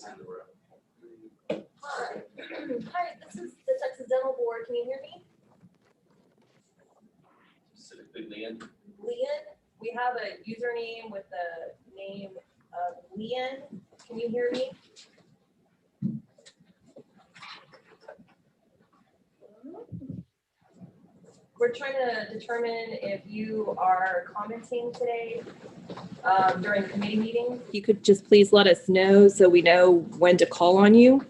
Hi. Hi, this is the Texas Dental Board. Can you hear me? Specifically, Leanne. Leon, we have a username with the name of Leon. Can you hear me? We're trying to determine if you are commenting today during committee meetings. You could just please let us know so we know when to call on you.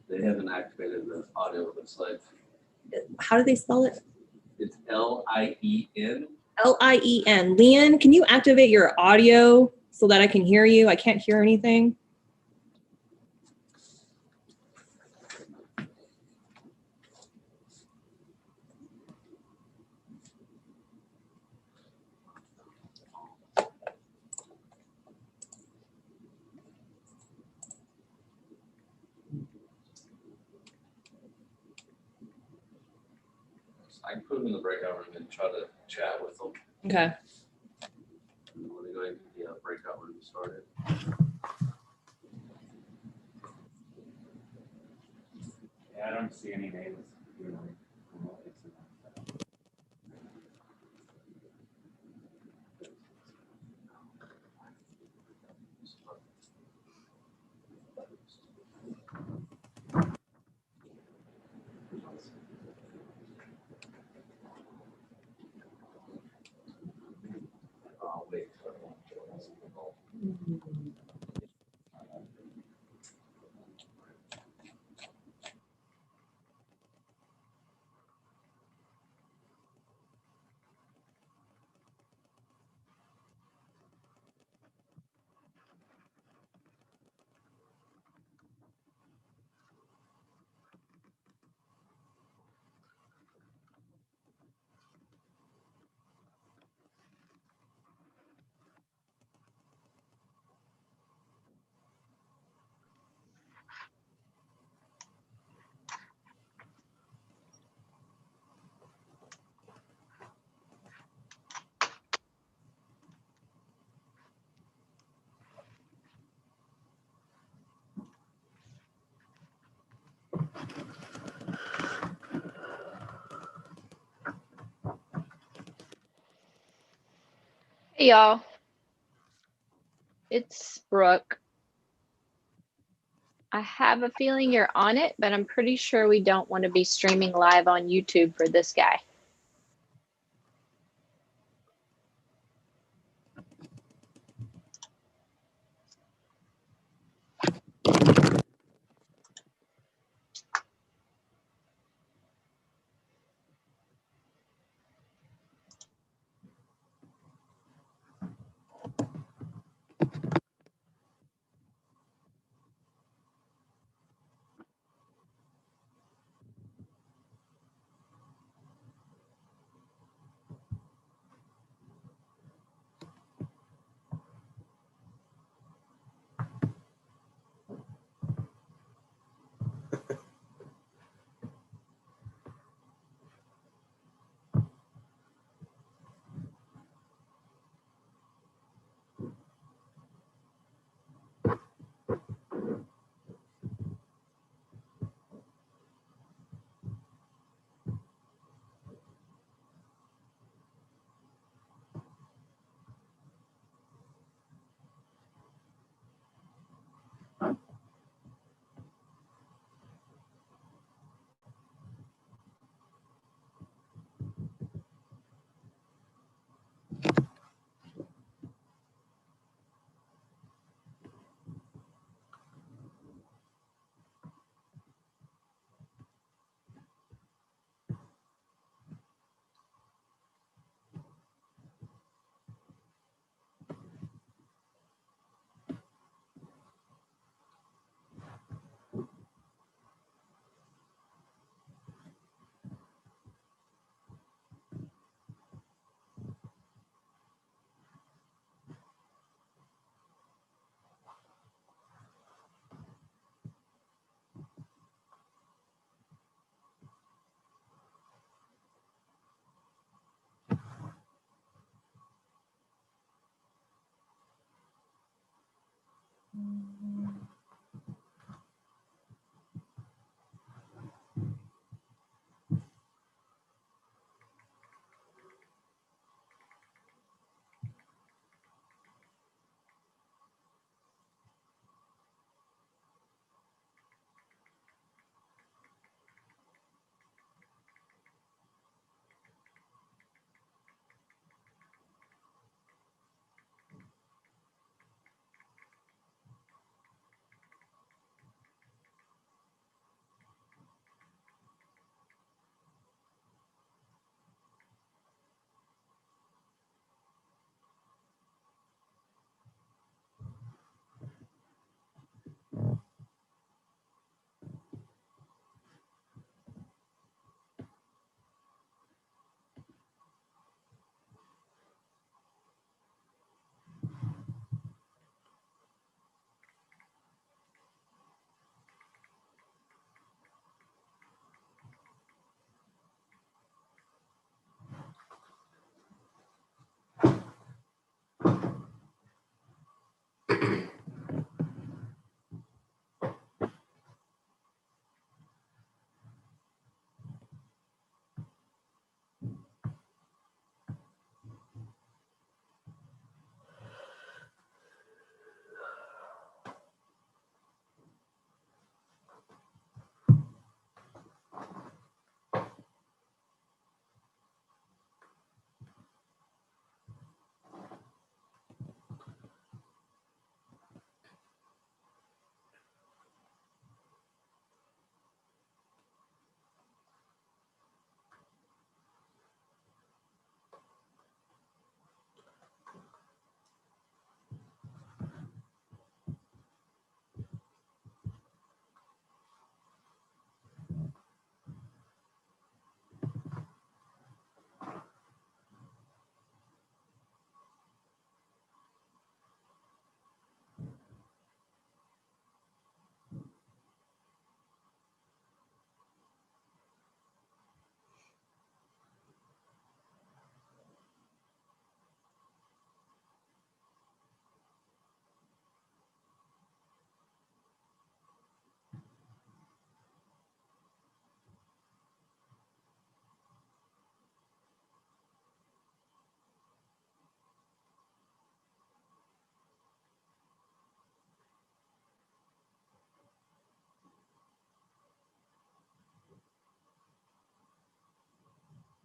They haven't activated the audio, it looks like. How do they spell it? It's L-I-E-N. L-I-E-N. Leon, can you activate your audio so that I can hear you? I can't hear anything. I can put them in the breakout room and try to chat with them. Okay. And when they go ahead and get the breakout room started. Yeah, I don't see any names. Wait. Hey y'all, it's Brooke. I have a feeling you're on it, but I'm pretty sure we don't want to be streaming live on YouTube for this guy.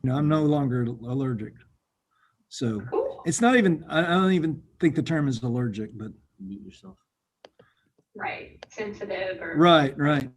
I'm no longer allergic. So Cool. it's not even, I don't even think the term is allergic, but Mute yourself. Right, sensitive or. right, right.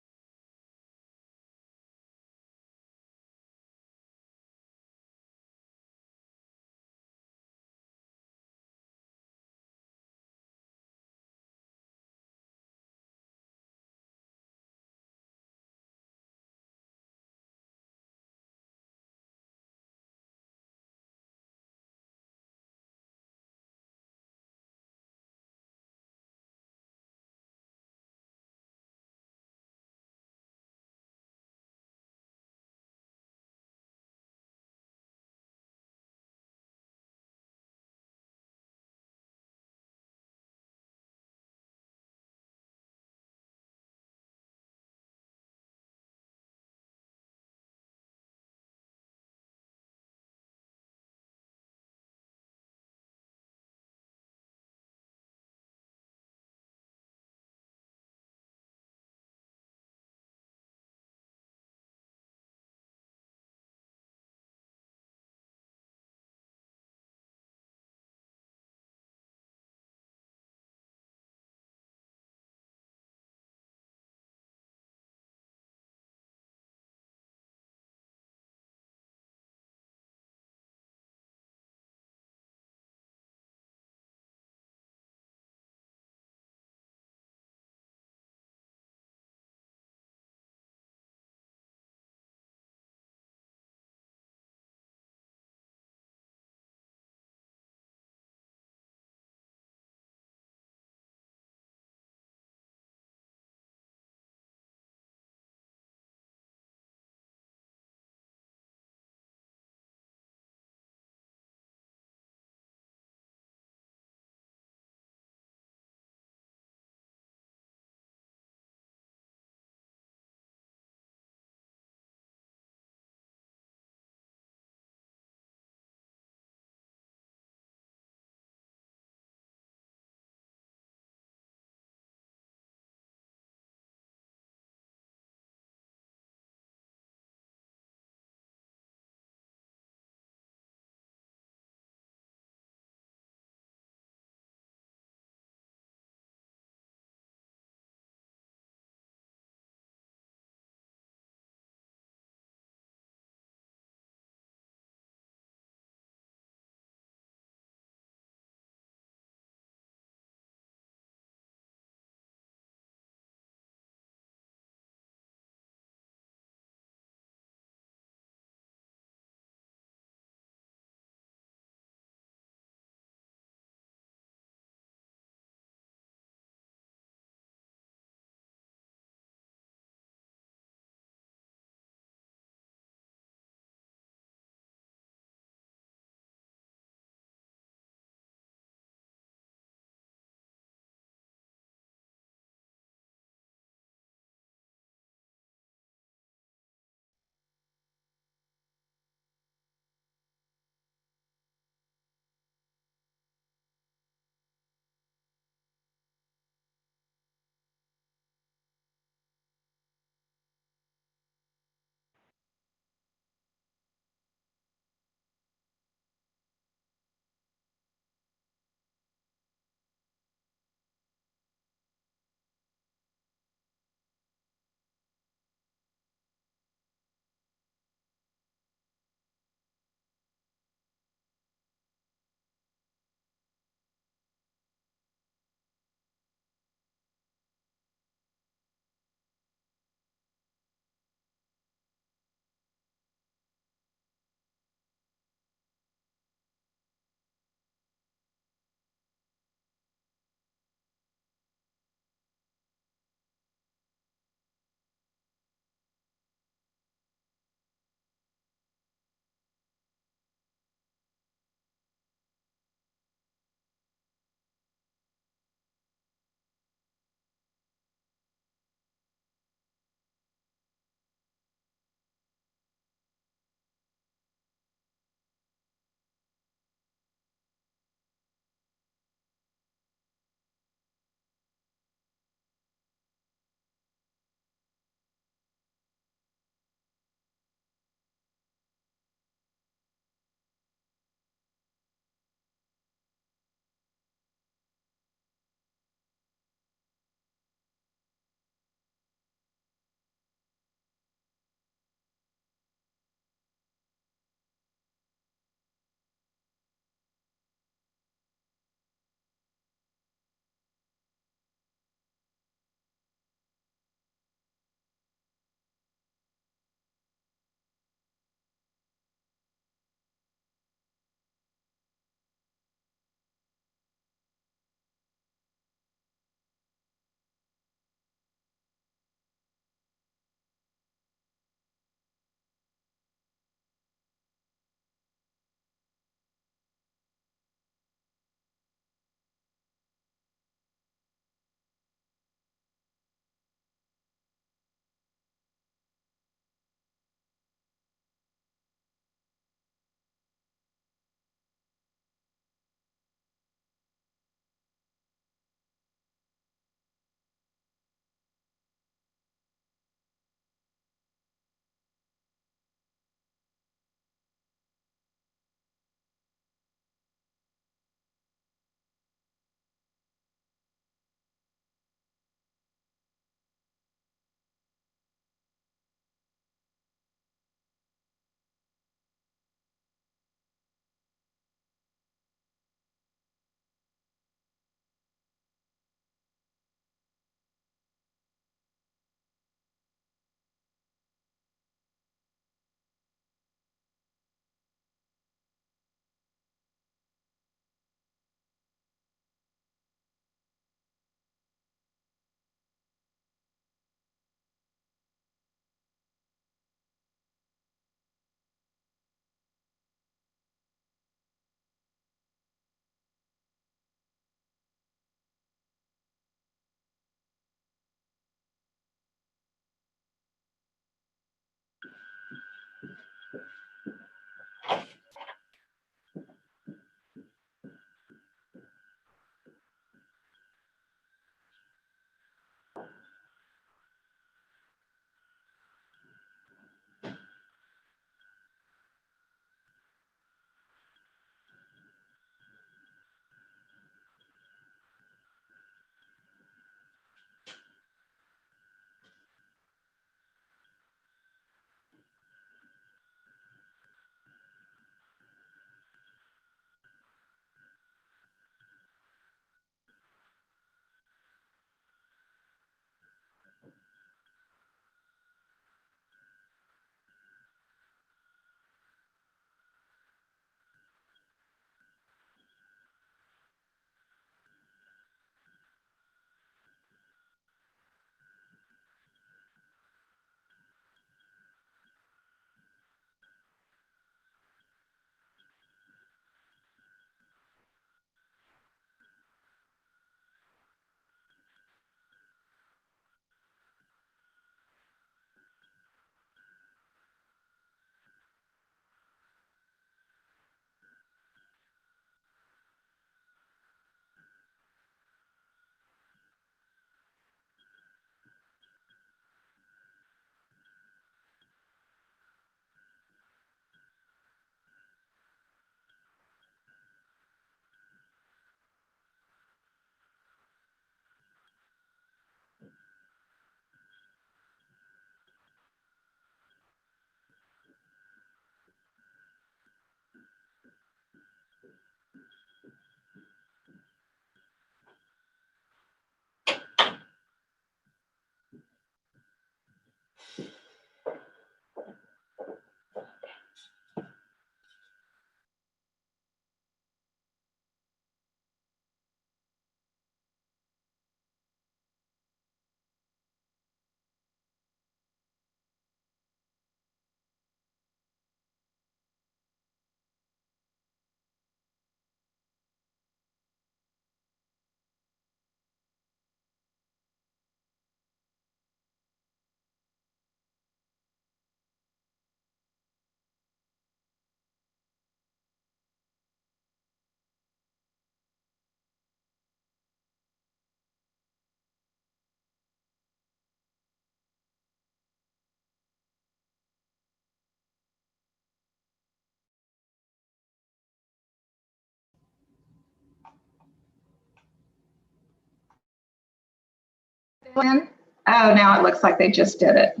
Lynn? Oh, now it looks like they just did it.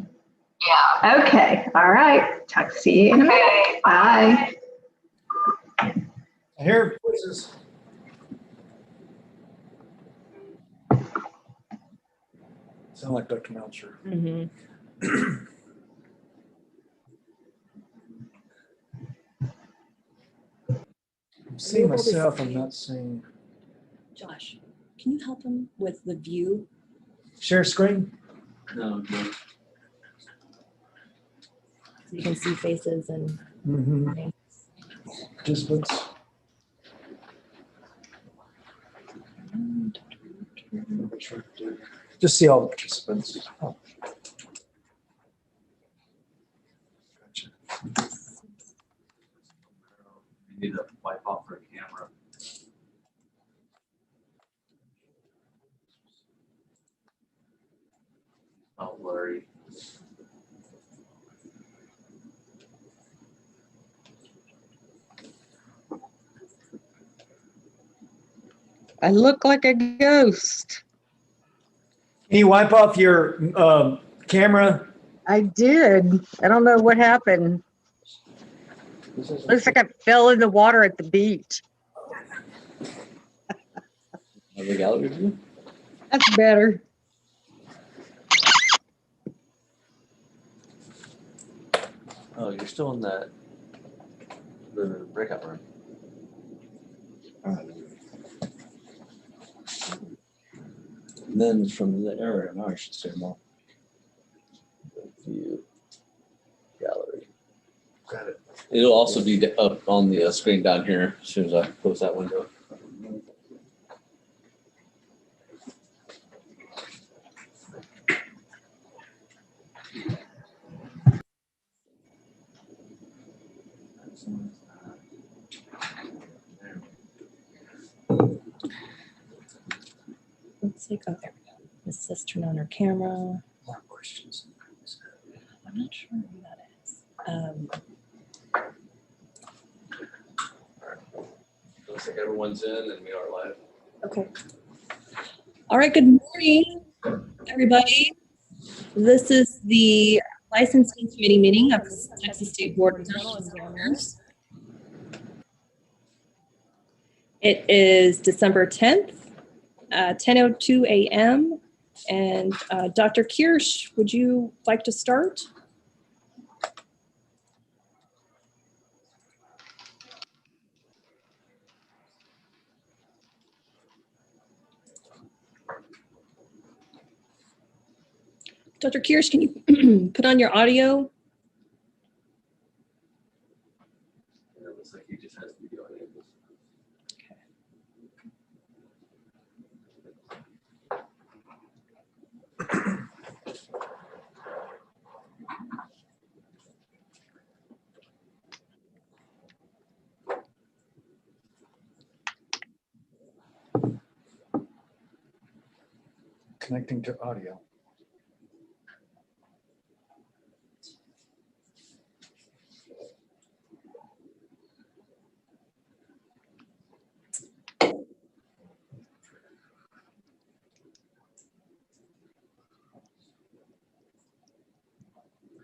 Yeah. Okay, all right. Talk to you in a minute. Okay. Bye. I hear voices. Sound like Dr. Melcher. I'm seeing myself, I'm not seeing. Josh, can you help him with the view? Share screen? No, no. So you can see faces and Mm-hmm. Participants. Just see all the participants. Oh. Gotcha. You need to wipe off her camera. Oh, blurry. I look like a ghost. Can you wipe off your camera? I did. I don't know what happened. Looks like I fell in the water at the beach. Have the gallery view? That's better. Oh, you're still in the breakout room. And then from there, now I should say more. View gallery. Got it. It'll also be up on the screen down here as soon as I close that window. Looks like, oh, there we go. This says turn on her camera. More questions. I'm not sure who that is. Looks like everyone's in and we are live. Okay. All right, good morning, everybody. This is the licensing committee meeting of the Texas State Board of Dental Examiners. It is December 10th, 10:02 a.m. And Dr. Kirsch, would you like to start? Dr. Kirsch, can you put on your audio? It looks like he just has video enabled. Connecting to audio.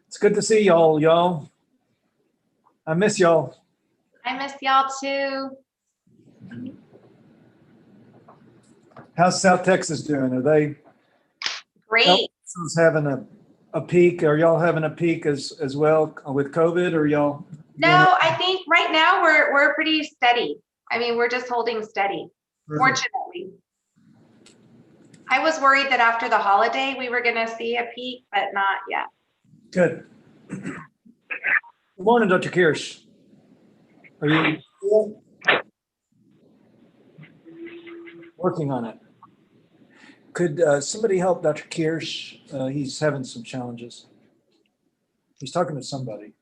It's good to see y'all. I miss y'all. I miss y'all too. How's South Texas doing? Are they Great. having a peak? Are y'all having a peak as well with COVID, or y'all? No, I think right now we're pretty steady. I mean, we're just holding steady, fortunately. I was worried that after the holiday we were gonna see a peak, but not yet. Good. Good morning, Dr. Kirsch. Are you working on it? Could somebody help Dr. Kirsch? He's having some challenges. He's talking to somebody.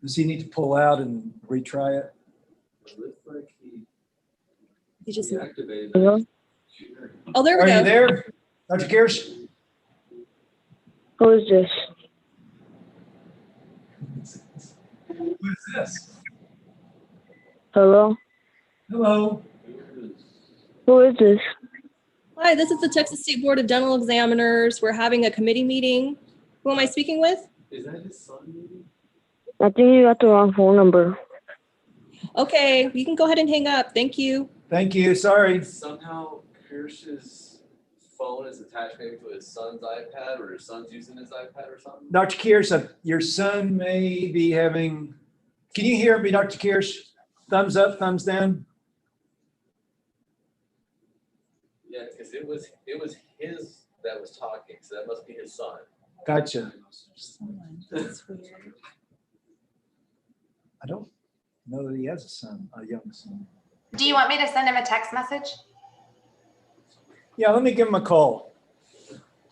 Does he need to pull out and retry it? It looks like You just, he activated. Hello? oh, there we Are go. you there, Dr. Kirsch? Who is this? Who is this? Hello? Hello. Who is this? Hi, this is the Texas State Board of Dental Examiners. We're having a committee meeting. Who am I speaking with? Is that his son, maybe? I think you got the wrong phone number. Okay, you can go ahead and hang up. Thank you. Thank you, sorry. Somehow Kirsch's phone is attached maybe to his son's iPad, or his son's using his iPad or something. Dr. Kears, your son may be having, can you hear me, Dr. Kears? Thumbs up, thumbs down? Yeah, because it was his that was talking, so that must be his son. Gotcha. That's weird. I don't know that he has a son, a young son. Do you want me to send him a text message? Yeah, let me give him a call.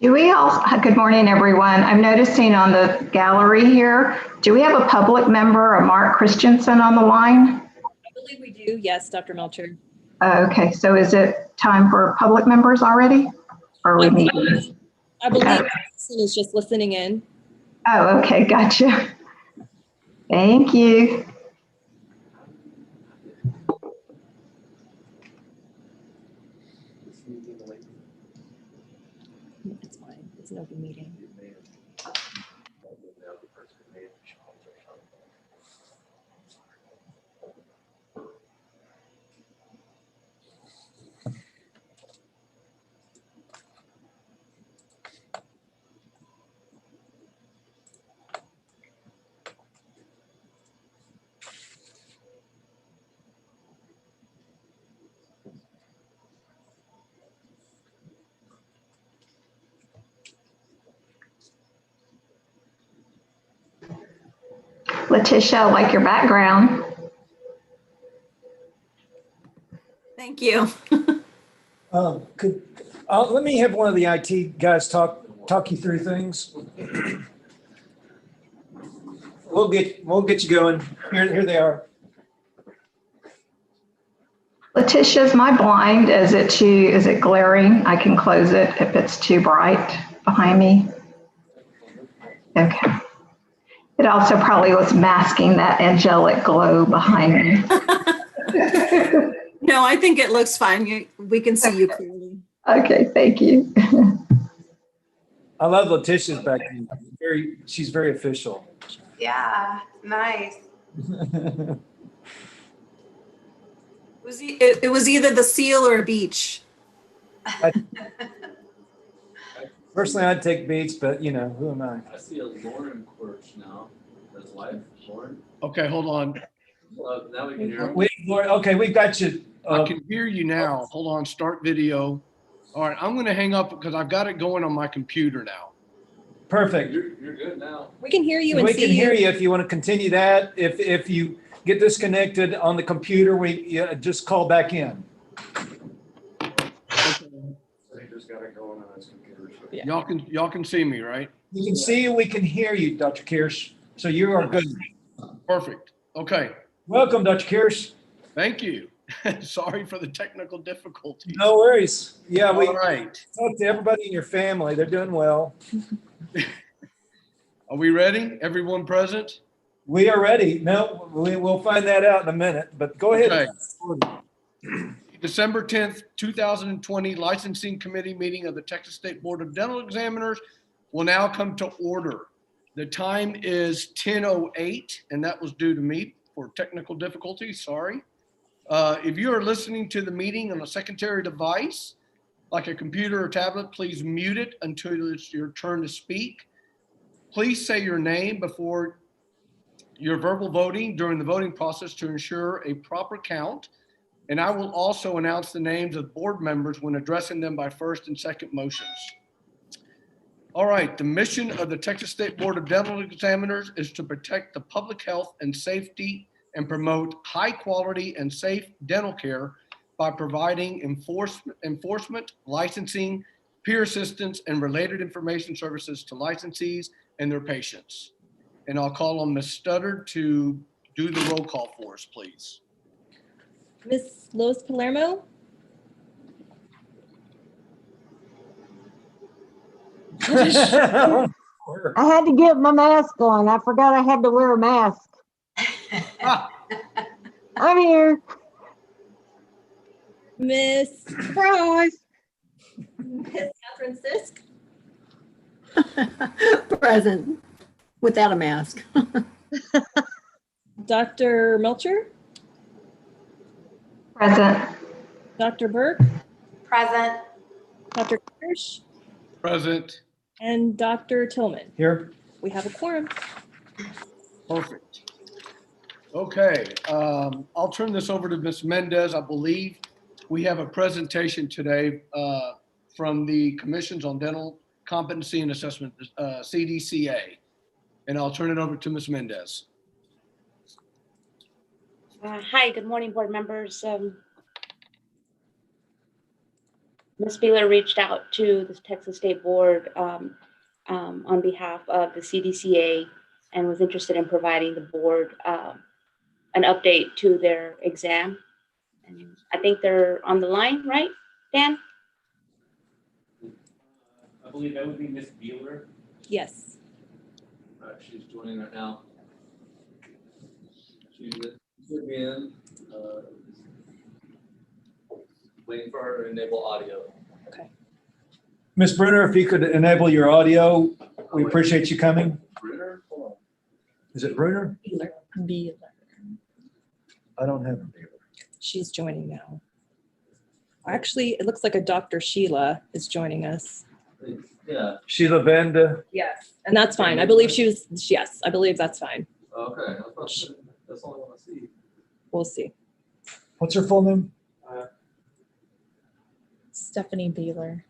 Do we all, good morning, everyone. I'm noticing on the gallery here, do we have a public member, a Mark Christensen on the line? I believe we do. Yes, Dr. Melcher. Okay, so is it time for public members already? Or are we meeting? I believe Allison is just listening in. Oh, okay, gotcha. Thank you. It's fine. It's an open meeting. Letitia, I like your background. Thank you. Let me have one of the IT guys talk you through things. We'll get you going. Here they are. Letitia, is my blind, is it glaring? I can close it if it's too bright behind me. Okay. It also probably was masking that angelic glow behind me. No, I think it looks fine. We can see you clearly. Okay, thank you. I love Letitia's background. She's very official. Yeah, nice. It was either the seal or a beach. Personally, I'd take beach, but who am I? I see a Lauren Quirch now. His wife, Lauren. Okay, hold on. Now we can hear him. Okay, we've got you. I can hear you now. Hold on, start video. All right, I'm going to hang up because I've got it going on my computer now. Perfect. You're good now. We can hear you and We see can you. hear you if you want to continue that. If you get disconnected on the computer, we just call back in. Yeah. Y'all can see me, right? We can see you. We can hear you, Dr. Kirsch. So you are good. Perfect. Okay. Welcome, Dr. Kirsch. Thank you. Sorry for the technical difficulties. No worries. Yeah, we All right. talked to everybody in your family. They're doing well. Are we ready? Everyone present? We are ready. No, we'll find that out in a minute, but go ahead. Okay. December 10th, 2020 Licensing Committee meeting of the Texas State Board of Dental Examiners will now come to order. The time is 10:08, and that was due to me for technical difficulties. Sorry. If you are listening to the meeting on a secondary device, like a computer or tablet, please mute it until it's your turn to speak. Please say your name before your verbal voting during the voting process to ensure a proper count. And I will also announce the names of board members when addressing them by first and second motions. All right, the mission of the Texas State Board of Dental Examiners is to protect the public health and safety and promote high quality and safe dental care by providing enforcement, licensing, peer assistance, and related information services to licensees and their patients. And I'll call on Ms. Studdard to do the roll call for us, please. Miss Lois Palermo? I had to get my mask on. I forgot I had to wear a mask. I'm here. Miss Surprise. Ms. Catherine Sisk, Present, without a mask. Dr. Melcher, Present. Dr. Burke, Present. Dr. Kirsch, Present. and Dr. Tillman. Here. We have a quorum. Perfect. Okay, I'll turn this over to Ms. Mendez. I believe we have a presentation today from the Commissions on Dental Competency and Assessment, CDCA. And I'll turn it over to Ms. Mendez. Hi, good morning, board members. Ms. Beeler reached out to the Texas State Board on behalf of the CDCA and was interested in providing the board an update to their exam. And I think they're on the line, right, Dan? I believe that would be Miss Beeler. Yes. She's joining right now. She should be in. Waiting for her to enable audio. Ms. Brunner, if you could enable your audio, we appreciate you coming. Bruder? Hold on. Is it Brunner? Beeler. I don't have a Beeler. She's joining now. Actually, it looks like a Dr. Sheila is joining us. Yeah. Sheila Vanda. Yes. And that's fine. I believe she was, yes, I believe that's fine. Okay. That's all I want to see. We'll see. What's her full name? Stephanie Beeler.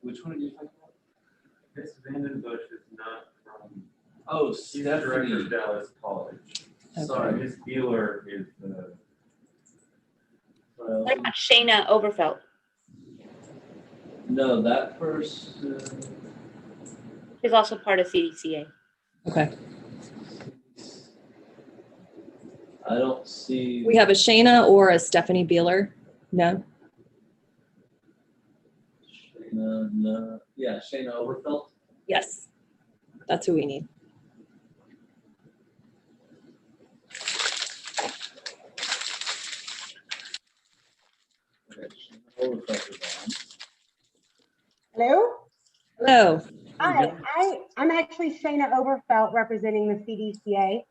Which one are you talking about? Miss Vandenbush is not from, Oh, she's the director Stephanie. of Dallas College. Sorry. Miss Beeler is the, What about Shayna Overfelt? No, that person. She's also part of CDCA. Okay. I don't see. We have a Shayna or a Stephanie Beeler. No. Shayna, no. Yeah, Shayna Overfelt. Yes. That's who we need. Okay, Shayna Overfelt is on. Hello? Hello. Hi, I'm actually Shayna Overfelt representing the CDCA.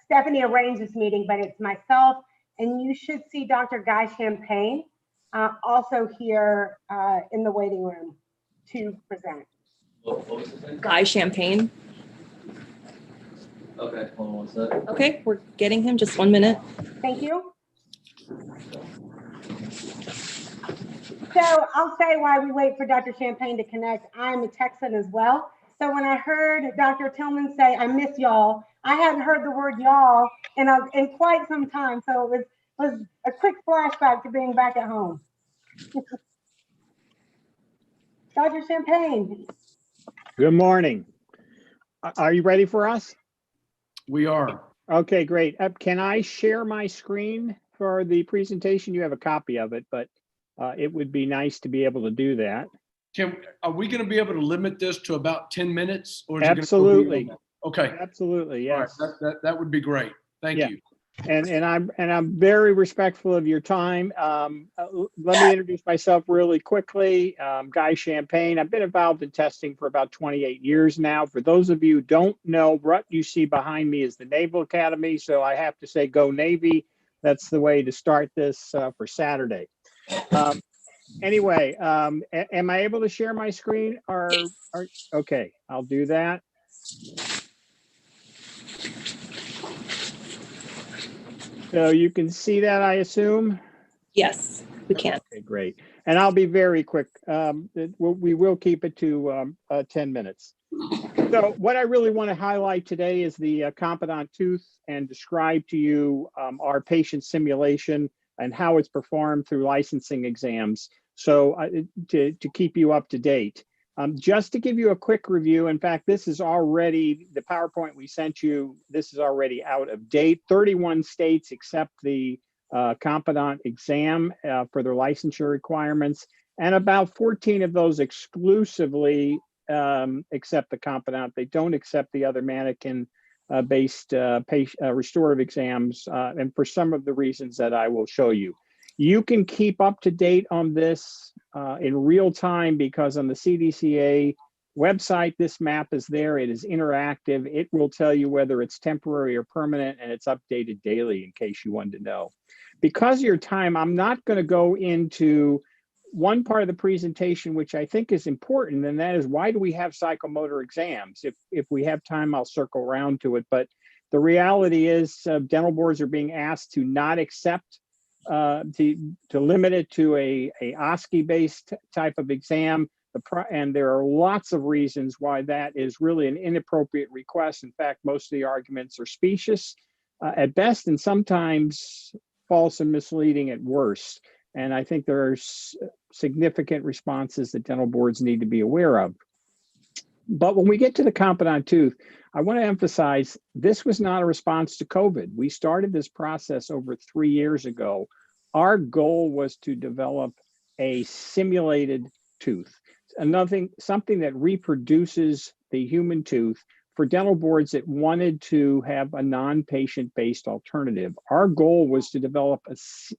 Stephanie arranged this meeting, but it's myself, and you should see Dr. Guy Champagne also here in the waiting room to present. What was his name? Guy Champagne. Okay, hold on one sec. Okay, we're getting him. Just 1 minute. Thank you. So I'll say while we wait for Dr. Champagne to connect, I'm a Texan as well. So when I heard Dr. Tillman say, I miss y'all, I hadn't heard the word y'all in quite some time. So it was a quick flashback to being back at home. Dr. Champagne. Good morning. Are you ready for us? We are. Okay, great. Can I share my screen for the presentation? You have a copy of it, but it would be nice to be able to do that. Are we going to be able to limit this to about 10 minutes? Or is it Absolutely. gonna okay. Absolutely, yes. All right. That would be great. Thank you. And I'm very respectful of your time. Let me introduce myself really quickly. Guy Champagne. I've been involved in testing for about 28 years now. For those of you who don't know, what you see behind me is the Naval Academy. So I have to say, go Navy. That's the way to start this for Saturday. Anyway, am I able to share my screen? Okay, I'll do that. So you can see that, I assume? Yes, we can. Okay, great. And I'll be very quick. We will keep it to 10 minutes. So what I really want to highlight today is the Confidant Tooth and describe to you our patient simulation and how it's performed through licensing exams. So to keep you up to date. Just to give you a quick review, in fact, this is already, the PowerPoint we sent you, this is already out of date. 31 states accept the Confidant exam for their licensure requirements, and about 14 of those exclusively accept the Confidant. They don't accept the other mannequin-based restorative exams, and for some of the reasons that I will show you. You can keep up to date on this in real time because on the CDCA website, this map is there. It is interactive. It will tell you whether it's temporary or permanent, and it's updated daily in case you wanted to know. Because of your time, I'm not going to go into one part of the presentation, which I think is important, and that is why do we have psychomotor exams? If we have time, I'll circle around to it. But the reality is dental boards are being asked to not accept, to limit it to a OSCE-based type of exam. And there are lots of reasons why that is really an inappropriate request. In fact, most of the arguments are specious at best, and sometimes false and misleading at worst. And I think there are significant responses that dental boards need to be aware of. But when we get to the Confidant tooth, I want to emphasize this was not a response to COVID. We started this process over 3 years ago. Our goal was to develop a simulated tooth, something that reproduces the human tooth for dental boards that wanted to have a non-patient based alternative. Our goal was to develop a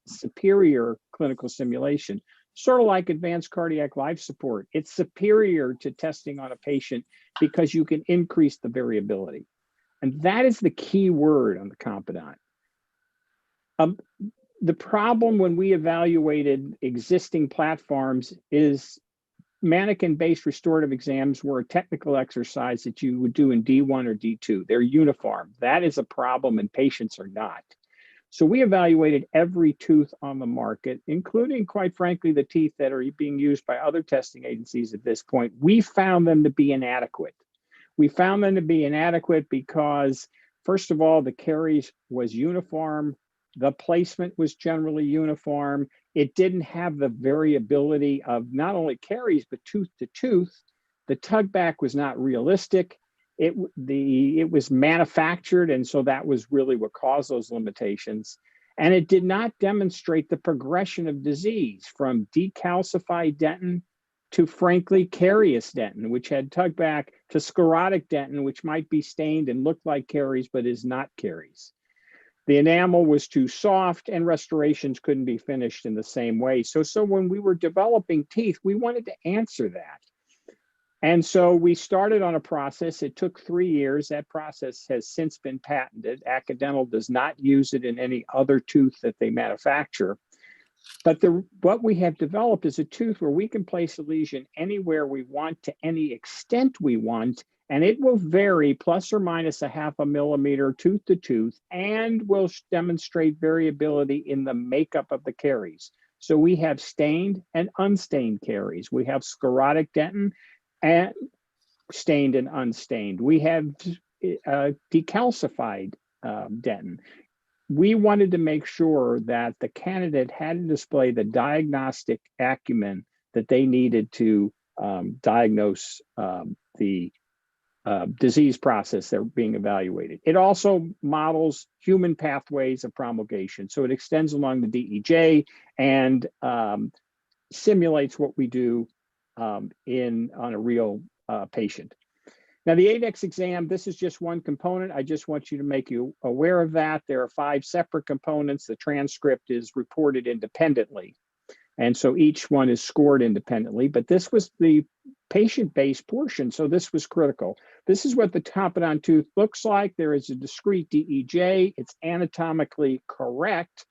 superior clinical simulation, sort of like advanced cardiac life support. It's superior to testing on a patient because you can increase the variability. And that is the key word on the Confidant. The problem when we evaluated existing platforms is mannequin-based restorative exams were a technical exercise that you would do in D1 or D2. They're uniform. That is a problem, and patients are not. So we evaluated every tooth on the market, including, quite frankly, the teeth that are being used by other testing agencies at this point. We found them to be inadequate. We found them to be inadequate because, first of all, the caries was uniform. The placement was generally uniform. It didn't have the variability of not only caries, but tooth to tooth. The tug back was not realistic. It was manufactured, and so that was really what caused those limitations. And it did not demonstrate the progression of disease from decalcified dentin to, frankly, carious dentin, which had tug back, to sclerotic dentin, which might be stained and look like caries, but is not caries. The enamel was too soft, and restorations couldn't be finished in the same way. So when we were developing teeth, we wanted to answer that. And so we started on a process. It took 3 years. That process has since been patented. Accidental does not use it in any other tooth that they manufacture. But what we have developed is a tooth where we can place a lesion anywhere we want to any extent we want, and it will vary plus or minus 0.5 millimeter tooth to tooth, and will demonstrate variability in the makeup of the caries. So we have stained and unstained caries. We have sclerotic dentin and stained and unstained. We have decalcified dentin. We wanted to make sure that the candidate had to display the diagnostic acumen that they needed to diagnose the disease process that were being evaluated. It also models human pathways of promulgation. So it extends along the DEJ and simulates what we do on a real patient. Now, the ADEX exam, this is just one component. I just want you to make you aware of that. There are 5 separate components. The transcript is reported independently. And so each one is scored independently, but this was the patient-based portion, so this was critical. This is what the Confidant tooth looks like. There is a discrete DEJ. It's anatomically correct.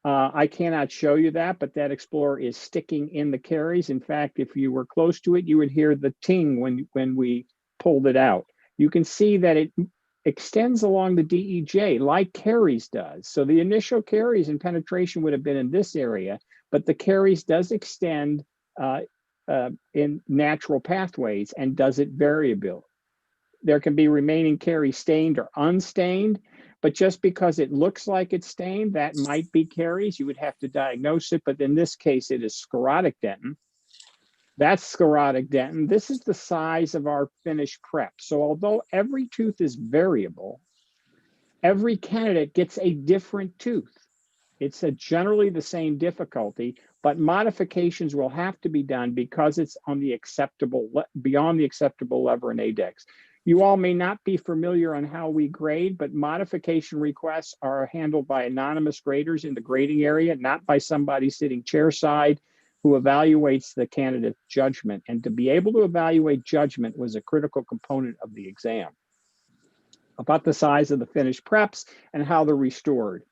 I cannot show you that, but that Explorer is sticking in the caries. In fact, if you were close to it, you would hear the ting when we pulled it out. You can see that it extends along the DEJ like caries does. So the initial caries and penetration would have been in this area, but the caries does extend in natural pathways and does it variable. There can be remaining caries stained or unstained, but just because it looks like it's stained, that might be caries. You would have to diagnose it, but in this case, it is sclerotic dentin. That's sclerotic dentin. This is the size of our finished prep. So although every tooth is variable, every candidate gets a different tooth. It's generally the same difficulty, but modifications will have to be done because it's on the acceptable, beyond the acceptable level in ADEX. You all may not be familiar on how we grade, but modification requests are handled by anonymous graders in the grading area, not by somebody sitting chairside who evaluates the candidate's judgment. And to be able to evaluate judgment was a critical component of the exam. About the size of the finished preps and how they're restored.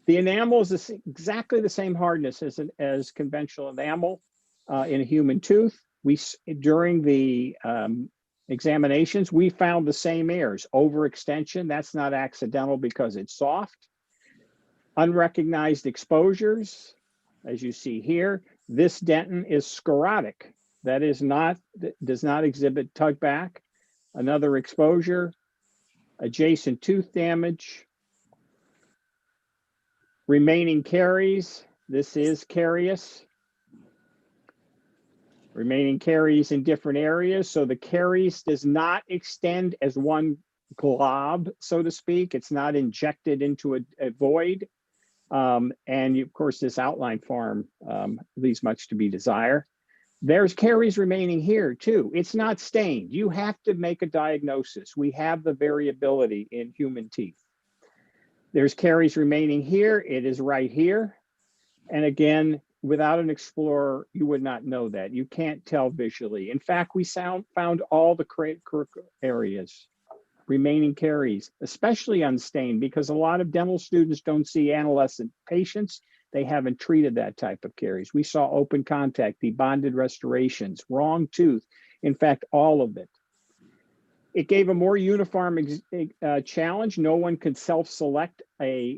The enamel is exactly the same hardness as conventional enamel in a human tooth. During the examinations, we found the same errors. Overextension, that's not accidental because it's soft. Unrecognized exposures, as you see here. This dentin is sclerotic. That is not, does not exhibit tug back. Another exposure, adjacent tooth damage. Remaining caries, this is carious. Remaining caries in different areas. So the caries does not extend as one glob, so to speak. It's not injected into a void. And of course, this outline form leaves much to be desired. There's caries remaining here too. It's not stained. You have to make a diagnosis. We have the variability in human teeth. There's caries remaining here. It is right here. And again, without an explorer, you would not know that. You can't tell visually. In fact, we found all the areas, remaining caries, especially unstained, because a lot of dental students don't see adolescent patients. They haven't treated that type of caries. We saw open contact, debonded restorations, wrong tooth. In fact, all of it. It gave a more uniform challenge. No one could self-select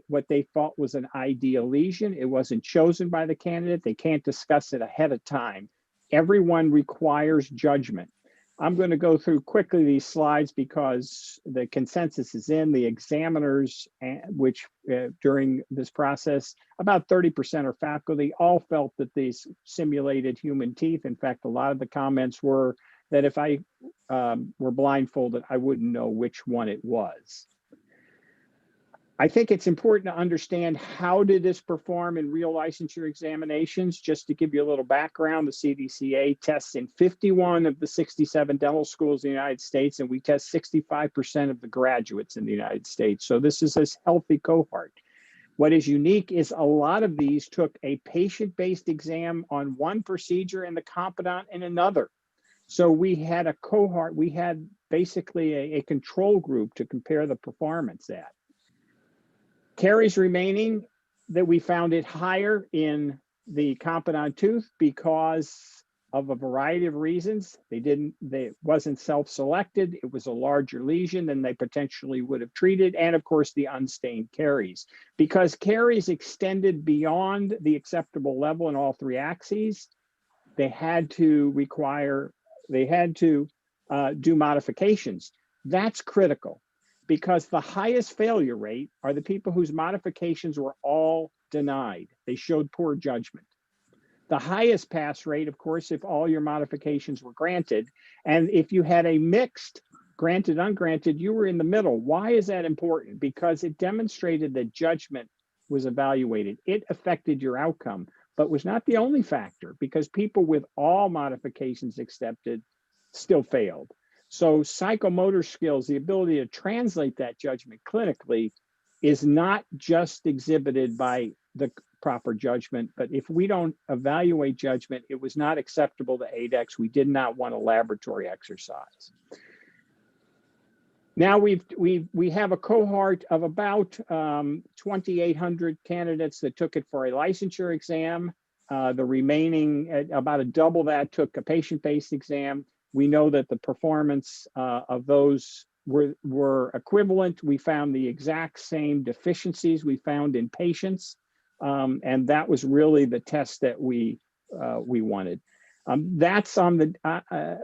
what they thought was an ideal lesion. It wasn't chosen by the candidate. They can't discuss it ahead of time. Everyone requires judgment. I'm going to go through quickly these slides because the consensus is in. The examiners, which during this process, about 30% are faculty, all felt that these simulated human teeth. In fact, a lot of the comments were that if I were blindfolded, I wouldn't know which one it was. I think it's important to understand how did this perform in real licensure examinations. Just to give you a little background, the CDCA tests in 51 of the 67 dental schools in the United States, and we test 65% of the graduates in the United States. So this is a healthy cohort. What is unique is a lot of these took a patient-based exam on one procedure and the competent in another. So we had a cohort, we had basically a control group to compare the performance at. Caries remaining, that we found it higher in the competent tooth because of a variety of reasons. They wasn't self-selected. It was a larger lesion than they potentially would have treated. And of course, the unstained caries. Because caries extended beyond the acceptable level in all three axes, they had to do modifications. That's critical because the highest failure rate are the people whose modifications were all denied. They showed poor judgment. The highest pass rate, of course, if all your modifications were granted. And if you had a mixed granted, ungranted, you were in the middle. Why is that important? Because it demonstrated that judgment was evaluated. It affected your outcome, but was not the only factor because people with all modifications accepted still failed. So psychomotor skills, the ability to translate that judgment clinically, is not just exhibited by the proper judgment, but if we don't evaluate judgment, it was not acceptable to ADEX. We did not want a laboratory exercise. Now we have a cohort of about 2,800 candidates that took it for a licensure exam. The remaining, about a double that, took a patient-based exam. We know that the performance of those were equivalent. We found the exact same deficiencies we found in patients, and that was really the test that we wanted. That's on the.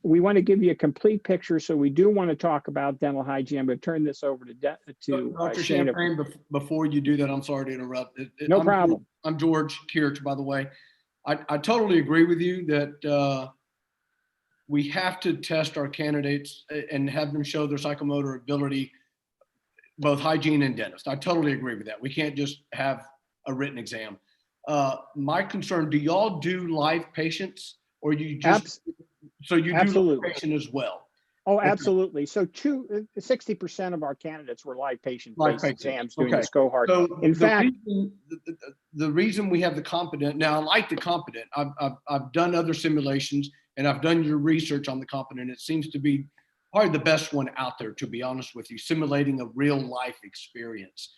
We want to give you a complete picture, so we do want to talk about dental hygiene. I'm going to turn this over to Dr. Shana. Champagne, before you do that, I'm sorry to interrupt. No problem. I'm George Kirch, by the way. I totally agree with you that we have to test our candidates and have them show their psychomotor ability, both hygiene and dentist. I totally agree with that. We can't just have a written exam. My concern, do y'all do live patients or you just, so you do live patient as well? Oh, absolutely. So 60% of our candidates were live patient-based exams during this cohort. So In fact, the reason we have the competent, now I like the competent. I've done other simulations and I've done your research on the competent. It seems to be probably the best one out there, to be honest with you, simulating a real life experience.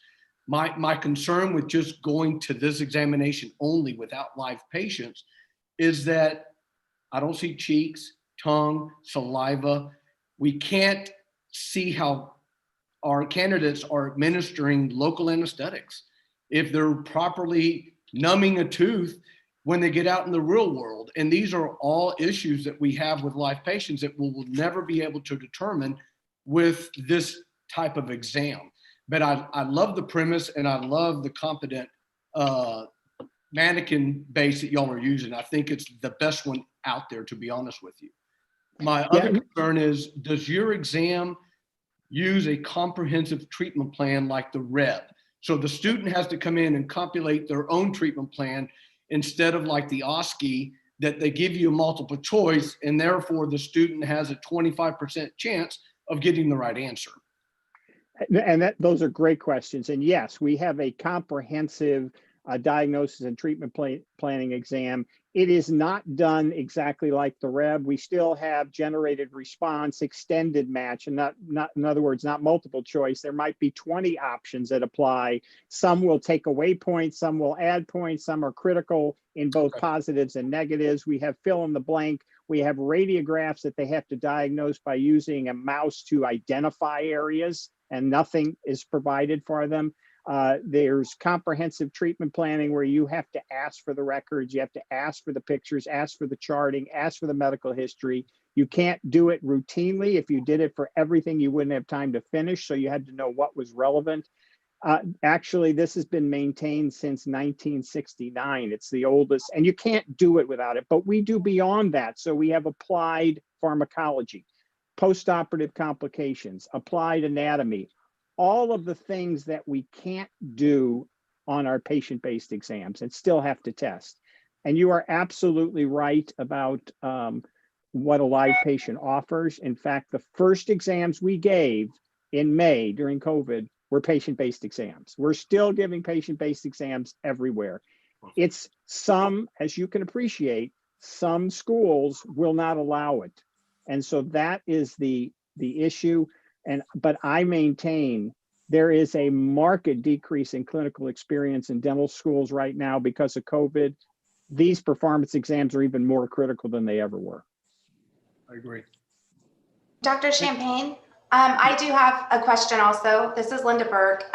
My concern with just going to this examination only without live patients is that I don't see cheeks, tongue, saliva. We can't see how our candidates are administering local anesthetics, if they're properly numbing a tooth when they get out in the real world. And these are all issues that we have with live patients that we'll never be able to determine with this type of exam. But I love the premise and I love the competent mannequin base that y'all are using. I think it's the best one out there, to be honest with you. My other concern is, does your exam use a comprehensive treatment plan like the REB? So the student has to come in and compilate their own treatment plan instead of like the OSCE that they give you a multiple choice, and therefore the student has a 25% chance of getting the right answer. And those are great questions. And yes, we have a comprehensive diagnosis and treatment planning exam. It is not done exactly like the REB. We still have generated response, extended match, and not in other words, not multiple choice. There might be 20 options that apply. Some will take away points, some will add points, some are critical in both positives and negatives. We have fill in the blank. We have radiographs that they have to diagnose by using a mouse to identify areas, and nothing is provided for them. There's comprehensive treatment planning where you have to ask for the records, you have to ask for the pictures, ask for the charting, ask for the medical history. You can't do it routinely. If you did it for everything, you wouldn't have time to finish, so you had to know what was relevant. Actually, this has been maintained since 1969. It's the oldest, and you can't do it without it, but we do beyond that. So we have applied pharmacology, postoperative complications, applied anatomy, all of the things that we can't do on our patient-based exams and still have to test. And you are absolutely right about what a live patient offers. In fact, the first exams we gave in May during COVID were patient-based exams. We're still giving patient-based exams everywhere. It's some, as you can appreciate, some schools will not allow it. And so that is the issue. But I maintain there is a marked decrease in clinical experience in dental schools right now because of COVID. These performance exams are even more critical than they ever were. I agree. Dr. Champagne, I do have a question also. This is Linda Burke.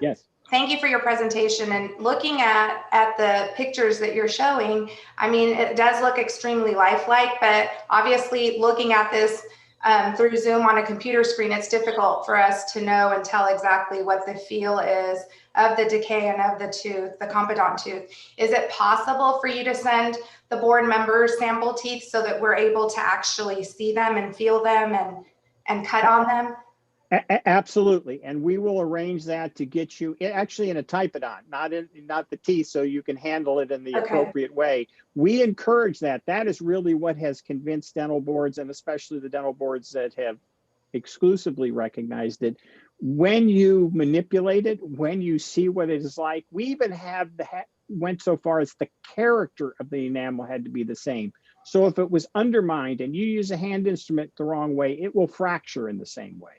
Yes. Thank you for your presentation, and looking at the pictures that you're showing, I mean, it does look extremely lifelike, but obviously looking at this through Zoom on a computer screen, it's difficult for us to know and tell exactly what the feel is of the decay and of the tooth, the competent tooth. Is it possible for you to send the board members sample teeth so that we're able to actually see them and feel them and cut on them? Absolutely, and we will arrange that to get you actually in a typodont, not the teeth, so you can handle it in the appropriate way. We encourage that. That is really what has convinced dental boards, and especially the dental boards that have exclusively recognized it. When you manipulate it, when you see what it is like, we even have went so far as the character of the enamel had to be the same. So if it was undermined and you use a hand instrument the wrong way, it will fracture in the same way.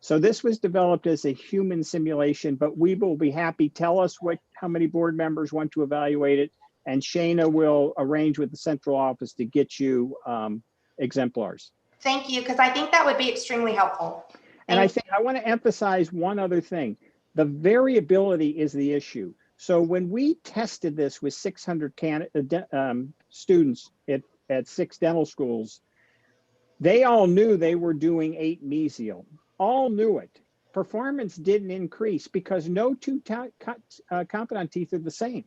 So this was developed as a human simulation, but we will be happy. Tell us how many board members want to evaluate it, and Shayna will arrange with the central office to get you exemplars. Thank you, because I think that would be extremely helpful. And I think I want to emphasize one other thing. The variability is the issue. So when we tested this with 600 students at 6 dental schools, they all knew they were doing 8 mesial. All knew it. Performance didn't increase because no two competent teeth are the same.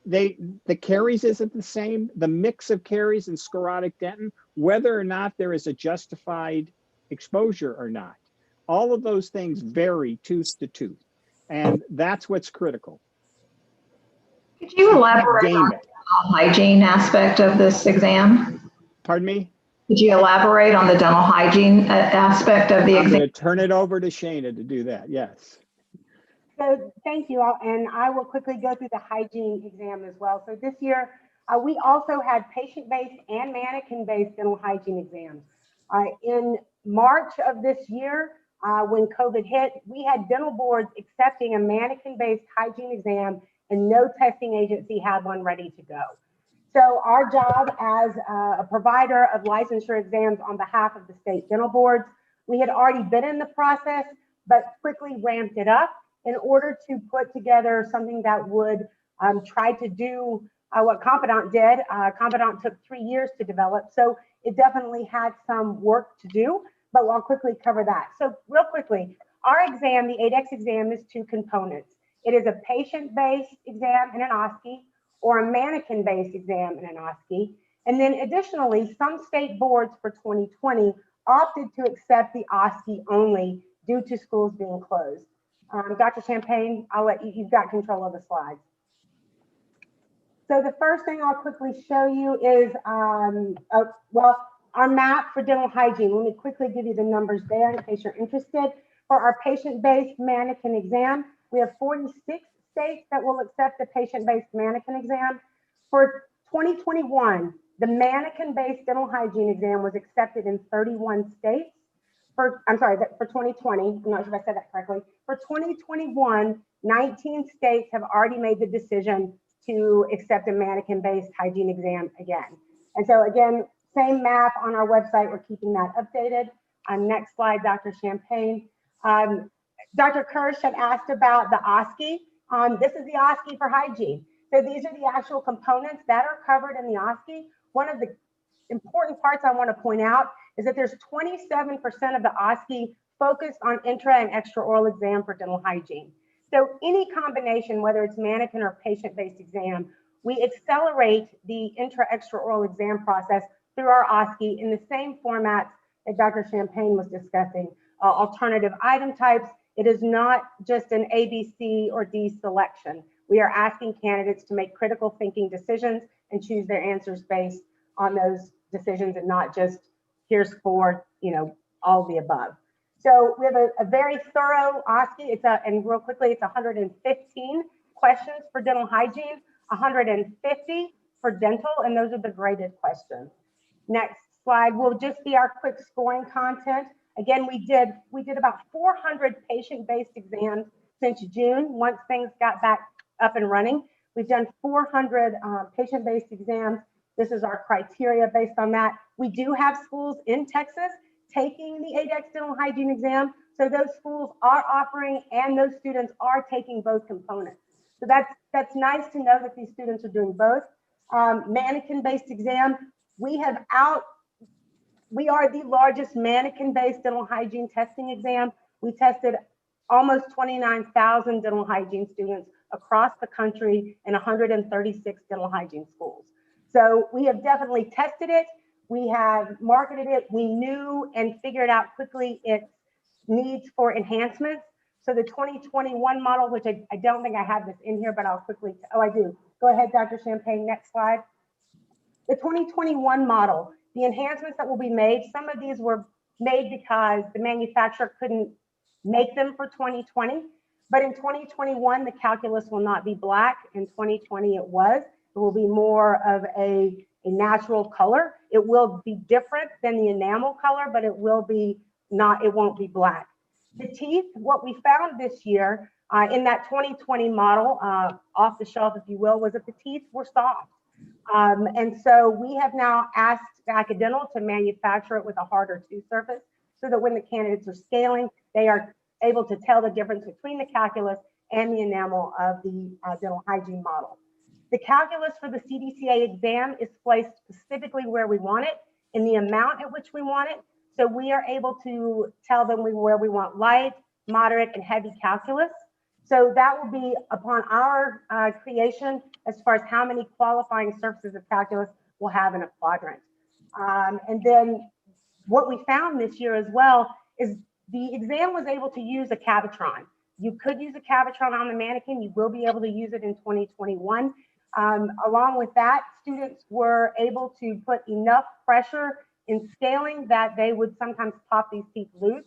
The caries isn't the same. The mix of caries and sclerotic dentin, whether or not there is a justified exposure or not, all of those things vary tooth to tooth, and that's what's critical. Could you elaborate on the hygiene aspect of this exam? Pardon me? Could you elaborate on the dental hygiene aspect of the I'm going exam? to turn it over to Shana to do that. Yes. So thank you all, and I will quickly go through the hygiene exam as well. So this year, we also had patient-based and mannequin-based dental hygiene exams. In March of this year, when COVID hit, we had dental boards accepting a mannequin-based hygiene exam, and no testing agency had one ready to go. So our job as a provider of licensure exams on behalf of the state dental boards, we had already been in the process, but quickly ramped it up in order to put together something that would try to do what Confidant did. Confidant took 3 years to develop, so it definitely had some work to do, but I'll quickly cover that. So real quickly, our exam, the 8X exam, is 2 components. It is a patient-based exam and an OSCE, or a mannequin-based exam and an OSCE. And then additionally, some state boards for 2020 opted to accept the OSCE only due to schools being closed. Dr. Champagne, I'll let you, you've got control of the slides. So the first thing I'll quickly show you is, our map for dental hygiene. Let me quickly give you the numbers there in case you're interested. For our patient-based mannequin exam, we have 46 states that will accept the patient-based mannequin exam. For 2021, the mannequin-based dental hygiene exam was accepted in 31 states. For 2020, I'm not sure if I said that correctly. For 2021, 19 states have already made the decision to accept a mannequin-based hygiene exam again. And so again, same map on our website, we're keeping that updated. Next slide, Dr. Champagne. Dr. Kirsch had asked about the OSCE. This is the OSCE for hygiene. So these are the actual components that are covered in the OSCE. One of the important parts I want to point out is that there's 27% of the OSCE focused on intra and extraoral exam for dental hygiene. So any combination, whether it's mannequin or patient-based exam, we accelerate the intra-extraoral exam process through our OSCE in the same formats that Dr. Champagne was discussing. Alternative item types, it is not just an A, B, C, or D selection. We are asking candidates to make critical thinking decisions and choose their answers based on those decisions and not just here's for, all the above. So we have a very thorough OSCE. And real quickly, it's 115 questions for dental hygiene, 150 for dental, and those are the graded questions. Next slide will just be our quick scoring content. Again, we did about 400 patient-based exams since June, once things got back up and running. We've done 400 patient-based exams. This is our criteria based on that. We do have schools in Texas taking the 8X dental hygiene exam. So those schools are offering, and those students are taking both components. So that's nice to know that these students are doing both. Mannequin-based exam, we are the largest mannequin-based dental hygiene testing exam. We tested almost 29,000 dental hygiene students across the country in 136 dental hygiene schools. So we have definitely tested it. We have marketed it. We knew and figured out quickly its needs for enhancements. So the 2021 model, which I don't think I have this in here, but I'll quickly, oh, I do. Go ahead, Dr. Champagne, next slide. The 2021 model, the enhancements that will be made, some of these were made because the manufacturer couldn't make them for 2020. But in 2021, the calculus will not be black. In 2020, it was. It will be more of a natural color. It will be different than the enamel color, but it will be not, it won't be black. The teeth, what we found this year in that 2020 model, off the shelf, if you will, was that the teeth were soft. And so we have now asked Dental to manufacture it with a harder tooth surface so that when the candidates are scaling, they are able to tell the difference between the calculus and the enamel of the dental hygiene model. The calculus for the CDCA exam is placed specifically where we want it, in the amount at which we want it. So we are able to tell them where we want light, moderate, and heavy calculus. So that will be upon our creation as far as how many qualifying surfaces of calculus we'll have in a quadrant. And then what we found this year as well is the exam was able to use a Cavitron. You could use a Cavitron on the mannequin. You will be able to use it in 2021. Along with that, students were able to put enough pressure in scaling that they would sometimes pop these teeth loose.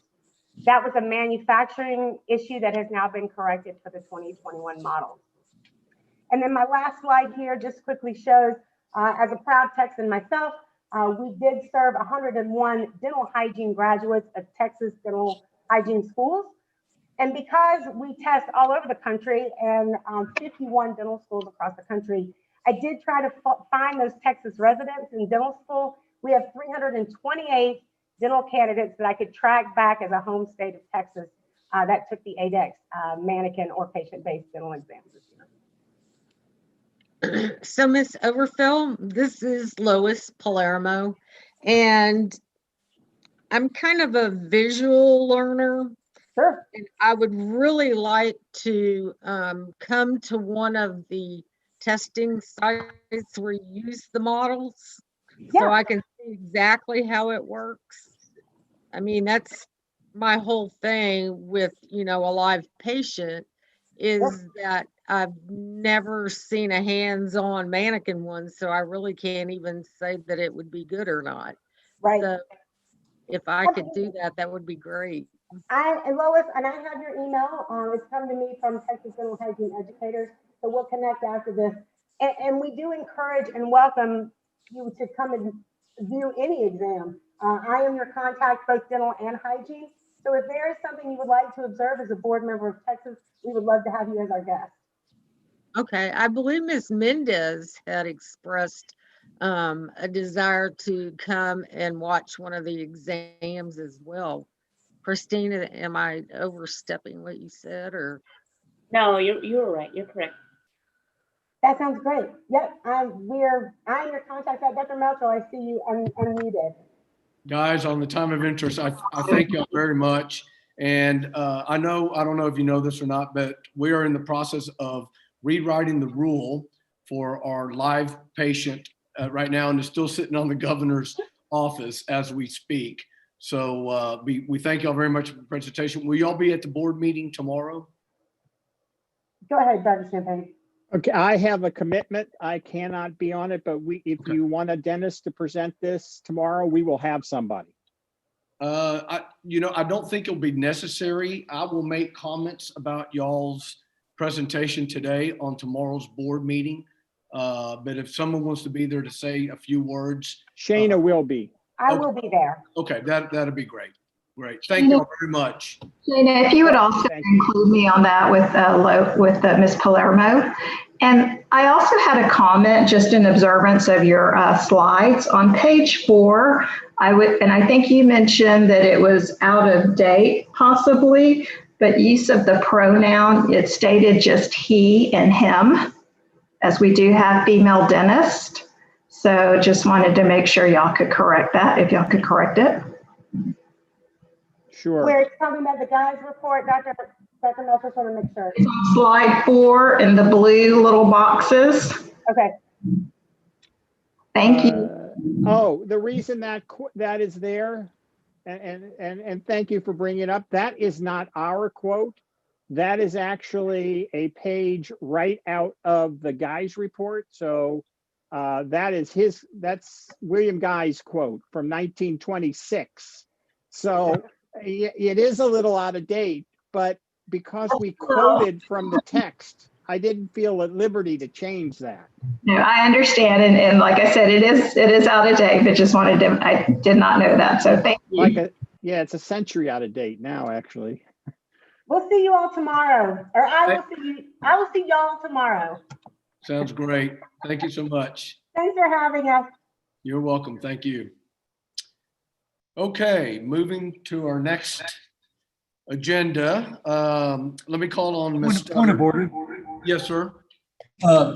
That was a manufacturing issue that has now been corrected for the 2021 models. And then my last slide here just quickly shows, as a proud Texan myself, we did serve 101 dental hygiene graduates of Texas dental hygiene schools. And because we test all over the country and 51 dental schools across the country, I did try to find those Texas residents in dental school. We have 328 dental candidates that I could track back as a home state of Texas that took the ADEX mannequin or patient-based dental exams this year. So, Miss Overfill, this is Lois Palermo, and I'm kind of a visual learner. Sure. And I would really like to come to one of the testing sites where you use the models, so I can see exactly how it works. I mean, that's my whole thing with, a live patient is that I've never seen a hands-on mannequin one, so I really can't even say that it would be good or not. Right. So if I could do that, that would be great. Lois, and I have your email. It's come to me from Texas Dental Hygiene Educators, so we'll connect after this. And we do encourage and welcome you to come and view any exam. I am your contact, both dental and hygiene. So if there is something you would like to observe as a board member of Texas, we would love to have you as our guest. Okay, I believe Ms. Mendez had expressed a desire to come and watch one of the exams as well. Christina, am I overstepping what you said, or? No, you're right. You're correct. That sounds great. Yep, I'm your contact at Dr. Melchel. I see you unmuted. Guys, on the time of interest, I thank y'all very much. And I don't know if you know this or not, but we are in the process of rewriting the rule for our live patient right now, and it's still sitting on the governor's office as we speak. So we thank y'all very much for the presentation. Will y'all be at the board meeting tomorrow? Go ahead, Dr. Champagne. Okay, I have a commitment. I cannot be on it, but if you want a dentist to present this tomorrow, we will have somebody. I don't think it'll be necessary. I will make comments about y'all's presentation today on tomorrow's board meeting. But if someone wants to be there to say a few words. Shayna will be. I will be there. Okay, that'd be great. Great. Thank you all very much. Shayna, if you would also include me on that with Ms. Palermo. And I also had a comment just in observance of your slides. On page 4, and I think you mentioned that it was out of date possibly, but use of the pronoun, it stated just he and him, as we do have female dentists. So just wanted to make sure y'all could correct that, if y'all could correct it. Sure. Where it's talking about the guys report, Dr. Melchel, just want to make sure. It's on slide 4 in the blue little boxes. Okay. Thank you. The reason that is there, and thank you for bringing it up, that is not our quote. That is actually a page right out of the Guy's report. So that's William Guy's quote from 1926. So it is a little out of date, but because we quoted from the text, I didn't feel at liberty to change that. No, I understand. And like I said, it is out of date, but just I did not know that. So thank you. It's a century out of date now, actually. We'll see you all tomorrow, or I will see y'all tomorrow. Sounds great. Thank you so much. Thanks for having us. You're welcome. Thank you. Okay, moving to our next agenda. Let me call on Mr. Point of order. Yes, sir.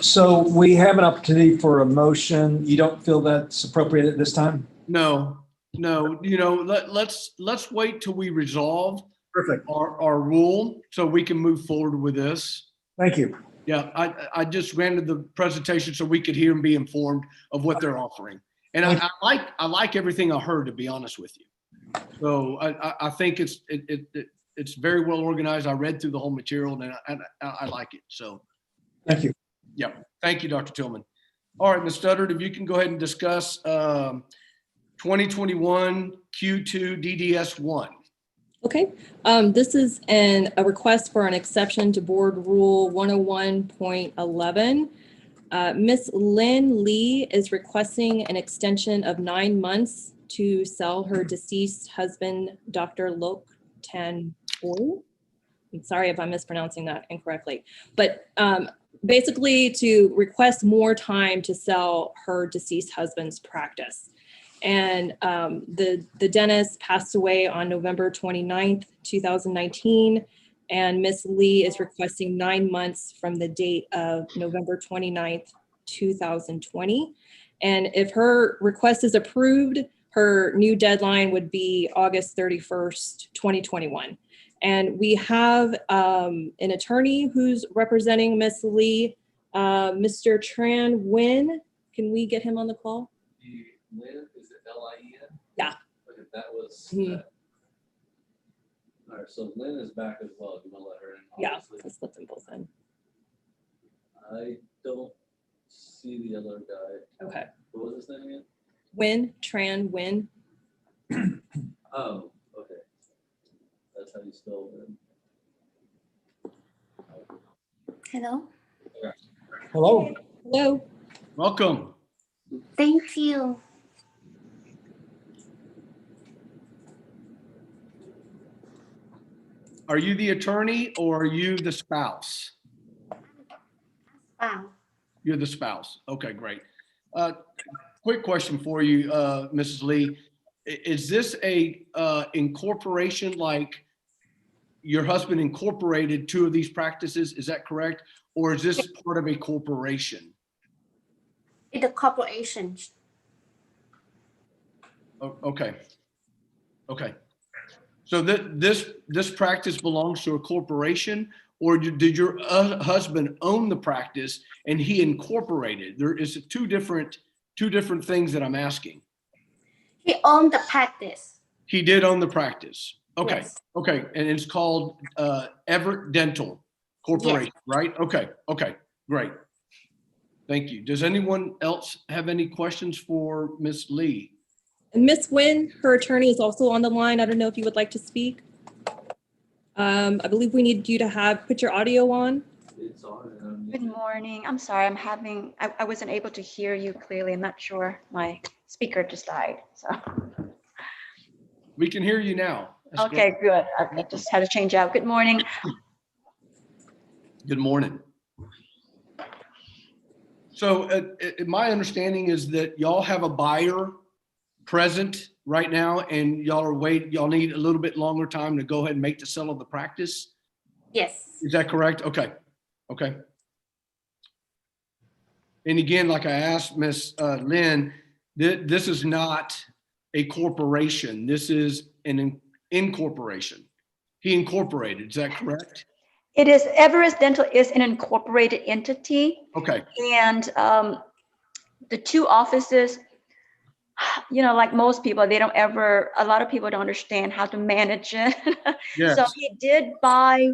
So we have an opportunity for a motion. You don't feel that's appropriate at this time? No. Let's wait till we resolve Perfect. our rule so we can move forward with this. Thank you. Yeah, I just granted the presentation so we could hear and be informed of what they're offering. And I like everything I heard, to be honest with you. So I think it's very well organized. I read through the whole material and I like it. So thank you. Yeah, thank you, Dr. Tillman. All right, Ms. Studdard, if you can go ahead and discuss 2021 Q2 DDS 1. Okay, this is a request for an exception to Board Rule 101.11. Ms. Lynn Lee is requesting an extension of 9 months to sell her deceased husband, Dr. Lok Tan Oi. I'm sorry if I'm mispronouncing that incorrectly, but basically to request more time to sell her deceased husband's practice. And the dentist passed away on November 29th, 2019. And Ms. Lee is requesting 9 months from the date of November 29th, 2020. And if her request is approved, her new deadline would be August 31st, 2021. And we have an attorney who's representing Ms. Lee, Mr. Tran Nguyen. Can we get him on the call? Lynn, is it L-I-E-N? Yeah. Okay, that was. Mhm. All right, so Lynn is back as well. You want to let her in? Yeah, Obviously. let's let them both in. I don't see the other guy. Okay. What was his name again? Nguyen, Tran Nguyen. Oh, okay. That's how you spell it. Hello. Hello. Hello. Welcome. Thank you. Are you the attorney or are you the spouse? Wow. You're the spouse. Okay, great. Quick question for you, Mrs. Lee. Is this a incorporation, like your husband incorporated 2 of these practices? Is that correct? Or is this part of a corporation? In the corporation. Okay. Okay. So this practice belongs to a corporation, or did your husband own the practice and he incorporated? There is two different things that I'm asking. He owned the practice. He did own the practice. Okay. Yes. Okay. And it's called Everett Dental Corporation, right? Okay. Okay. Great. Thank you. Does anyone else have any questions for Ms. Lee? Ms. Nguyen, her attorney, is also on the line. I don't know if you would like to speak. I believe we need you to put your audio on. It's on. Good morning. I'm sorry, I wasn't able to hear you clearly. I'm not sure. My speaker just died, so. We can hear you now. That's Okay, good. I just had to change out. Good morning. Good morning. So my understanding is that y'all have a buyer present right now and y'all need a little bit longer time to go ahead and make the sale of the practice? Yes. Is that correct? Okay. Okay. And again, like I asked Ms. Lynn, this is not a corporation. This is an incorporation. He incorporated, is that correct? It is, Everest Dental is an incorporated entity. Okay. And the 2 offices, you know, like most people, a lot of people don't understand how to manage it. Yes. So he did buy,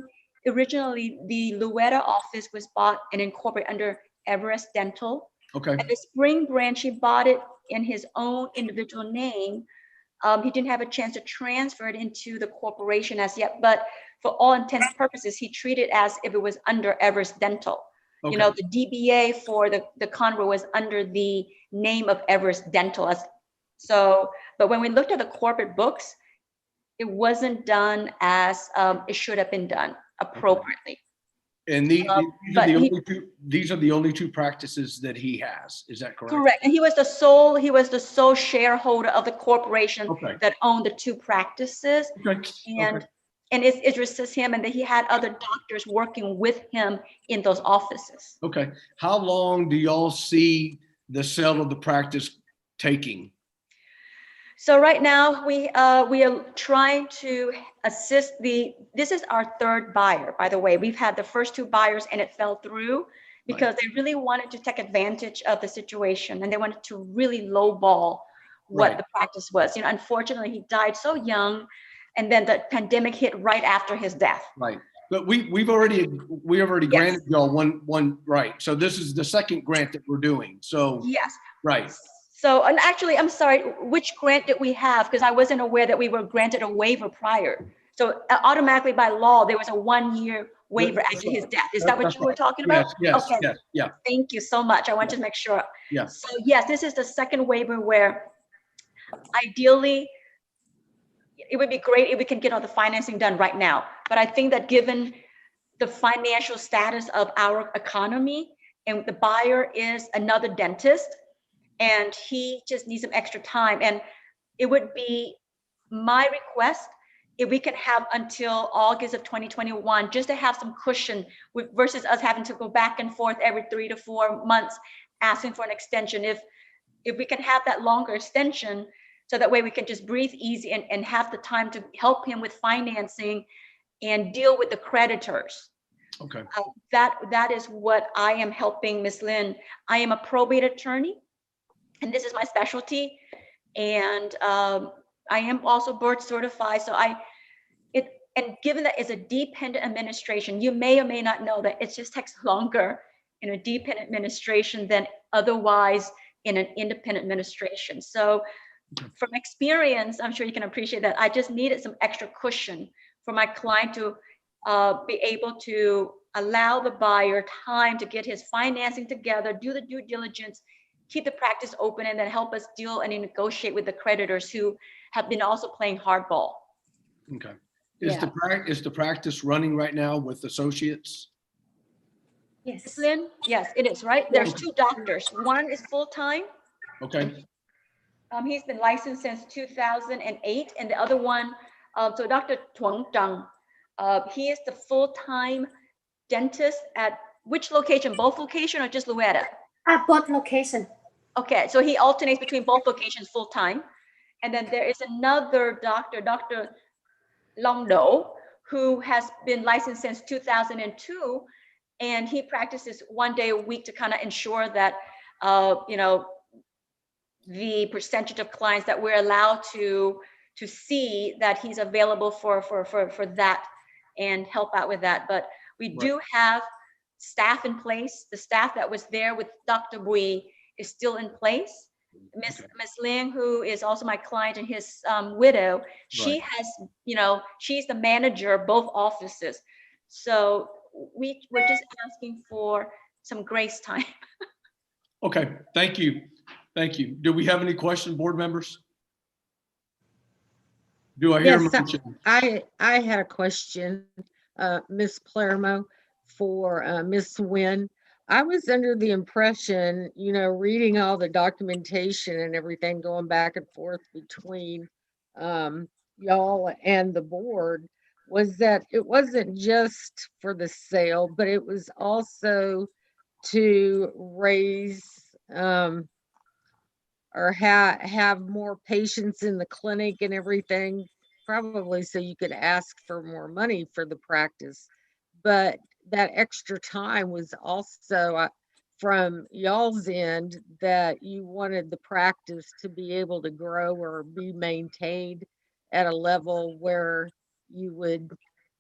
originally the Louetta office was bought and incorporated under Everest Dental. Okay. And the Spring branch, he bought it in his own individual name. He didn't have a chance to transfer it into the corporation as yet, but for all intents and purposes, he treated it as if it was under Everest Dental. Okay. You know, the DBA for the Conroe was under the name of Everest Dental. But when we looked at the corporate books, it wasn't done as it should have been done appropriately. And these are the only two practices that he has. Is that correct? Correct. And he was the sole shareholder of the corporation that owned the 2 practices. Okay. And it's just him, and then he had other doctors working with him in those offices. Okay. How long do y'all see the sale of the practice taking? So right now we are trying to assist this is our 3rd buyer, by the way. We've had the first 2 buyers and it fell through because they really wanted to take advantage of the situation and they wanted to really lowball what the practice was. You know, unfortunately he died so young and then the pandemic hit right after his death. Right. But we've already granted y'all one, right. So this is the second grant that we're doing. So yes. Right. So, and actually, I'm sorry, which grant did we have? Because I wasn't aware that we were granted a waiver prior. So automatically by law, there was a 1-year waiver after his death. Is that what you were talking about? Yes, Okay. yes, yeah, Thank you so much. I wanted to make sure. yeah. So yes, this is the second waiver where ideally, it would be great if we can get all the financing done right now. But I think that given the financial status of our economy, and the buyer is another dentist, and he just needs some extra time. And it would be my request if we could have until August of 2021, just to have some cushion versus us having to go back and forth every 3 to 4 months asking for an extension. If we can have that longer extension, so that way we can just breathe easy and have the time to help him with financing and deal with the creditors. Okay. That is what I am helping Ms. Lynn. I am a probate attorney, and this is my specialty. And I am also board certified. So and given that it's a dependent administration, you may or may not know that it just takes longer in a dependent administration than otherwise in an independent administration. So from experience, I'm sure you can appreciate that I just needed some extra cushion for my client to be able to allow the buyer time to get his financing together, do the due diligence, keep the practice open, and then help us deal and negotiate with the creditors who have been also playing hardball. Okay. Is the practice running right now with associates? Yes. Lynn? Yes, it is, right? There's 2 doctors. One is full-time. Okay. He's been licensed since 2008, and the other one, so Dr. Tuang Zhang, he is the full-time dentist at which location? Both location or just Louetta? At both location. Okay, so he alternates between both locations full-time. And then there is another doctor, Dr. Long Do, who has been licensed since 2002, and he practices 1 day a week to kind of ensure that, you know, the percentage of clients that we're allowed to see that he's available for that and help out with that. But we do have staff in place. The staff that was there with Dr. Bui is still in place. Miss Ling, who is also my client and his widow, she has, you know, she's the manager of both offices. So we're just asking for some grace time. Okay, thank you. Thank you. Do we have any questions, board members? Do I hear a Yes, motion? I had a question, Ms. Palermo, for Ms. Nguyen. I was under the impression, you know, reading all the documentation and everything going back and forth between y'all and the board, was that it wasn't just for the sale, but it was also to raise or have more patients in the clinic and everything, probably so you could ask for more money for the practice. But that extra time was also from y'all's end, that you wanted the practice to be able to grow or be maintained at a level where you would,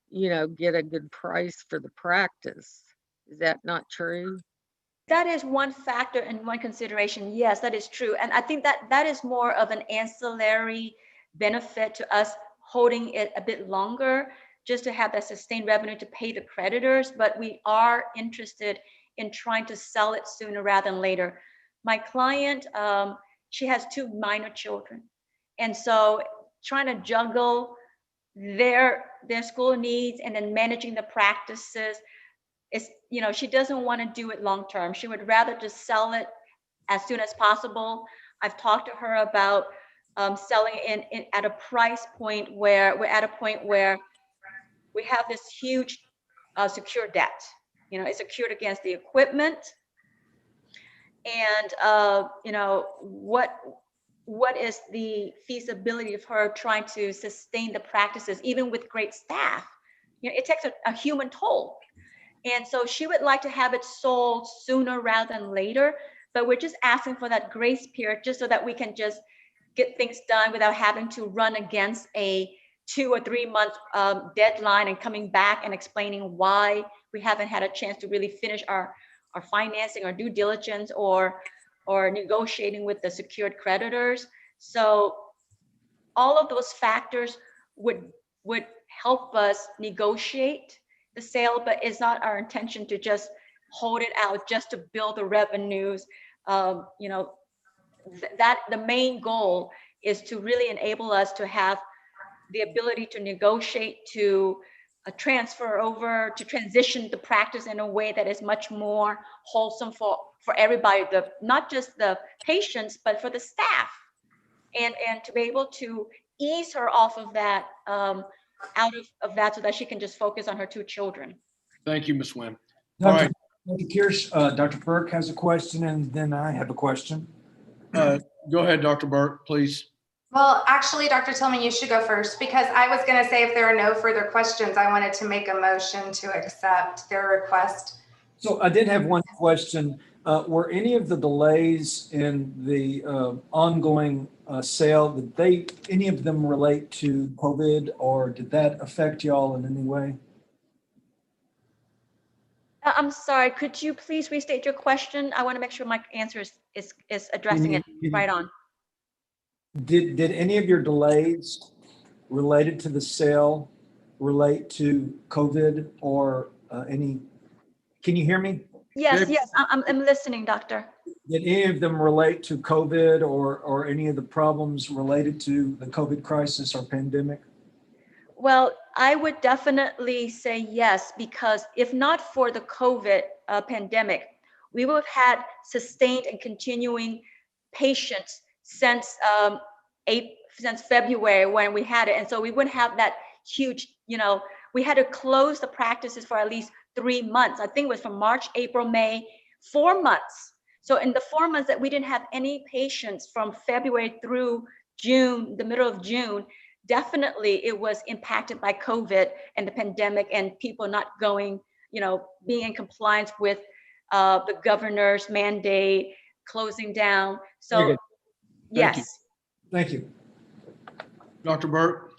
you know, get a good price for the practice. Is that not true? That is one factor and one consideration. Yes, that is true. And I think that that is more of an ancillary benefit to us holding it a bit longer, just to have that sustained revenue to pay the creditors. But we are interested in trying to sell it sooner rather than later. My client, she has 2 minor children. And so trying to juggle their school needs and then managing the practices, is, you know, she doesn't want to do it long term. She would rather just sell it as soon as possible. I've talked to her about selling in at a price point where we're at a point where we have this huge secure debt. You know, it's secured against the equipment. And you know, what is the feasibility of her trying to sustain the practices, even with great staff? You know, it takes a human toll. And so she would like to have it sold sooner rather than later, but we're just asking for that grace period just so that we can just get things done without having to run against a 2 or 3 month deadline and coming back and explaining why we haven't had a chance to really finish our financing or due diligence, or or negotiating with the secured creditors. So all of those factors would help us negotiate the sale, but it's not our intention to just hold it out just to build the revenues. You know, that the main goal is to really enable us to have the ability to negotiate, to transfer over, to transition the practice in a way that is much more wholesome for everybody, not just the patients, but for the staff, and to be able to ease her off of that, out of that, so that she can just focus on her 2 children. Thank you, Ms. Nguyen. All right. Dr. Kirsch, Dr. Burke has a question, and then I have a question. Go ahead, Dr. Burke, please. Well, actually, Dr. Tillman, you should go first, because I was going to say if there are no further questions, I wanted to make a motion to accept their request. So I did have one question. Were any of the delays in the ongoing sale, did any of them relate to COVID, or did that affect y'all in any way? I'm sorry, could you please restate your question? I want to make sure my answer is addressing it right on. Did any of your delays related to the sale relate to COVID or any? Can you hear me? Yes, I'm listening, doctor. Did any of them relate to COVID or any of the problems related to the COVID crisis or pandemic? Well, I would definitely say yes, because if not for the COVID pandemic, we would have had sustained and continuing patients since February when we had it. And so we wouldn't have that huge, we had to close the practices for at least 3 months. I think it was from March, April, May, 4 months. So in the 4 months that we didn't have any patients from February through June, the middle of June, definitely it was impacted by COVID and the pandemic and people not going, being in compliance with the governor's mandate, closing down. So yes. Thank you. Dr. Burke?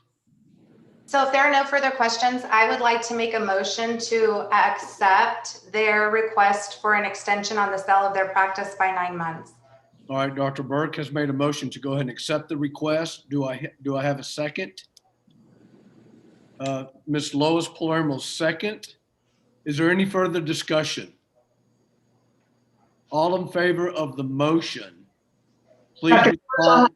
So if there are no further questions, I would like to make a motion to accept their request for an extension on the sale of their practice by 9 months. All right, Dr. Burke has made a motion to go ahead and accept the request. Do I have a second? Ms. Lois Palermo, second. Is there any further discussion? All in favor of the motion, please respond.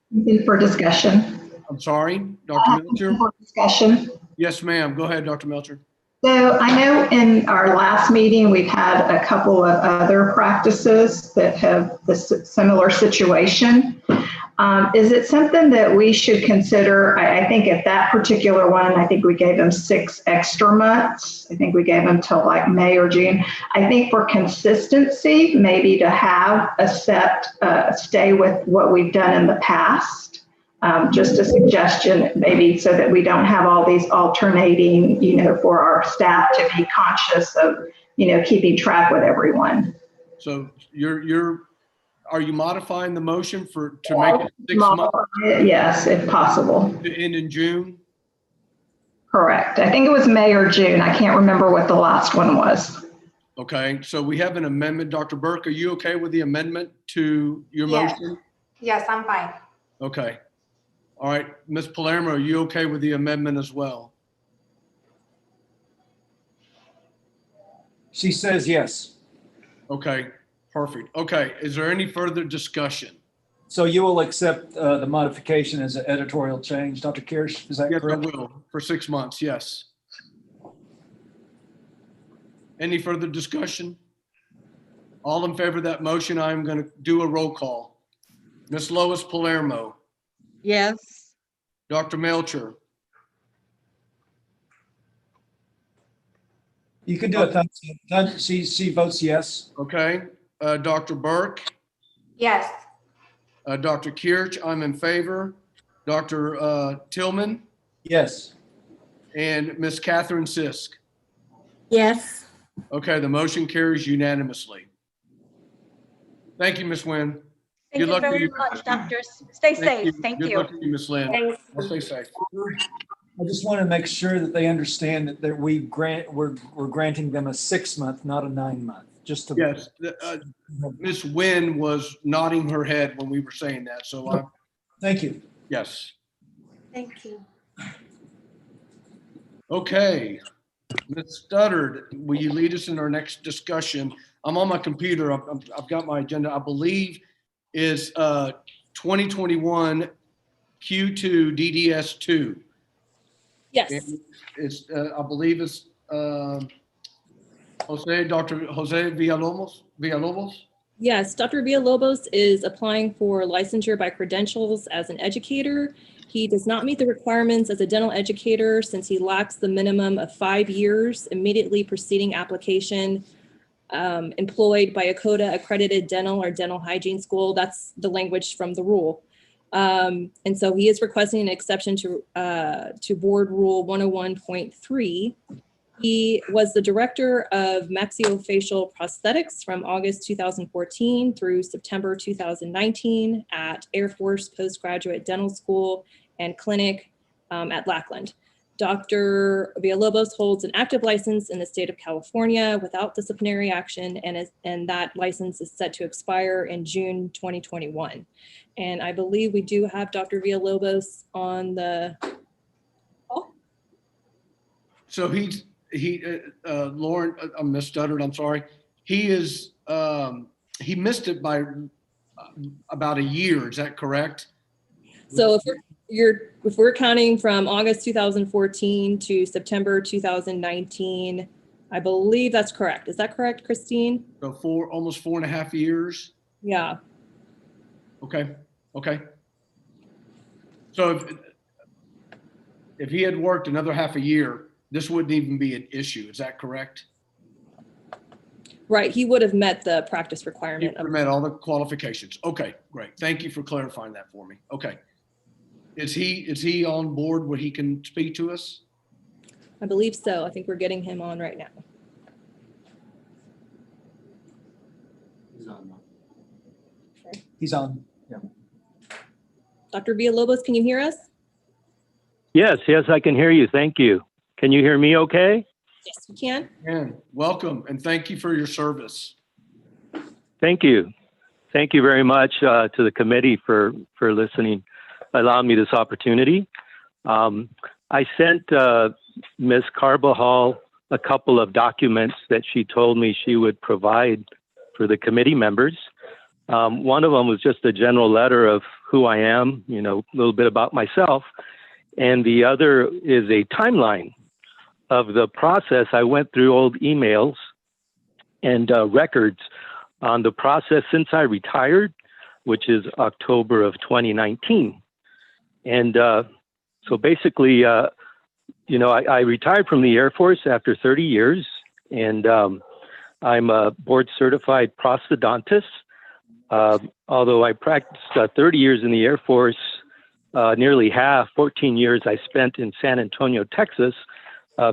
For discussion. I'm sorry, Dr. Melcher? For discussion. Yes, ma'am. Go ahead, Dr. Melcher. So I know in our last meeting, we've had a couple of other practices that have this similar situation. Is it something that we should consider? I think at that particular one, I think we gave them 6 extra months. I think we gave them till like May or June. I think for consistency, maybe to have a set stay with what we've done in the past. Just a suggestion, maybe, so that we don't have all these alternating, for our staff to be conscious of, keeping track with everyone. So are you modifying the motion to make it 6 months? Yes, if possible. To end in June? Correct. I think it was May or June. I can't remember what the last one was. Okay, so we have an amendment. Dr. Burke, are you okay with the amendment to your motion? Yes, I'm fine. Okay. All right, Ms. Palermo, are you okay with the amendment as well? She says yes. Okay, perfect. Okay, is there any further discussion? So you will accept the modification as an editorial change, Dr. Kirsch, is that correct? Yes, I will, for 6 months, yes. Any further discussion? All in favor of that motion, I'm going to do a roll call. Ms. Lois Palermo. Yes. Dr. Melcher. You can do it. She votes yes. Okay. Dr. Burke. Yes. Dr. Kirch, I'm in favor. Dr. Tillman. Yes. And Ms. Catherine Sisk. Yes. Okay, the motion carries unanimously. Thank you, Ms. Nguyen. Thank you very much, doctors. Stay safe. Thank you. Good luck to you, Ms. Lynn. Stay safe. I just want to make sure that they understand that we're granting them a 6 month, not a 9 month. just to. Yes, Ms. Wynn was nodding her head when we were saying that, so I'm, Thank you. yes. Thank you. Okay, Ms. Studdard, will you lead us in our next discussion? I'm on my computer, I've got my agenda, I believe is 2021 Q2 DDS2. Yes. And it's, I believe it's Dr. Jose Villalobos? Yes, Dr. Villalobos is applying for licensure by credentials as an educator. He does not meet the requirements as a dental educator since he lacks the minimum of 5 years immediately preceding application, employed by a CODA accredited dental or dental hygiene school. That's the language from the rule. And so he is requesting an exception to Board Rule 101.3. He was the director of maxillofacial prosthetics from August 2014 through September 2019 at Air Force Postgraduate Dental School and Clinic at Lackland. Dr. Villalobos holds an active license in the state of California without disciplinary action, and that license is set to expire in June 2021. And I believe we do have Dr. Villalobos on the call. So Lauren, I'm misstuttered, I'm sorry. He is, he missed it by about a year, is that correct? So if we're counting from August 2014 to September 2019, I believe that's correct. Is that correct, Christine? So almost 4.5 years? Yeah. Okay, okay. So if he had worked another half a year, this wouldn't even be an issue, is that correct? Right, he would have met the practice He requirement. would have met all the qualifications. Okay, great. Thank you for clarifying that for me. Okay. Is he on board where he can speak to us? I believe so. I think we're getting him on right now. He's on. Yeah. Dr. Villalobos, can you hear us? Yes, I can hear you. Thank you. Can you hear me okay? Yes, we can. And welcome and thank you for your service. Thank you. Thank you very much to the committee for listening, allowing me this opportunity. I sent Ms. Carbajal a couple of documents that she told me she would provide for the committee members. One of them was just a general letter of who I am, a little bit about myself. And the other is a timeline of the process. I went through old emails and records on the process since I retired, which is October of 2019. And so basically, I retired from the Air Force after 30 years, and I'm a board certified prosthodontist. Although I practiced 30 years in the Air Force, nearly half, 14 years, I spent in San Antonio, Texas,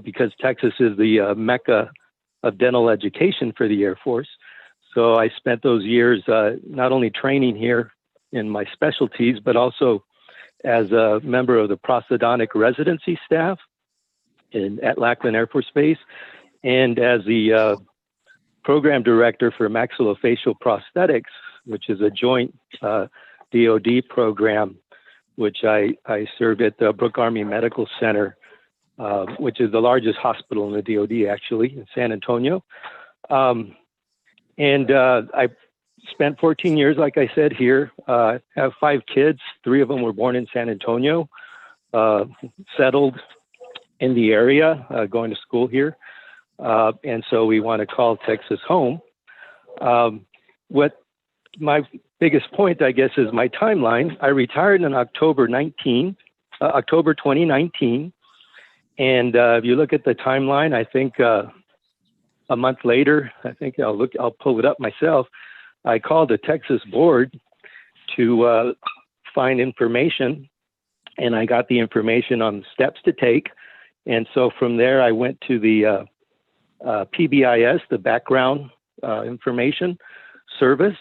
because Texas is the mecca of dental education for the Air Force. So I spent those years not only training here in my specialties, but also as a member of the prosthodontic residency staff at Lackland Air Force Base, and as the program director for maxillofacial prosthetics, which is a joint DoD program, which I served at the Brooke Army Medical Center, which is the largest hospital in the DoD, actually, in San Antonio. And I spent 14 years, like I said, here. I have 5 kids. 3 of them were born in San Antonio, settled in the area, going to school here. And so we want to call Texas home. What my biggest point, I guess, is my timeline. I retired in October 2019. And if you look at the timeline, I think a month later, I think I'll pull it up myself. I called the Texas board to find information, and I got the information on the steps to take. And so from there, I went to the PBIS, the background information service.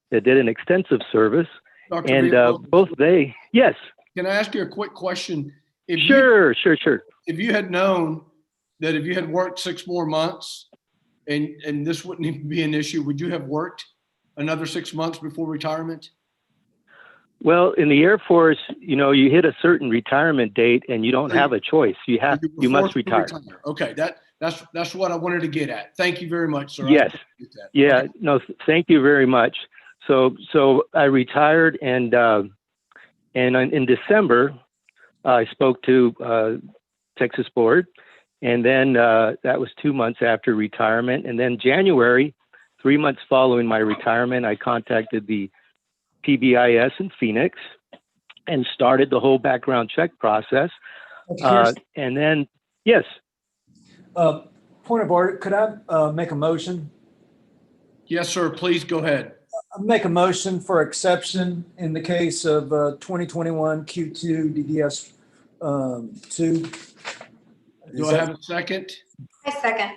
They did an extensive service. Dr. And both they, yes. Can I ask you a quick question? Sure. If you had known that if you had worked 6 more months, and this wouldn't even be an issue, would you have worked another 6 months before retirement? Well, in the Air Force, you know, you hit a certain retirement date and you don't have a choice. You were must forced to retire. Okay, that's what I wanted to get at. Thank you very much, sir. I Yes. appreciate that. Yeah. Okay. No, thank you very much. So I retired, and in December, I spoke to Texas Board, and then that was 2 months after retirement. And then January, 3 months following my retirement, I contacted the PBIS in Phoenix and started the whole background check process. And then, yes. Point of order, could I make a motion? Yes, sir. Please go ahead. I'll make a motion for exception in the case of 2021 Q2 DDS 2. Do I have a second? I second.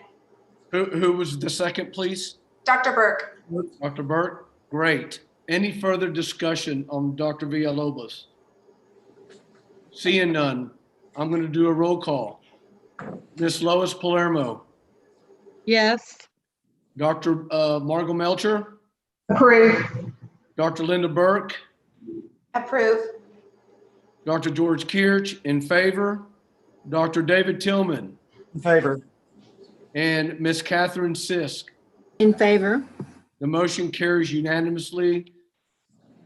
Who was the second, please? Dr. Burke. Dr. Burke? Great. Any further discussion on Dr. Villalobos? Seeing none, I'm going to do a roll call. Ms. Lois Palermo, Yes. Dr. Margot Melcher, Approve. Dr. Linda Burke, Approve. Dr. George Kirch, in favor, Dr. David Tillman, In favor. and Ms. Catherine Sisk. In favor. The motion carries unanimously.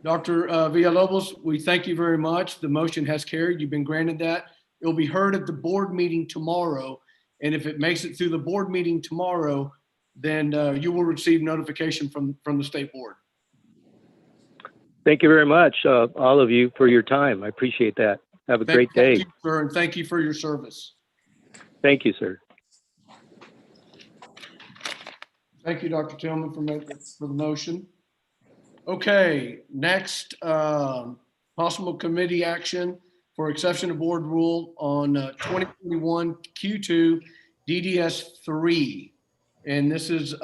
Dr. Villalobos, we thank you very much. The motion has carried. You've been granted that. It'll be heard at the board meeting tomorrow. And if it makes it through the board meeting tomorrow, then you will receive notification from the state board. Thank you very much, all of you, for your time. I appreciate that. Have a great day. Thank you, sir, and thank you for your service. Thank you, sir. Thank you, Dr. Tillman, for the motion. Okay, next, possible committee action for exception to board rule on 2021 Q2 DDS 3. And this is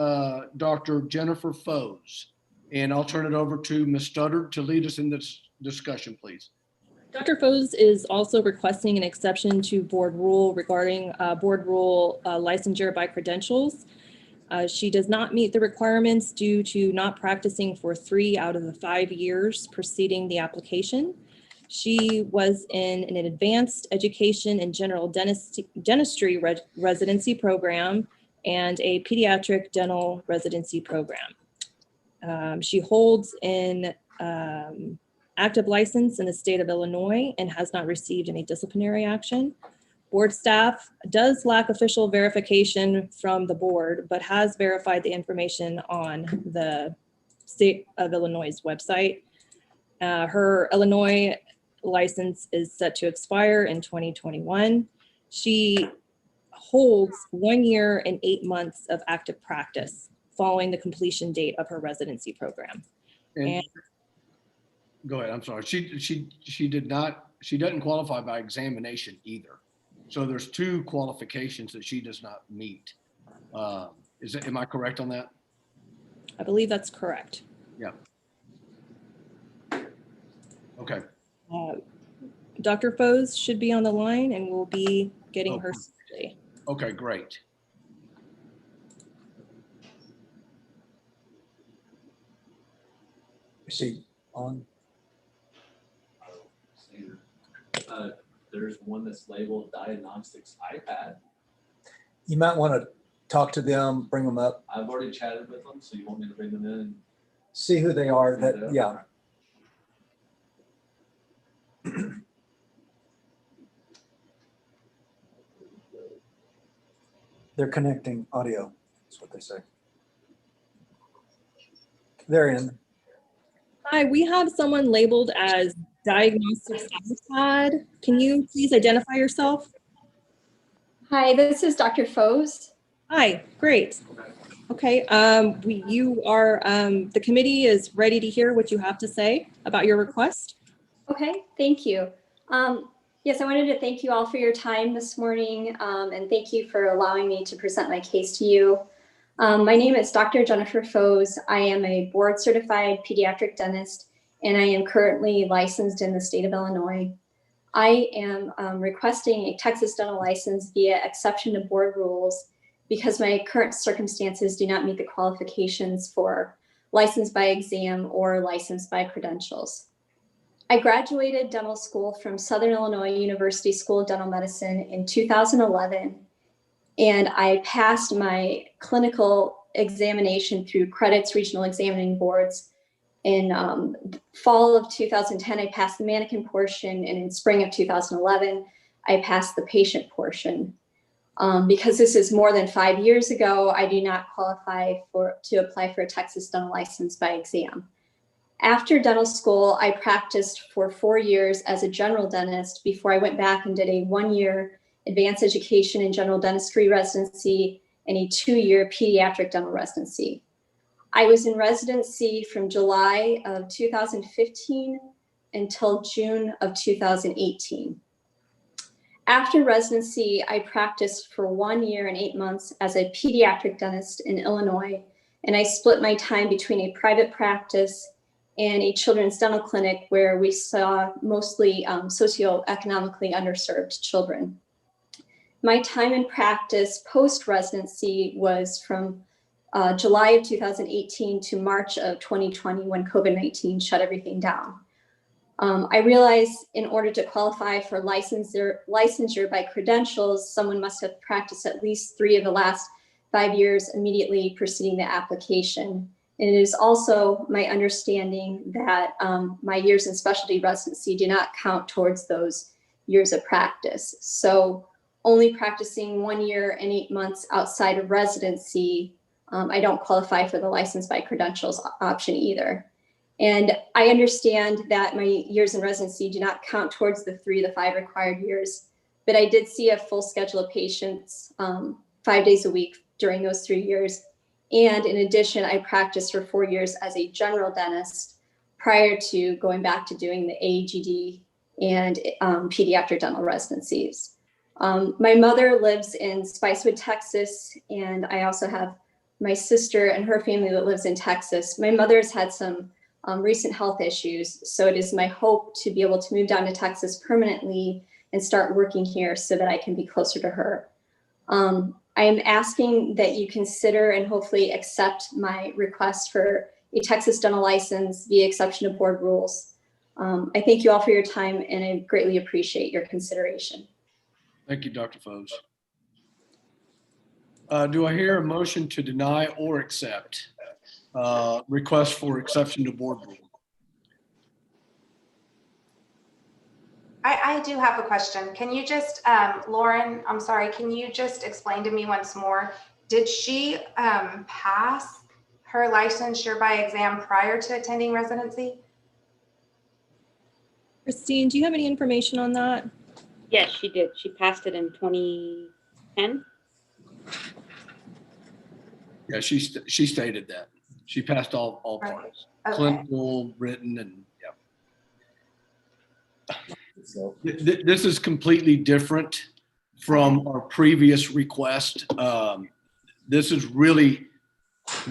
Dr. Jennifer Foes. And I'll turn it over to Ms. Studdard to lead us in this discussion, please. Dr. Foes is also requesting an exception to board rule regarding board rule licensure by credentials. She does not meet the requirements due to not practicing for 3 out of the 5 years preceding the application. She was in an advanced education and general dentistry residency program and a pediatric dental residency program. She holds an active license in the state of Illinois and has not received any disciplinary action. Board staff does lack official verification from the board, but has verified the information on the state of Illinois' website. Her Illinois license is set to expire in 2021. She holds 1 year and 8 months of active practice following the completion date of her residency program. And go ahead, I'm sorry. She doesn't qualify by examination either. So there's 2 qualifications that she does not meet. Am I correct on that? I believe that's correct. Yeah. Okay. Dr. Foes should be on the line and we'll be getting her shortly. Okay, great. Is she on? There's one that's labeled diagnostics iPad. You might want to talk to them, bring them up, I've already chatted with them, so you want me to bring them in? see who they are. That, yeah. They're connecting audio, that's what they say. They're in. Hi, we have someone labeled as diagnostics iPad. Can you please identify yourself? Hi, this is Dr. Foes. Hi, great. Okay, you are, the committee is ready to hear what you have to say about your request. Okay, thank you. Yes, I wanted to thank you all for your time this morning, and thank you for allowing me to present my case to you. My name is Dr. Jennifer Foes. I am a board certified pediatric dentist, and I am currently licensed in the state of Illinois. I am requesting a Texas dental license via exception to board rules because my current circumstances do not meet the qualifications for licensed by exam or licensed by credentials. I graduated dental school from Southern Illinois University School of Dental Medicine in 2011, and I passed my clinical examination through Credits Regional Examining Boards. In fall of 2010, I passed the mannequin portion, and in spring of 2011, I passed the patient portion. Because this is more than 5 years ago, I do not qualify to apply for a Texas dental license by exam. After dental school, I practiced for 4 years as a general dentist before I went back and did a 1-year advanced education in general dentistry residency and a 2-year pediatric dental residency. I was in residency from July of 2015 until June of 2018. After residency, I practiced for 1 year and 8 months as a pediatric dentist in Illinois, and I split my time between a private practice and a children's dental clinic where we saw mostly socioeconomically underserved children. My time in practice post-residency was from July of 2018 to March of 2020 when COVID-19 shut everything down. I realized in order to qualify for licensure by credentials, someone must have practiced at least 3 of the last 5 years immediately preceding the application. And it is also my understanding that my years in specialty residency do not count towards those years of practice. So only practicing 1 year and 8 months outside of residency, I don't qualify for the license by credentials option either. And I understand that my years in residency do not count towards the 3 to 5 required years, but I did see a full schedule of patients 5 days a week during those 3 years. And in addition, I practiced for 4 years as a general dentist prior to going back to doing the AAGD and pediatric dental residencies. My mother lives in Spicewood, Texas, and I also have my sister and her family that lives in Texas. My mother's had some recent health issues, so it is my hope to be able to move down to Texas permanently and start working here so that I can be closer to her. I am asking that you consider and hopefully accept my request for a Texas dental license via exception to board rules. I thank you all for your time, and I greatly appreciate your consideration. Thank you, Dr. Foes. Do I hear a motion to deny or accept request for exception to board rule? I do have a question. Can you just, Lauren, I'm sorry, can you just explain to me once more, did she pass her licensure by exam prior to attending residency? Christine, do you have any information on that? Yes, she did. She passed it in 2010. Yeah, she stated that. She passed all Right. parts, Okay. clinical, written, and yeah. This is completely different from our previous request. This is really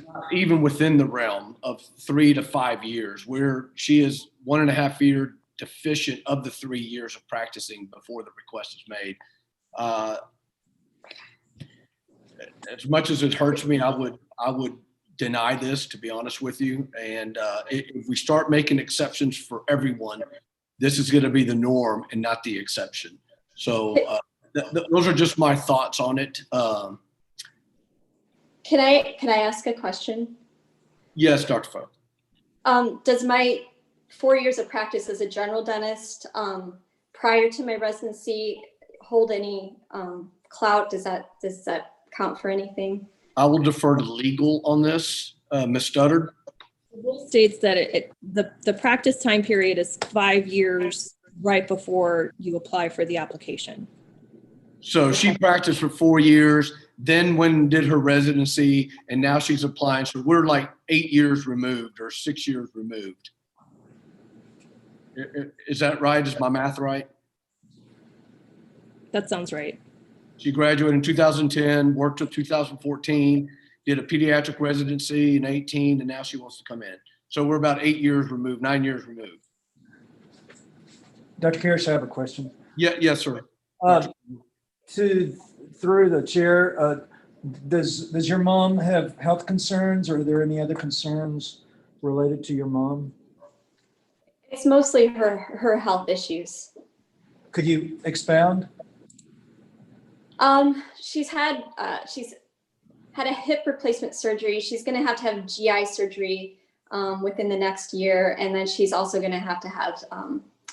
not even within the realm of 3 to 5 years, where she is 1.5 year deficient of the 3 years of practicing before the request is made. As much as it hurts me, I would deny this, to be honest with you. And if we start making exceptions for everyone, this is going to be the norm and not the exception. So those are just my thoughts on it. Can I ask a question? Yes, Dr. Foe. Does my 4 years of practice as a general dentist prior to my residency hold any clout? Does that count for anything? I will defer to legal on this, Ms. Studdard. The rule states that the practice time period is 5 years right before you apply for the application. So she practiced for 4 years, then when did her residency, and now she's applying. So we're like 8 years removed or 6 years removed. Is that right? Is my math right? That sounds right. She graduated in 2010, worked till 2014, did a pediatric residency in 18, and now she wants to come in. So we're about 8 years removed, 9 years removed. Dr. Karras, I have a question. Yeah, yes, sir. Through the chair, Does your mom have health concerns, or are there any other concerns related to your mom? It's mostly her health issues. Could you expound? She's had a hip replacement surgery. She's going to have GI surgery within the next year, and then she's also going to have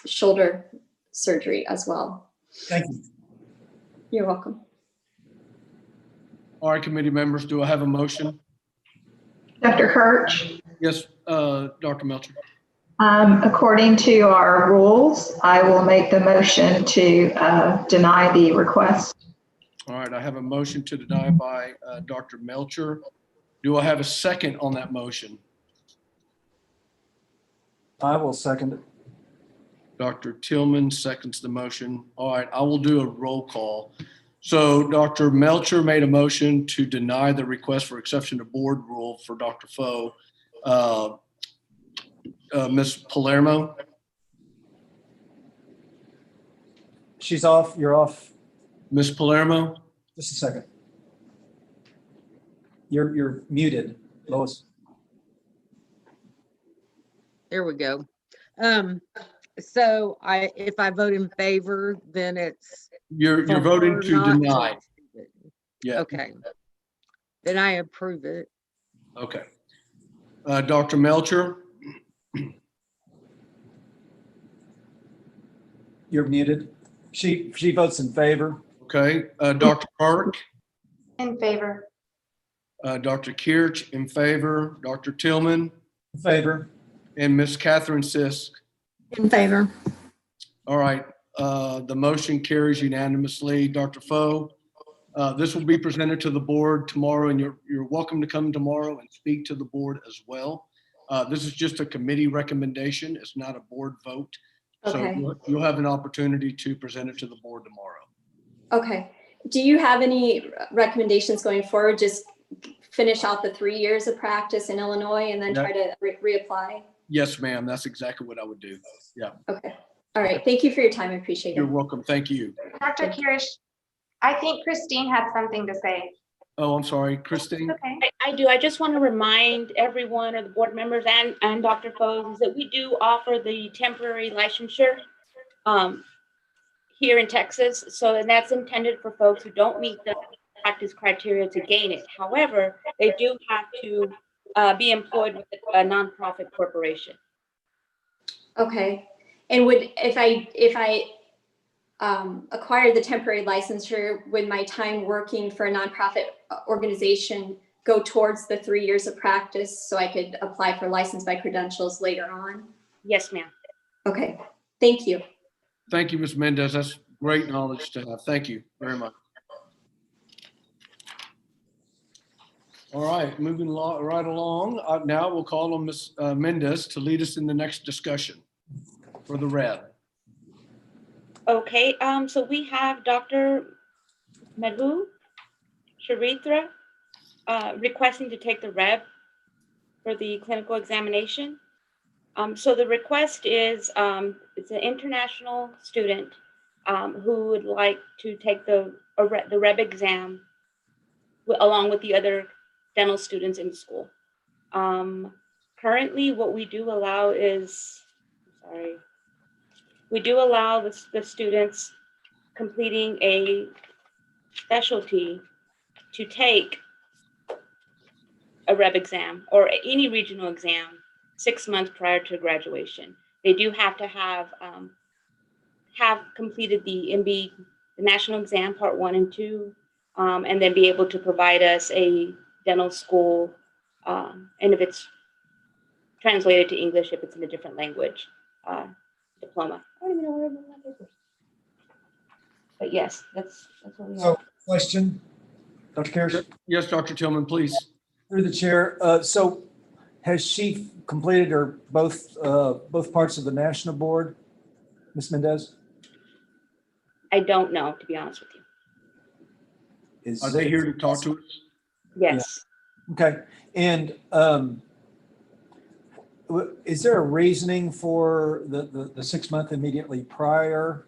shoulder surgery as well. Thank you. You're welcome. All right, committee members, do I have a motion? Dr. Hirsch, Yes, Dr. Melcher. according to our rules, I will make the motion to deny the request. All right, I have a motion to deny by Dr. Melcher. Do I have a second on that motion? I will second it. Dr. Tillman seconds the motion. All right, I will do a roll call. So Dr. Melcher made a motion to deny the request for exception to board rule for Dr. Foe. Ms. Palermo? She's off. You're off. Ms. Palermo? Just a second. You're muted, Lois. There we go. So if I vote in favor, then it's. You're voting to deny. Yeah. Okay. Then I approve it. Okay. Dr. Melcher? You're muted. She votes in favor. Okay. Dr. Park? In favor. Dr. Kirch in favor. Dr. Tillman? In favor. And Ms. Catherine Sisk? In favor. All right. The motion carries unanimously. Dr. Foe, this will be presented to the board tomorrow, and you're welcome to come tomorrow and speak to the board as well. This is just a committee recommendation. It's not a board vote. Okay. So you'll have an opportunity to present it to the board tomorrow. Okay. Do you have any recommendations going forward? Just finish out the 3 years of practice in Illinois and then try to reapply? Yes, ma'am. That's exactly what I would do. Yeah. Okay. All right. Thank you for your time. I appreciate it. You're welcome. Thank you. Dr. Kirsch, I think Christine had something to say. Oh, I'm sorry, Christine. Okay. I do. I just want to remind everyone or the board members and Dr. Foes that we do offer the temporary licensure here in Texas. So, and that's intended for folks who don't meet the practice criteria to gain it. However, they do have to be employed with a nonprofit corporation. Okay. And if I acquired the temporary licensure, would my time working for a nonprofit organization go towards the 3 years of practice so I could apply for license by credentials later on? Yes, ma'am. Okay. Thank you. Thank you, Ms. Mendez. That's great knowledge to have. Thank you very much. All right, moving right along. Now we'll call on Ms. Mendez to lead us in the next discussion for the REB. Okay, so we have Dr. Madhu Sharitra requesting to take the REB for the clinical examination. So the request is, it's an international student who would like to take the REB exam along with the other dental students in the school. Currently, what we do allow is, we do allow the students completing a specialty to take a REB exam or any regional exam 6 months prior to graduation. They do have to have completed the MB, the national exam part 1 and 2, and then be able to provide us a dental school, and if it's translated to English, if it's in a different language, diploma. I don't even know where my papers. But yes, that's what we have. So, question, Dr. Kirsch? Yes, Dr. Tillman, please. Through the chair. So has she completed her both parts of the national board, Ms. Mendez? I don't know, to be honest with you. Are they here to talk to us? Yes. Yeah. Okay. And is there a reasoning for the 6 month immediately prior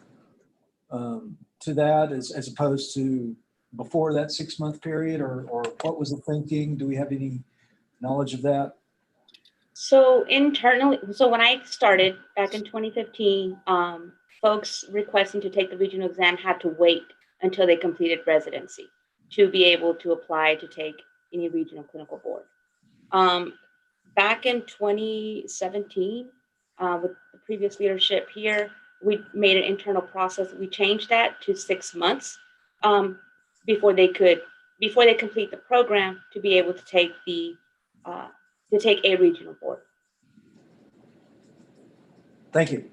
to that as opposed to before that 6-month period, or what was the thinking? Do we have any knowledge of that? So internally, so when I started back in 2015, folks requesting to take the regional exam had to wait until they completed residency to be able to apply to take any regional clinical board. Back in 2017, with the previous leadership here, we made an internal process. We changed that to 6 months before they complete the program to be able to take a regional board. Thank you.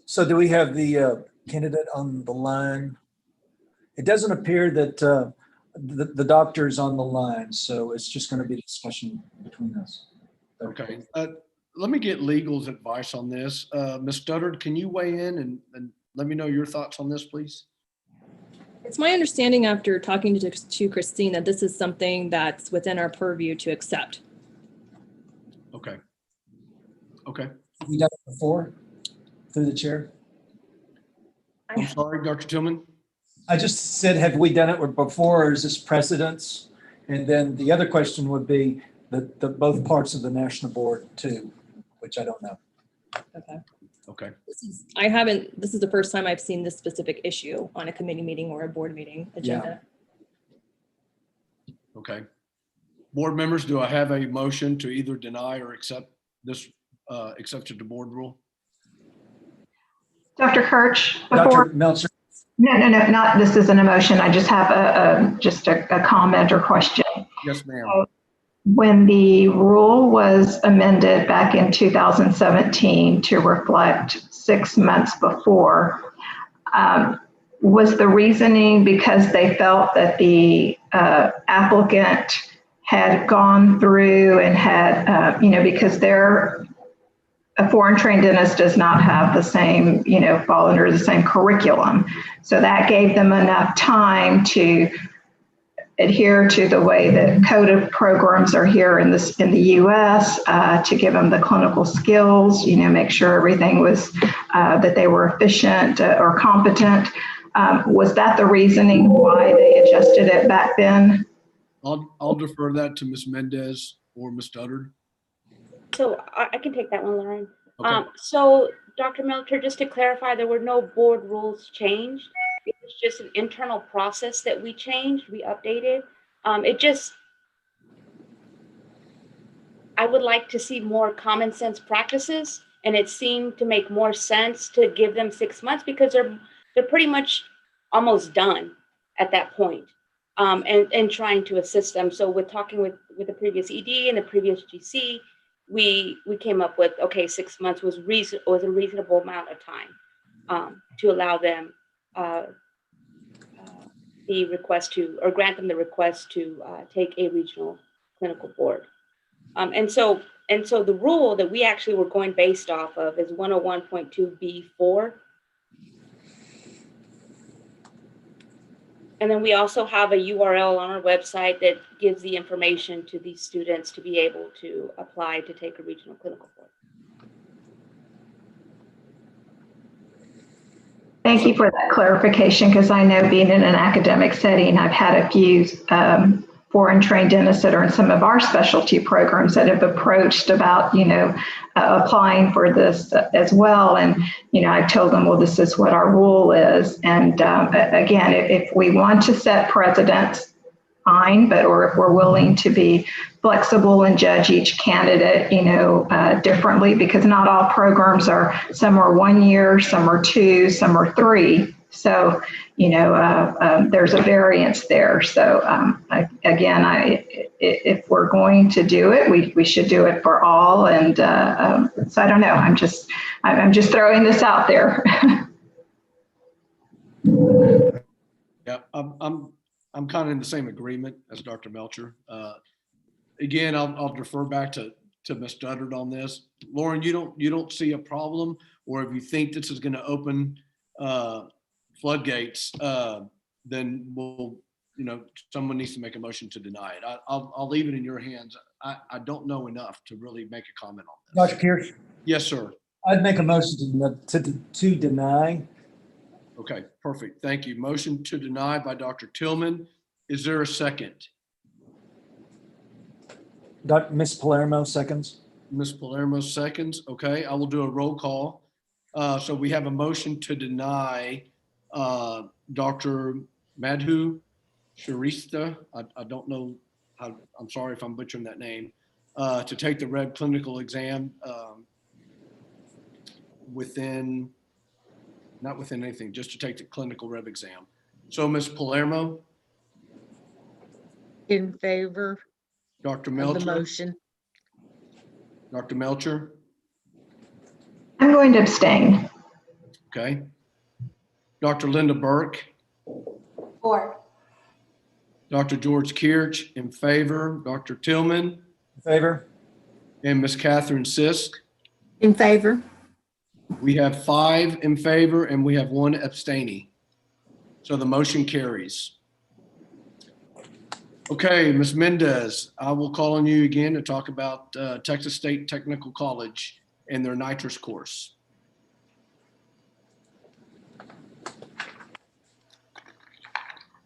So do we have the candidate on the line? It doesn't appear that the doctor's on the line, so it's just going to be a discussion between us. Okay. Let me get legal's advice on this. Ms. Studdard, can you weigh in and let me know your thoughts on this, please? It's my understanding after talking to Christine that this is something that's within our purview to accept. Okay. Okay. Have we done it before through the chair? I'm sorry, Dr. Tillman. I just said, have we done it before, or is this precedence? And then the other question would be the both parts of the national board too, which I don't know. Okay. Okay. This is the first time I've seen this specific issue on a committee meeting or a board meeting agenda. Yeah. Okay. Board members, do I have a motion to either deny or accept this exception to board rule? Dr. Kirch, Dr. Meltzer. No, not, this isn't a motion. I just have a comment or question. Yes, ma'am. When the rule was amended back in 2017 to reflect 6 months before, was the reasoning because they felt that the applicant had gone through and had, because a foreign trained dentist does not have the same, fall under the same curriculum. So that gave them enough time to adhere to the way that code of programs are here in the U.S., to give them the clinical skills, make sure everything was, that they were efficient or competent. Was that the reasoning why they adjusted it back then? I'll defer that to Ms. Mendez or Ms. Studdard. So I can take that one, Lauren. Okay. So Dr. Melcher, just to clarify, there were no board rules changed. It was just an internal process that we changed, we updated. I would like to see more common sense practices, and it seemed to make more sense to give them 6 months because they're pretty much almost done at that point, and trying to assist them. So with talking with the previous ED and the previous GC, we came up with, okay, 6 months was a reasonable amount of time to allow them the request to, or grant them the request to take a regional clinical board. And so the rule that we actually were going based off of is 101.2B4. And then we also have a URL on our website that gives the information to these students to be able to apply to take a regional clinical board. Thank you for that clarification, because I know being in an academic setting, I've had a few foreign trained dentists that are in some of our specialty programs that have approached about, applying for this as well. And, I've told them, well, this is what our rule is. And again, if we want to set precedents, fine, or if we're willing to be flexible and judge each candidate, differently, because not all programs are, some are 1 year, some are 2, some are 3. So, there's a variance there. So if we're going to do it, we should do it for all. And so I don't know. I'm just throwing this out there. Yeah, I'm kind of in the same agreement as Dr. Melcher. Again, I'll defer back to Ms. Studdard on this. Lauren, you don't see a problem, or if you think this is going to open floodgates, then we'll, someone needs to make a motion to deny it. I'll leave it in your hands. I don't know enough to really make a comment on this. Dr. Kirsch? Yes, sir. I'd make a motion to deny. Okay, perfect. Thank you. Motion to deny by Dr. Tillman. Is there a second? Ms. Palermo seconds. Ms. Palermo seconds. Okay, I will do a roll call. So we have a motion to deny Dr. Madhu Sharista. I don't know how, I'm sorry if I'm butchering that name, to take the Reb clinical exam not within anything, just to take the clinical Reb exam. So Ms. Palermo, In favor Dr. of the Melcher, motion. Dr. Melcher, I'm going to abstain. okay. Dr. Linda Burke, Four. Dr. George Kirch in favor, Dr. Tillman, In favor? and Ms. Catherine Sisk. In favor? We have 5 in favor and we have 1 abstaining. So the motion carries. Okay, Ms. Mendez, I will call on you again to talk about Texas State Technical College and their nitrous course.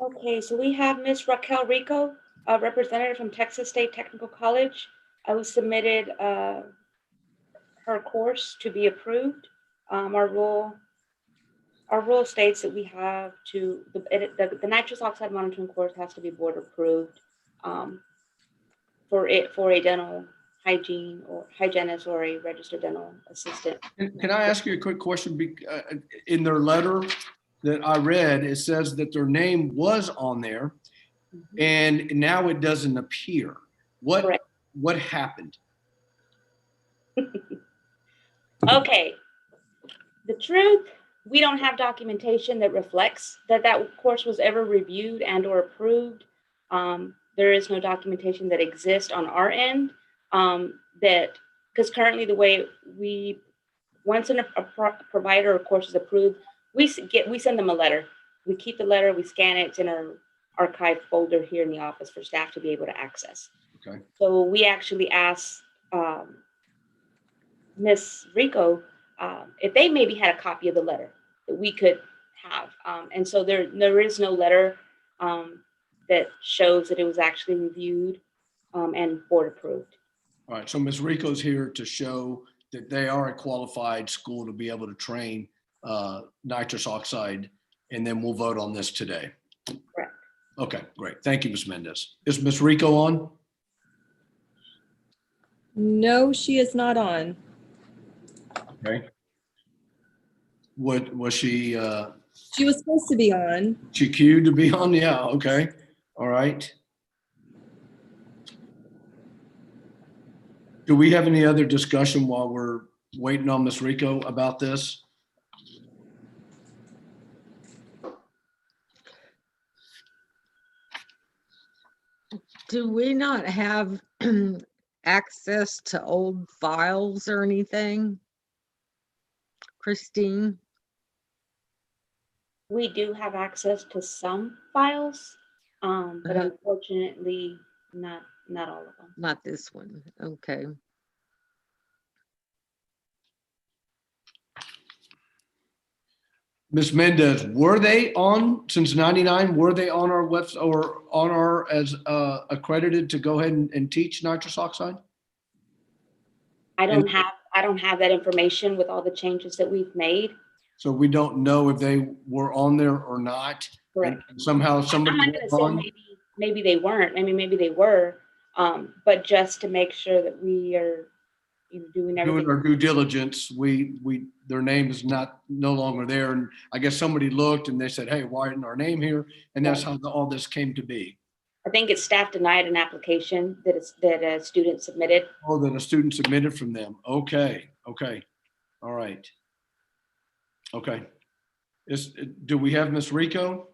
Okay, so we have Ms. Raquel Rico, a representative from Texas State Technical College. I was submitted her course to be approved. Our rule states that we have to, the nitrous oxide monitoring course has to be board approved for a dental hygiene or hygienist or a registered dental assistant. Can I ask you a quick question? In their letter that I read, it says that their name was on there and now it doesn't appear. What happened? Okay, the truth, we don't have documentation that reflects that course was ever reviewed and or approved. There is no documentation that exists on our end because currently the way once a provider or course is approved, we send them a letter. We keep the letter, we scan it, it's in our archive folder here in the office for staff to be able to access. Okay. So we actually asked Ms. Rico if they maybe had a copy of the letter that we could have. And so there is no letter that shows that it was actually reviewed and board approved. All right, so Ms. Rico's here to show that they are a qualified school to be able to train nitrous oxide, and then we'll vote on this today. Correct. Okay, great. Thank you, Ms. Mendez. Is Ms. Rico on? No, she is not on. Okay. Was she? She was supposed to be on. She queued to be on? Yeah, okay. All right. Do we have any other discussion while we're waiting on Ms. Rico about this? Do we not have access to old files or anything? Christine? We do have access to some files, but unfortunately not all of them. Not this one. Okay. Ms. Mendez, were they on since '99? Were they on our website or on our as accredited to go ahead and teach nitrous oxide? I don't have that information with all the changes that we've made. So we don't know if they were on there or not. Correct. And somehow somebody I'm not was gonna on. say maybe they weren't. I mean, maybe they were, but just to make sure that we are doing everything. Doing our due diligence, their name is no longer there, and I guess somebody looked and they said, "Hey, why isn't our name here?" And that's how all this came to be. I think it's staff denied an application that a student submitted. Oh, that a student submitted from them. Okay, all right, okay. Do we have Ms. Rico?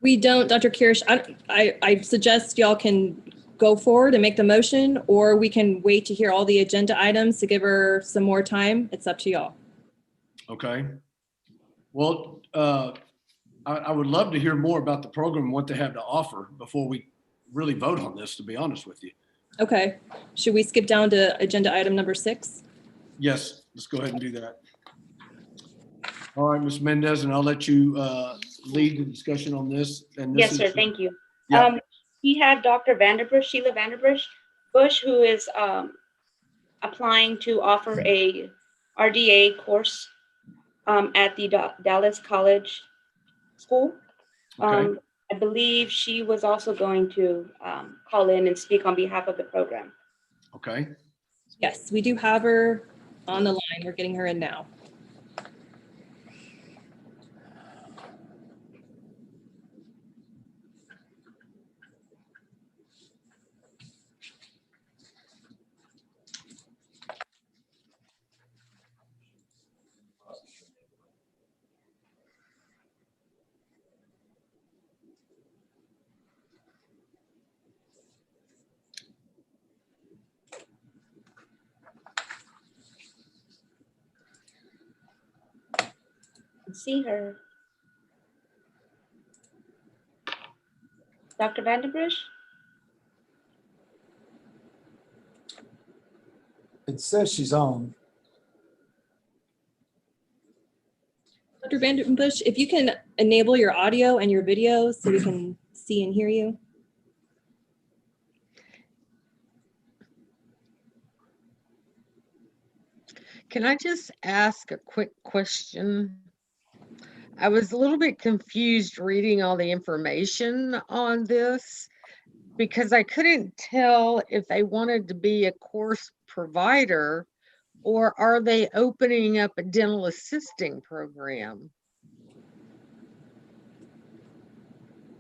We don't, Dr. Kirsch. I suggest y'all can go forward and make the motion, or we can wait to hear all the agenda items to give her some more time. It's up to y'all. Okay. Well, I would love to hear more about the program and what they have to offer before we really vote on this, to be honest with you. Okay. Should we skip down to agenda item number 6? Yes, let's go ahead and do that. All right, Ms. Mendez, and I'll let you lead the discussion on this. And this Yes, sir. Thank you. Yeah. We have Dr. Sheila Vanderbush, who is applying to offer a RDA course at the Dallas College School. Okay. I believe she was also going to call in and speak on behalf of the program. Okay. Yes, we do have her on the line. We're getting her in now. See her. Dr. Vanderbush? It says she's on. Dr. Vandenbush, if you can enable your audio and your video so we can see and hear you. Can I just ask a quick question? I was a little bit confused reading all the information on this because I couldn't tell if they wanted to be a course provider or are they opening up a dental assisting program?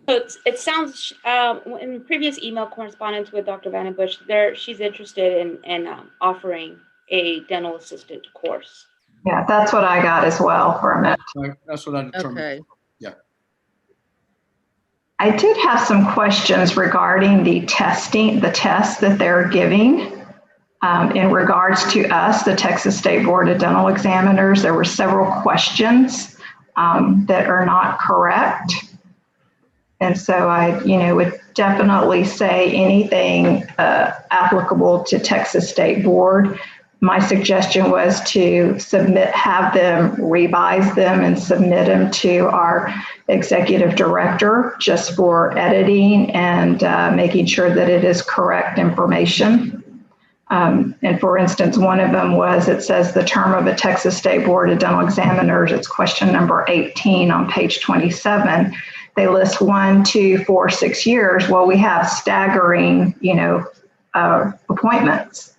So it sounds, in previous email correspondence with Dr. Vandenbush, she's interested in offering a dental assistant course. Yeah, that's what I got as well from it. That's what I determined. Okay. Yeah. I did have some questions regarding the tests that they're giving. In regards to us, the Texas State Board of Dental Examiners, there were several questions that are not correct. And so I, would definitely say anything applicable to Texas State Board. My suggestion was to have them revise them and submit them to our executive director just for editing and making sure that it is correct information. And for instance, one of them was, it says the term of a Texas State Board of Dental Examiners, it's question number 18 on page 27. They list 1, 2, 4, 6 years. Well, we have staggering, appointments.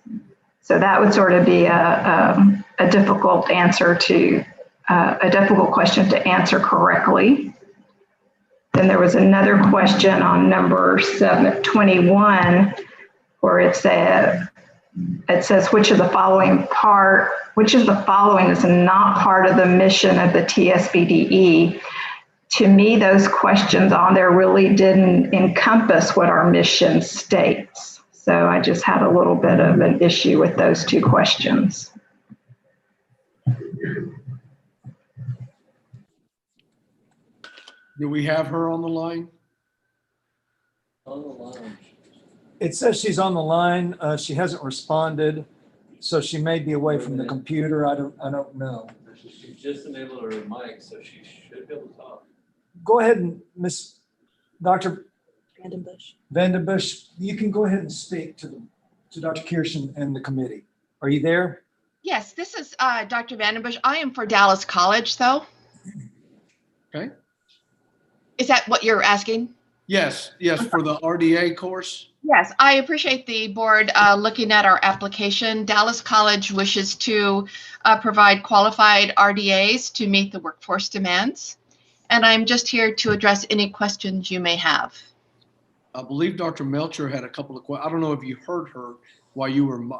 So that would sort of be a difficult a difficult question to answer correctly. Then there was another question on number 21, where it says, which of the following is not part of the mission of the TSBDE? To me, those questions on there really didn't encompass what our mission states. So I just had a little bit of an issue with those two questions. Do we have her on the line? On the line. It says she's on the line. She hasn't responded, so she may be away from the computer. I don't know. She just enabled her mic, so she should be able to talk. Go ahead and Dr. Vandenbush. You can go ahead and speak to Dr. Kirschen and the committee. Are you there? Yes, this is Dr. Vandenbush. I am for Dallas College, though. Okay. Is that what you're asking? Yes, for the RDA course. Yes, I appreciate the board looking at our application. Dallas College wishes to provide qualified RDAs to meet the workforce demands. And I'm just here to address any questions you may have. I believe Dr. Melcher had a couple of questions. I don't know if you heard her while you were. No,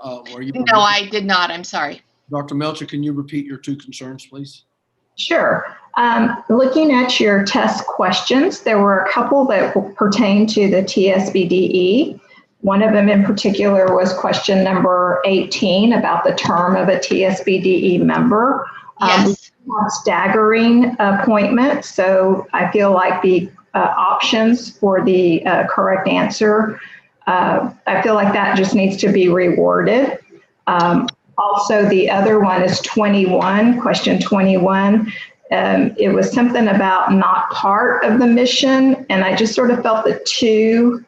I did not. I'm sorry. Dr. Melcher, can you repeat your two concerns, please? Sure. Looking at your test questions, there were a couple that pertain to the TSBDE. One of them in particular was question number 18 about the term of a TSBDE member. Yes. Staggering appointments. So I feel like the options for the correct answer, I feel like that just needs to be reworded. Also, the other one is 21, question 21. It was something about not part of the mission, and I just sort of felt the two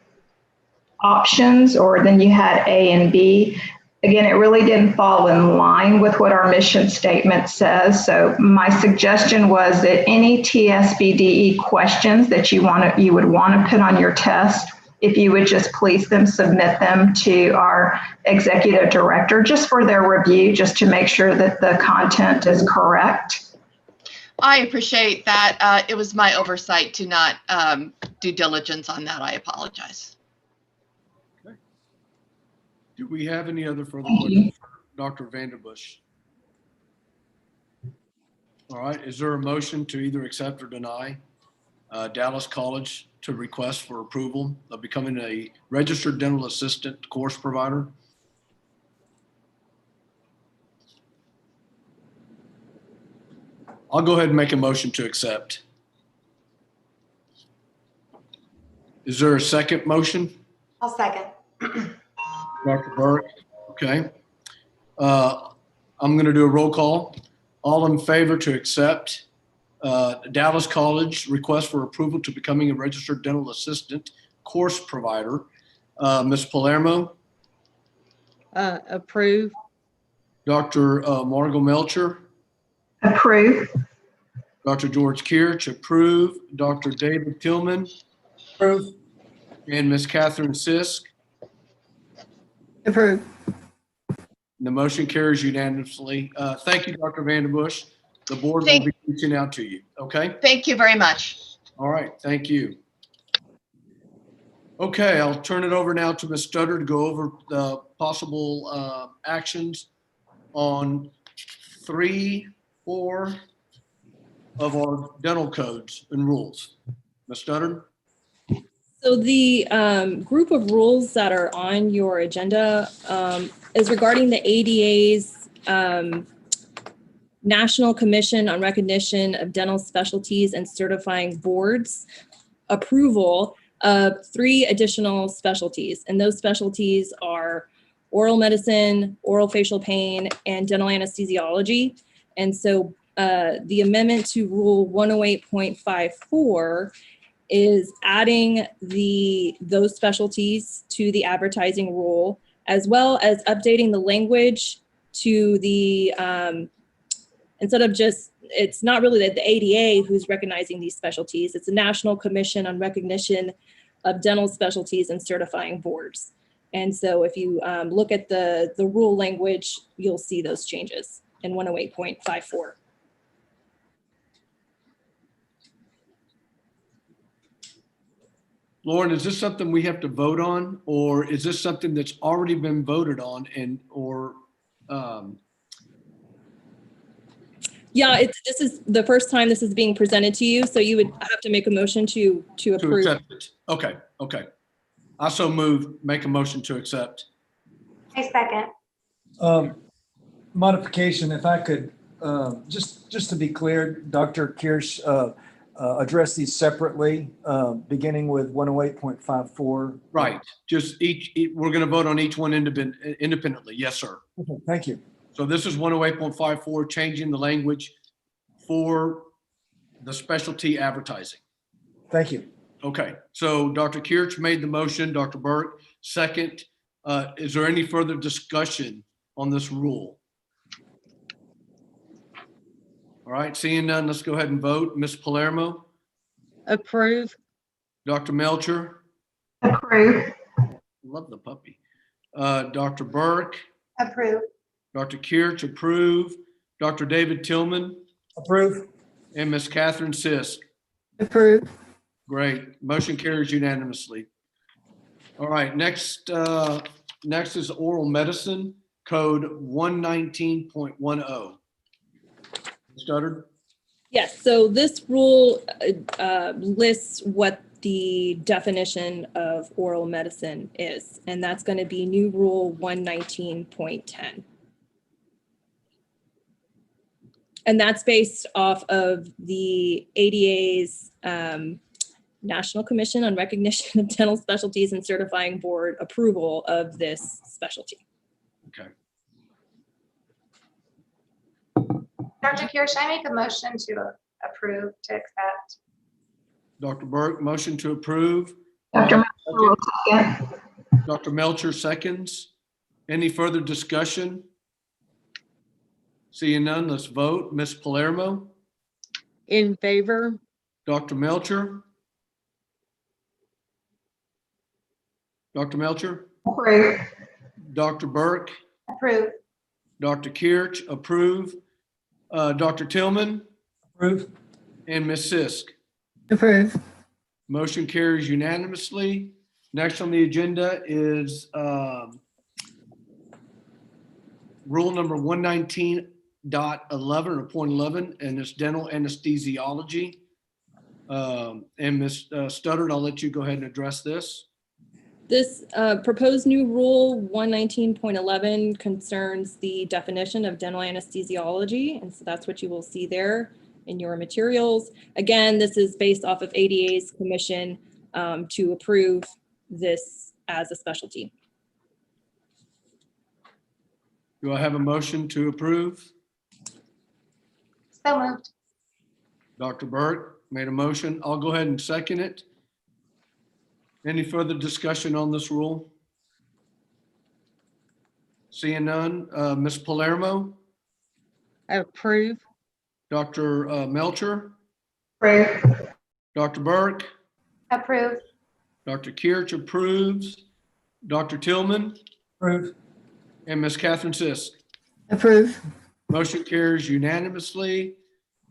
options, or then you had A and B. Again, it really didn't fall in line with what our mission statement says. So my suggestion was that any TSBDE questions that you would want to put on your test, if you would just please submit them to our executive director just for their review, just to make sure that the content is correct. I appreciate that. It was my oversight to not do diligence on that. I apologize. Do we have any other further questions for Dr. Vanderbush? All right, is there a motion to either accept or deny Dallas College to request for approval of becoming a registered dental assistant course provider? I'll go ahead and make a motion to accept. Is there a second motion? I'll second. Dr. Burke, okay. I'm going to do a roll call. All in favor to accept Dallas College request for approval to becoming a registered dental assistant course provider. Ms. Palermo, Approve. Dr. Margot Melcher, Approve. Dr. George Kirch, approve. Dr. David Tillman, Approve. and Ms. Catherine Sisk. Approve. The motion carries unanimously. Thank you, Dr. Vanderbush. The board will be reaching out to you, okay? Thank you very much. All right, thank you. Okay, I'll turn it over now to Ms. Stutter to go over the possible actions on 3, 4 of our dental codes and rules. Ms. Stutter? So the group of rules that are on your agenda is regarding the ADA's National Commission on Recognition of Dental Specialties and Certifying Boards approval of 3 additional specialties. And those specialties are oral medicine, oral facial pain, and dental anesthesiology. And so the amendment to Rule 108.54 is adding those specialties to the advertising rule, as well as updating the language to the, instead of just, it's not really the ADA who's recognizing these specialties, it's the National Commission on Recognition of Dental Specialties and Certifying Boards. And so if you look at the rule language, you'll see those changes in 108.54. Lauren, is this something we have to vote on, or is this something that's already been voted on Yeah, this is the first time this is being presented to you, so you would have to make a motion to approve. to accept it? Okay, okay. I so move, make a motion to accept. I second. Modification, if I could, just to be clear, Dr. Kirsch address these separately, beginning with 108.54. Right, just we're going to vote on each one independently. Yes, sir. Okay, thank you. So this is 108.54, changing the language for the specialty advertising. Thank you. Okay, so Dr. Kirch made the motion, Dr. Burke, second. Is there any further discussion on this rule? All right, seeing none, let's go ahead and vote. Ms. Palermo? Approve. Dr. Melcher? Approve. Love the puppy. Dr. Burke? Approve. Dr. Kirch, approve. Dr. David Tillman? Approve. And Ms. Catherine Sisk? Approve. Great, motion carries unanimously. All right, next is oral medicine, code 119.10. Stuttered? Yes, so this rule lists what the definition of oral medicine is, and that's going to be new rule 119.10. And that's based off of the ADA's National Commission on Recognition of Dental Specialties and Certifying Board approval of this specialty. Okay. Dr. Kirsch, I make a motion to approve, to accept. Dr. Burke, motion to approve. Dr. Second. Melcher will second. Dr. Melcher seconds. Any further discussion? Seeing none, let's vote. Ms. Palermo, In favor? Dr. Melcher, Dr. Melcher, Approve. Dr. Burke, Approve. Dr. Kirch, approve. Dr. Tillman, Approve. and Ms. Sisk. Approve. Motion carries unanimously. Next on the agenda is rule number 119.11 or .11, and it's dental anesthesiology. And Ms. Studdard, I'll let you go ahead and address this. This proposed new rule 119.11 concerns the definition of dental anesthesiology, and so that's what you will see there in your materials. Again, this is based off of ADA's commission to approve this as a specialty. Do I have a motion to approve? So moved. Dr. Burke made a motion. I'll go ahead and second it. Any further discussion on this rule? Seeing none, Ms. Palermo, Approve? Dr. Melcher, Approve. Dr. Burke, Approve. Dr. Kirch approves, Dr. Tillman, Approve. and Ms. Catherine Sisk. Approve. Motion carries unanimously.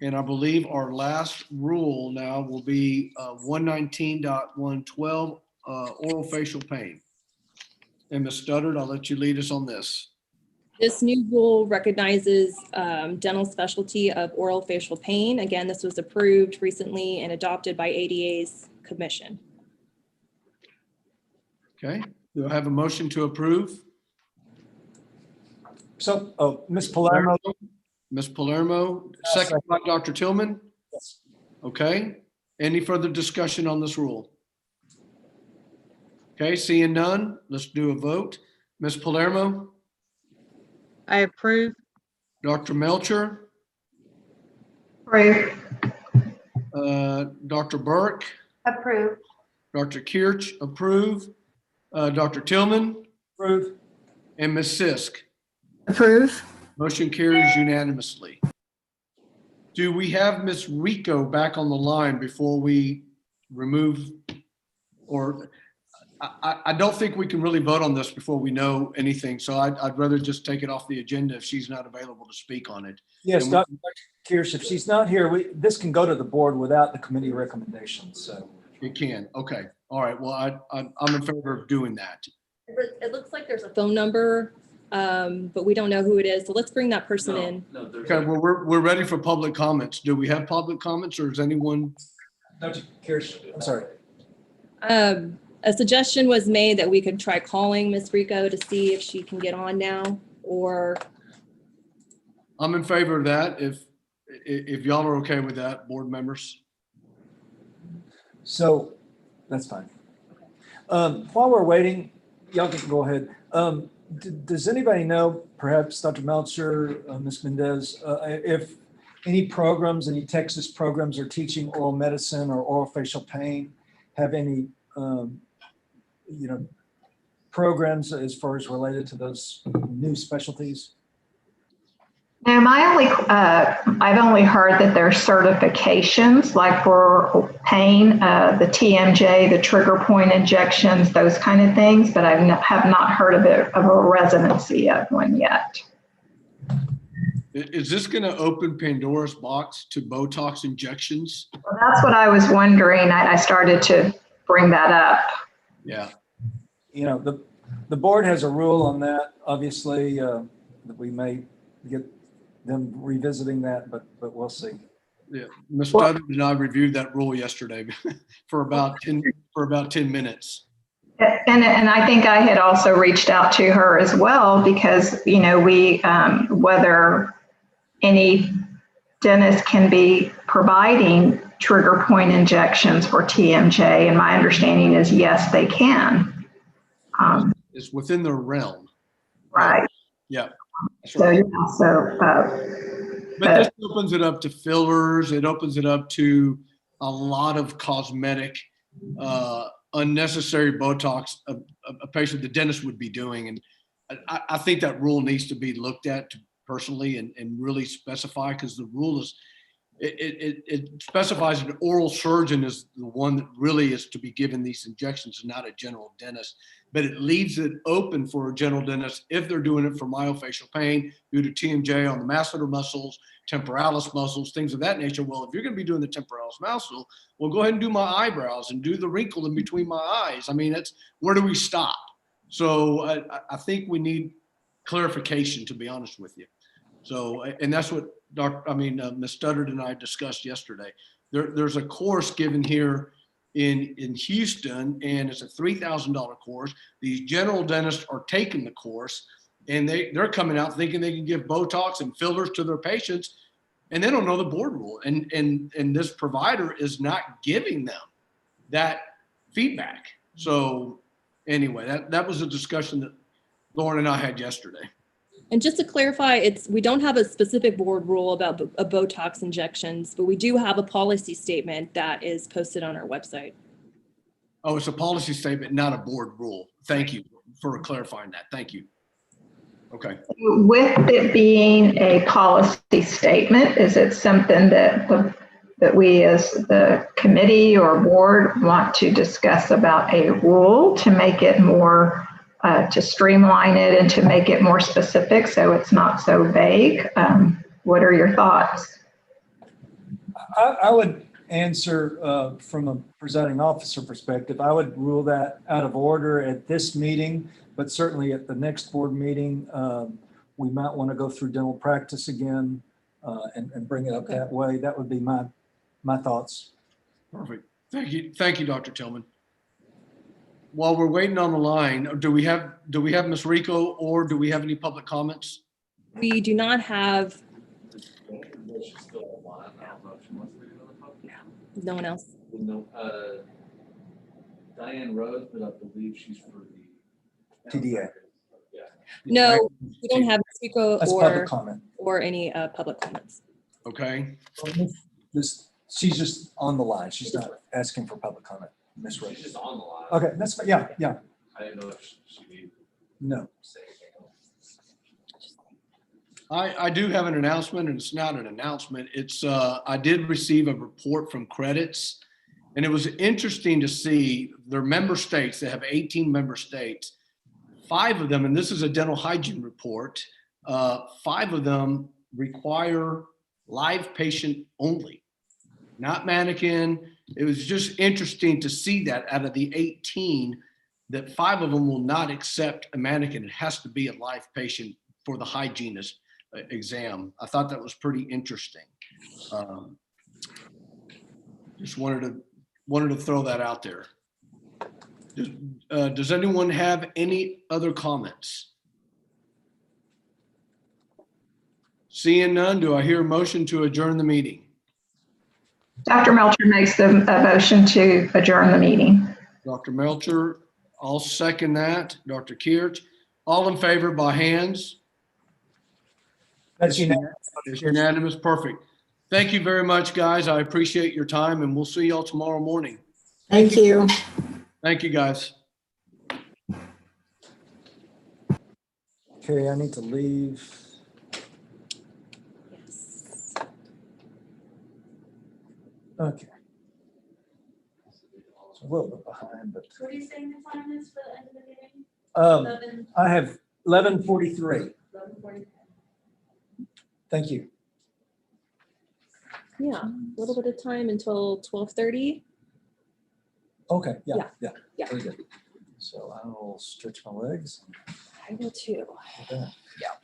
And I believe our last rule now will be 119.112, oral facial pain. And Ms. Studdard, I'll let you lead us on this. This new rule recognizes dental specialty of oral facial pain. Again, this was approved recently and adopted by ADA's commission. Okay, do I have a motion to approve? So, Ms. Palermo. Ms. Palermo, second by Dr. Tillman? Yes. Okay, any further discussion on this rule? Okay, seeing none, let's do a vote. Ms. Palermo, I approve. Dr. Melcher, Approve. Dr. Burke, Approve. Dr. Kirch, approve, Dr. Tillman, Approve. and Ms. Sisk. Approve. Motion carries unanimously. Do we have Ms. Rico back on the line before we remove, or I don't think we can really vote on this before we know anything. So I'd rather just take it off the agenda if she's not available to speak on it. Yes, And Dr. Kirsch, if she's not here, this can go to the board without the committee recommendations, so. It can, okay. All right, well, I'm in favor of doing that. It looks like there's a phone number, but we don't know who it is. So let's bring that person in. Okay, well, we're ready for public comments. Do we have public comments or is anyone? Dr. Kirsch, I'm sorry. A suggestion was made that we could try calling Ms. Rico to see if she can get on now, or. I'm in favor of that if y'all are okay with that, board members. So that's fine. While we're waiting, y'all can go ahead. Does anybody know, perhaps Dr. Melcher, Ms. Mendez, if any programs, any Texas programs are teaching oral medicine or oral facial pain, have any, programs as far as related to those new specialties? No, I've only heard that there's certifications, like for pain, the TMJ, the trigger point injections, those kind of things, but I have not heard of a residency of one yet. Is this going to open Pandora's box to Botox injections? Well, that's what I was wondering. I started to bring that up. Yeah. The board has a rule on that, obviously, that we may get them revisiting that, but we'll see. Yeah, Ms. Studdard and I reviewed that rule yesterday for about 10 minutes. And I think I had also reached out to her as well because, we, whether any dentist can be providing trigger point injections for TMJ, and my understanding is yes, they can. It's within their realm. Right. Yeah. So, But this opens it up to fillers. It opens it up to a lot of cosmetic, unnecessary Botox a patient, the dentist would be doing. And I think that rule needs to be looked at personally and really specify, because the rule is, it specifies an oral surgeon is the one that really is to be given these injections and not a general dentist. But it leaves it open for a general dentist if they're doing it for myofascial pain due to TMJ on the masseter muscles, temporalis muscles, things of that nature. Well, if you're going to be doing the temporalis muscle, well, go ahead and do my eyebrows and do the wrinkle in between my eyes. I mean, where do we stop? So I think we need clarification, to be honest with you. So, and that's what Ms. Studdard and I discussed yesterday. There's a course given here in Houston, and it's a $3,000 course. These general dentists are taking the course, and they're coming out thinking they can give Botox and fillers to their patients, and they don't know the board rule. And this provider is not giving them that feedback. So anyway, that was a discussion that Lauren and I had yesterday. And just to clarify, we don't have a specific board rule about Botox injections, but we do have a policy statement that is posted on our website. Oh, it's a policy statement, not a board rule. Thank you for clarifying that. Thank you. Okay. With it being a policy statement, is it something that we as the committee or board want to discuss about a rule to make it more to streamline it and to make it more specific so it's not so vague? What are your thoughts? I would answer from a presiding officer perspective. I would rule that out of order at this meeting, but certainly at the next board meeting, we might want to go through dental practice again and bring it up that way. That would be my thoughts. Perfect. Thank you. Thank you, Dr. Tillman. While we're waiting on the line, do we have Ms. Rico, or do we have any public comments? We do not have. No one else. No, Diane Rose, but I believe she's for the TDA. Yeah. No, we don't have Rico That's public comment. or any public comments. Okay. She's just on the line. She's not asking for public comment. Ms. Rose. She's just on the line. Okay, that's fine. Yeah. I didn't know if she needed No. to say anything else. I do have an announcement, and it's not an announcement. It's I did receive a report from Credits, and it was interesting to see their member states. They have 18 member states. 5 of them, and this is a dental hygiene report, 5 of them require live patient only, not mannequin. It was just interesting to see that out of the 18, that 5 of them will not accept a mannequin. It has to be a live patient for the hygienist exam. I thought that was pretty interesting. Just wanted to throw that out there. Does anyone have any other comments? Seeing none, do I hear a motion to adjourn the meeting? Dr. Melcher makes the motion to adjourn the meeting. Dr. Melcher, I'll second that. Dr. Kirch, all in favor by hands? That's unanimous. It's unanimous. Perfect. Thank you very much, guys. I appreciate your time, and we'll see y'all tomorrow morning. Thank you. Thank you, guys. Okay, I need to leave. Yes. Okay. So a little bit behind, but What are you saying the time is for the end of the meeting? I have 11:43. 11:40. Thank you. Yeah, a little bit of time until 12:30. Okay, yeah. Yeah. Very good. So I will stretch my legs. I will too. Okay. Yeah.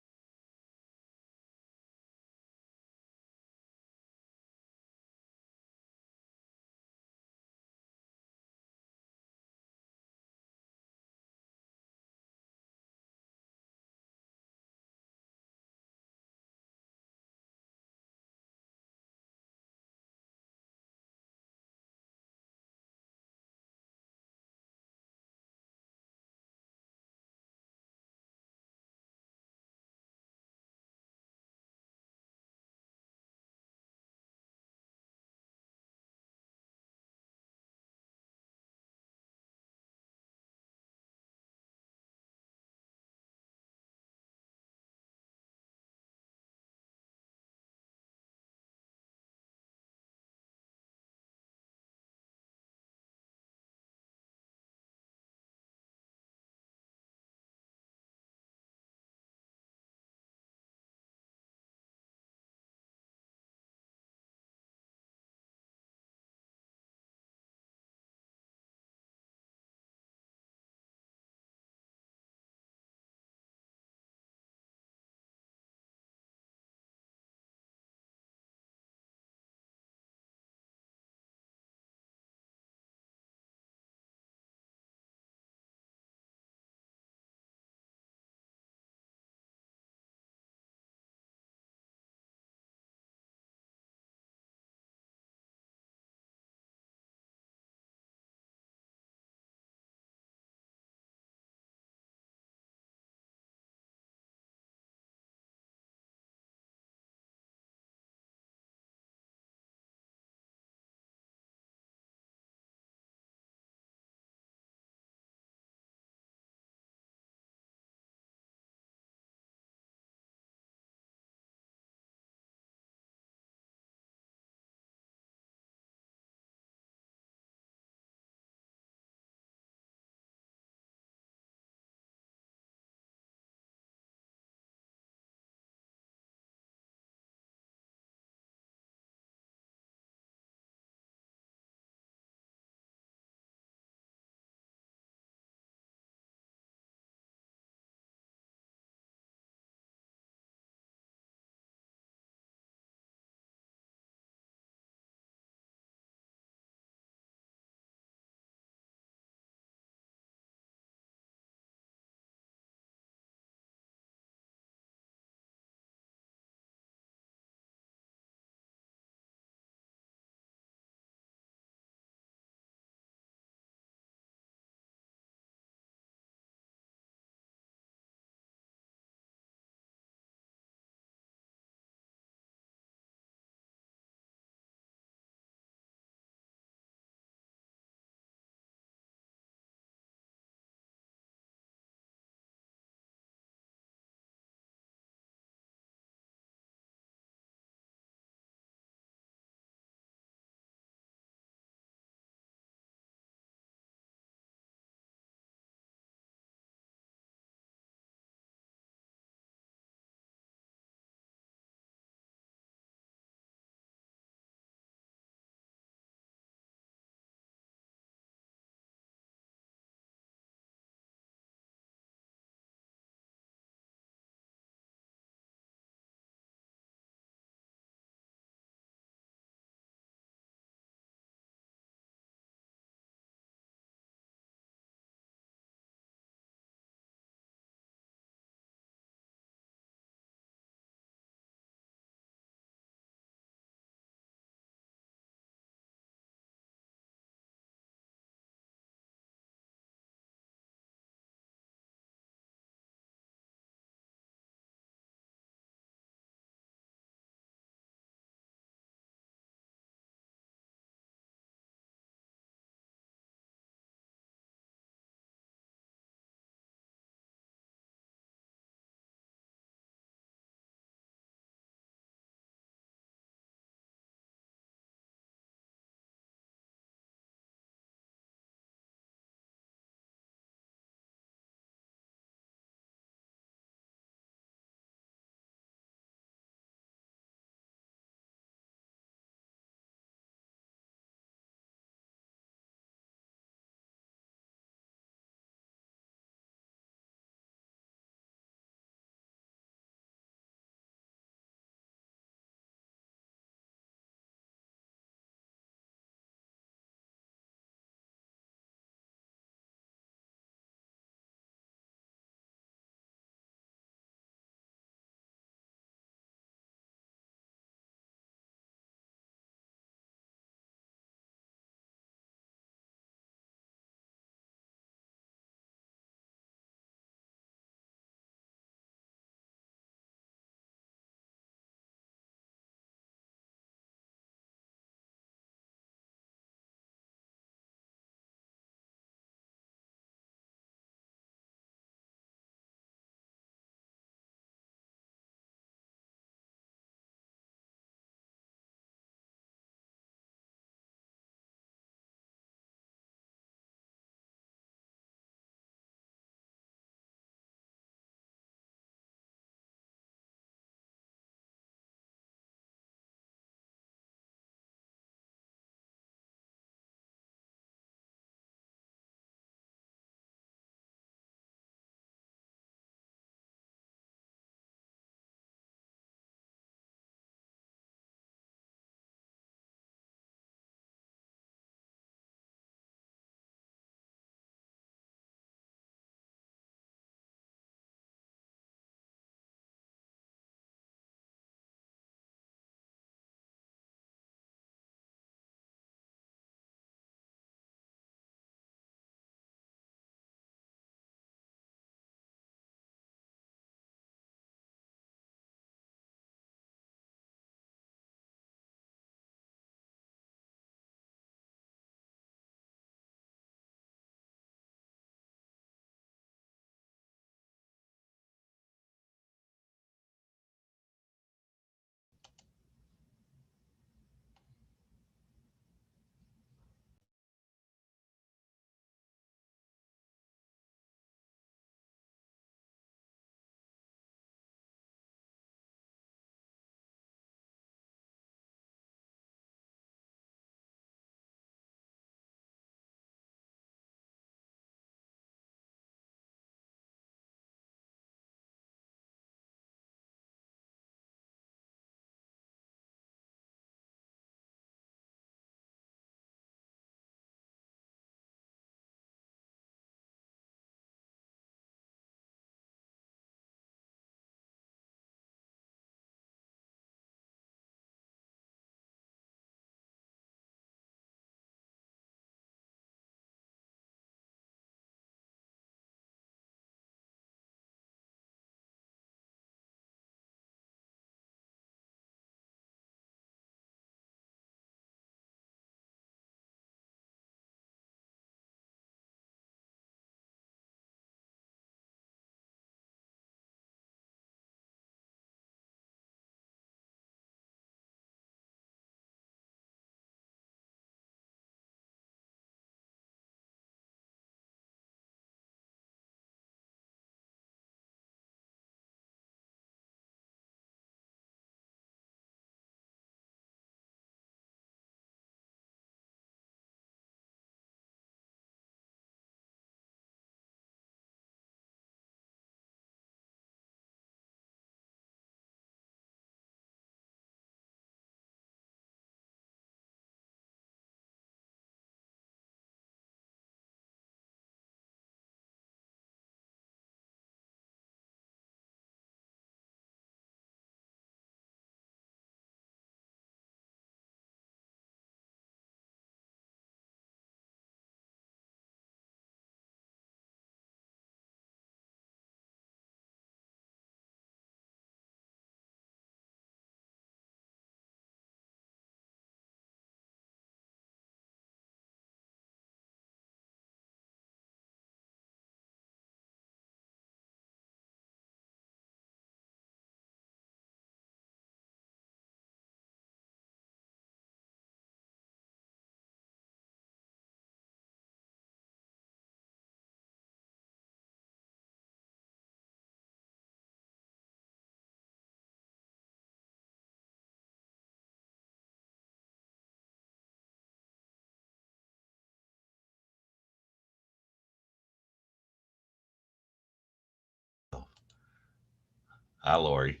Hi, Lori.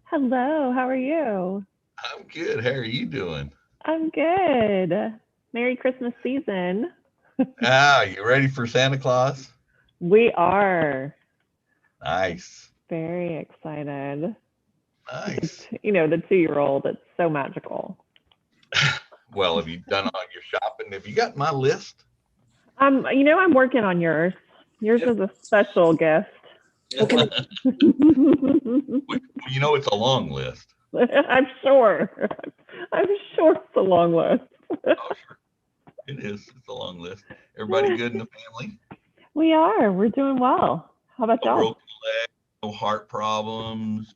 Hello, how are you? I'm good. How are you doing? I'm good. Merry Christmas season. You ready for Santa Claus? We are Nice. very excited. Nice. You know, the 2-year-old, it's so magical. Well, have you done all your shopping? Have you got my list? You know, I'm working on yours. Yours is a special gift. Well, you know, it's a long list. I'm sure. I'm sure it's a long list. Oh, sure. It is. It's a long list. Everybody good in the family? We are. We're doing well. How about No y'all? broken leg, no heart problems.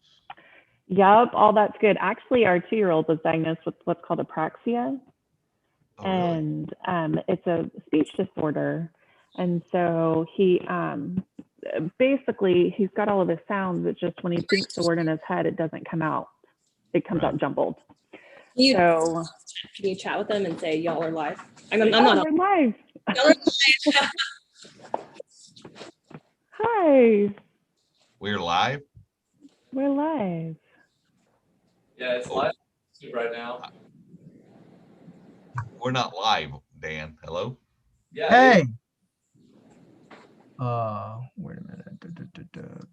Yep, all that's good. Actually, our 2-year-old was diagnosed with what's called apraxia. Oh, really? And it's a speech disorder. And so he basically he's got all of his sounds. It's just when he thinks the word in his head, it doesn't come out. It comes out jumbled. Can you, So can you chat with them and say y'all are live? I'm oh, not. we're live. Y'all are Hi, We're live? we're live. Yeah, it's live right now. We're not live, Dan. Hello? Yeah. Hey. Wait a minute.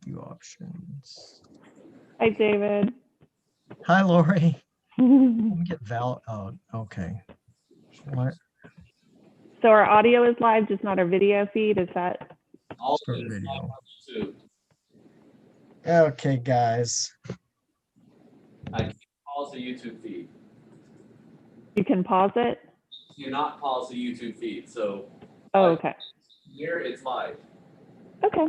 View options. Hi, David. Hi, Lori. Let me get Val. Oh, okay. What? So our audio is live, just not our video feed. Is that? All For of it is live video. on YouTube. Okay, guys. I can't pause the YouTube feed. You can pause it. Do not pause the YouTube feed. So Oh, okay. here it's live. Okay.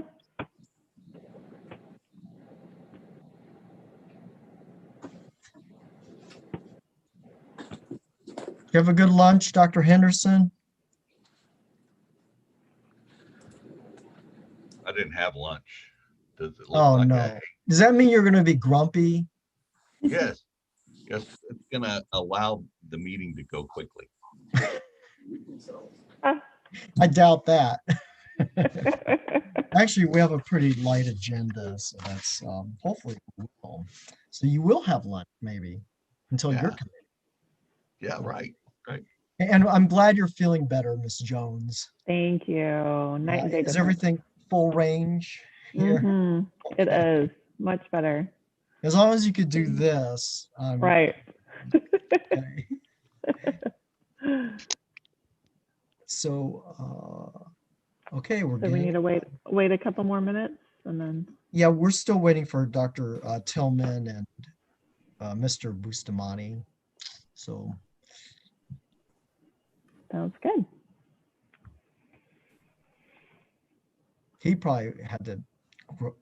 You have a good lunch, Dr. Henderson? I didn't have lunch. Does it look Oh, like no. Does that mean you're going to be grumpy? Yes. Yes. It's going to allow the meeting to go quickly. I doubt that. Actually, we have a pretty light agenda, so that's hopefully we will. So you will have lunch maybe until Yeah. you're committed. Yeah, right. Right. And I'm glad you're feeling better, Miss Jones. Thank you. Night and day Is difference. everything full range here? Mhm. It is much better. As long as you could do this. Right. Okay. So, okay, we're So we need getting. to wait a couple more minutes and then. Yeah, we're still waiting for Dr. Tillman and Mr. Bustamante. So. Sounds good. He probably had to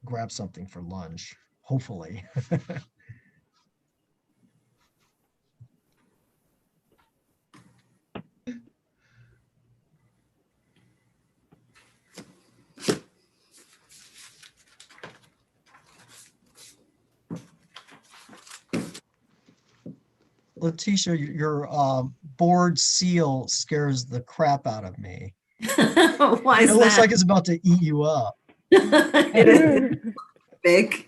grab something for lunch, hopefully. Letitia, your board seal scares the crap out of me. Why is It looks that? like it's about to eat you up. It is big.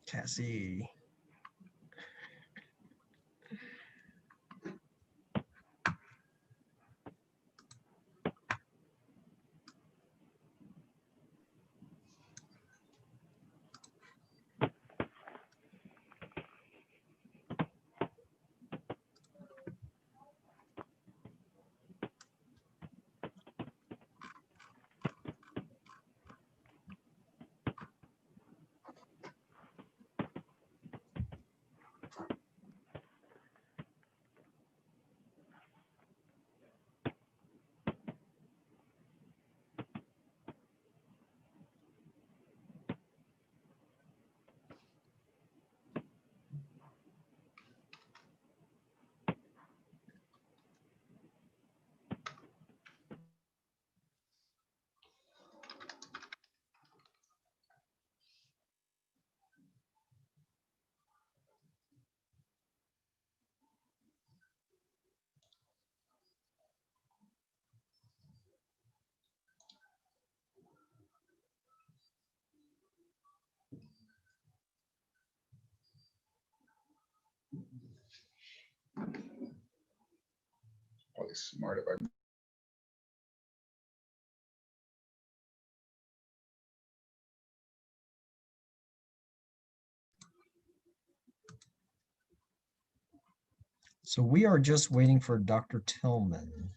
Cassie. Probably smart if I. So we are just waiting for Dr. Tillman.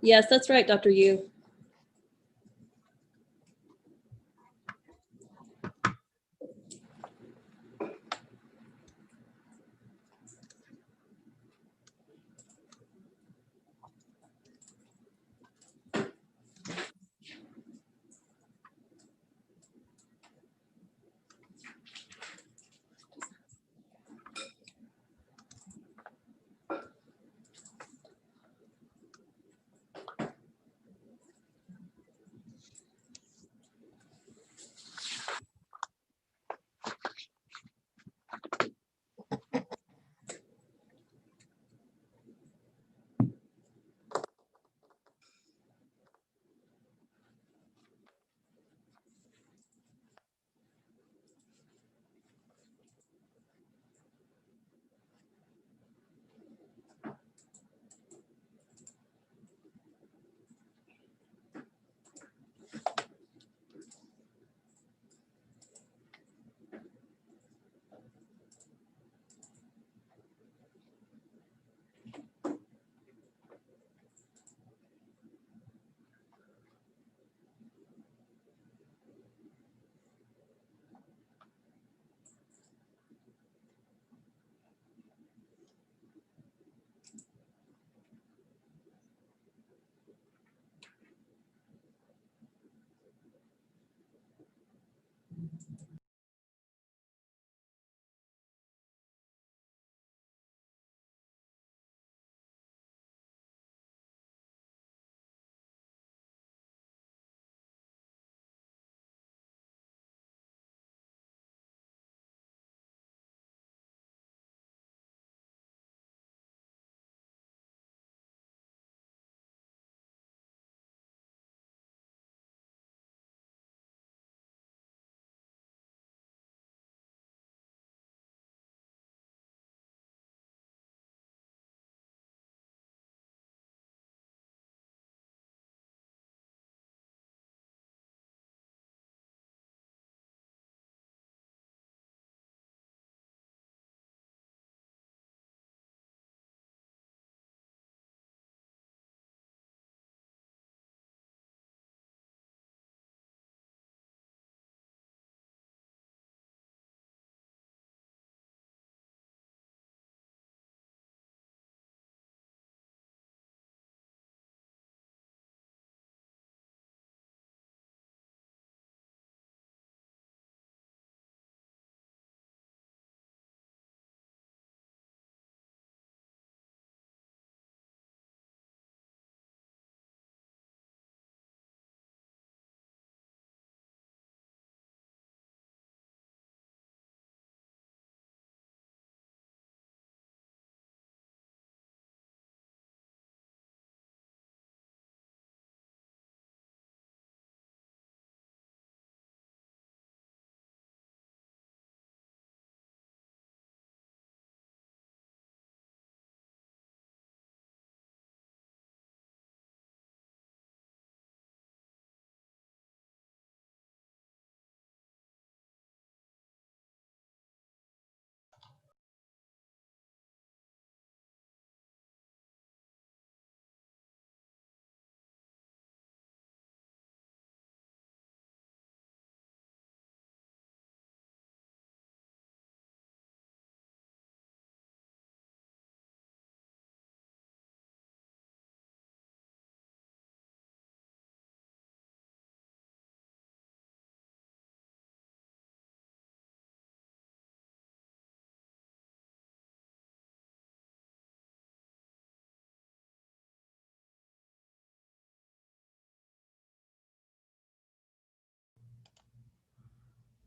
Yes, that's right, Dr. Yu.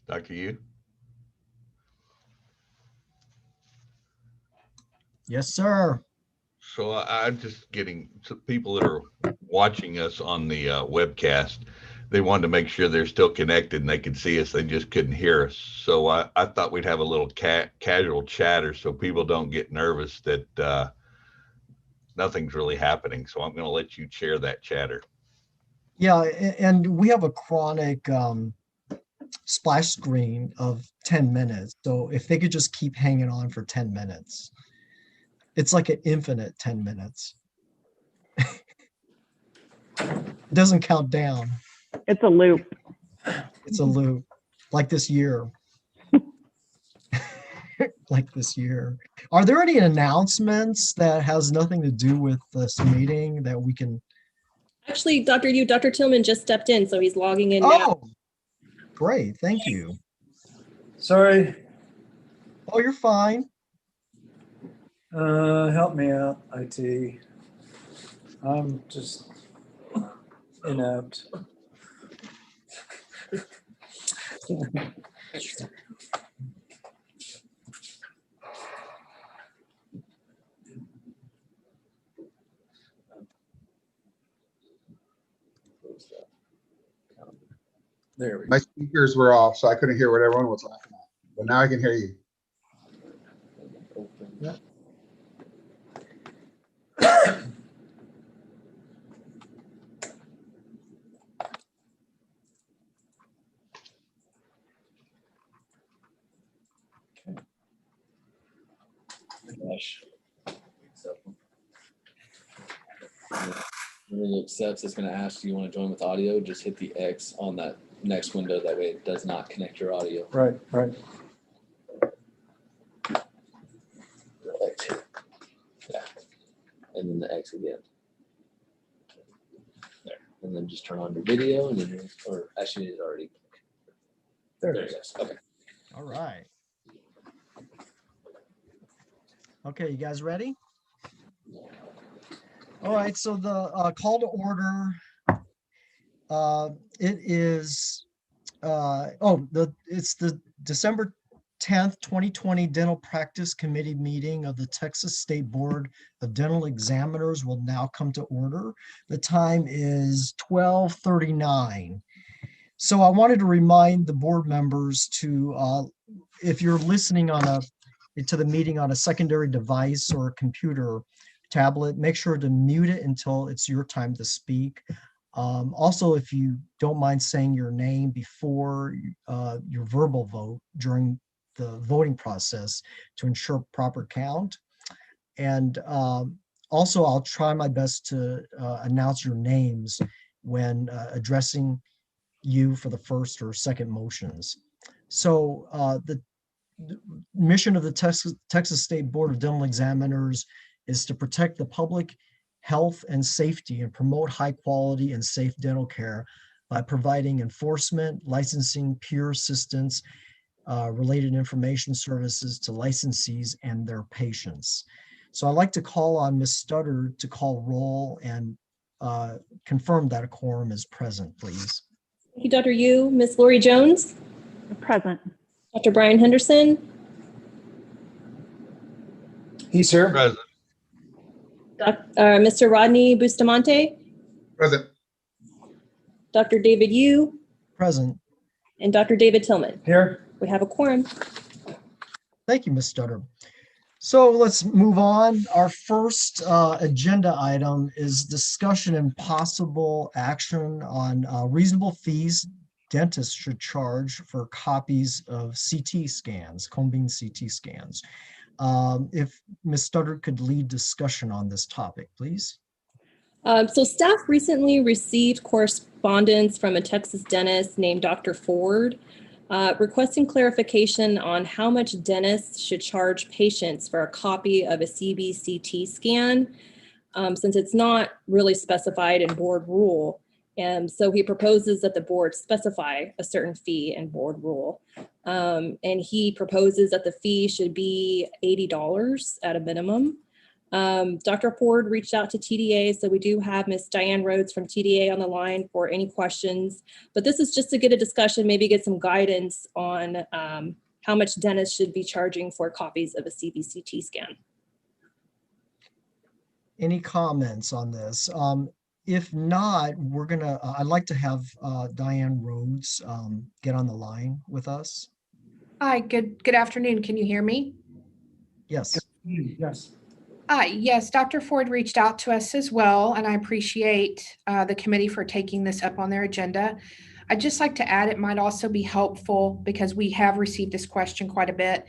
Dr. Yu? Yes, sir. So I'm just getting to people that are watching us on the webcast. they wanted to make sure they're still connected and they could see us. They just couldn't hear us. So I thought we'd have a little casual chatter so people don't get nervous that nothing's really happening. So I'm going to let you chair that chatter. Yeah, and we have a chronic splash screen of 10 minutes. So if they could just keep hanging on for 10 minutes, it's like an infinite 10 minutes. It doesn't count down. It's a loop. It's a loop, like this year. Like this year. Are there any announcements that has nothing to do with this meeting that we can? Actually, Dr. Tillman just stepped in, so he's logging in now. Oh, great. Thank you. Sorry. Oh, you're fine. Help me out, IT. I'm just inept. There we go. My speakers were off, so I couldn't hear what everyone was laughing at. But now I can hear you. Yeah. Gosh. When it accepts, it's going to ask, do you want to join with audio? Just hit the X on that next window. That way it does not connect your audio. Right, right. The X. Yeah. And then the X again. There. And then just turn on your video and then, or actually it already. There it goes. Okay. All right. Okay, you guys ready? All right, so the call to order, it is, it's the December 10th, 2020 Dental Practice Committee meeting of the Texas State Board of Dental Examiners will now come to order. The time is 12:39. So I wanted to remind the board members to, if you're listening to the meeting on a secondary device or a computer, tablet, make sure to mute it until it's your time to speak. Also, if you don't mind saying your name before your verbal vote during the voting process to ensure proper count. And also, I'll try my best to announce your names when addressing you for the first or second motions. So the mission of the Texas State Board of Dental Examiners is to protect the public health and safety and promote high quality and safe dental care by providing enforcement, licensing, peer assistance, related information services to licensees and their patients. So I'd like to call on Ms. Studdard to call roll and confirm that a quorum is present, please. Thank you, Dr. Yu. Ms. Lori Jones? Present. Dr. Brian Henderson? He's here. Present. Mr. Rodney Bustamante? Present. Dr. David Yu? Present. And Dr. David Tillman? Here. We have a quorum. Thank you, Ms. Studdard. So let's move on. Our first agenda item is discussion and possible action on reasonable fees dentists should charge for copies of CT scans, cone beam CT scans. If Ms. Studdard could lead discussion on this topic, please. So staff recently received correspondence from a Texas dentist named Dr. Ford requesting clarification on how much dentists should charge patients for a copy of a CBCT scan, since it's not really specified in board rule. And so he proposes that the board specify a certain fee in board rule. And he proposes that the fee should be $80 at a minimum. Dr. Ford reached out to TDA, so we do have Ms. Diane Rhodes from TDA on the line for any questions. But this is just to get a discussion, maybe get some guidance on how much dentists should be charging for copies of a CBCT scan. Any comments on this? if not, I'd like to have Diane Rhodes get on the line with us. Hi, good afternoon. Can you hear me? Yes. Yes. Yes, Dr. Ford reached out to us as well, and I appreciate the committee for taking this up on their agenda. I'd just like to add, it might also be helpful because we have received this question quite a bit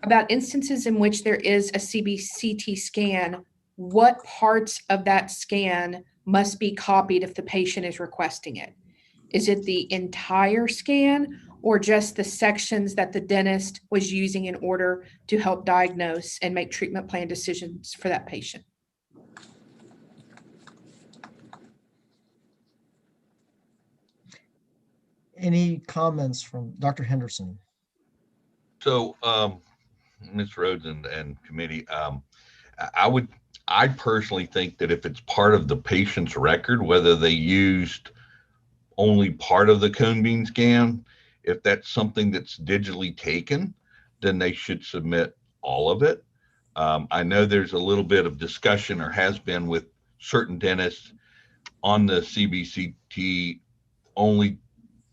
about instances in which there is a CBCT scan. What parts of that scan must be copied if the patient is requesting it? Is it the entire scan or just the sections that the dentist was using in order to help diagnose and make treatment plan decisions for that patient? Any comments from Dr. Henderson? So, Ms. Rhodes and committee, I personally think that if it's part of the patient's record, whether they used only part of the cone beam scan, if that's something that's digitally taken, then they should submit all of it. I know there's a little bit of discussion, or has been, with certain dentists on the CBCT only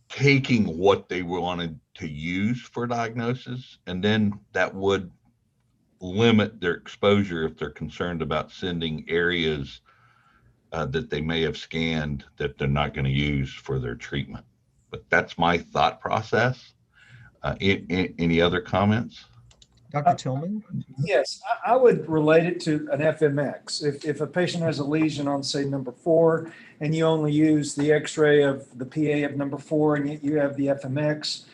taking what they wanted to use for diagnosis, and then that would limit their exposure if they're concerned about sending areas that they may have scanned that they're not going to use for their treatment. But that's my thought process. Any other comments? Dr. Tillman? Yes, I would relate it to an FMX. If a patient has a lesion on, say, number 4, and you only use the x-ray of the PA of number 4, and yet you have the FMX,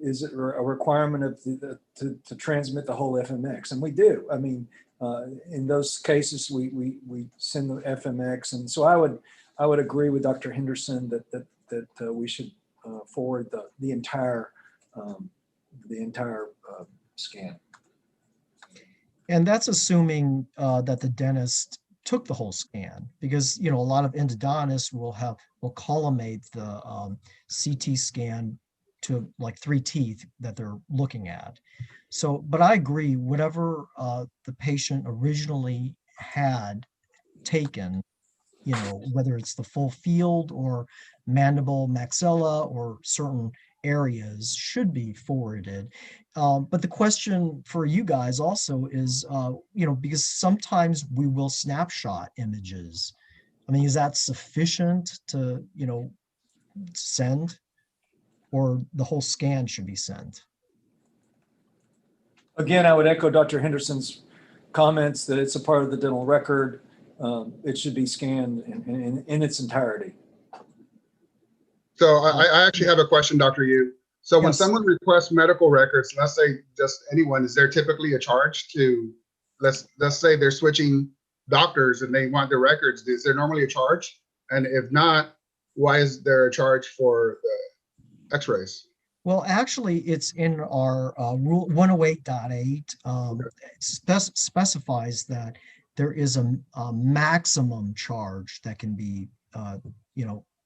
is it a requirement of to transmit the whole FMX? And we do. I mean, in those cases, we send the FMX. And so I would agree with Dr. Henderson that we should forward the entire scan. And that's assuming that the dentist took the whole scan, because a lot of endodontists will collimate the CT scan to like 3 teeth that they're looking at. So, but I agree, whatever the patient originally had taken, whether it's the full field or mandible, maxilla, or certain areas, should be forwarded. But the question for you guys also is, because sometimes we will snapshot images. I mean, is that sufficient to, send, or the whole scan should be sent? Again, I would echo Dr. Henderson's comments that it's a part of the dental record. It should be scanned in its entirety. So I actually have a question, Dr. Yu. So when someone requests medical records, let's say just anyone, is there typically a charge to, let's say they're switching doctors and they want their records, is there normally a charge? And if not, why is there a charge for the x-rays? Well, actually, it's in our Rule 108.8. Specifies that there is a maximum charge that can be,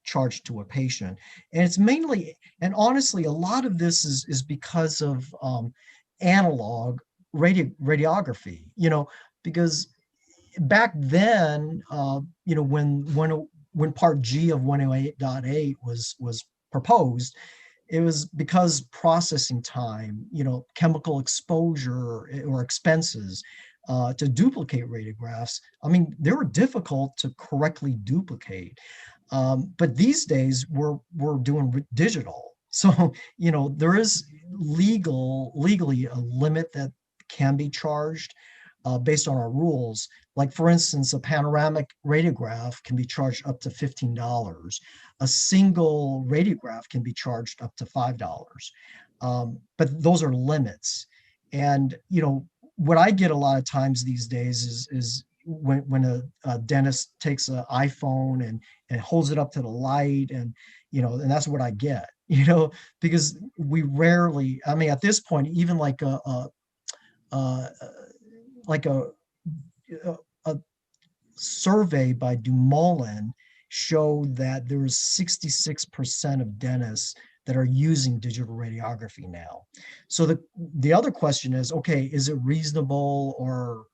charged to a patient. And it's mainly, and honestly, a lot of this is because of analog radiography, because back then, when Part G of 108.8 was proposed, it was because processing time, chemical exposure or expenses to duplicate radiographs. I mean, they were difficult to correctly duplicate. But these days we're doing digital. So, there is legally a limit that can be charged based on our rules. Like, for instance, a panoramic radiograph can be charged up to $15. A single radiograph can be charged up to $5. But those are limits. And, what I get a lot of times these days is when a dentist takes an iPhone and holds it up to the light, and and that's what I get, because we rarely, I mean, at this point, even like a survey by Dumoulin showed that there is 66% of dentists that are using digital radiography now. So the other question is, okay, is it reasonable or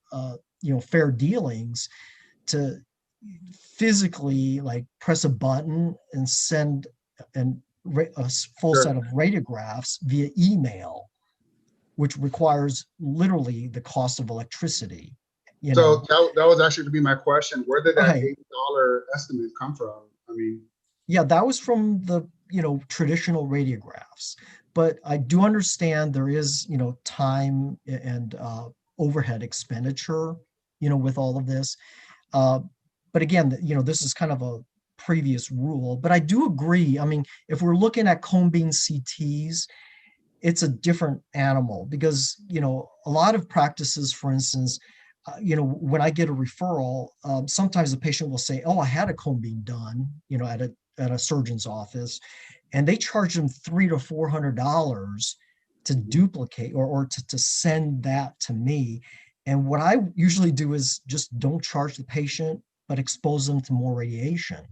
fair dealings to physically like press a button and send a full Sure. set of radiographs via email, which requires literally the cost of electricity. You So know, that was actually to be my question. Where did that right? $80 estimate come from? I mean, Yeah, that was from the, traditional radiographs. But I do understand there is, time and overhead expenditure, with all of this. Uh, but again, this is kind of a previous rule. But I do agree. I mean, if we're looking at cone beam CTs, it's a different animal because, a lot of practices, for instance, when I get a referral, sometimes the patient will say, "Oh, I had a cone beam done," at a surgeon's office, and they charge them $300 to $400 to duplicate or to send that to me. And what I usually do is just don't charge the patient, but expose them to more radiation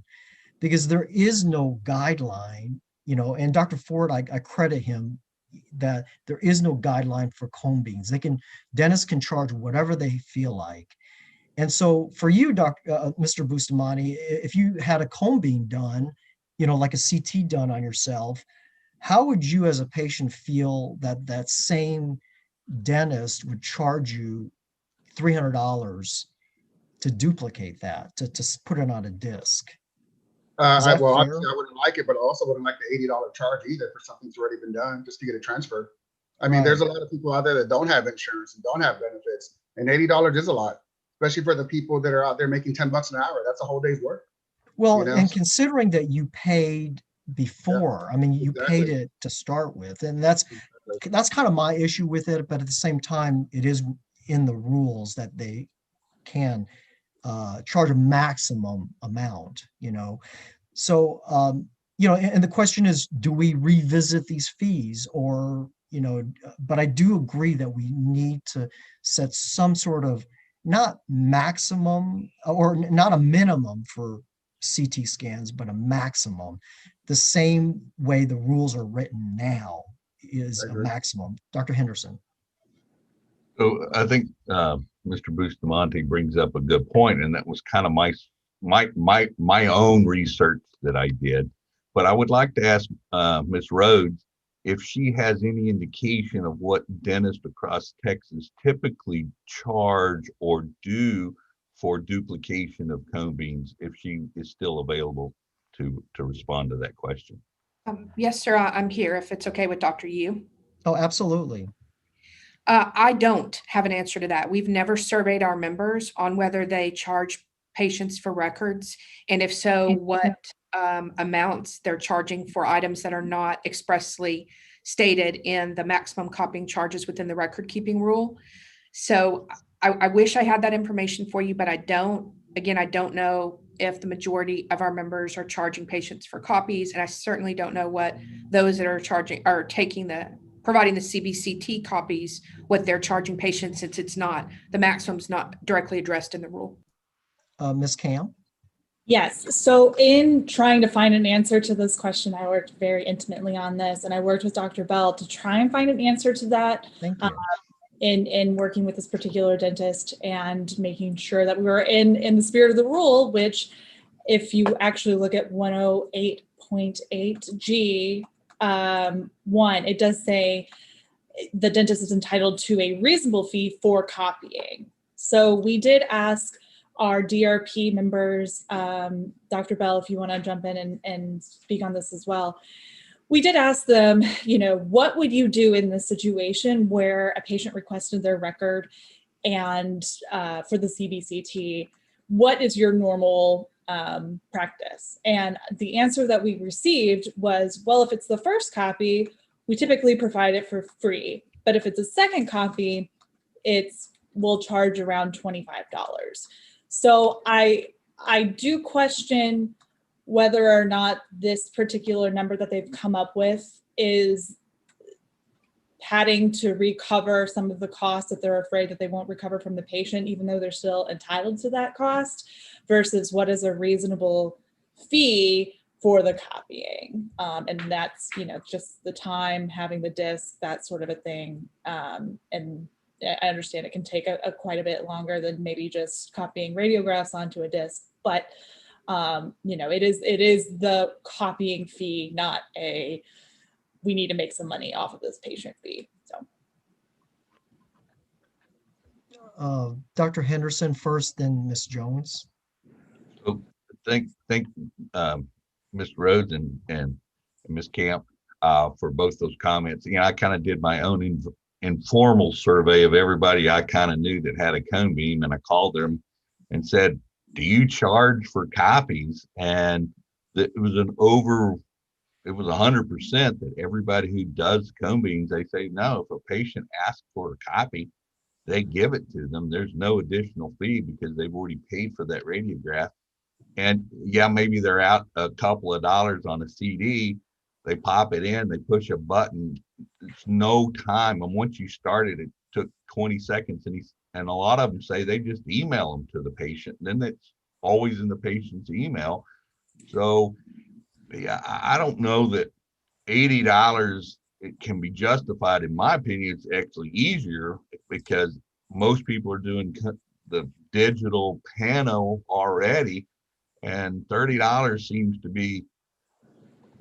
because there is no guideline, and Dr. Ford, I credit him that there is no guideline for cone beams. Dentists can charge whatever they feel like. And so for you, Mr. Bustamante, if you had a cone beam done, like a CT done on yourself, how would you as a patient feel that that same dentist would charge you $300 to duplicate that, to put it on a disc? Is that well, fair? obviously I wouldn't like it, but I also wouldn't like the $80 charge either for something that's already been done just to get it transferred. I mean, there's a lot of people out there that don't have insurance and don't have benefits, and $80 is a lot, especially for the people that are out there making $10 an hour. That's a whole day's work. Well, You know? and considering that you paid before, I mean, you paid Exactly. it to start with, and that's kind of my issue with it. But at the same time, it is in the rules that they can charge a maximum amount, So, and the question is, do we revisit these fees or, but I do agree that we need to set some sort of not maximum or not a minimum for CT scans, but a maximum. The same way the rules are written now is a maximum. Dr. Henderson. So I think Mr. Bustamante brings up a good point, and that was kind of my own research that I did. But I would like to ask Ms. Rhodes if she has any indication of what dentists across Texas typically charge or do for duplication of cone beams, if she is still available to respond to that question. Yes, sir, I'm here if it's okay with Dr. Yu. Oh, absolutely. I don't have an answer to that. We've never surveyed our members on whether they charge patients for records, and if so, what amounts they're charging for items that are not expressly stated in the maximum copying charges within the record keeping rule. So I wish I had that information for you, but I don't. Again, I don't know if the majority of our members are charging patients for copies, and I certainly don't know what those that are providing the CBCT copies, what they're charging patients, since the maximum's not directly addressed in the rule. Ms. Cam? Yes. So in trying to find an answer to this question, I worked very intimately on this, and I worked with Dr. Bell to try and find an answer to that. Thank you. In working with this particular dentist and making sure that we were in the spirit of the rule, which if you actually look at 108.8G, 1, it does say the dentist is entitled to a reasonable fee for copying. So we did ask our DRP members, Dr. Bell, if you want to jump in and speak on this as well. We did ask them, what would you do in this situation where a patient requested their record and for the CBCT, what is your normal practice? And the answer that we received was, well, if it's the first copy, we typically provide it for free. But if it's a second copy, we'll charge around $25. So I do question whether or not this particular number that they've come up with is having to recover some of the costs that they're afraid that they won't recover from the patient, even though they're still entitled to that cost, versus what is a reasonable fee for the copying. And that's, just the time, having the disc, that sort of a thing. And I understand it can take quite a bit longer than maybe just copying radiographs onto a disc, But it is the copying fee, not we need to make some money off of this patient fee. So Dr. Henderson first, then Ms. Jones. So thank Mr. Rhodes and Ms. Camp for both those comments. I kind of did my own informal survey of everybody I kind of knew that had a cone beam, and I called them and said, do you charge for copies? And it was 100% that everybody who does cone beams, they say no. If a patient asks for a copy, they give it to them. There's no additional fee because they've already paid for that radiograph. And yeah, maybe they're out a couple of dollars on a CD. They pop it in, they push a button. It's no time. And once you started, it took 20 seconds. And a lot of them say they just email them to the patient. And then it's always in the patient's email. So yeah, I don't know that $80 it can be justified. In my opinion, it's actually easier because most people are doing the digital panel already, and $30 seems to be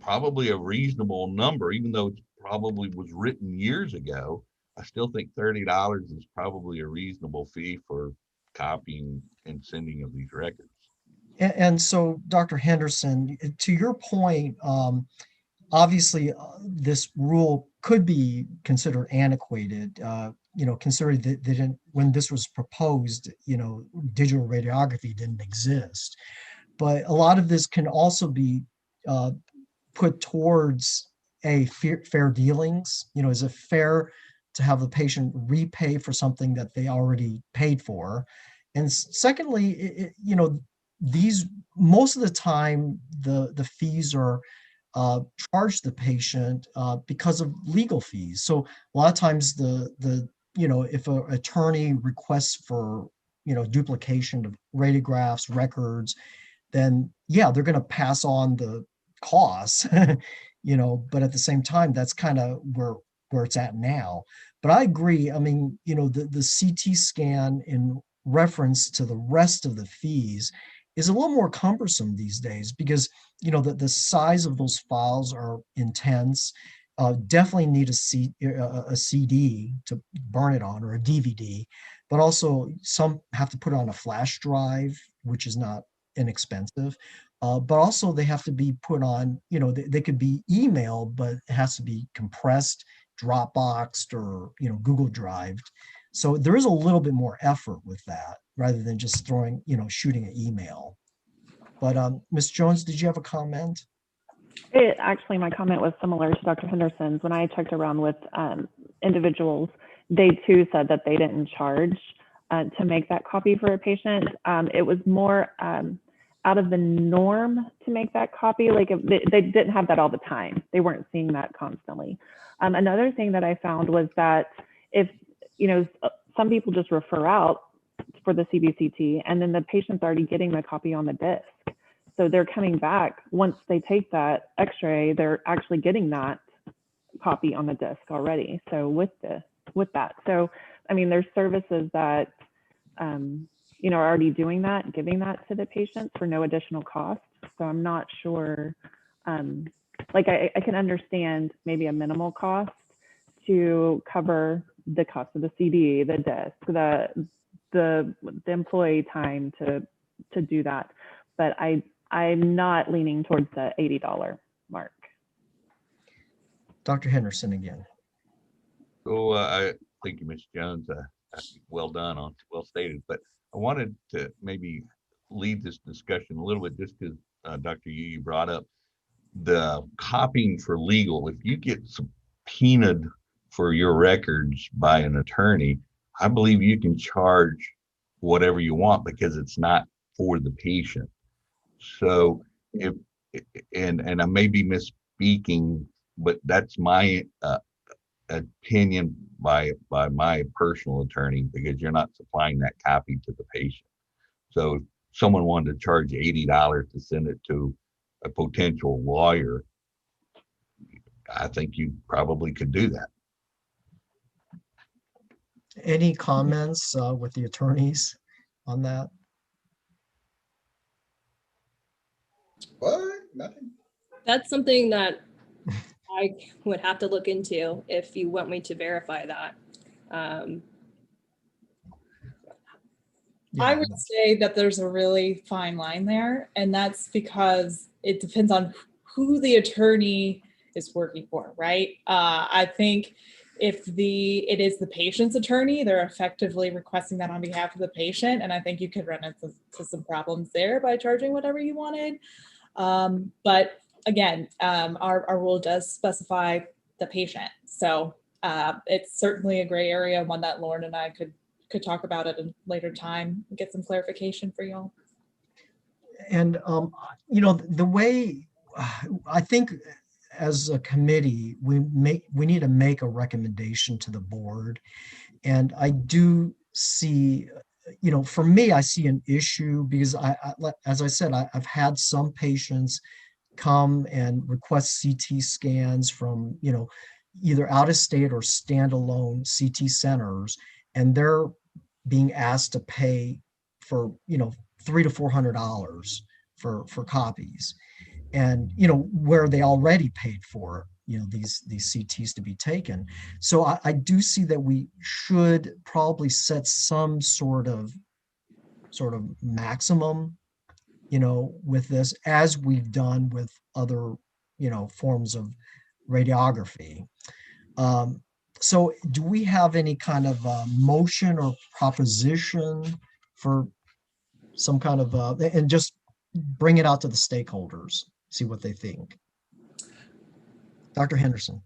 probably a reasonable number, even though it probably was written years ago. I still think $30 is probably a reasonable fee for copying and sending of these records. And so, Dr. Henderson, to your point, obviously, this rule could be considered antiquated. Considering that when this was proposed, digital radiography didn't exist. But a lot of this can also be put towards fair dealings. Is it fair to have the patient repay for something that they already paid for? And secondly, these most of the time the fees are charged the patient because of legal fees. So a lot of times if an attorney requests for duplication of radiographs, records, then yeah, they're going to pass on the costs, but at the same time, that's kind of where it's at now. But I agree. I mean, the CT scan in reference to the rest of the fees is a little more cumbersome these days because the size of those files are intense. Definitely need a CD to burn it on, or a DVD, but also some have to put it on a flash drive, which is not inexpensive. But also they have to be put on, they could be emailed, but it has to be compressed, Dropboxed, or Google Drived. So there is a little bit more effort with that rather than just shooting an email. But Ms. Jones, did you have a comment? Actually, my comment was similar to Dr. Henderson's. When I checked around with individuals, they too said that they didn't charge to make that copy for a patient. It was more out of the norm to make that copy. Like if they didn't have that all the time. They weren't seeing that constantly. Another thing that I found was that if, some people just refer out for the CBCT and then the patient's already getting the copy on the disc. So they're coming back once they take that x-ray, they're actually getting that copy on the disc already. So with that. So, I mean, there's services that, are already doing that, giving that to the patients for no additional cost. So I'm not sure, I can understand maybe a minimal cost to cover the cost of the CD, the disc, the employee time to do that. But I'm not leaning towards the $80 mark. Dr. Henderson again. So I thank you, Ms. Jones. Well done, well stated. But I wanted to maybe lead this discussion a little bit just because Dr. Yu brought up the copying for legal. If you get subpoenaed for your records by an attorney, I believe you can charge whatever you want because it's not for the patient. So and I may be misspeaking, but that's my opinion by my personal attorney, because you're not supplying that copy to the patient. So if someone wanted to charge $80 to send it to a potential lawyer, I think you probably could do that. Any comments with the attorneys on that? What? Nothing. That's something that I would have to look into if you want me to verify that. I would say that there's a really fine line there, and that's because it depends on who the attorney is working for, right? I think if it is the patient's attorney, they're effectively requesting that on behalf of the patient, and I think you could run into some problems there by charging whatever you wanted. But again, our rule does specify the patient, so it's certainly a gray area, one that Lauren and I could talk about at a later time and get some clarification for y'all. And, the way I think as a committee, we need to make a recommendation to the board. And I do see, for me, I see an issue because as I said, I've had some patients come and request CT scans from, either out of state or standalone CT centers, and they're being asked to pay for, $300 to $400 for copies, and where they already paid for these CTs to be taken. So I do see that we should probably set some sort of maximum, with this, as we've done with other forms of radiography. So do we have any kind of motion or proposition for some kind of, and just bring it out to the stakeholders, see what they think? Dr. Henderson.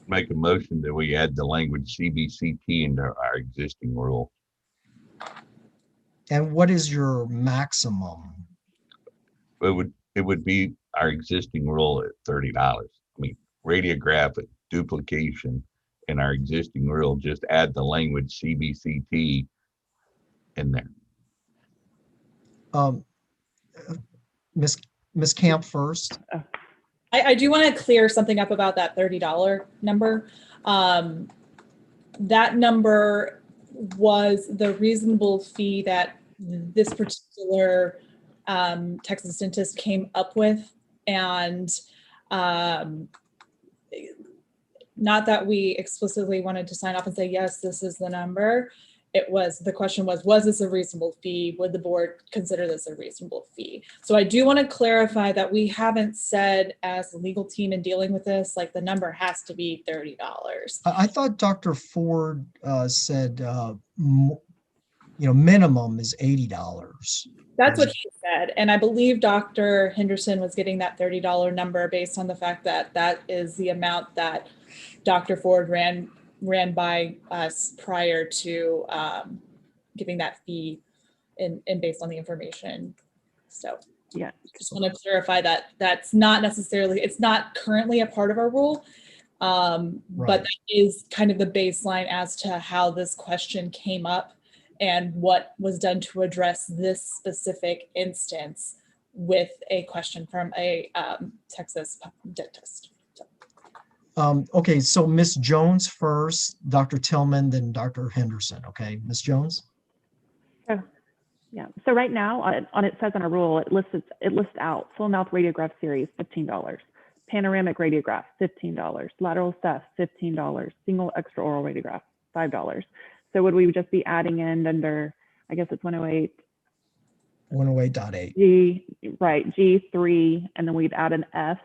Make a motion that we add the language CBCT into our existing rule. And what is your maximum? It would be our existing rule at $30. I mean, radiographic duplication in our existing rule, just add the language CBCT in there. Ms. Camp first. I do want to clear something up about that $30 number. That number was the reasonable fee that this particular Texas dentist came up with, and not that we explicitly wanted to sign off and say, yes, this is the number. The question was this a reasonable fee? Would the board consider this a reasonable fee? So I do want to clarify that we haven't said, as the legal team in dealing with this, like the number has to be $30. I thought Dr. Ford said, minimum is $80. That's what he said. And I believe Dr. Henderson was getting that $30 number based on the fact that that is the amount that Dr. Ford ran by us prior to giving that fee and based on the information. So yeah, just want to clarify that that's not necessarily, it's not currently a part of our rule, but that is kind of the baseline as to how this question came up and what was done to address this specific instance with a question from a Texas dentist. Okay, so Ms. Jones first, Dr. Tillman, then Dr. Henderson. Okay, Ms. Jones. Yeah. So right now, on it says on our rule, it lists out full mouth radiograph series, $15, panoramic radiograph, $15, lateral ceph, $15, single extraoral radiograph, $5. So would we just be adding in under, I guess it's 108. 108.8. G3, and then we'd add an F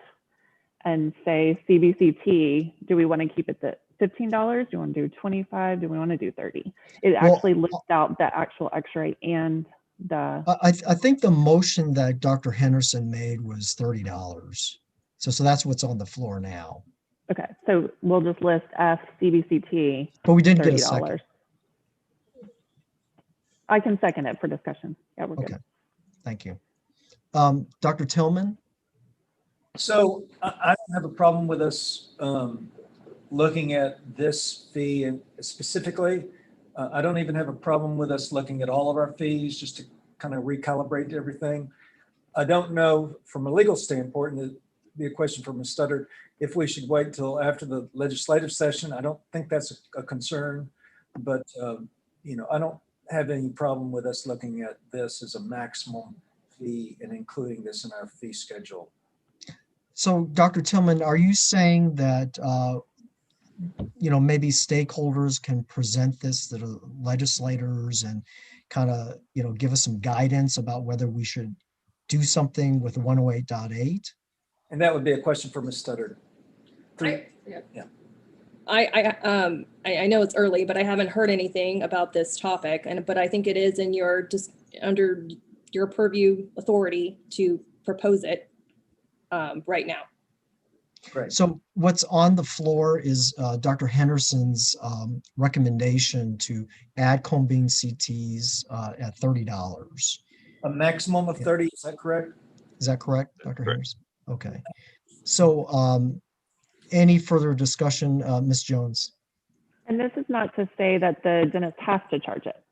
and say CBCT. Do we want to keep it at $15? Do you want to do $25? Do we want to do $30? It actually lists out the actual x-ray and the... I think the motion that Dr. Henderson made was $30. So that's what's on the floor now. Okay, so we'll just list F, CBCT. But we didn't get a second. I can second it for discussion. Yeah, we're good. Okay, thank you. Dr. Tillman? So I don't have a problem with us looking at this fee and specifically. I don't even have a problem with us looking at all of our fees just to kind of recalibrate everything. I don't know from a legal standpoint, and it'd be a question for Ms. Studdard, if we should wait till after the legislative session. I don't think that's a concern, but I don't have any problem with us looking at this as a maximum fee and including this in our fee schedule. So Dr. Tillman, are you saying that, maybe stakeholders can present this to the legislators and kind of, give us some guidance about whether we should do something with 108.8? And that would be a question for Ms. Studdard. I know it's early, but I haven't heard anything about this topic, but I think it is in your under your purview authority to propose it right now. Right. So what's on the floor is Dr. Henderson's recommendation to add cone beam CTs at $30. A maximum of 30, is that correct? Is that correct, Dr. Henderson? Okay. So any further discussion, Ms. Jones? And this is not to say that the dentist has to charge it.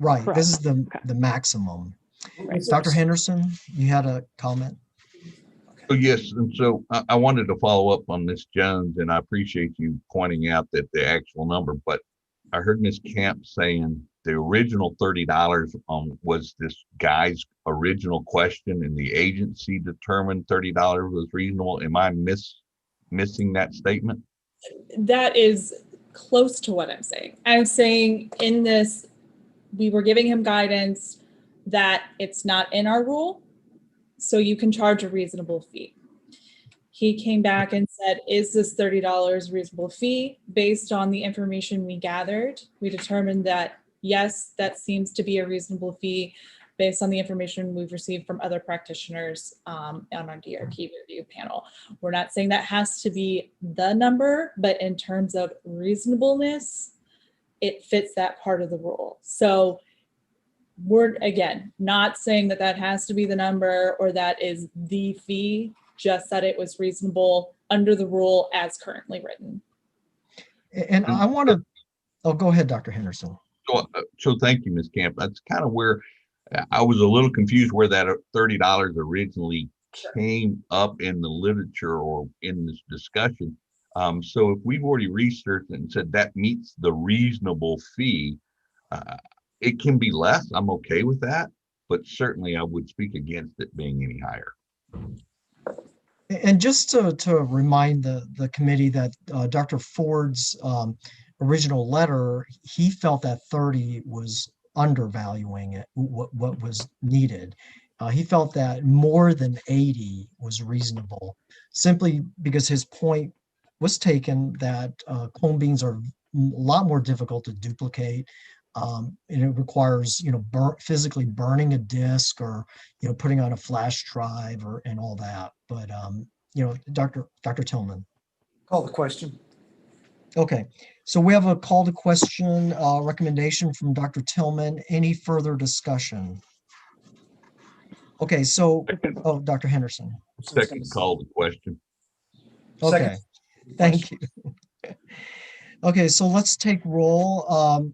Right. Correct. This is the maximum. Right. Dr. Henderson, you had a comment? So yes, and so I wanted to follow up on Ms. Jones, and I appreciate you pointing out that the actual number, but I heard Ms. Camp saying the original $30 was this guy's original question, and the agency determined $30 was reasonable. Am I missing that statement? That is close to what I'm saying. I'm saying in this, we were giving him guidance that it's not in our rule, so you can charge a reasonable fee. He came back and said, is this $30 reasonable fee? Based on the information we gathered, we determined that, yes, that seems to be a reasonable fee based on the information we've received from other practitioners on our DRP review panel. We're not saying that has to be the number, but in terms of reasonableness, it fits that part of the rule. So we're, again, not saying that that has to be the number or that is the fee, just that it was reasonable under the rule as currently written. And I want to, go ahead, Dr. Henderson. So thank you, Ms. Camp. That's kind of where I was a little confused where that $30 originally came up in the literature or in this discussion. So if we've already researched and said that meets the reasonable fee, it can be less. I'm okay with that, but certainly I would speak against it being any higher. And just to remind the committee that Dr. Ford's original letter, he felt that 30 was undervaluing it, what was needed. He felt that more than 80 was reasonable, simply because his point was taken that cone beams are a lot more difficult to duplicate. And it requires, physically burning a disc or, putting on a flash drive and all that. But, Dr. Tillman. Call the question. Okay, so we have a call to question recommendation from Dr. Tillman. Any further discussion? Okay, so, Dr. Henderson. Second call to question. Okay, thank you. Okay, so let's take roll.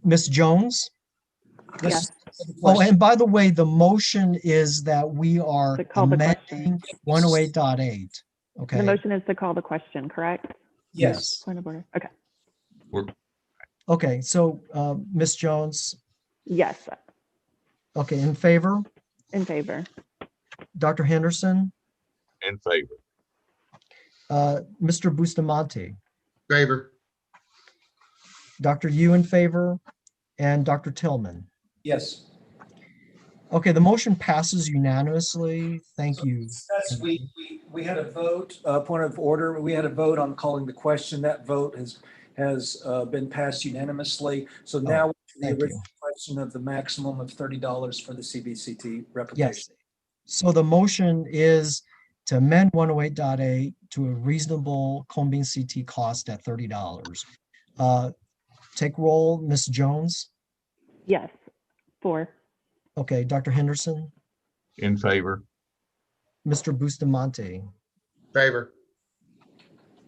Ms. Jones? Yes. Oh, and by the way, the motion is that we are amending 108.8. Okay. The motion is to call the question, correct? Yes. Point of order. Okay. Okay, so Ms. Jones? Yes. Okay, in favor? In favor. Dr. Henderson? In favor. Mr. Bustamante? Favor. Dr. Yu in favor? And Dr. Tillman? Yes. Okay, the motion passes unanimously. Thank you. We had a vote, point of order. We had a vote on calling the question. That vote has been passed unanimously. So now the original question of the maximum of $30 for the CBCT replication. Yes. So the motion is to amend 108.8 to a reasonable cone beam CT cost at $30. Take roll, Ms. Jones? Yes. 4. Okay, Dr. Henderson? In favor. Mr. Bustamante? Favor.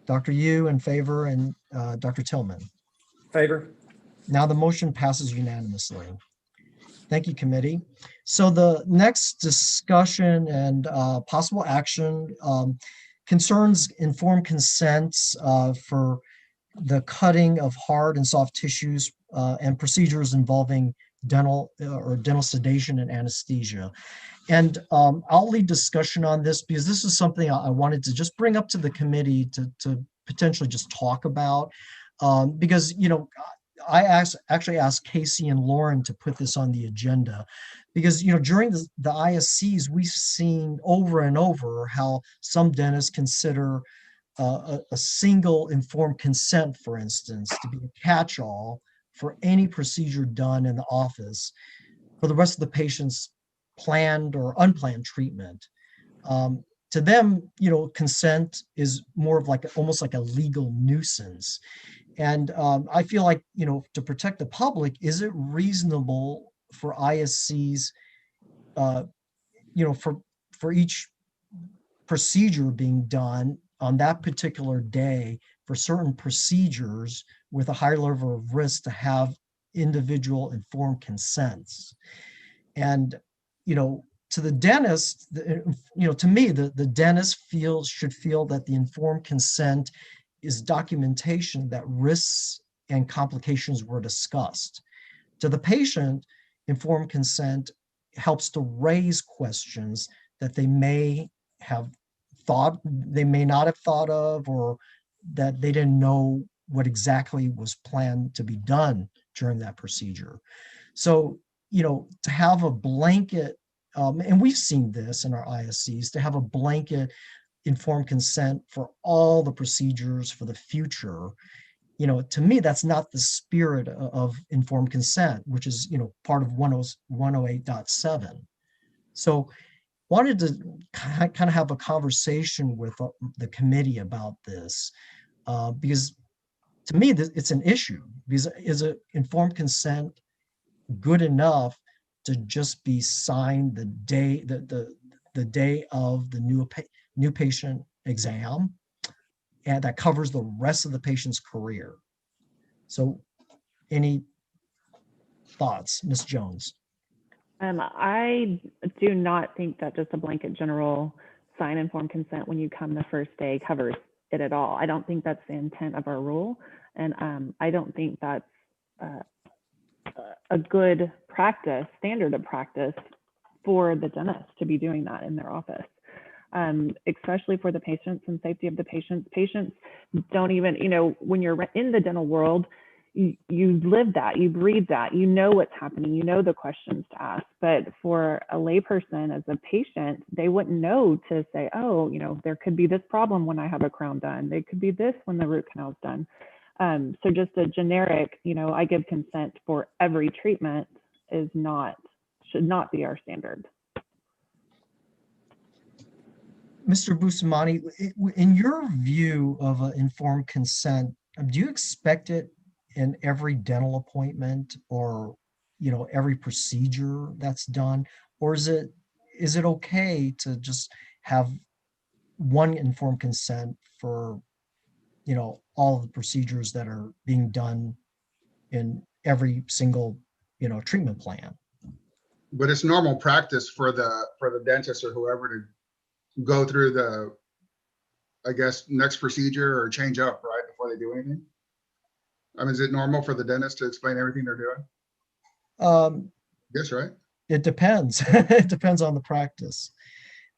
Dr. Yu in favor, and Dr. Tillman? Favor. Now the motion passes unanimously. Thank you, committee. So the next discussion and possible action concerns informed consents for the cutting of hard and soft tissues and procedures involving dental sedation and anesthesia. And I'll lead discussion on this because this is something I wanted to just bring up to the committee to potentially just talk about. Because, you know, I actually asked Casey and Lauren to put this on the agenda because, you know, during the ISCs, we've seen over and over how some dentists consider a single informed consent, for instance, to be a catch-all for any procedure done in the office for the rest of the patient's planned or unplanned treatment. To them, you know, consent is more of like almost like a legal nuisance. And I feel like, you know, to protect the public, is it reasonable for ISCs, you know, for each procedure being done on that particular day for certain procedures with a higher level of risk to have individual informed consents? And, you know, to the dentist, you know, to me, the dentist should feel that the informed consent is documentation that risks and complications were discussed. To the patient, informed consent helps to raise questions that they may not have thought of, or that they didn't know what exactly was planned to be done during that procedure. So, you know, to have a blanket, and we've seen this in our ISCs, to have a blanket informed consent for all the procedures for the future, you know, to me, that's not the spirit of informed consent, which is, you know, part of 108.7. So wanted to kind of have a conversation with the committee about this, because to me, it's an issue. Because is it informed consent good enough to just be signed the day the day of the new patient exam, and that covers the rest of the patient's career? So any thoughts, Ms. Jones? I do not think that just a blanket general sign informed consent when you come the first day covers it at all. I don't think that's the intent of our rule. And I don't think that's a good practice, standard of practice for the dentist to be doing that in their office, especially for the patients and safety of the patients. Patients don't even, you know, when you're in the dental world, you live that, you breathe that, you know what's happening, you know the questions to ask. But for a layperson as a patient, they wouldn't know to say, oh, you know, there could be this problem when I have a crown done. There could be this when the root canal is done. So just a generic, you know, I give consent for every treatment should not be our standard. Mr. Bustamante, in your view of informed consent, do you expect it in every dental appointment, or, you know, every procedure that's done? Or is it okay to just have one informed consent for, you know, all of the procedures that are being done in every single, you know, treatment plan? But it's normal practice for the dentist or whoever to go through the, I guess, next procedure or change up, right, before they do anything? I mean, is it normal for the dentist to explain everything they're doing? Yes, right? It depends. It depends on the practice.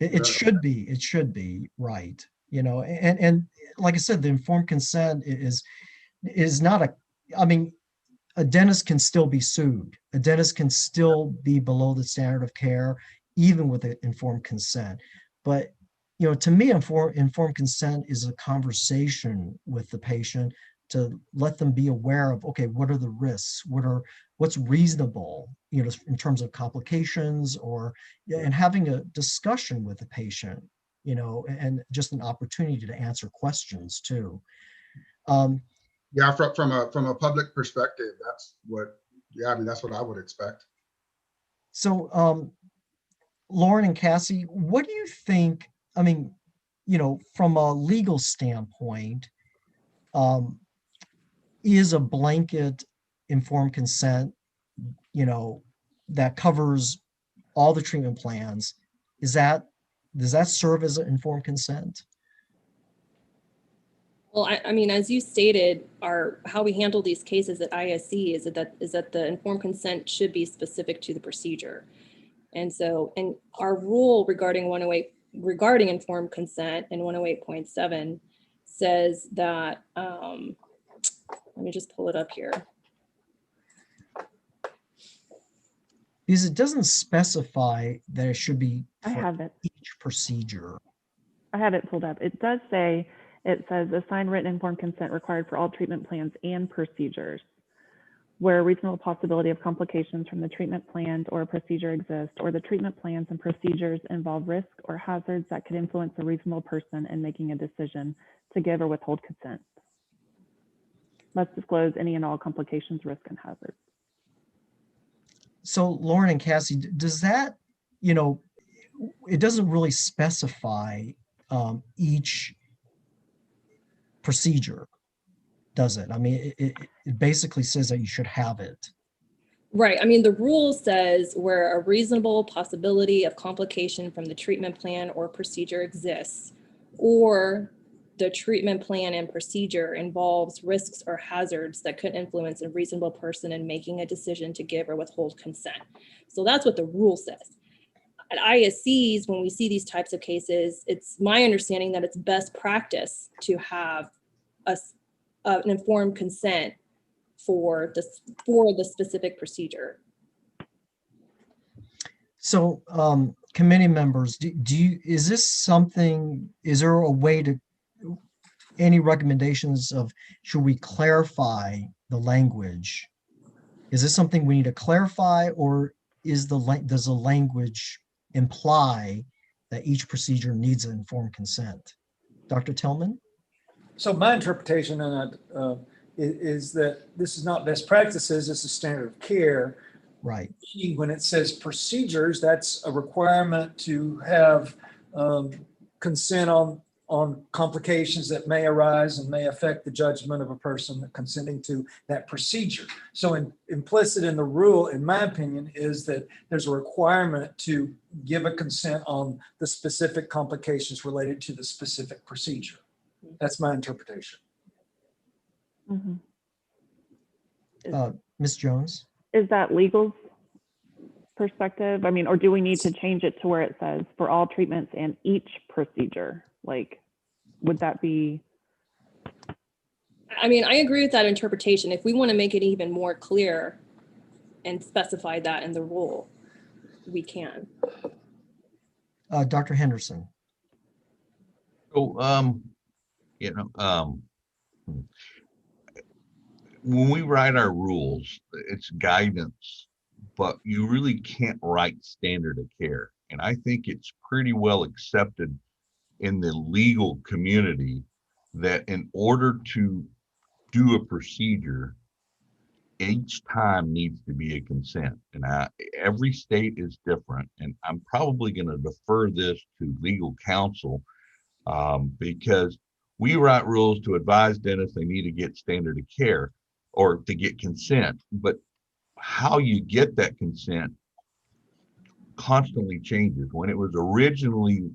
It should be right. You know, and like I said, the informed consent is not I mean, a dentist can still be sued. A dentist can still be below the standard of care, even with an informed consent. But, you know, to me, informed consent is a conversation with the patient to let them be aware of, okay, what are the risks? What's reasonable, you know, in terms of complications, and having a discussion with the patient, you know, and just an opportunity to answer questions too. Yeah, from a public perspective, that's what, yeah, I mean, that's what I would expect. So, Lauren and Cassie, what do you think? I mean, you know, from a legal standpoint, is a blanket informed consent, you know, that covers all the treatment plans, does that serve as an informed consent? Well, I mean, as you stated, how we handle these cases at ISC is that the informed consent should be specific to the procedure. And so in our rule regarding 108, regarding informed consent in 108.7 says that, let me just pull it up here. Because it doesn't specify that it should be I for have it. each procedure. I have it pulled up. It does say, it says assign written informed consent required for all treatment plans and procedures where a reasonable possibility of complications from the treatment plans or procedure exists, or the treatment plans and procedures involve risk or hazards that could influence a reasonable person in making a decision to give or withhold consent. Must disclose any and all complications, risk, and hazards. So Lauren and Cassie, does that, it doesn't really specify each procedure, does it? I mean, it basically says that you should have it. Right. I mean, the rule says where a reasonable possibility of complication from the treatment plan or procedure exists, or the treatment plan and procedure involves risks or hazards that could influence a reasonable person in making a decision to give or withhold consent. So that's what the rule says. At ISCs, when we see these types of cases, it's my understanding that it's best practice to have an informed consent for the specific procedure. So committee members, is this something, is there a way to, any recommendations of, should we clarify the language? Is this something we need to clarify, or does the language imply that each procedure needs an informed consent? Dr. Tillman? So my interpretation on that is that this is not best practices, this is standard of care. Right. When it says procedures, that's a requirement to have consent on complications that may arise and may affect the judgment of a person consenting to that procedure. So implicit in the rule, in my opinion, is that there's a requirement to give a consent on the specific complications related to the specific procedure. That's my interpretation. Mm-hmm. Ms. Jones? Is that legal's perspective? I mean, or do we need to change it to where it says for all treatments and each procedure? Like, would that be? I mean, I agree with that interpretation. If we want to make it even more clear and specify that in the rule, we can. Dr. Henderson? So, when we write our rules, it's guidance, but you really can't write standard of care. And I think it's pretty well accepted in the legal community that in order to do a procedure, each time needs to be a consent. And every state is different. And I'm probably going to defer this to legal counsel because we write rules to advise dentists they need to get standard of care or to get consent, but how you get that consent constantly changes. When it was originally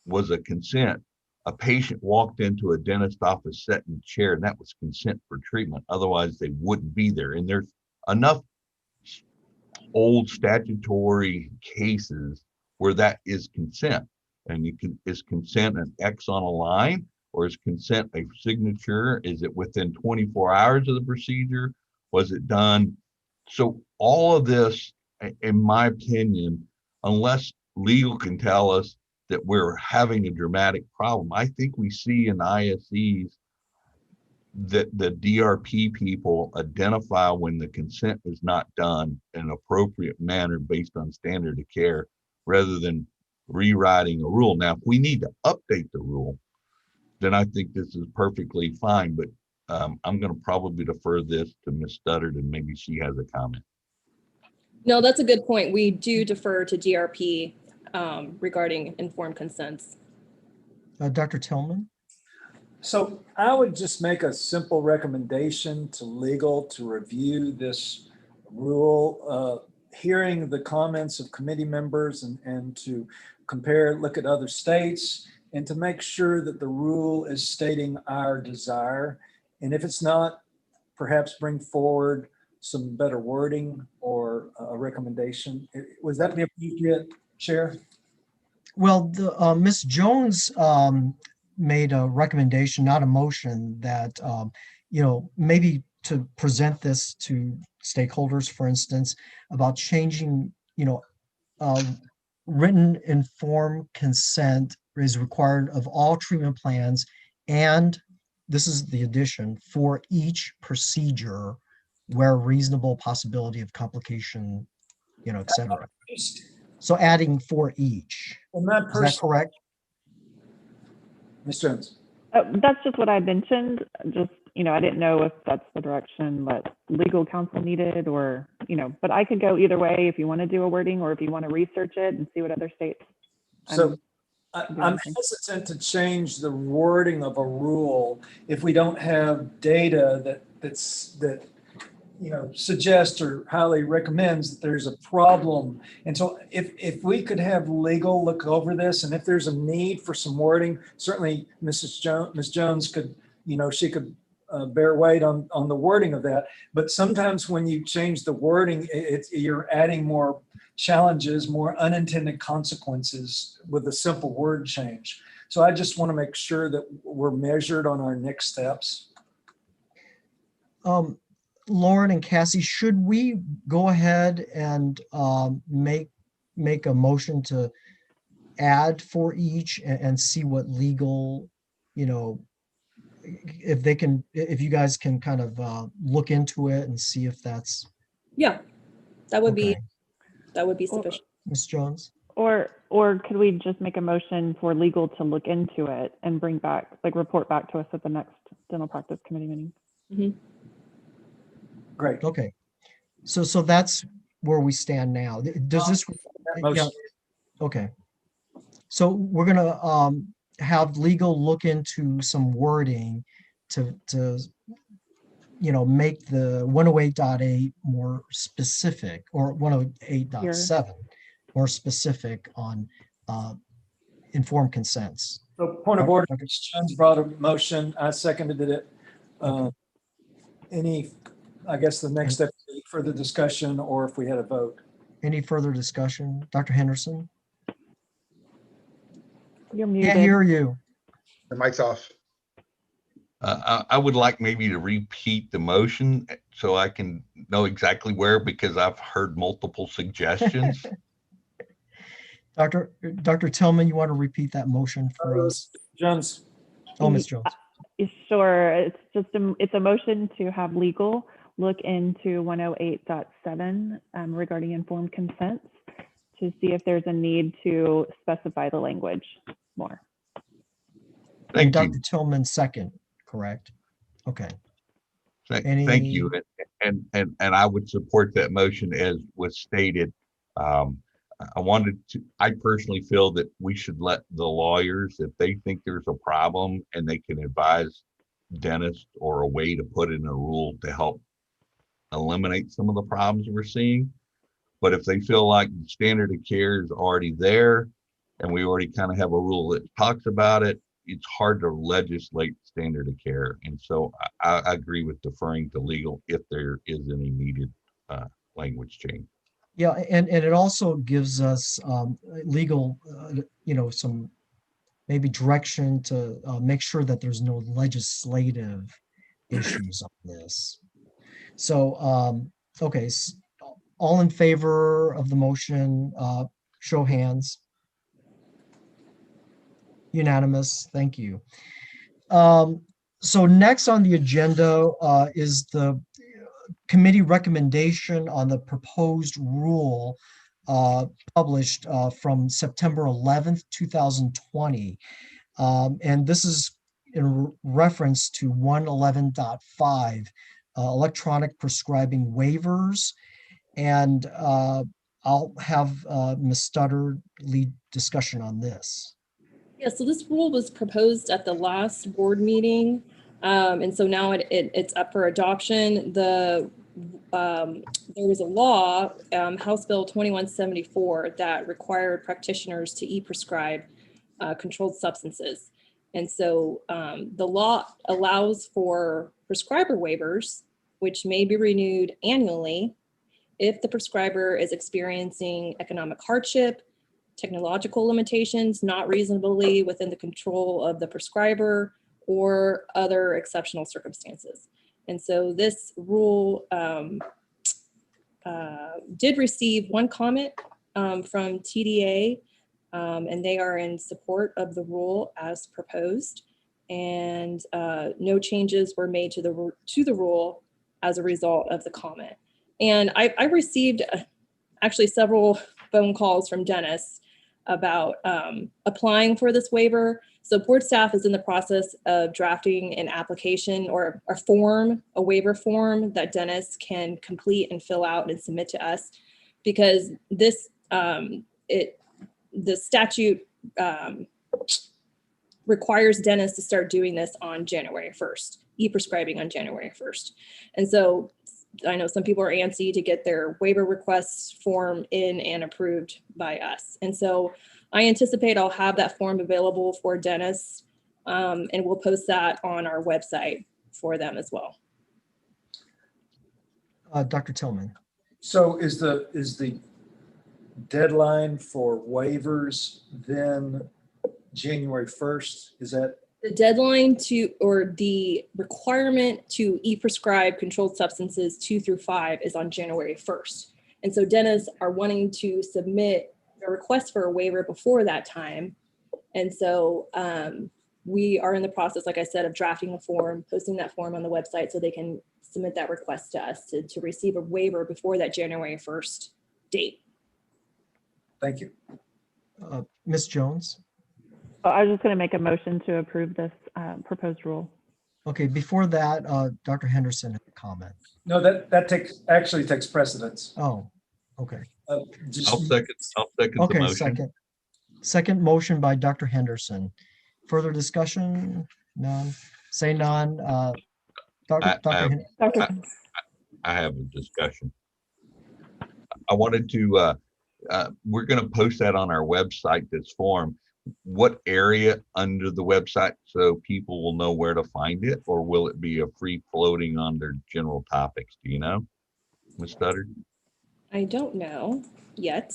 was a consent, a patient walked into a dentist office, sat in a chair, and that was consent for treatment. Otherwise, they wouldn't be there. And there's enough old statutory cases where that is consent. And is consent an X on a line, or is consent a signature? Is it within 24 hours of the procedure? Was it done? So all of this, in my opinion, unless legal can tell us that we're having a dramatic problem, I think we see in ISEs that the DRP people identify when the consent is not done in an appropriate manner based on standard of care, rather than rewriting a rule. Now, if we need to update the rule, then I think this is perfectly fine, but I'm going to probably defer this to Ms. Studdard, and maybe she has a comment. No, that's a good point. We do defer to DRP regarding informed consents. Dr. Tillman? So I would just make a simple recommendation to legal to review this rule, hearing the comments of committee members and to compare, look at other states, and to make sure that the rule is stating our desire. And if it's not, perhaps bring forward some better wording or a recommendation. Was that the appropriate, Chair? Well, Ms. Jones made a recommendation, not a motion, that maybe to present this to stakeholders, for instance, about changing, written informed consent is required of all treatment plans, and this is the addition, for each procedure where reasonable possibility of complication, et cetera. So adding for each. Is that correct? Ms. Jones? That's just what I mentioned. Just, I didn't know if that's the direction that legal counsel needed or, but I could go either way if you want to do a wording or if you want to research it and see what other states. So I'm hesitant to change the wording of a rule if we don't have data that suggests or highly recommends that there's a problem. And so if we could have legal look over this, and if there's a need for some wording, certainly Ms. Jones could, she could bear weight on the wording of that. But sometimes when you change the wording, you're adding more challenges, more unintended consequences with a simple word change. So I just want to make sure that we're measured on our next steps. Lauren and Cassie, should we go ahead and make a motion to add for each and see what legal, if you guys can kind of look into it and see if that's. Yeah, that would okay. be sufficient. Ms. Jones? Or could we just make a motion for legal to look into it and bring back, report back to us at the next dental practice committee meeting? Mm-hmm. Great. Okay. So that's where we stand now. Does this? Yeah. Okay. So we're gonna have legal look into some wording to make the 108.8 more specific, or 108.7 more specific on informed consents. So point of order, Ms. Jones brought a motion. I seconded it. I guess the next step is further discussion, or if we had a vote. Any further discussion? Dr. Henderson? You're muted. Can't hear you. The mic's off. I would like maybe to repeat the motion so I can know exactly where, because I've heard multiple suggestions. Dr. Tillman, you want to repeat that motion for us? Jones. Oh, Ms. Jones. Sure. It's just it's a motion to have legal look into 108.7 regarding informed consents to see if there's a need to specify the language more. And Dr. Tillman second, correct? Okay. Thank you. And I would support that motion as was stated. I personally feel that we should let the lawyers, if they think there's a problem and they can advise dentists or a way to put in a rule to help eliminate some of the problems we're seeing. But if they feel like the standard of care is already there and we already kind of have a rule that talks about it, it's hard to legislate standard of care. And so I agree with deferring to legal if there is any needed language change. Yeah, and it also gives us legal, some maybe direction to make sure that there's no legislative issues on this. So, okay, all in favor of the motion, show hands. Unanimous, thank you. So next on the agenda is the committee recommendation on the proposed rule published from September 11th, 2020. And this is in reference to 111.5, electronic prescribing waivers. And I'll have Ms. Stutter lead discussion on this. Yeah, so this rule was proposed at the last board meeting. And so now it's up for adoption. There was a law, House Bill 2174, that required practitioners to e-prescribe controlled substances. And so the law allows for prescriber waivers which may be renewed annually if the prescriber is experiencing economic hardship, technological limitations not reasonably within the control of the prescriber, or other exceptional circumstances. And so this rule did receive one comment from TDA, and they are in support of the rule as proposed. And no changes were made to the rule as a result of the comment. And I received actually several phone calls from dentists about applying for this waiver. So board staff is in the process of drafting an application or a waiver form that dentists can complete and fill out and submit to us, because this the statute requires dentists to start doing this on January 1st, e-prescribing on January 1st. And so I know some people are antsy to get their waiver requests form in and approved by us. And so I anticipate I'll have that form available for dentists, and we'll post that on our website for them as well. Dr. Tillman. So is the deadline for waivers then January 1st? Is that? The deadline or the requirement to e-prescribe controlled substances 2 through 5 is on January 1st. And so dentists are wanting to submit a request for a waiver before that time. And so we are in the process, like I said, of drafting a form, posting that form on the website so they can submit that request to us to receive a waiver before that January 1st date. Thank you. Ms. Jones? Oh, I was just going to make a motion to approve this proposed rule. Okay, before that, Dr. Henderson had a comment. No, that actually takes precedence. Oh, okay. I'll second the Okay, motion. second motion by Dr. Henderson. Further discussion? None. Say none. Dr. I have a discussion. I wanted to, we're going to post that on our website, this form. What area under the website so people will know where to find it, or will it be a free floating on their general topics? Do you know, Ms. Studdard? I don't know yet.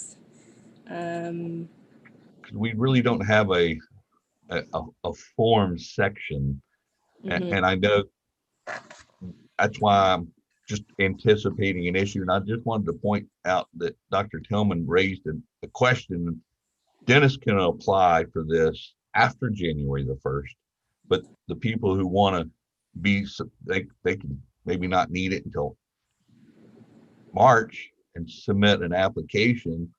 We really don't have a form section, and I know that's why I'm just anticipating an issue. And I just wanted to point out that Dr. Tillman raised a question. Dentists can apply for this after January the 1st, but the people who want to be, they can maybe not need it until March and submit an application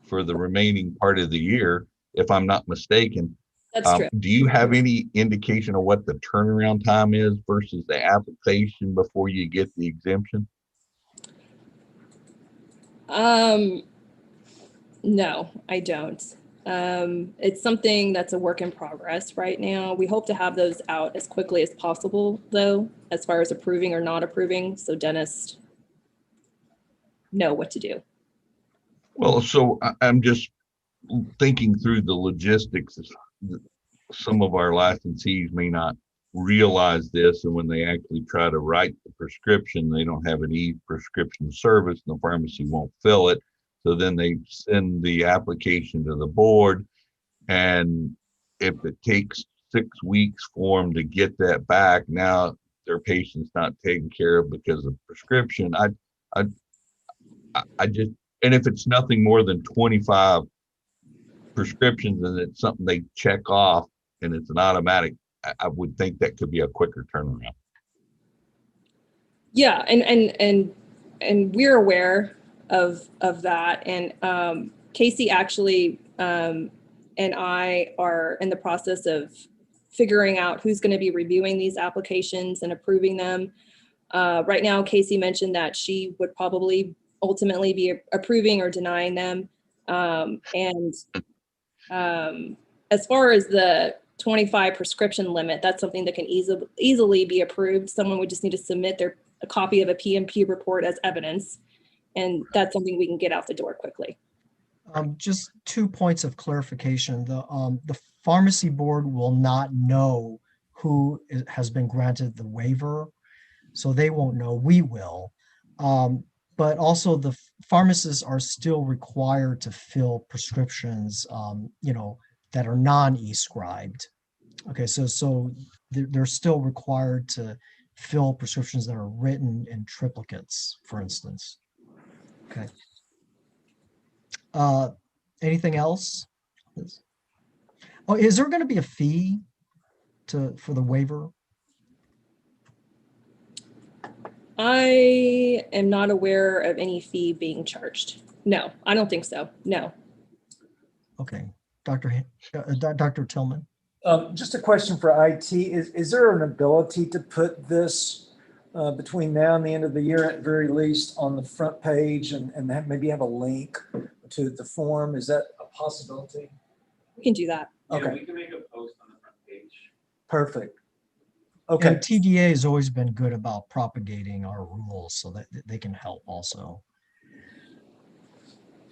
for the remaining part of the year, if I'm not mistaken. That's true. Do you have any indication of what the turnaround time is versus the application before you get the exemption? No, I don't. It's something that's a work in progress right now. We hope to have those out as quickly as possible, though, as far as approving or not approving, so dentists know what to do. Well, so I'm just thinking through the logistics. Some of our licensees may not realize this, and when they actually try to write the prescription, they don't have an e-prescription service, and the pharmacy won't fill it. So then they send the application to the board, and if it takes 6 weeks for them to get that back, now their patient's not taken care of because of prescription. I just, and if it's nothing more than 25 prescriptions and it's something they check off and it's an automatic, I would think that could be a quicker turnaround. Yeah, and we're aware of that. And Casey actually and I are in the process of figuring out who's going to be reviewing these applications and approving them. Right now, Casey mentioned that she would probably ultimately be approving or denying them. As far as the 25 prescription limit, that's something that can easily be approved. Someone would just need to submit a copy of a PMP report as evidence, and that's something we can get out the door quickly. Just 2 points of clarification. The pharmacy board will not know who has been granted the waiver. so they won't know, we will. But also the pharmacists are still required to fill prescriptions, that are non-e-scribed. Okay, so they're still required to fill prescriptions that are written in triplicates, for instance. Okay. Anything else? Oh, is there going to be a fee for the waiver? I am not aware of any fee being charged. No, I don't think so. No. Okay, Dr. Tillman. Just a question for IT. Is there an ability to put this between now and the end of the year, at very least, on the front page and maybe have a link to the form? Is that a possibility? We can do that. Okay. Yeah, we can make a post on the front page. Perfect. Okay. And TDA has always been good about propagating our rules so that they can help also.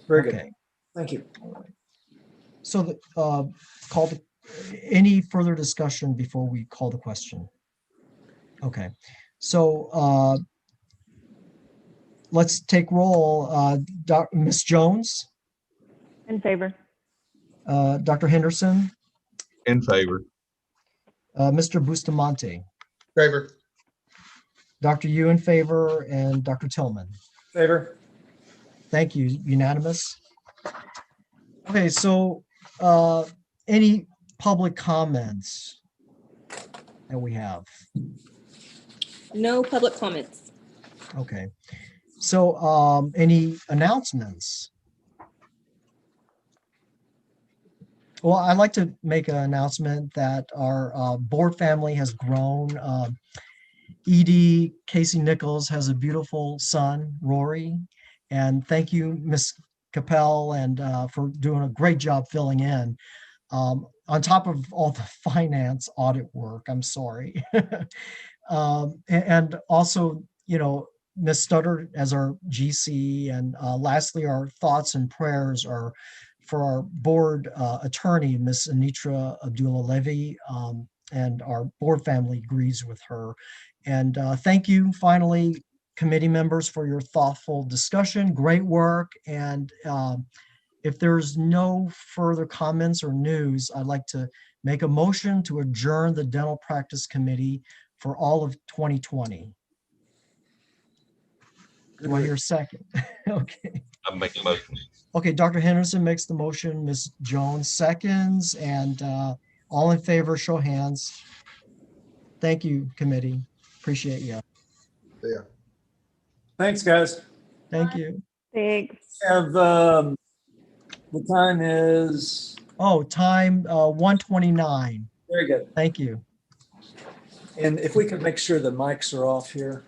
Very Okay. good. Thank you. So any further discussion before we call the question? Okay. So let's take roll. Ms. Jones? In favor. Dr. Henderson? In favor. Mr. Bustamante? Favor. Dr. Yu in favor, and Dr. Tillman? Favor. Thank you. Unanimous. Okay, so any public comments that we have? No public comments. Okay. So any announcements? Well, I'd like to make an announcement that our board family has grown. Edie Casey Nichols has a beautiful son, Rory. And thank you, Miss Capel, and for doing a great job filling in. On top of all the finance audit work, I'm sorry. And also, Miss Stutter as our GC. And lastly, our thoughts and prayers are for our board attorney, Miss Anitra Abdullah-Levy, and our board family agrees with her. And thank you, finally, committee members, for your thoughtful discussion. Great work. And if there's no further comments or news, I'd like to make a motion to adjourn the Dental Practice Committee for all of 2020. Do I hear a second? Okay. I'm making a motion. Okay, Dr. Henderson makes the motion, Ms. Jones seconds, and all in favor, show hands. Thank you, committee. Appreciate you. Yeah. Thanks, guys. Thank you. Thanks. Have the time is. Oh, time 1:29. Very good. Thank you. And if we could make sure the mics are off here.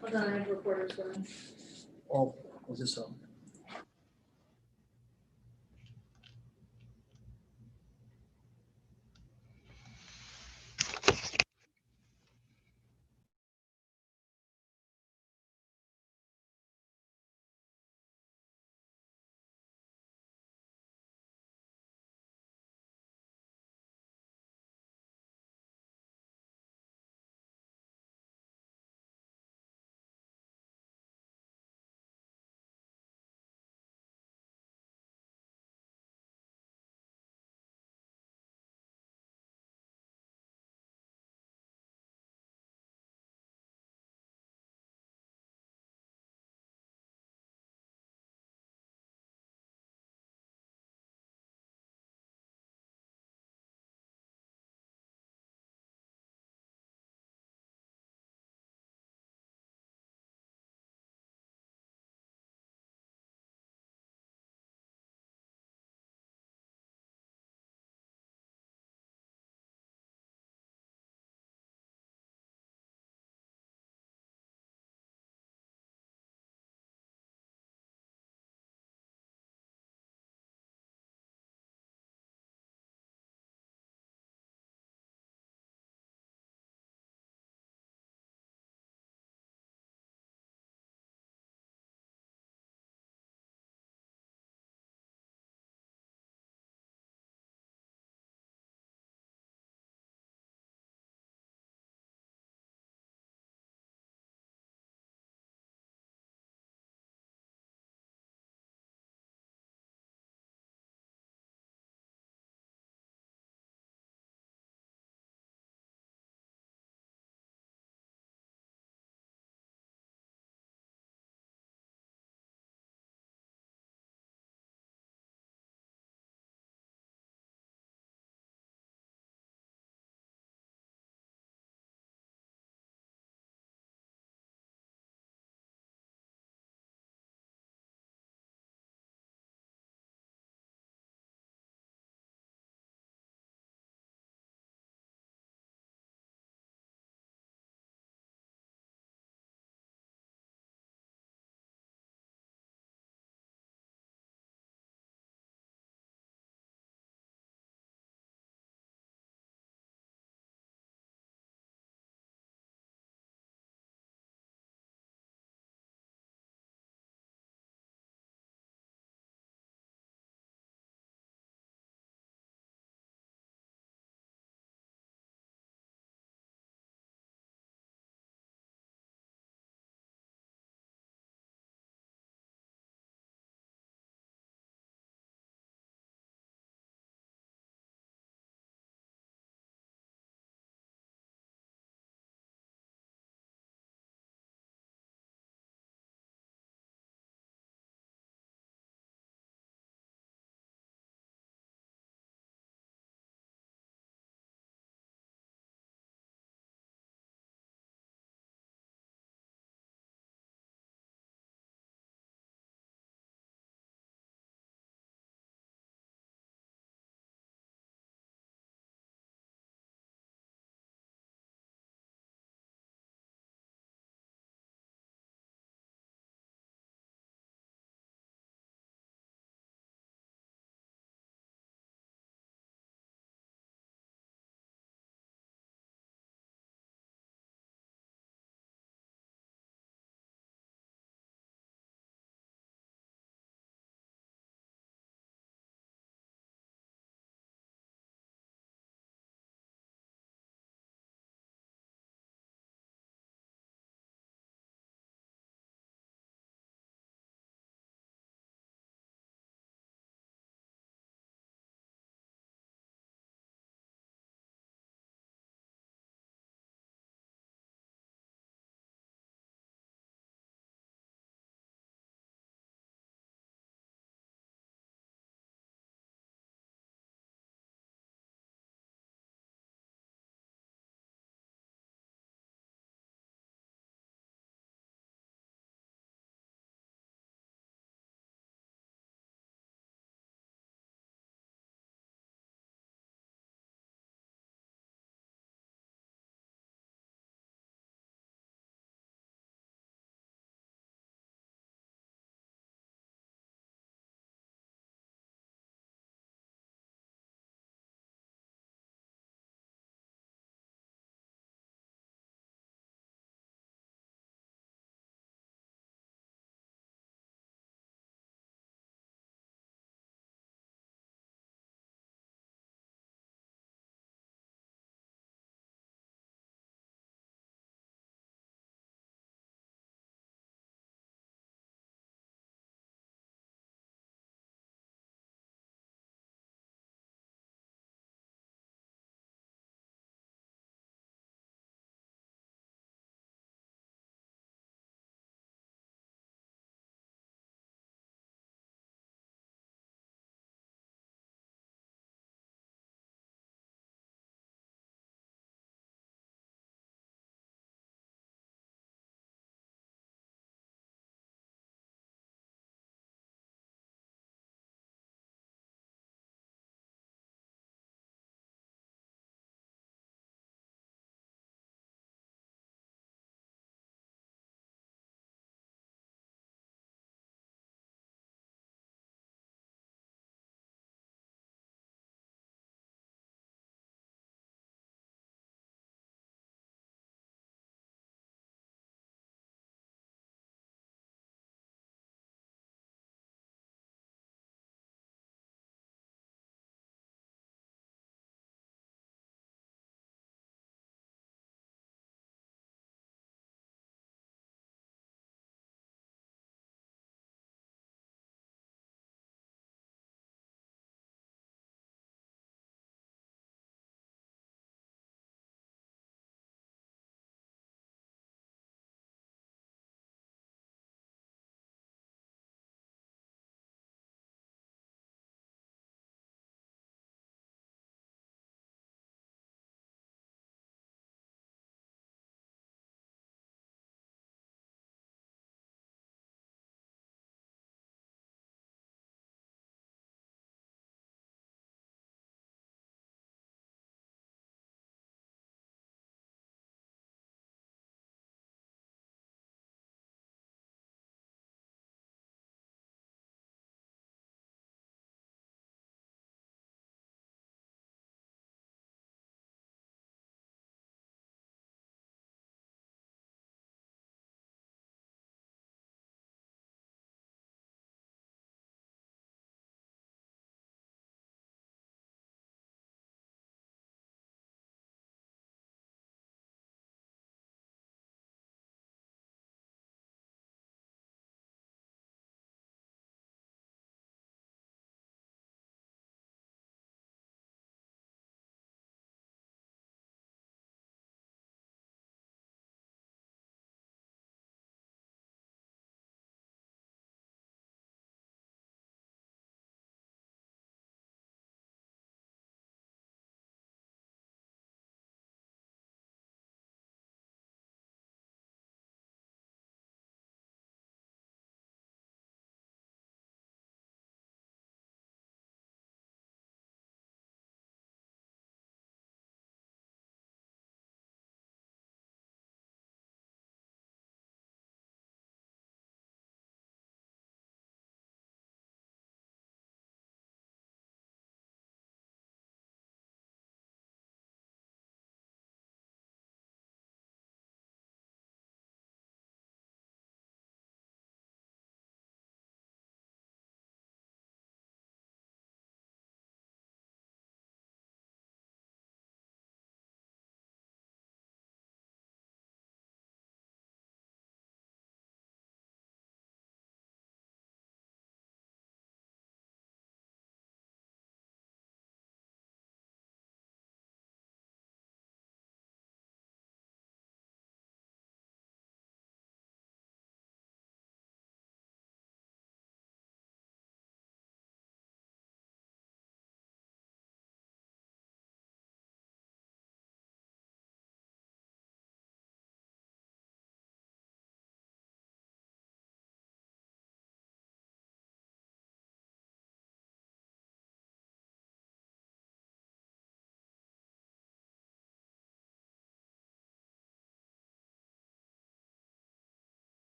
Hold on, I have recorders going. Oh, is this on?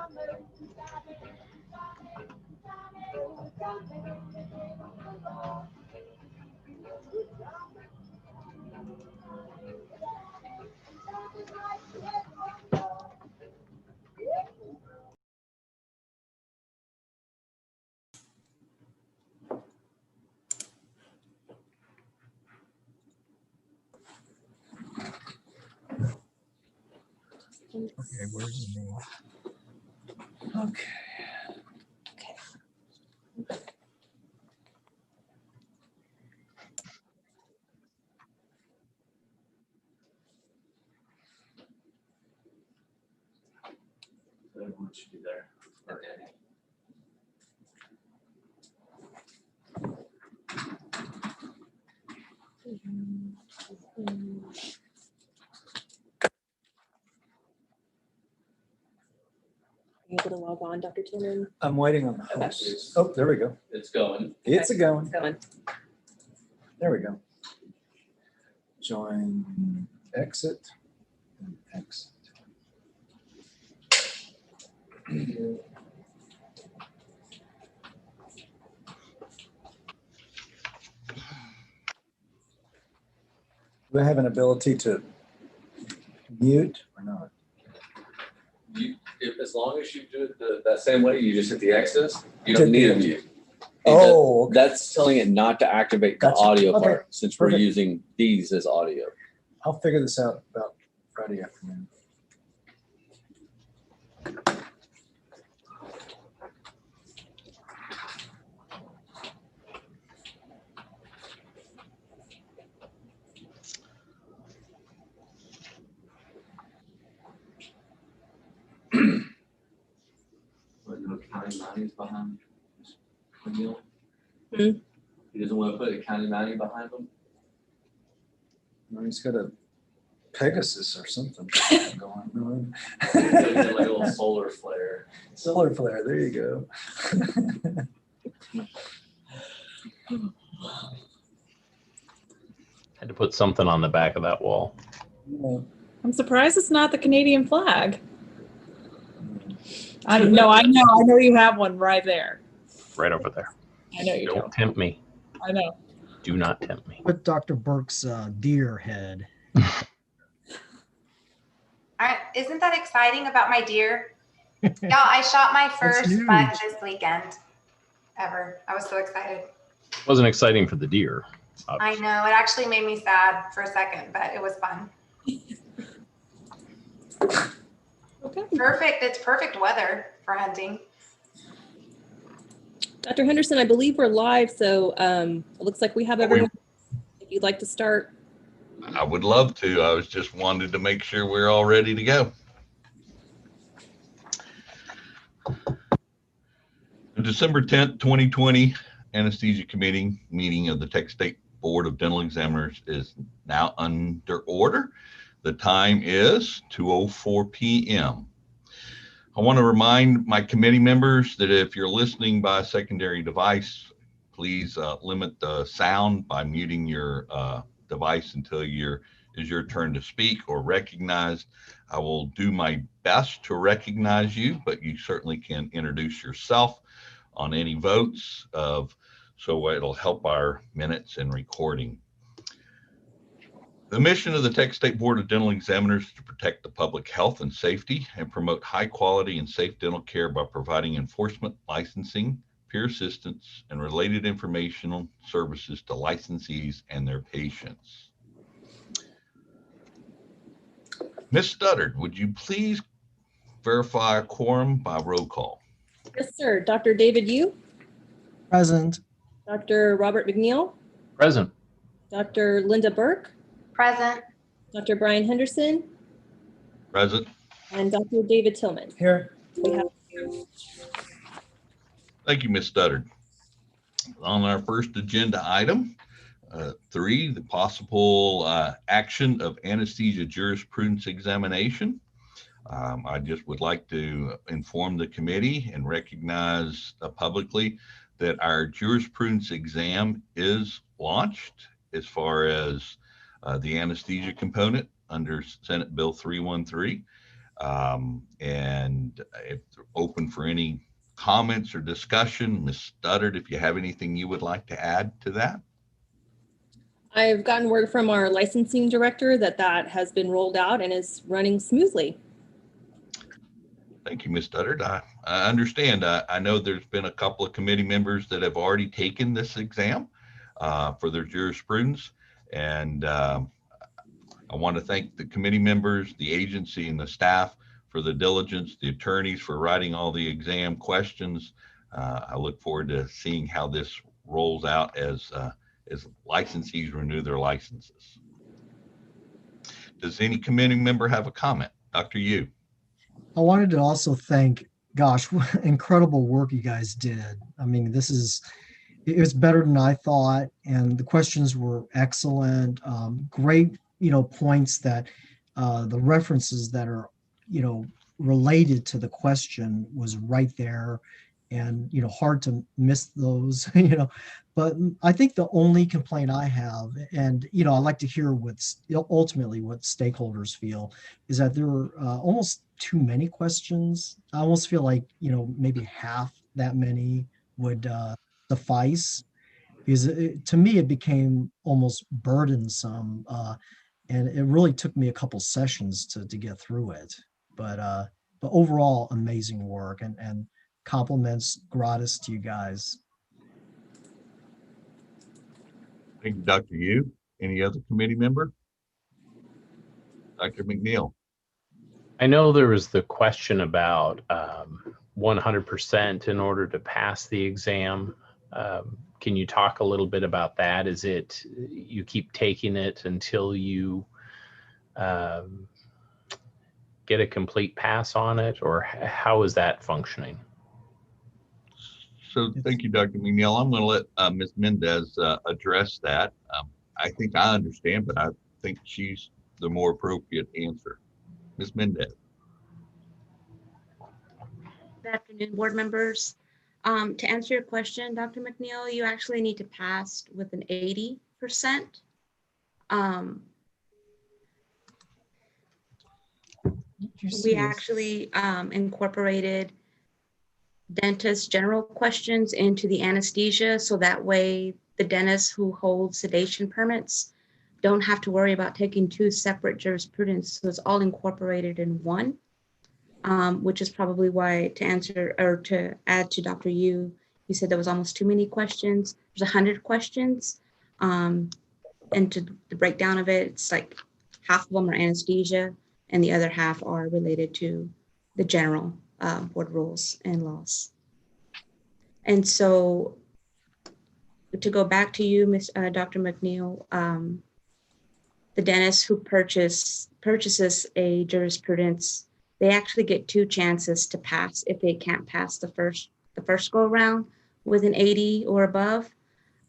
Okay, where's the name? Okay. What should be there? Okay. Are you able to log on, Dr. Tillman? I'm waiting on the host. Oh, there we go. It's going. It's a going. Going. There we go. Join, exit, and exit. Do I have an ability to mute or not? As long as you do it that same way, you just hit the X's, you don't need a mute. Oh, okay. That's telling it not to activate the Gotcha. audio Okay. part, since we're Perfect. using these as audio. I'll figure this out about Friday afternoon. County Mounties behind Neil. Hmm? He doesn't want to put a county Mountie behind him. No, he's got a Pegasus or something going on. He's got like a little solar flare. Solar flare, there you go. Had to put something on the back of that wall. I'm surprised it's not the Canadian flag. I know you have one right there. Right over there. I know you Don't tempt me. I know. Do not tempt me. Put Dr. Burke's deer head. Isn't that exciting about my deer? Y'all, I shot my first huge. buck this weekend ever. I was so excited. Wasn't exciting for the deer. I know, it actually made me sad for a second, but it was fun. Okay. Perfect. It's perfect weather for hunting. Dr. Henderson, I believe we're live, so it looks like we have everyone. If you'd like to start. I would love to. I was just wanted to make sure we're all ready to go. The December 10th, 2020 Anesthesia Committee meeting of the Texas State Board of Dental Examiners is now under order. The time is 2:04 p.m. I want to remind my committee members that if you're listening by a secondary device, please limit the sound by muting your device until is your turn to speak or recognized. I will do my best to recognize you, but you certainly can introduce yourself on any votes so it'll help our minutes and recording. The mission of the Texas State Board of Dental Examiners is to protect the public health and safety and promote high quality and safe dental care by providing enforcement, licensing, peer assistance, and related informational services to licensees and their patients. Ms. Studdard, would you please verify a quorum by roll call? Yes, sir. Dr. David Yu, Present. Dr. Robert McNeil, Present. Dr. Linda Burke, Present. Dr. Brian Henderson, Present. and Dr. David Tillman. Here. We have Thank you, Ms. Studdard. On our first agenda item, 3, the possible action of anesthesia jurisprudence examination. I just would like to inform the committee and recognize publicly that our jurisprudence exam is launched as far as the anesthesia component under Senate Bill 313. And if they're open for any comments or discussion, Ms. Studdard, if you have anything you would like to add to that. I've gotten word from our licensing director that that has been rolled out and is running smoothly. Thank you, Ms. Studdard. I understand. I know there's been a couple of committee members that have already taken this exam for their jurisprudence. And I want to thank the committee members, the agency, and the staff for the diligence, the attorneys for writing all the exam questions. I look forward to seeing how this rolls out as licensees renew their licenses. Does any committee member have a comment? Dr. Yu. I wanted to also thank, gosh, what incredible work you guys did. I mean, it was better than I thought, and the questions were excellent. Great, points that the references that are, related to the question was right there, and hard to miss those. But I think the only complaint I have, and I like to hear ultimately what stakeholders feel, is that there were almost too many questions. I almost feel like maybe half that many would suffice, because to me it became almost burdensome, and it really took me a couple sessions to get through it. But overall, amazing work, and compliments gratis to you guys. Thank you, Dr. Yu. Any other committee member? Dr. McNeil. I know there was the question about 100% in order to pass the exam. Can you talk a little bit about that? Is it you keep taking it until you get a complete pass on it, or how is that functioning? So thank you, Dr. McNeil. I'm going to let Ms. Mendez address that. I think I understand, but I think she's the more appropriate answer. Ms. Mendez. Good afternoon, board members. To answer your question, Dr. McNeil, you actually need to pass with an 80%. We actually incorporated dentist general questions into the anesthesia, so that way the dentists who hold sedation permits don't have to worry about taking two separate jurisprudence. So it's all incorporated in one, which is probably why, to answer or to add to Dr. Yu, he said there was almost too many questions. There's 100 questions. And to the breakdown of it, it's like half of them are anesthesia and the other half are related to the general board rules and laws. And so to go back to you, Dr. McNeil, the dentist who purchases a jurisprudence, they actually get two chances to pass if they can't pass the first go around with an 80 or above.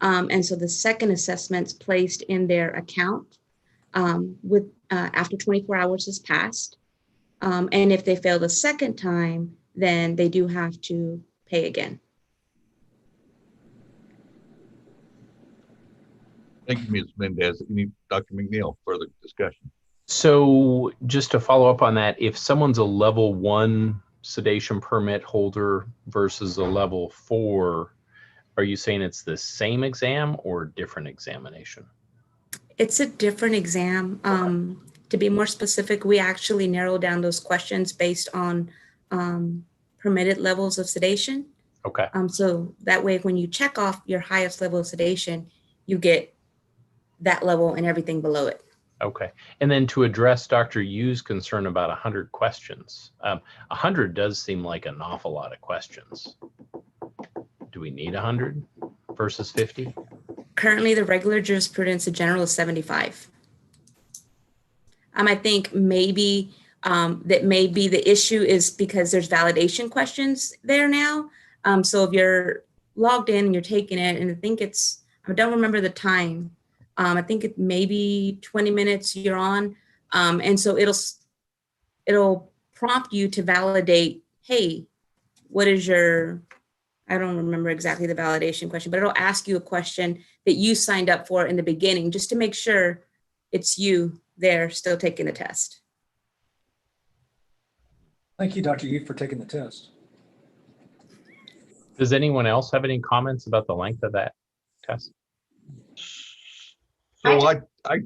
And so the second assessment's placed in their account after 24 hours has passed. And if they fail the second time, then they do have to pay again. Thank you, Ms. Mendez. Dr. McNeil, further discussion. So just to follow up on that, if someone's a level 1 sedation permit holder versus a level 4, are you saying it's the same exam or different examination? It's a different exam. To be more specific, we actually narrow down those questions based on permitted levels of sedation. Okay. So that way, when you check off your highest level of sedation, you get that level and everything below it. Okay. And then to address Dr. Yu's concern about 100 questions, 100 does seem like an awful lot of questions. Do we need 100 versus 50? Currently, the regular jurisprudence in general is 75. I think maybe the issue is because there's validation questions there now. So if you're logged in and you're taking it, and I don't remember the time. I think it maybe 20 minutes you're on. And so it'll prompt you to validate, hey, what is I don't remember exactly the validation question, but it'll ask you a question that you signed up for in the beginning, just to make sure it's you there still taking the test. Thank you, Dr. Yu, for taking the test. Does anyone else have any comments about the length of that test? So Dr.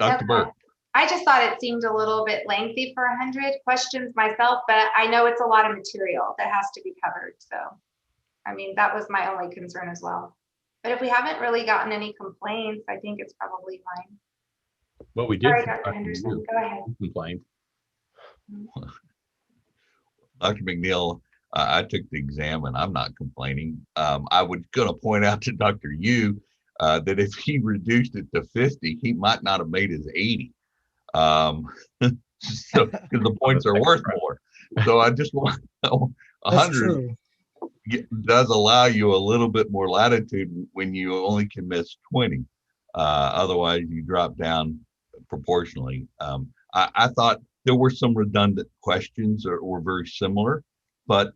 Okay. Burke. I just thought it seemed a little bit lengthy for 100 questions myself, but I know it's a lot of material that has to be covered. So, I mean, that was my only concern as well. But if we haven't really gotten any complaints, I think it's probably fine. Well, we did. Sorry, Dr. Henderson, go ahead. Complained. Dr. McNeil, I took the exam and I'm not complaining. I was going to point out to Dr. Yu that if he reduced it to 50, he might not have made his 80. So because the points are worth more. So I just want 100 does allow you a little bit more latitude when you only can miss 20. Otherwise, you drop down proportionally. I thought there were some redundant questions or very similar, but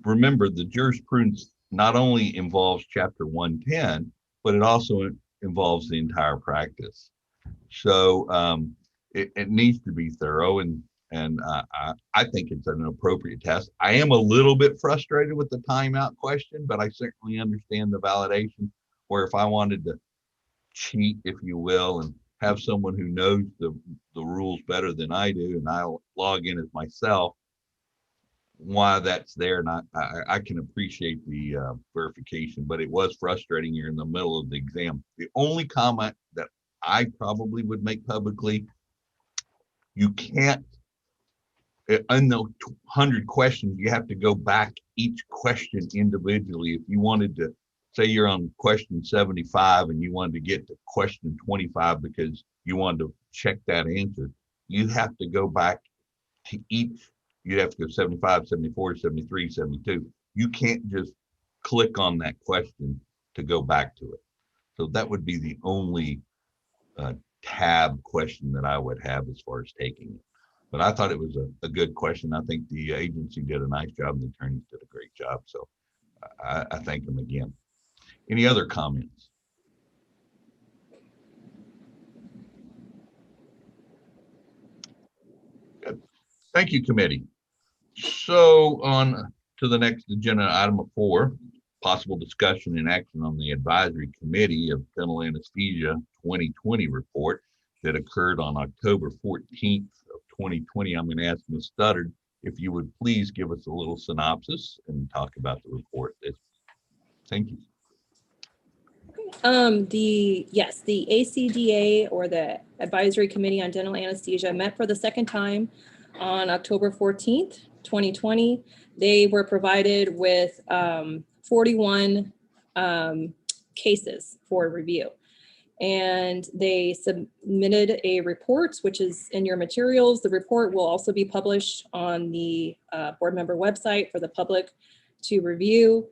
remember the jurisprudence not only involves chapter 110, but it also involves the entire practice. So it needs to be thorough, and I think it's an appropriate test. I am a little bit frustrated with the timeout question, but I certainly understand the validation, where if I wanted to cheat, if you will, and have someone who knows the rules better than I do, and I'll log in as myself, why that's there. And I can appreciate the verification, but it was frustrating. You're in the middle of the exam. The only comment that I probably would make publicly, you can't, in the 100 questions, you have to go back each question individually. If you wanted to, say you're on question 75 and you wanted to get to question 25 because you wanted to check that answer, you have to go back to each. You'd have to go 75, 74, 73, 72. You can't just click on that question to go back to it. So that would be the only tab question that I would have as far as taking it. But I thought it was a good question. I think the agency did a nice job and the attorneys did a great job. So I thank them again. Any other comments? Good. Thank you, committee. So on to the next agenda item of 4, possible discussion and action on the advisory committee of dental anesthesia 2020 report that occurred on October 14th of 2020. I'm going to ask Ms. Studdard if you would please give us a little synopsis and talk about the report. Thank you. The ACDA, or the Advisory Committee on Dental Anesthesia, met for the second time on October 14th, 2020. They were provided with 41 cases for review, and they submitted a report, which is in your materials. The report will also be published on the board member website for the public to review.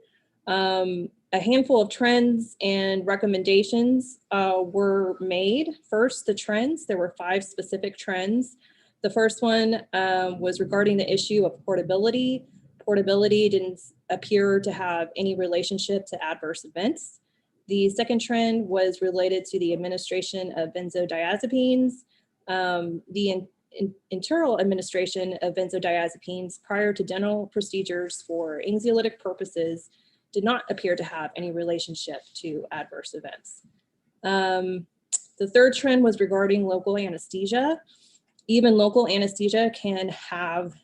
A handful of trends and recommendations were made. First, the trends. There were 5 specific trends. The first one was regarding the issue of portability. Portability didn't appear to have any relationship to adverse events. The second trend was related to the administration of benzodiazepines. The internal administration of benzodiazepines prior to dental procedures for anxiolytic purposes did not appear to have any relationship to adverse events. The third trend was regarding local anesthesia. Even local anesthesia can have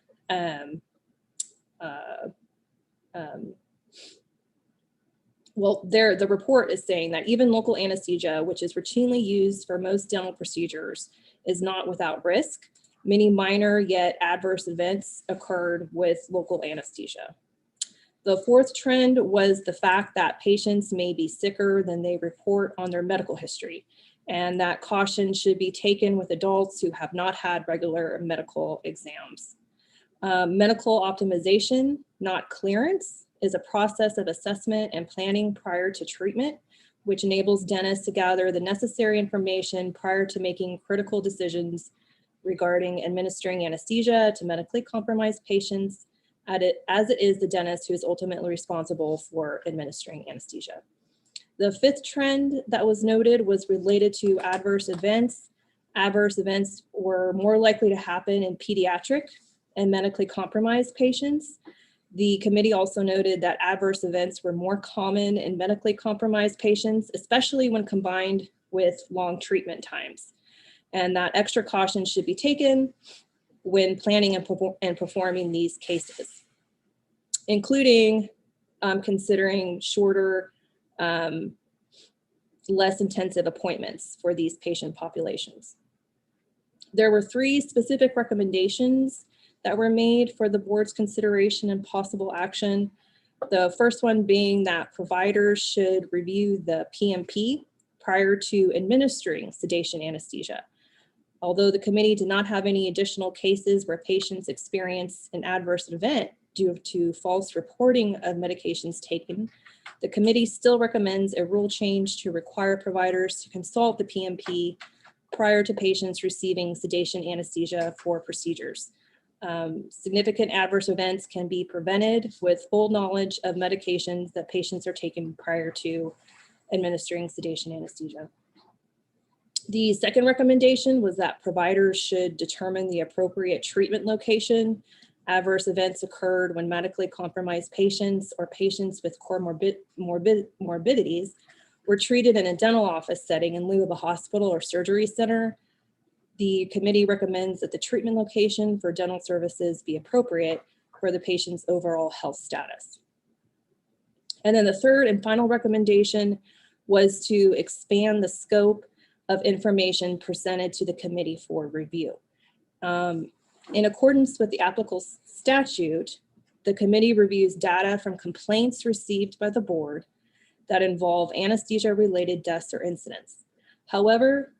the report is saying that even local anesthesia, which is routinely used for most dental procedures, is not without risk. Many minor yet adverse events occurred with local anesthesia. The fourth trend was the fact that patients may be sicker than they report on their medical history, and that caution should be taken with adults who have not had regular medical exams. Medical optimization, not clearance, is a process of assessment and planning prior to treatment, which enables dentists to gather the necessary information prior to making critical decisions regarding administering anesthesia to medically compromised patients, as it is the dentist who is ultimately responsible for administering anesthesia. The fifth trend that was noted was related to adverse events. Adverse events were more likely to happen in pediatric and medically compromised patients. The committee also noted that adverse events were more common in medically compromised patients, especially when combined with long treatment times, and that extra caution should be taken when planning and performing these cases, including considering shorter, less intensive appointments for these patient populations. There were 3 specific recommendations that were made for the board's consideration and possible action. The first one being that providers should review the PMP prior to administering sedation anesthesia. Although the committee did not have any additional cases where patients experienced an adverse event due to false reporting of medications taken, the committee still recommends a rule change to require providers to consult the PMP prior to patients receiving sedation anesthesia for procedures. Significant adverse events can be prevented with full knowledge of medications that patients are taking prior to administering sedation anesthesia. The second recommendation was that providers should determine the appropriate treatment location. Adverse events occurred when medically compromised patients or patients with morbidities were treated in a dental office setting in lieu of a hospital or surgery center. The committee recommends that the treatment location for dental services be appropriate for the patient's overall health status. And then the third and final recommendation was to expand the scope of information presented to the committee for review. In accordance with the applicable statute, the committee reviews data from complaints received by the board that involve anesthesia-related deaths or incidents. However,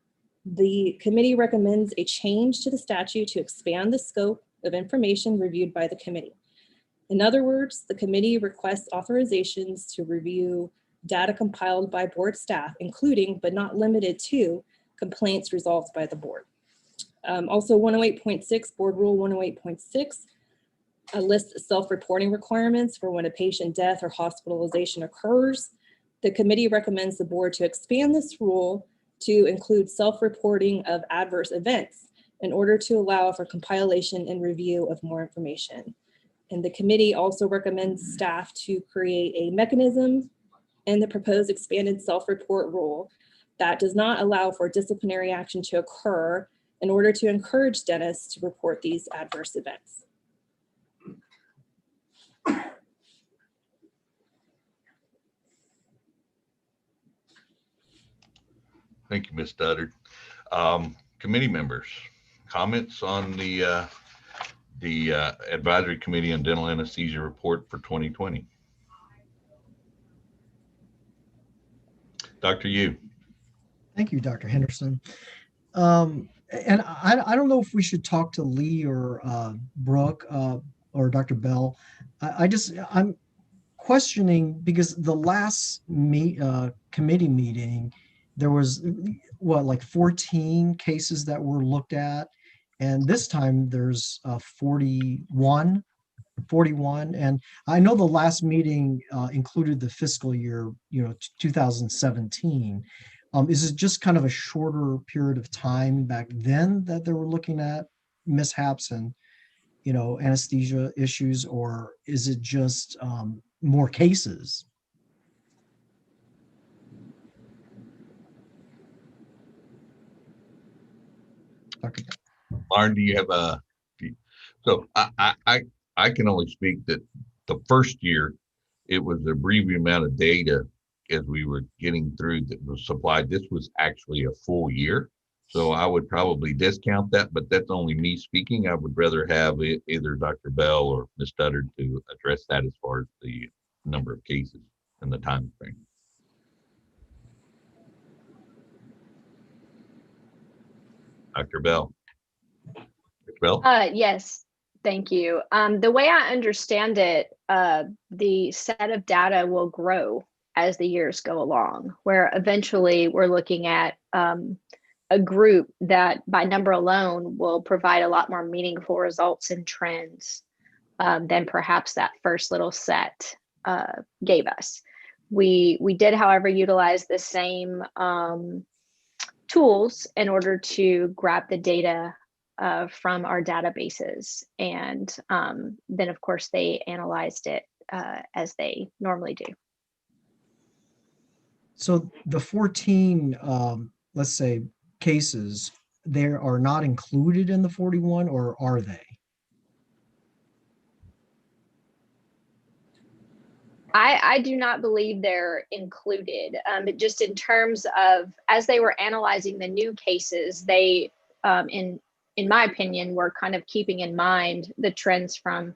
the committee recommends a change to the statute to expand the scope of information reviewed by the committee. In other words, the committee requests authorizations to review data compiled by board staff, including but not limited to complaints resolved by the board. Also 108.6, Board Rule 108.6, lists self-reporting requirements for when a patient death or hospitalization occurs. The committee recommends the board to expand this rule to include self-reporting of adverse events in order to allow for compilation and review of more information. And the committee also recommends staff to create a mechanism in the proposed expanded self-report rule that does not allow for disciplinary action to occur in order to encourage dentists to report these adverse events. Thank you, Ms. Studdard. Committee members, comments on the Advisory Committee on Dental Anesthesia report for 2020? Dr. Yu. Thank you, Dr. Henderson. And I don't know if we should talk to Lee or Brooke or Dr. Bell. I'm questioning because the last committee meeting, there was what, like 14 cases that were looked at. And this time there's 41. And I know the last meeting included the fiscal year, 2017. Is it just kind of a shorter period of time back then that they were looking at mishaps and, anesthesia issues, or is it just more cases? Okay. Lauren, do you have so I can only speak that the first year it was a brief amount of data as we were getting through that was supplied. This was actually a full year. So I would probably discount that, but that's only me speaking. I would rather have either Dr. Bell or Ms. Studdard to address that as far as the number of cases and the time frame. Dr. Bell. Dr. Bell? Yes, thank you. The way I understand it, the set of data will grow as the years go along, where eventually we're looking at a group that by number alone will provide a lot more meaningful results and trends than perhaps that first little set gave us. We did, however, utilize the same tools in order to grab the data from our databases. And then, of course, they analyzed it as they normally do. So the 14, let's say, cases, they are not included in the 41, or are they? I do not believe they're included. But just in terms of, as they were analyzing the new cases, they, in my opinion, were kind of keeping in mind the trends from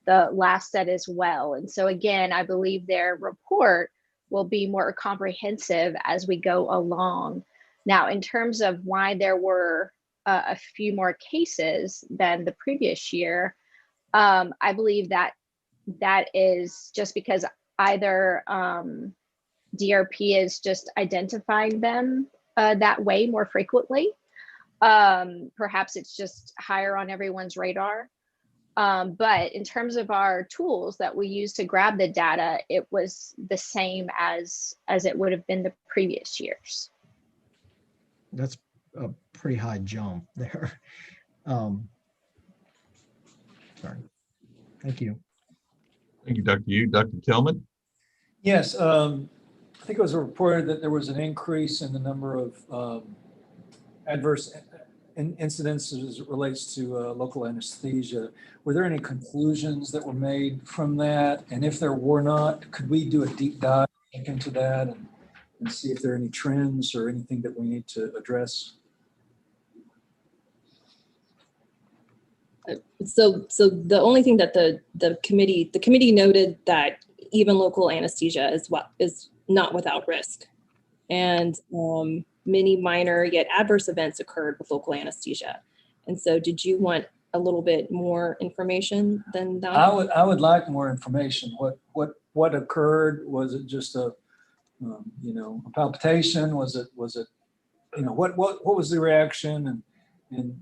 the last set as well. And so again, I believe their report will be more comprehensive as we go along. Now, in terms of why there were a few more cases than the previous year, I believe that that is just because either DRP is just identifying them that way more frequently. Perhaps it's just higher on everyone's radar. But in terms of our tools that we use to grab the data, it was the same as it would have been the previous years. That's a pretty high jump there. Sorry. Thank you. Thank you, Dr. Yu. Dr. Tillman? Yes, I think it was reported that there was an increase in the number of adverse incidences as it relates to local anesthesia. Were there any conclusions that were made from that? And if there were not, could we do a deep dive into that and see if there are any trends or anything that we need to address? So the only thing that the committee noted that even local anesthesia is not without risk, and many minor yet adverse events occurred with local anesthesia. And so, did you want a little bit more information than that? I would like more information. What occurred? Was it just a a palpitation? Was it what was the reaction? And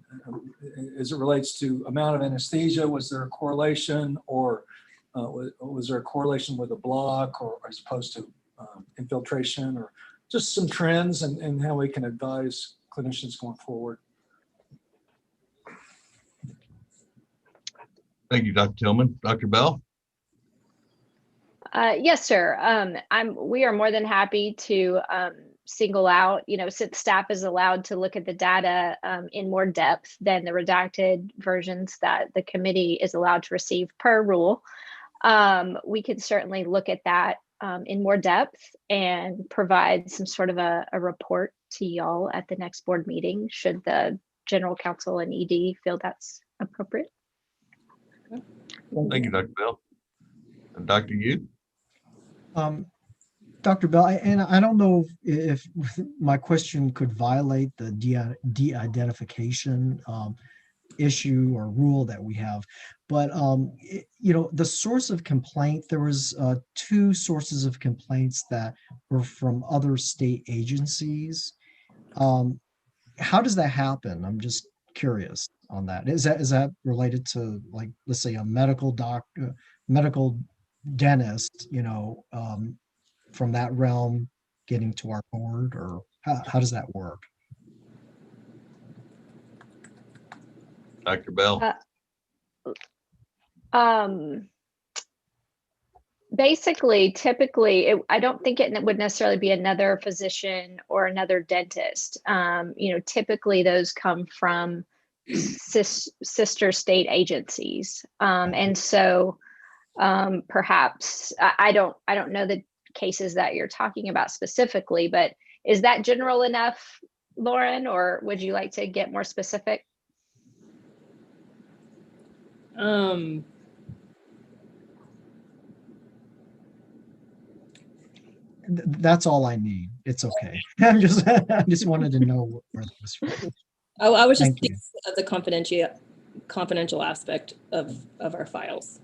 as it relates to amount of anesthesia, was there a correlation, or was there a correlation with a block, or as opposed to infiltration, or just some trends and how we can advise clinicians going forward? Thank you, Dr. Tillman. Dr. Bell? Yes, sir. We are more than happy to single out, since staff is allowed to look at the data in more depth than the redacted versions that the committee is allowed to receive per rule. We could certainly look at that in more depth and provide some sort of a report to y'all at the next board meeting, should the general counsel and ED feel that's appropriate. Thank you, Dr. Bell. And Dr. Yu? Dr. Bell, and I don't know if my question could violate the de-identification issue or rule that we have, but the source of complaint, there was 2 sources of complaints that were from other state agencies. How does that happen? I'm just curious on that. Is that related to, like, let's say a medical dentist, from that realm getting to our board, or how does that work? Dr. Bell? Basically, typically, I don't think it would necessarily be another physician or another dentist. Typically those come from sister state agencies. And so perhaps, I don't know the cases that you're talking about specifically, but is that general enough, Lauren, or would you like to get more specific? That's all I need. It's okay. I just wanted to know where that was from. Oh, I was just Thank you. thinking of the confidential aspect of our files.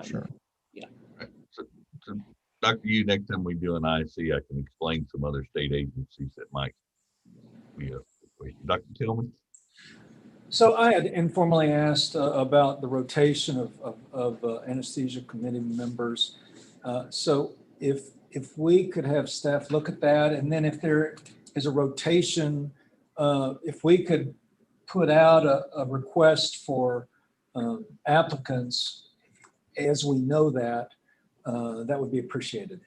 Sure. Yeah. So, Dr. Yu, next time we do an IC, I can explain some other state agencies that might be a situation. Dr. Tillman? So I had informally asked about the rotation of anesthesia committee members. So if we could have staff look at that, and then if there is a rotation, if we could put out a request for applicants as we know that, that would be appreciated.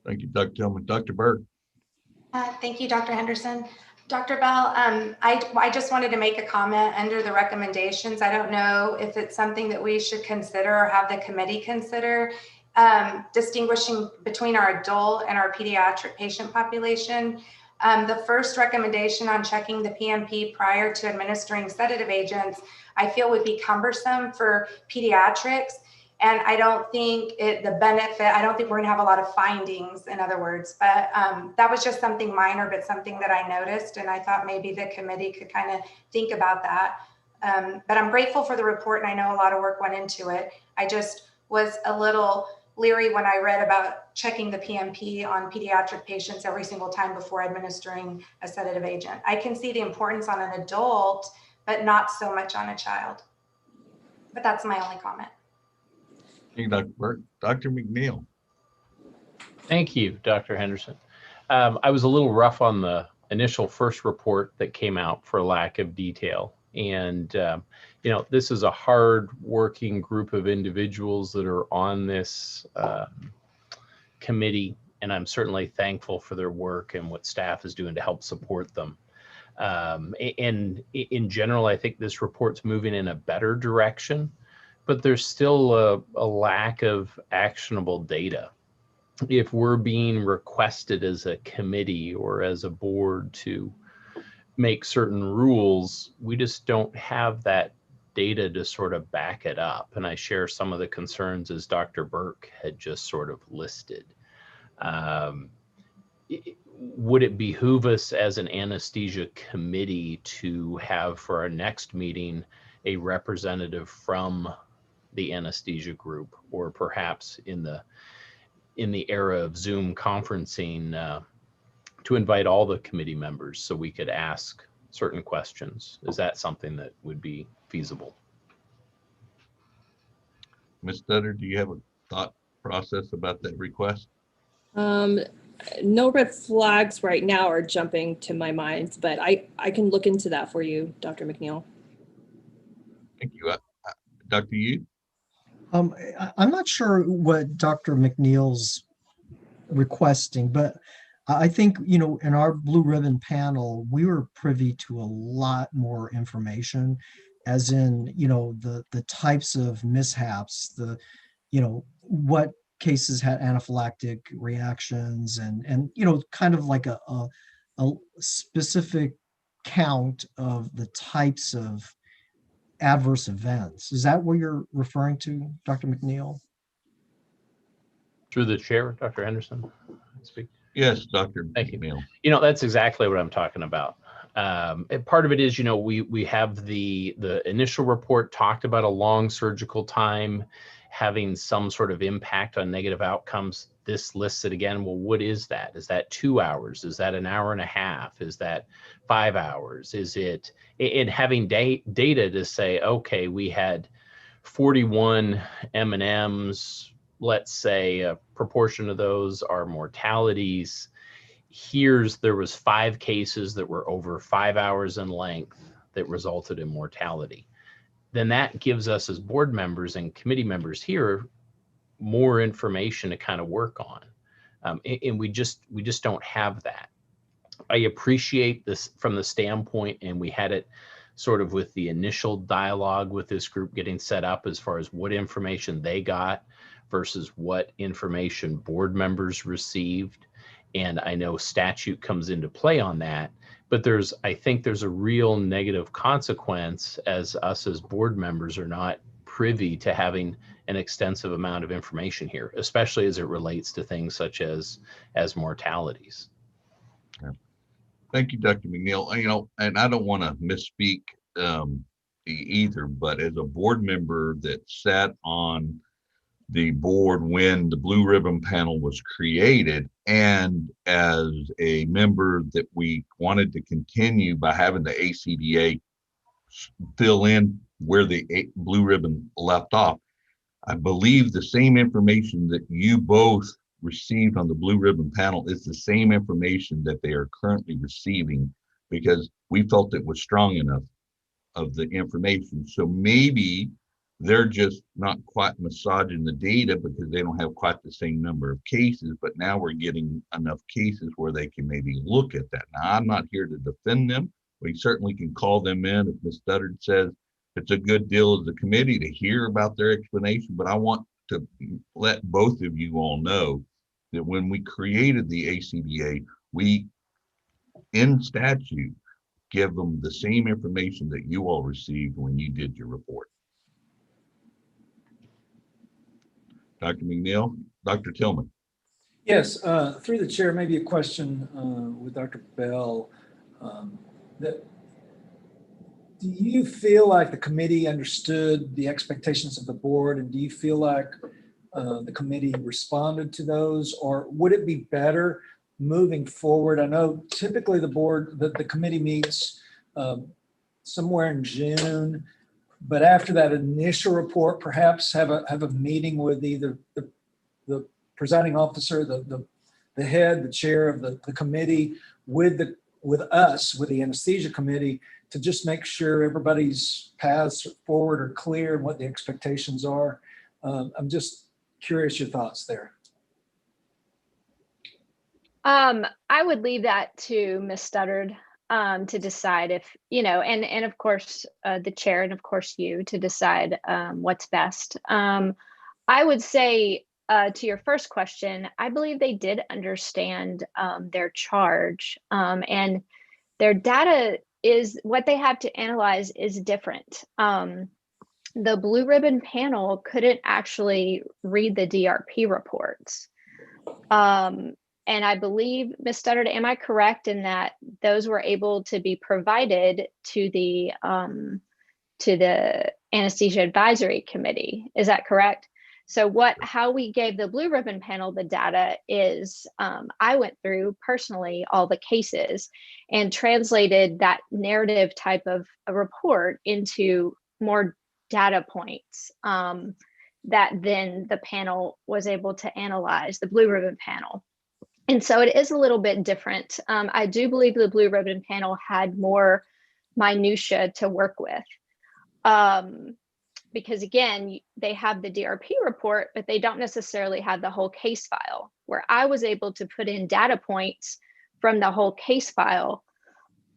Thank you, Dr. Tillman. Dr. Berg. Thank you, Dr. Henderson. Dr. Bell, I just wanted to make a comment under the recommendations. I don't know if it's something that we should consider or have the committee consider, distinguishing between our adult and our pediatric patient population. The first recommendation on checking the PMP prior to administering sedative agents, I feel would be cumbersome for pediatrics. And I don't think I don't think we're gonna have a lot of findings, in other words, but that was just something minor, but something that I noticed. And I thought maybe the committee could kind of think about that. But I'm grateful for the report, and I know a lot of work went into it. I just was a little leery when I read about checking the PMP on pediatric patients every single time before administering a sedative agent. I can see the importance on an adult, but not so much on a child. But that's my only comment. Thank you, Dr. Burke. Dr. McNeil. Thank you, Dr. Henderson. I was a little rough on the initial first report that came out for lack of detail. And, you know, this is a hard working group of individuals that are on this committee, and I'm certainly thankful for their work and what staff is doing to help support them. And in general, I think this report's moving in a better direction, but there's still a lack of actionable data. If we're being requested as a committee or as a board to make certain rules, we just don't have that data to sort of back it up. And I share some of the concerns as Dr. Burke had just sort of listed. Would it behoove us as an anesthesia committee to have for our next meeting a representative from the anesthesia group, or perhaps in the era of Zoom conferencing, to invite all the committee members so we could ask certain questions? Is that something that would be feasible? Ms. Stutter, do you have a thought process about that request? No red flags right now are jumping to my mind, but I can look into that for you, Dr. McNeil. Thank you. Dr. Yu? I'm not sure what Dr. McNeil's requesting, but I think, you know, in our blue ribbon panel, we were privy to a lot more information, as in, you know, the types of mishaps, you know, what cases had anaphylactic reactions, and you know, kind of like a specific count of the types of adverse events. Is that what you're referring to, Dr. McNeil? Through the chair, Dr. Henderson, speak. Yes, Dr. Thank you. McNeil. You know, that's exactly what I'm talking about. And part of it is, you know, we have the initial report talked about a long surgical time having some sort of impact on negative outcomes. This lists it again. Well, what is that? Is that 2 hours? Is that an hour and a half? Is that 5 hours? Is it in having data to say, okay, we had 41 M&Ms, let's say a proportion of those are mortalities. There was 5 cases that were over 5 hours in length that resulted in mortality. Then that gives us as board members and committee members here more information to kind of work on. And we just don't have that. I appreciate this from the standpoint, and we had it sort of with the initial dialogue with this group getting set up as far as what information they got versus what information board members received. And I know statute comes into play on that, but I think there's a real negative consequence as us as board members are not privy to having an extensive amount of information here, especially as it relates to things such as mortalities. Yeah. Thank you, Dr. McNeil. You know, and I don't want to misspeak either, but as a board member that sat on the board when the Blue Ribbon Panel was created, and as a member that we wanted to continue by having the ACDA fill in where the Blue Ribbon left off, I believe the same information that you both received on the Blue Ribbon Panel is the same information that they are currently receiving because we felt it was strong enough of the information. So maybe they're just not quite massaging the data because they don't have quite the same number of cases, but now we're getting enough cases where they can maybe look at that. Now, I'm not here to defend them. We certainly can call them in if Ms. Studdard says it's a good deal as a committee to hear about their explanation, but I want to let both of you all know that when we created the ACBA, we, in statute, give them the same information that you all received when you did your report. Dr. McNeil, Dr. Tillman. Yes, through the chair, maybe a question with Dr. Bell. That, do you feel like the committee understood the expectations of the board, and do you feel like the committee responded to those, or would it be better moving forward? I know typically the committee meets somewhere in June, but after that initial report, perhaps have a meeting with either the presiding officer, the head, the chair of the committee, with us, with the anesthesia committee, to just make sure everybody's paths forward are clear and what the expectations are. I'm just curious your thoughts there. I would leave that to Ms. Studdard to decide if, and of course the chair, and of course you, to decide what's best. I would say to your first question, I believe they did understand their charge, and their data is what they have to analyze is different. The blue ribbon panel couldn't actually read the DRP reports. And I believe, Ms. Studdard, am I correct in that those were able to be provided to the anesthesia advisory committee? Is that correct? So how we gave the blue ribbon panel the data is I went through personally all the cases and translated that narrative type of a report into more data points that then the panel was able to analyze, the blue ribbon panel. And so it is a little bit different. I do believe the blue ribbon panel had more minutia to work with. Because again, they have the DRP report, but they don't necessarily have the whole case file, where I was able to put in data points from the whole case file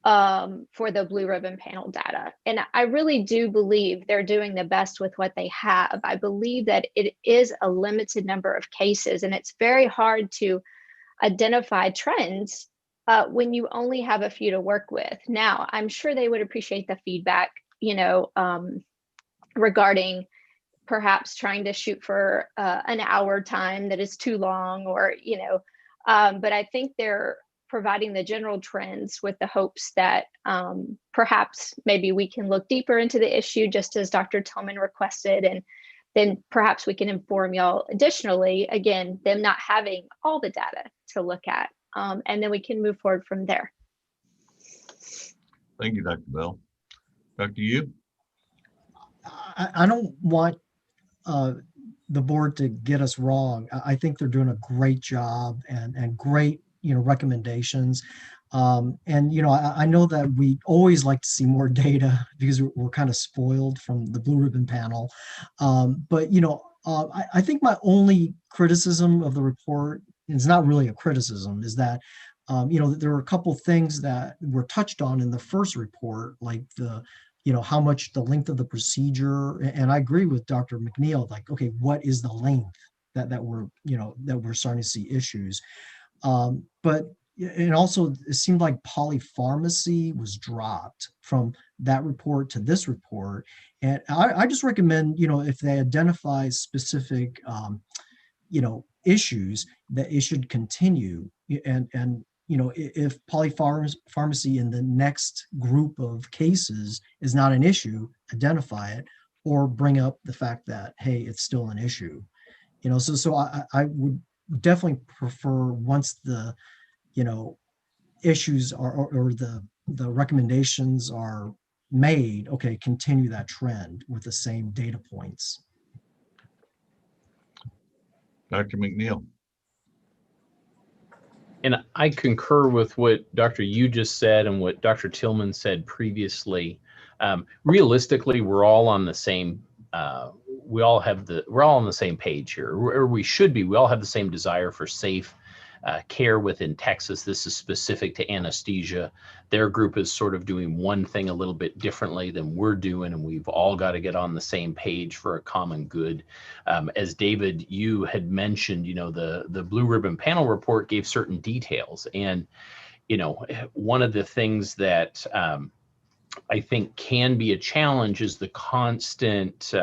for the blue ribbon panel data. And I really do believe they're doing the best with what they have. I believe that it is a limited number of cases, and it's very hard to identify trends when you only have a few to work with. Now, I'm sure they would appreciate the feedback, regarding perhaps trying to shoot for an hour time that is too long, or, but I think they're providing the general trends with the hopes that perhaps maybe we can look deeper into the issue, just as Dr. Tillman requested, and then perhaps we can inform y'all additionally, again, them not having all the data to look at, and then we can move forward from there. Thank you, Dr. Bell. Dr. Yu? I don't want the board to get us wrong. I think they're doing a great job and great, recommendations. And, I know that we always like to see more data because we're kind of spoiled from the blue ribbon panel. But, I think my only criticism of the report, and it's not really a criticism, is that, there were a couple things that were touched on in the first report, like how much the length of the procedure. And I agree with Dr. McNeil, like, okay, what is the length that we're starting to see issues. But and also it seemed like polypharmacy was dropped from that report to this report. And I just recommend, if they identify specific, issues, that it should continue. And if polypharmacy in the next group of cases is not an issue, identify it, or bring up the fact that, hey, it's still an issue. So I would definitely prefer, once the issues are, or the recommendations are made, okay, continue that trend with the same data points. Dr. McNeil? And I concur with what Dr. Yu just said and what Dr. Tillman said previously. Realistically, we're all on the same. We're all on the same page here, or we should be. We all have the same desire for safe care within Texas. This is specific to anesthesia. Their group is sort of doing one thing a little bit differently than we're doing, and we've all got to get on the same page for a common good. As David, you had mentioned, the Blue Ribbon Panel report gave certain details, and one of the things that I think can be a challenge is the constant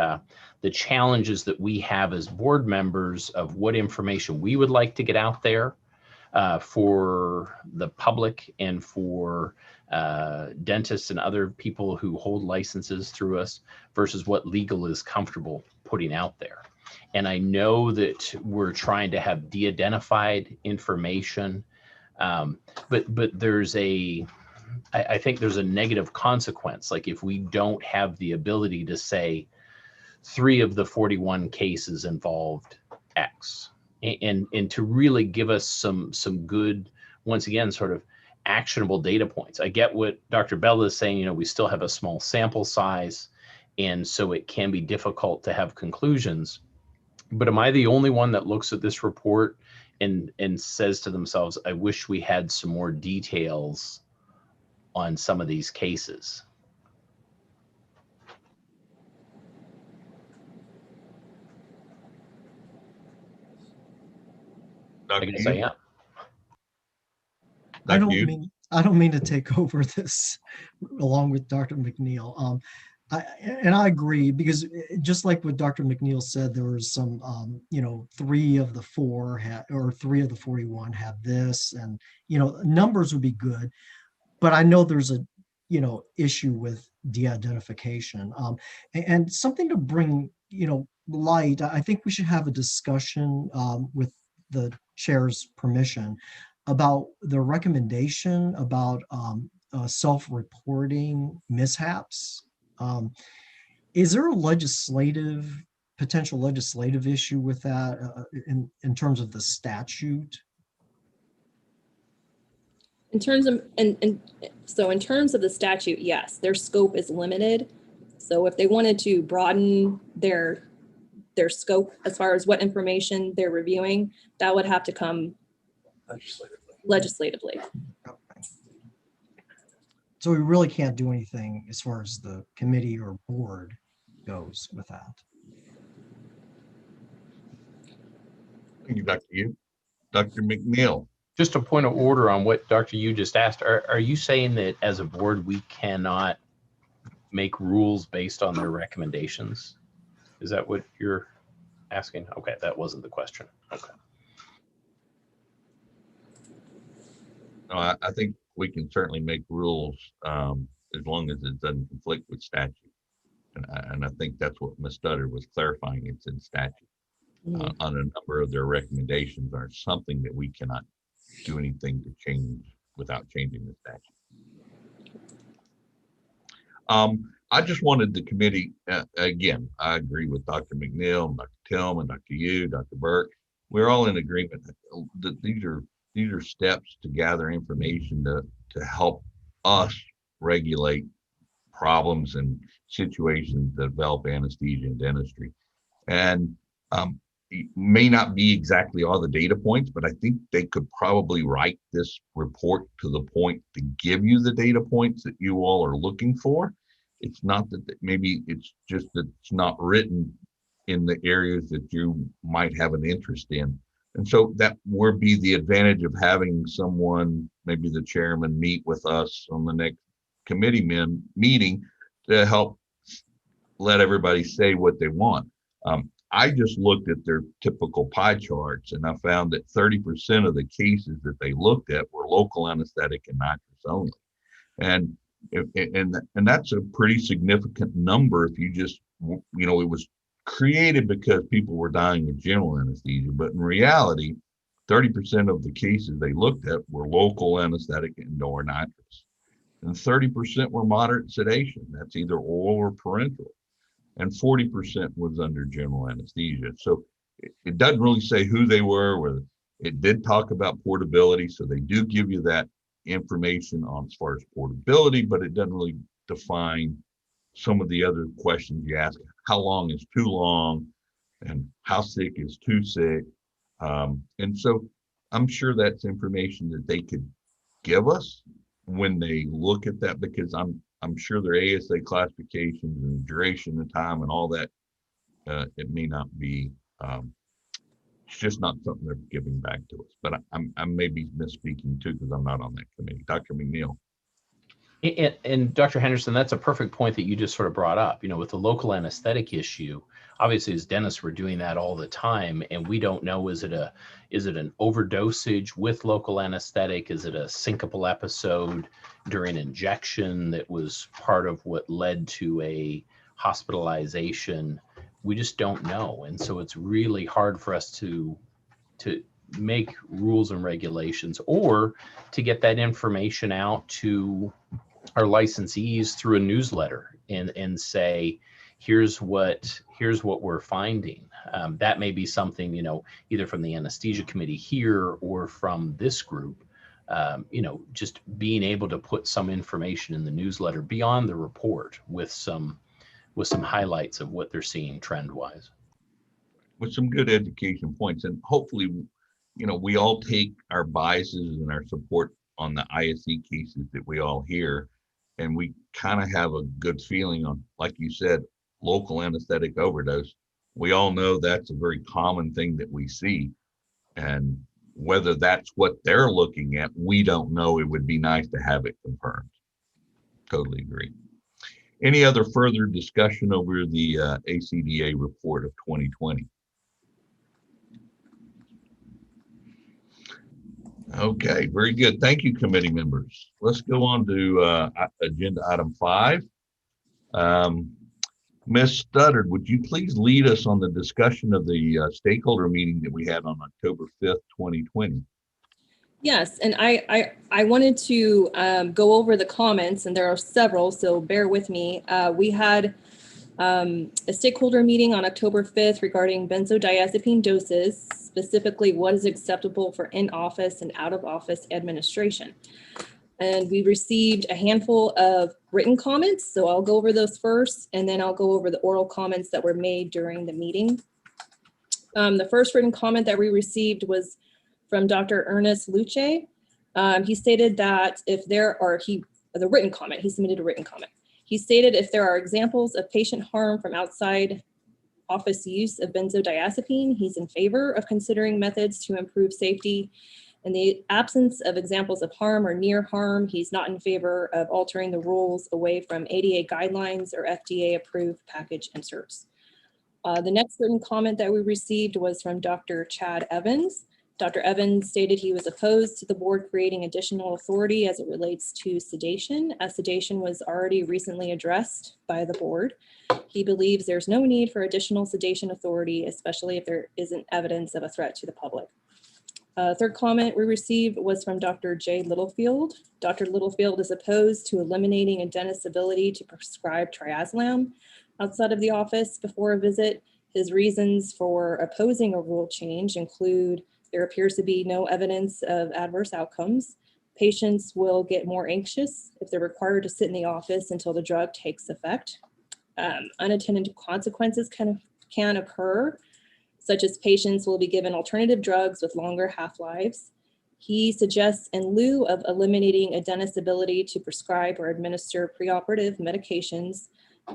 the challenges that we have as board members of what information we would like to get out there for the public and for dentists and other people who hold licenses through us versus what legal is comfortable putting out there. And I know that we're trying to have de-identified information, but there's I think there's a negative consequence. Like if we don't have the ability to say 3 of the 41 cases involved X, and to really give us some good, once again, sort of actionable data points. I get what Dr. Bella is saying, we still have a small sample size, and so it can be difficult to have conclusions. But am I the only one that looks at this report and says to themselves, I wish we had some more details on some of these cases? I guess I am. I don't mean to take over this along with Dr. McNeil. I agree, because just like what Dr. McNeil said, there was some, 3 of the 4 or 3 of the 41 have this, and, numbers would be good, but I know there's a, issue with de-identification. And something to bring, light, I think we should have a discussion with the chair's permission about the recommendation about self-reporting mishaps. Is there a potential legislative issue with that in terms of the statute? In terms of, so in terms of the statute, yes, their scope is limited. So if they wanted to broaden their scope as far as what information they're reviewing, that would have to come legislatively. So we really can't do anything as far as the committee or board goes with that. Thank you, Dr. Yu. Dr. McNeil. Just a point of order on what Dr. Yu just asked. Are you saying that as a board, we cannot make rules based on their recommendations? Is that what you're asking? Okay, that wasn't the question. Okay. No, I think we can certainly make rules as long as it doesn't conflict with statute. And I think that's what Ms. Stutter was clarifying. It's in statute. On a number of their recommendations are something that we cannot do anything to change without changing the statute. I just wanted the committee, again, I agree with Dr. McNeil, Dr. Tillman, Dr. Yu, Dr. Burke. We're all in agreement that these are steps to gather information to help us regulate problems and situations that develop anesthesia and dentistry. And it may not be exactly all the data points, but I think they could probably write this report to the point to give you the data points that you all are looking for. It's not that maybe it's just that it's not written in the areas that you might have an interest in. And so that would be the advantage of having someone, maybe the chairman, meet with us on the next committee meeting to help let everybody say what they want. I just looked at their typical pie charts, and I found that 30% of the cases that they looked at were local anesthetic and nitrous only. And that's a pretty significant number if you just, it was created because people were dying of general anesthesia, but in reality, 30% of the cases they looked at were local anesthetic and or nitrous. And 30% were moderate sedation. That's either oral or parenteral. And 40% was under general anesthesia. So it doesn't really say who they were It did talk about portability, so they do give you that information on as far as portability, but it doesn't really define some of the other questions you ask. How long is too long, and how sick is too sick? And so I'm sure that's information that they could give us when they look at that, because I'm sure their ASA classifications and duration of time and all that, it may not be, it's just not something they're giving back to us. But I may be misspeaking too, because I'm not on that committee. Dr. McNeil. And Dr. Henderson, that's a perfect point that you just sort of brought up. With the local anesthetic issue, obviously as dentists, we're doing that all the time, and we don't know, is it an overdosage with local anesthetic? Is it a syncopal episode during injection that was part of what led to a hospitalization? We just don't know. And so it's really hard for us to make rules and regulations, or to get that information out to our licensees through a newsletter and say, here's what we're finding. That may be something, either from the anesthesia committee here or from this group, just being able to put some information in the newsletter beyond the report with some highlights of what they're seeing trend wise. With some good education points, and hopefully, we all take our biases and our support on the ISE cases that we all hear, and we kind of have a good feeling on, like you said, local anesthetic overdose. We all know that's a very common thing that we see, and whether that's what they're looking at, we don't know. It would be nice to have it confirmed. Totally agree. Any other further discussion over the ACDA report of 2020? Okay, very good. Thank you, committee members. Let's go on to agenda item 5. Ms. Studdard, would you please lead us on the discussion of the stakeholder meeting that we had on October 5th, 2020? Yes, and I wanted to go over the comments, and there are several, so bear with me. We had a stakeholder meeting on October 5th regarding benzodiazepine doses, specifically what is acceptable for in-office and out-of-office administration. And we received a handful of written comments, so I'll go over those first, and then I'll go over the oral comments that were made during the meeting. The first written comment that we received was from Dr. Ernest Luce. He stated that if there are, he submitted a written comment. He stated if there are examples of patient harm from outside office use of benzodiazepine, he's in favor of considering methods to improve safety. In the absence of examples of harm or near harm, he's not in favor of altering the rules away from ADA guidelines or FDA approved package inserts. The next written comment that we received was from Dr. Chad Evans. Dr. Evans stated he was opposed to the board creating additional authority as it relates to sedation, as sedation was already recently addressed by the board. He believes there's no need for additional sedation authority, especially if there isn't evidence of a threat to the public. Third comment we received was from Dr. J. Littlefield. Dr. Littlefield is opposed to eliminating a dentist's ability to prescribe triazolam outside of the office before a visit. His reasons for opposing a rule change include there appears to be no evidence of adverse outcomes. Patients will get more anxious if they're required to sit in the office until the drug takes effect. Unintended consequences can occur, such as patients will be given alternative drugs with longer half-lives. He suggests in lieu of eliminating a dentist's ability to prescribe or administer preoperative medications,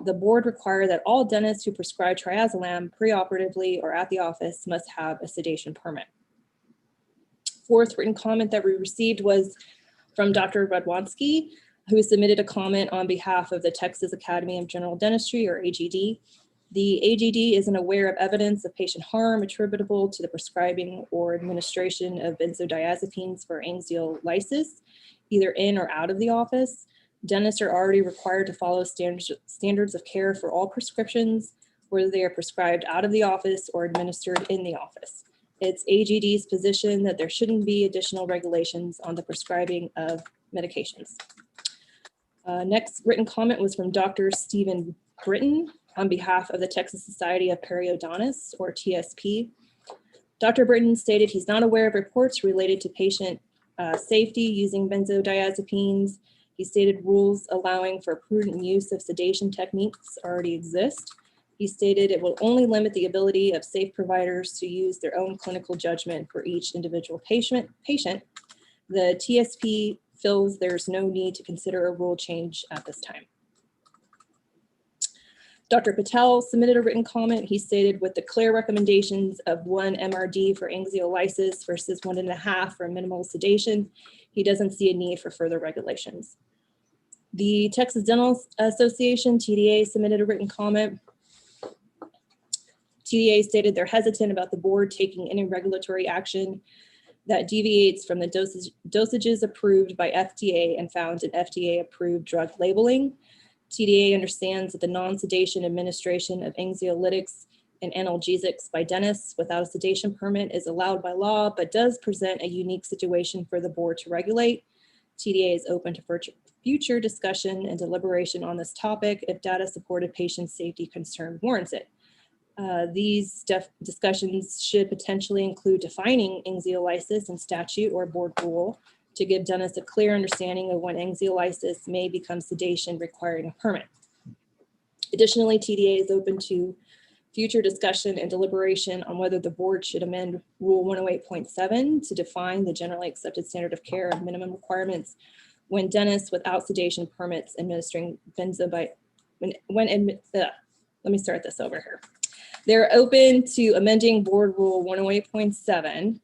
the board require that all dentists who prescribe triazolam preoperatively or at the office must have a sedation permit. Fourth written comment that we received was from Dr. Radwanski, who submitted a comment on behalf of the Texas Academy of General Dentistry, or AGD. The AGD isn't aware of evidence of patient harm attributable to the prescribing or administration of benzodiazepines for anxiolysis, either in or out of the office. Dentists are already required to follow standards of care for all prescriptions, whether they are prescribed out of the office or administered in the office. It's AGD's position that there shouldn't be additional regulations on the prescribing of medications. Next written comment was from Dr. Stephen Britton on behalf of the Texas Society of Periodontists, or TSP. Dr. Britton stated he's not aware of reports related to patient safety using benzodiazepines. He stated rules allowing for prudent use of sedation techniques already exist. He stated it will only limit the ability of safe providers to use their own clinical judgment for each individual patient. The TSP feels there's no need to consider a rule change at this time. Dr. Patel submitted a written comment. He stated with the clear recommendations of 1 MRD for anxiolysis versus 1.5 for minimal sedation, he doesn't see a need for further regulations. The Texas Dental Association, TDA, submitted a written comment. TDA stated they're hesitant about the board taking any regulatory action that deviates from the dosages approved by FDA and found in FDA-approved drug labeling. TDA understands that the non-sedation administration of anxiolytics and analgesics by dentists without a sedation permit is allowed by law, but does present a unique situation for the board to regulate. TDA is open to future discussion and deliberation on this topic if data-supported patient safety concern warrants it. These discussions should potentially include defining anxiolysis in statute or board rule to give dentists a clear understanding of when anxiolysis may become sedation requiring a permit. Additionally, TDA is open to future discussion and deliberation on whether the board should amend Rule 108.7 to define the generally accepted standard of care and minimum requirements when dentists without sedation permits administering let me start this over here. They're open to amending Board Rule 108.7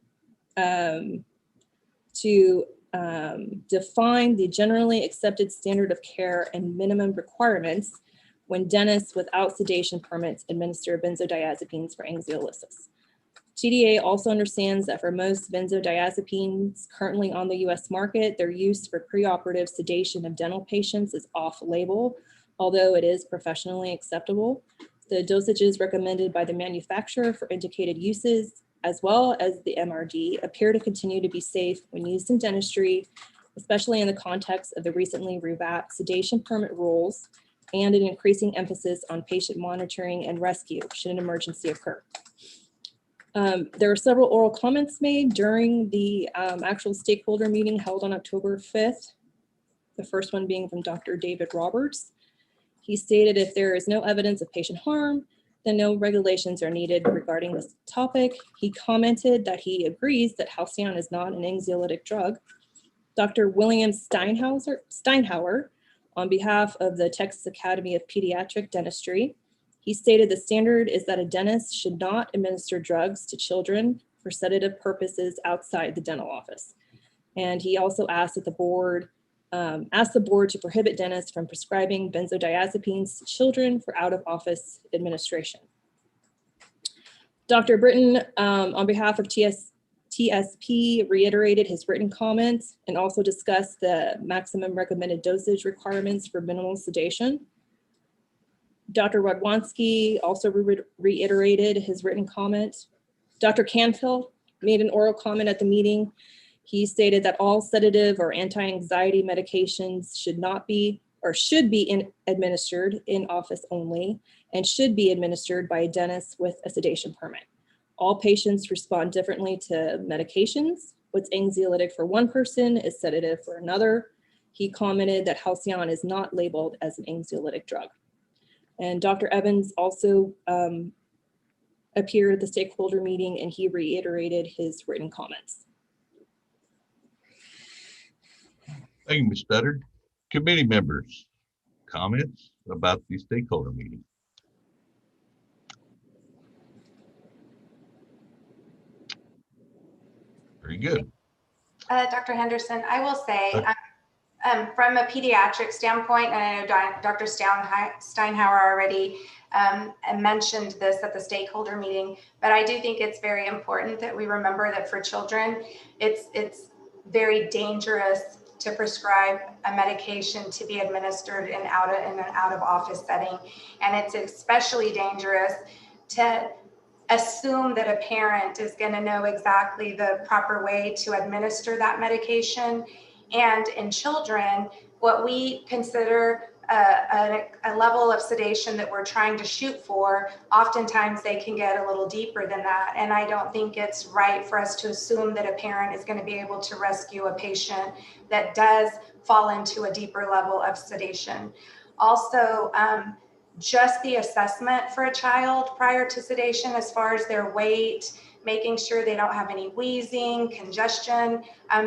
to define the generally accepted standard of care and minimum requirements when dentists without sedation permits administer benzodiazepines for anxiolysis. TDA also understands that for most benzodiazepines currently on the US market, their use for preoperative sedation of dental patients is off-label, although it is professionally acceptable. The dosages recommended by the manufacturer for indicated uses, as well as the MRD, appear to continue to be safe when used in dentistry, especially in the context of the recently revamped sedation permit rules and an increasing emphasis on patient monitoring and rescue should an emergency occur. There were several oral comments made during the actual stakeholder meeting held on October 5th, the first one being from Dr. David Roberts. He stated if there is no evidence of patient harm, then no regulations are needed regarding this topic. He commented that he agrees that Halcyon is not an anxiolytic drug. Dr. William Steinhauer, on behalf of the Texas Academy of Pediatric Dentistry, he stated the standard is that a dentist should not administer drugs to children for sedative purposes outside the dental office. And he also asked that the board to prohibit dentists from prescribing benzodiazepines to children for out-of-office administration. Dr. Britton, on behalf of TSP, reiterated his written comments and also discussed the maximum recommended dosage requirements for minimal sedation. Dr. Radwanski also reiterated his written comment. Dr. Canfield made an oral comment at the meeting. He stated that all sedative or anti-anxiety medications should be administered in office only and should be administered by a dentist with a sedation permit. All patients respond differently to medications. What's anxiolytic for one person is sedative for another. He commented that Halcyon is not labeled as an anxiolytic drug. And Dr. Evans also appeared at the stakeholder meeting and he reiterated his written comments. Thank you, Ms. Studdard. Committee members, comments about the stakeholder meeting? Very good. Dr. Henderson, I will say, from a pediatric standpoint, and I know Dr. Steinhauer already mentioned this at the stakeholder meeting, but I do think it's very important that we remember that for children, it's very dangerous to prescribe a medication to be administered in an out-of-office setting. And it's especially dangerous to assume that a parent is going to know exactly the proper way to administer that medication. And in children, what we consider a level of sedation that we're trying to shoot for, oftentimes they can get a little deeper than that. And I don't think it's right for us to assume that a parent is going to be able to rescue a patient that does fall into a deeper level of sedation. Also, just the assessment for a child prior to sedation, as far as their weight, making sure they don't have any wheezing, congestion.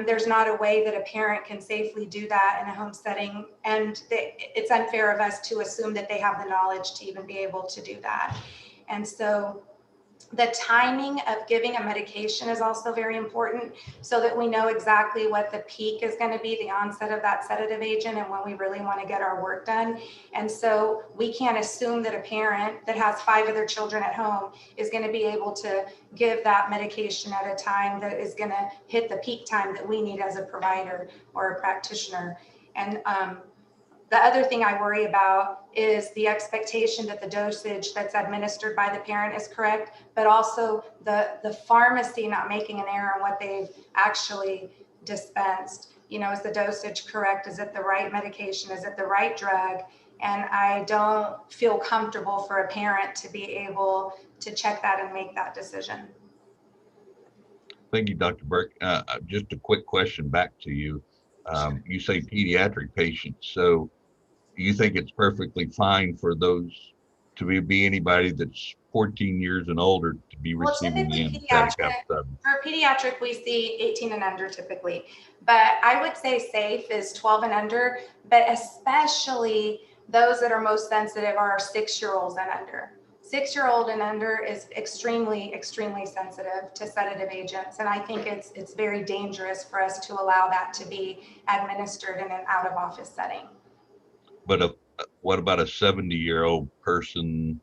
There's not a way that a parent can safely do that in a home setting. And it's unfair of us to assume that they have the knowledge to even be able to do that. And so the timing of giving a medication is also very important, so that we know exactly what the peak is going to be, the onset of that sedative agent, and when we really want to get our work done. And so we can't assume that a parent that has 5 other children at home is going to be able to give that medication at a time that is going to hit the peak time that we need as a provider or a practitioner. And the other thing I worry about is the expectation that the dosage that's administered by the parent is correct, but also the pharmacy not making an error in what they've actually dispensed. You know, is the dosage correct? Is it the right medication? Is it the right drug? And I don't feel comfortable for a parent to be able to check that and make that decision. Thank you, Dr. Burke. Just a quick question back to you. You say pediatric patients, so you think it's perfectly fine for those to be anybody that's 14 years and older to be receiving the anesthetic episode? For pediatric, we see 18 and under typically, but I would say safe is 12 and under, but especially those that are most sensitive are 6-year-olds and under. 6-year-old and under is extremely, extremely sensitive to sedative agents. And I think it's very dangerous for us to allow that to be administered in an out-of-office setting. But what about a 70-year-old person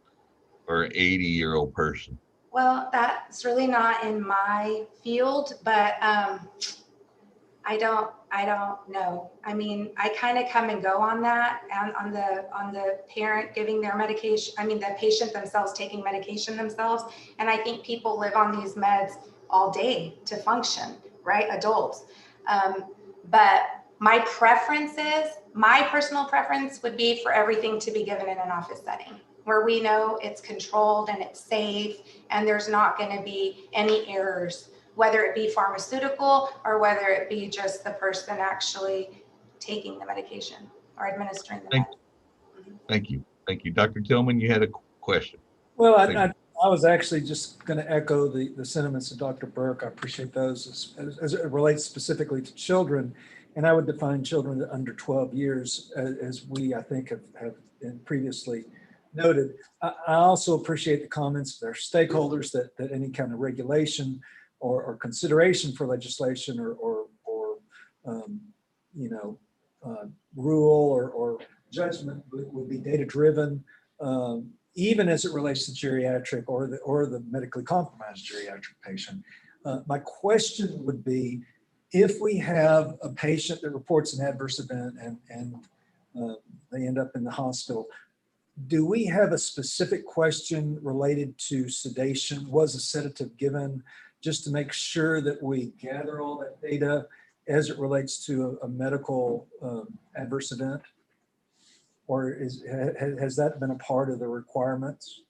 or 80-year-old person? Well, that's really not in my field, but I don't know. I mean, I kind of come and go on that, and on the parent giving their medication. I mean, the patient themselves taking medication themselves. And I think people live on these meds all day to function, right? Adults. But my personal preference would be for everything to be given in an office setting, where we know it's controlled and it's safe and there's not going to be any errors, whether it be pharmaceutical or whether it be just the person actually taking the medication or administering the medication. Thank you. Thank you. Dr. Tillman, you had a question. Well, I was actually just going to echo the sentiments of Dr. Burke. I appreciate those as it relates specifically to children. And I would define children under 12 years as we, I think, have been previously noted. I also appreciate the comments of their stakeholders that any kind of regulation or consideration for legislation or rule or judgment would be data driven, even as it relates to geriatric or the medically compromised geriatric patient. My question would be, if we have a patient that reports an adverse event and they end up in the hospital, do we have a specific question related to sedation? Was a sedative given, just to make sure that we gather all that data as it relates to a medical adverse event? Or has that been a part of the requirements?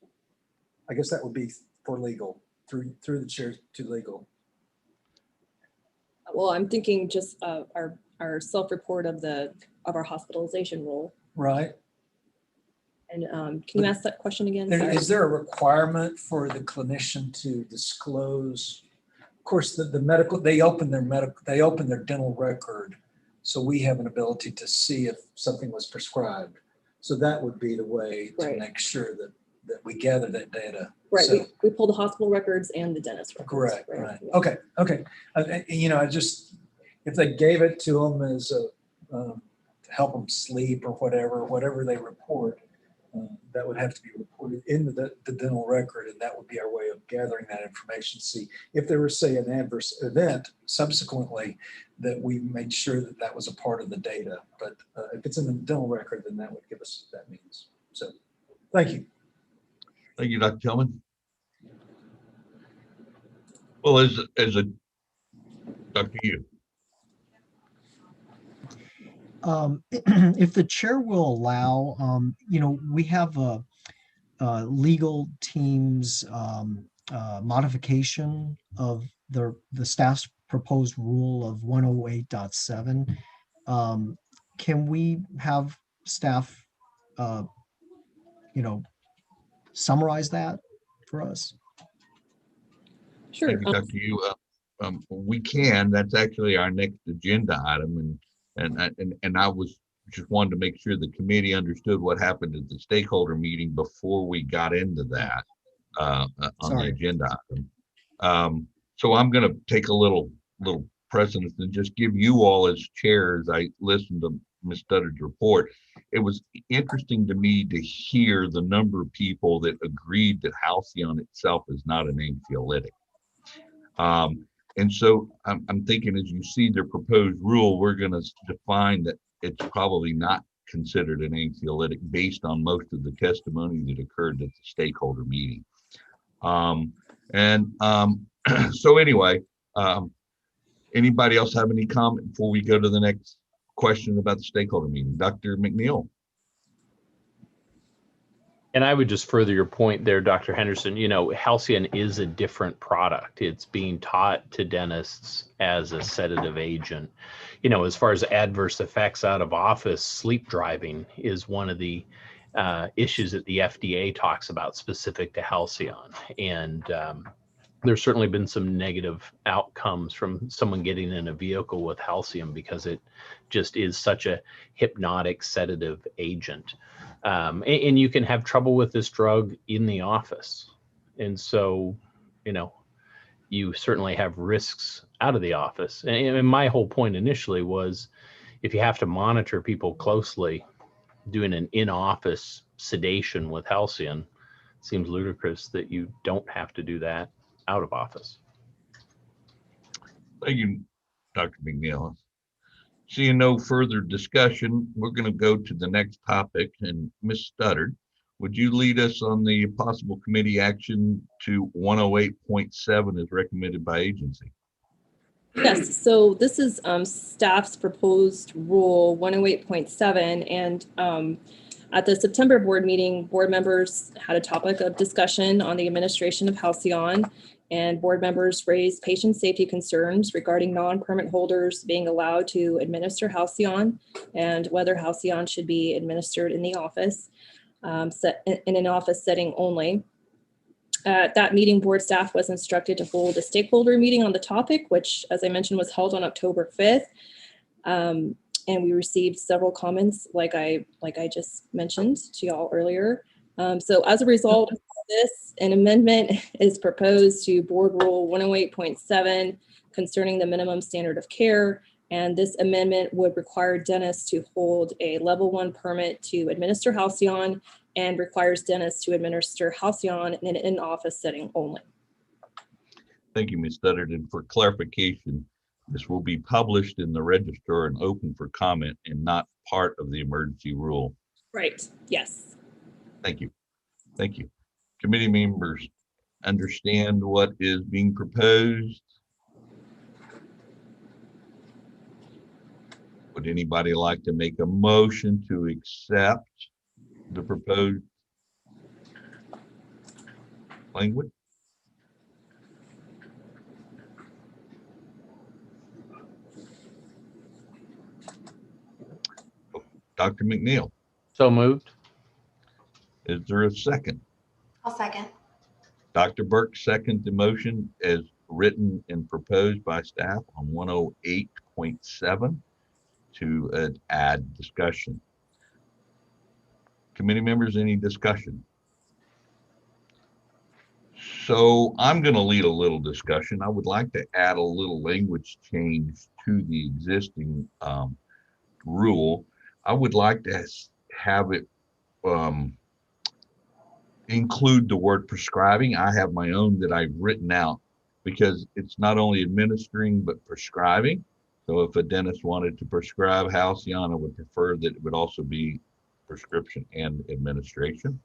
I guess that would be for legal, through the chair to legal. Well, I'm thinking just our self-report of our hospitalization rule. Right. And can you ask that question again? Is there a requirement for the clinician to disclose? Of course, the medical, they open their dental record, so we have an ability to see if something was prescribed. So that would be the way to make sure that we gather that data. Right. So, we pull the hospital records and the dentist records. correct. Right. Yeah. Okay. I just, if they gave it to them as to help them sleep or whatever they report, that would have to be reported into the dental record, and that would be our way of gathering that information. See if there was, say, an adverse event subsequently, that we made sure that was a part of the data. But if it's in the dental record, then that would give us that means. So, thank you. Thank you, Dr. Tillman. Well, as a Dr. Yu. If the chair will allow, we have a legal team's modification of the staff's proposed rule of 108.7. Can we have staff, summarize that for us? Sure. Thank you, Dr. Yu. We can. That's actually our next agenda item, and I was just wanted to make sure the committee understood what happened at the stakeholder meeting before we got into that on the agenda item. So I'm going to take a little precedence and just give you all as chairs. I listened to Ms. Studdard's report. It was interesting to me to hear the number of people that agreed that Halcyon itself is not an anxiolytic. And so I'm thinking, as you see the proposed rule, we're going to define that it's probably not considered an anxiolytic based on most of the testimony that occurred at the stakeholder meeting. So anyway, anybody else have any comment before we go to the next question about the stakeholder meeting? Dr. McNeil. And I would just further your point there, Dr. Henderson. Halcyon is a different product. It's being taught to dentists as a sedative agent. As far as adverse effects out of office, sleep driving is one of the issues that the FDA talks about specific to Halcyon. And there's certainly been some negative outcomes from someone getting in a vehicle with Halcyon because it just is such a hypnotic sedative agent. And you can have trouble with this drug in the office. And so, you certainly have risks out of the office. And my whole point initially was if you have to monitor people closely, doing an in-office sedation with Halcyon seems ludicrous that you don't have to do that out of office. Thank you, Dr. McNeil. Seeing no further discussion, we're going to go to the next topic. And Ms. Studdard, would you lead us on the possible committee action to 108.7 as recommended by agency? Yes, so this is staff's proposed rule 108.7, and at the September board meeting, board members had a topic of discussion on the administration of Halcyon, and board members raised patient safety concerns regarding non-permit holders being allowed to administer Halcyon and whether Halcyon should be administered in the office, in an office setting only. At that meeting, board staff was instructed to hold a stakeholder meeting on the topic, which, as I mentioned, was held on October 5th. And we received several comments, like I just mentioned to y'all earlier. So as a result of this, an amendment is proposed to Board Rule 108.7 concerning the minimum standard of care. And this amendment would require dentists to hold a level 1 permit to administer Halcyon and requires dentists to administer Halcyon in an in-office setting only. Thank you, Ms. Studdard. And for clarification, this will be published in the register and open for comment and not part of the emergency rule. Right, yes. Thank you. Thank you. Committee members understand what is being proposed? Would anybody like to make a motion to accept the proposed language? Dr. McNeil. So moved. Is there a second? I'll second. Dr. Burke seconds the motion as written and proposed by staff on 108.7 to add discussion. Committee members, any discussion? So I'm going to lead a little discussion. I would like to add a little language change to the existing rule. I would like to have it include the word prescribing. I have my own that I've written out because it's not only administering but prescribing. So if a dentist wanted to prescribe Halcyon, I would prefer that it would also be prescription and administration.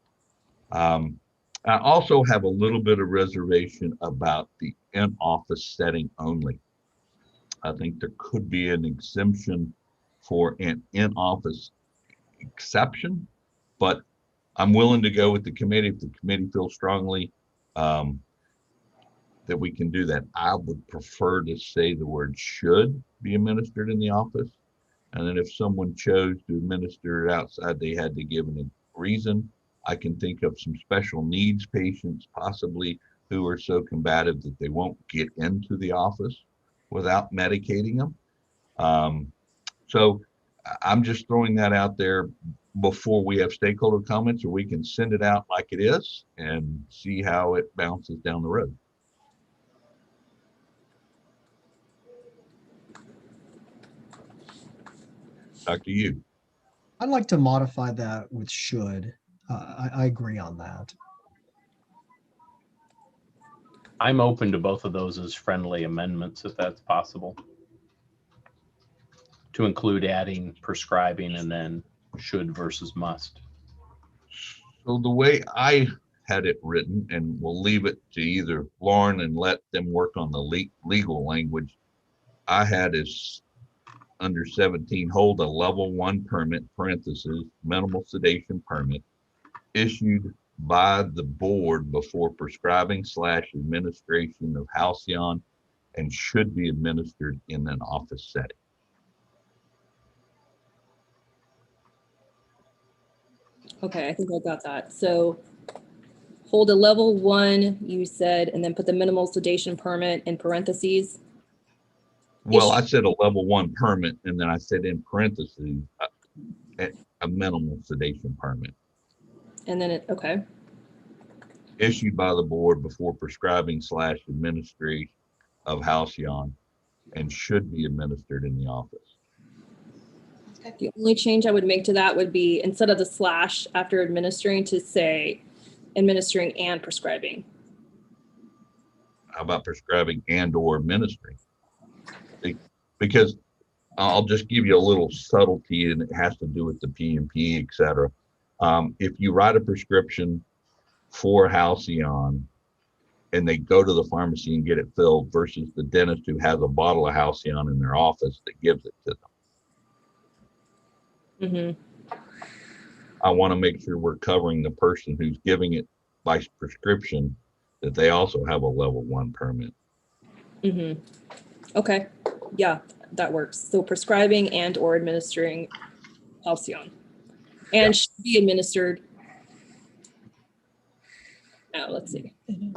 I also have a little bit of reservation about the in-office setting only. I think there could be an exemption for an in-office exception, but I'm willing to go with the committee if the committee feels strongly that we can do that. I would prefer to say the word should be administered in the office. And then if someone chose to administer it outside, they had to give a reason. I can think of some special needs patients possibly who are so combative that they won't get into the office without medicating them. So I'm just throwing that out there before we have stakeholder comments, or we can send it out like it is and see how it bounces down the road. Dr. Yu. I'd like to modify that with should. I agree on that. I'm open to both of those as friendly amendments, if that's possible. To include adding prescribing and then should versus must. So the way I had it written, and we'll leave it to either Lauren and let them work on the legal language, I had as under 17, hold a level 1 permit, parentheses, minimal sedation permit, issued by the board before prescribing / administration of Halcyon and should be administered in an office setting. Okay, I think I got that. So hold a level 1, you said, and then put the minimal sedation permit in parentheses. Well, I said a level 1 permit, and then I said in parentheses, a minimal sedation permit. And then okay. Issued by the board before prescribing / administration of Halcyon and should be administered in the office. The only change I would make to that would be instead of the / after administering to say administering and prescribing. How about prescribing and or administering? Because I'll just give you a little subtlety, and it has to do with the P&P, et cetera. If you write a prescription for Halcyon and they go to the pharmacy and get it filled versus the dentist who has a bottle of Halcyon in their office that gives it to them. Mm-hmm. I want to make sure we're covering the person who's giving it by prescription, that they also have a level 1 permit. Mm-hmm. Okay. Yeah, that works. So prescribing and or administering Halcyon. And should be administered. Now, let's see.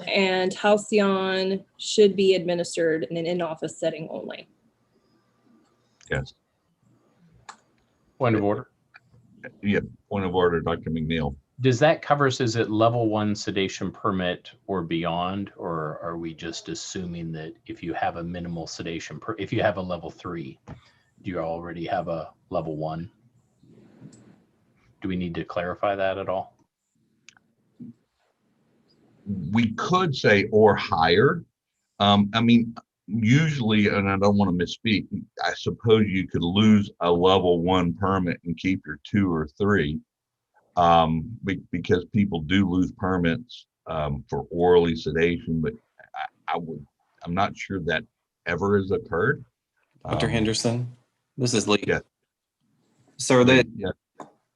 And Halcyon should be administered in an in-office setting only. Yes. Point of order. Yeah, point of order, Dr. McNeil. Does that cover, is it level 1 sedation permit or beyond, or are we just assuming that if you have a minimal sedation, if you have a level 3, do you already have a level 1? Do we need to clarify that at all? We could say or higher. I mean, usually, and I don't want to misspeak, I suppose you could lose a level 1 permit and keep your 2 or 3. Because people do lose permits for orally sedation, but I'm not sure that ever has occurred. Dr. Henderson, this is Lee. Yeah. So that yeah.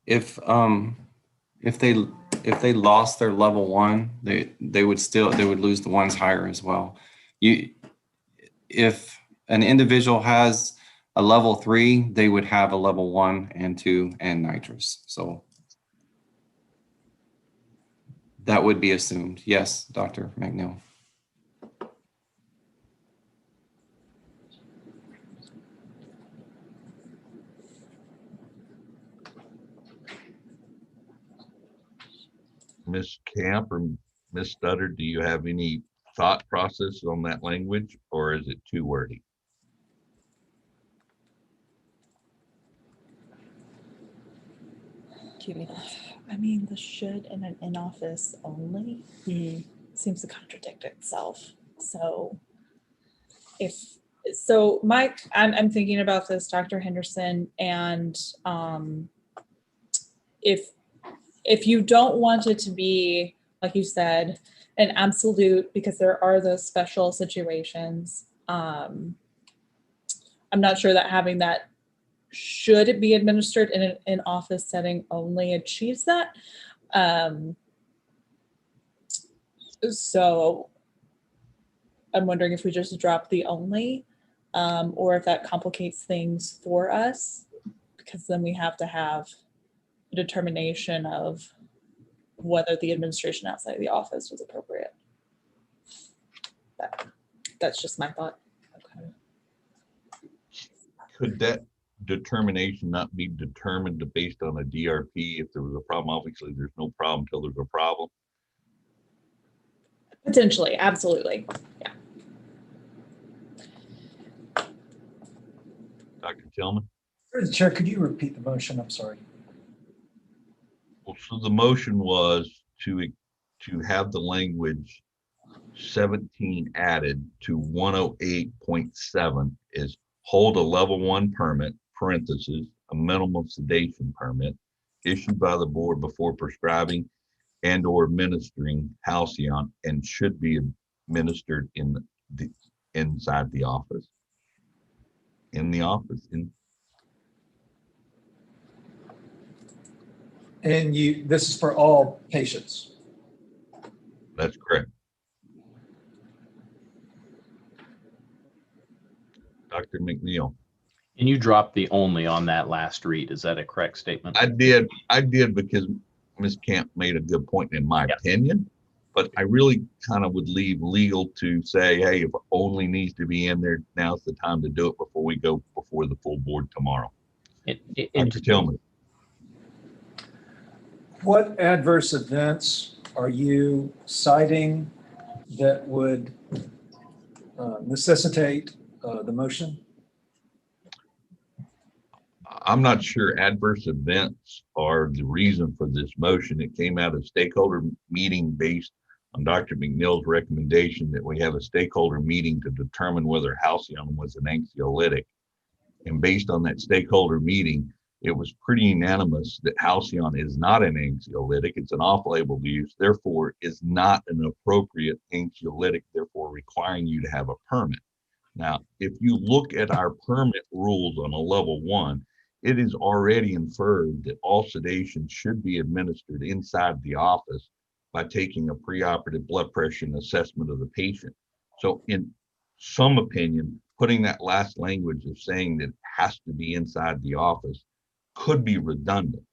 if they lost their level 1, they would lose the ones higher as well. If an individual has a level 3, they would have a level 1 and 2 and nitrous. So that would be assumed. Yes, Dr. McNeil. Ms. Camp or Ms. Studdard, do you have any thought process on that language, or is it too wordy? I mean, the should in an in-office only seems to contradict itself. So I'm thinking about this, Dr. Henderson, and if you don't want it to be, like you said, an absolute, because there are those special situations, I'm not sure that having that should it be administered in an office setting only achieves that. So I'm wondering if we just drop the only, or if that complicates things for us, because then we have to have a determination of whether the administration outside of the office was appropriate. That's just my thought. Okay. Could that determination not be determined based on a DRP? If there was a problem, obviously there's no problem until there's a problem. Potentially, absolutely. Yeah. Dr. Tillman? Through the chair, could you repeat the motion? I'm sorry. Well, so the motion was to have the language 17 added to 108.7 is hold a level 1 permit, parentheses, a minimum sedation permit issued by the board before prescribing and or administering Halcyon and should be administered inside the office. In the office. And this is for all patients. That's correct. Dr. McNeil. And you dropped the only on that last read. Is that a correct statement? I did because Ms. Camp made a good point in my opinion, but I really kind of would leave legal to say, hey, if only needs to be in there, now's the time to do it before we go before the full board tomorrow. Dr. Tillman. What adverse events are you citing that would necessitate the motion? I'm not sure adverse events are the reason for this motion. It came out of stakeholder meeting based on Dr. McNeil's recommendation that we have a stakeholder meeting to determine whether Halcyon was an anxiolytic. And based on that stakeholder meeting, it was pretty unanimous that Halcyon is not an anxiolytic. It's an off-label use, therefore is not an appropriate anxiolytic, therefore requiring you to have a permit. Now, if you look at our permit rules on a level 1, it is already inferred that all sedation should be administered inside the office by taking a preoperative blood pressure and assessment of the patient. So in some opinion, putting that last language of saying that it has to be inside the office could be redundant,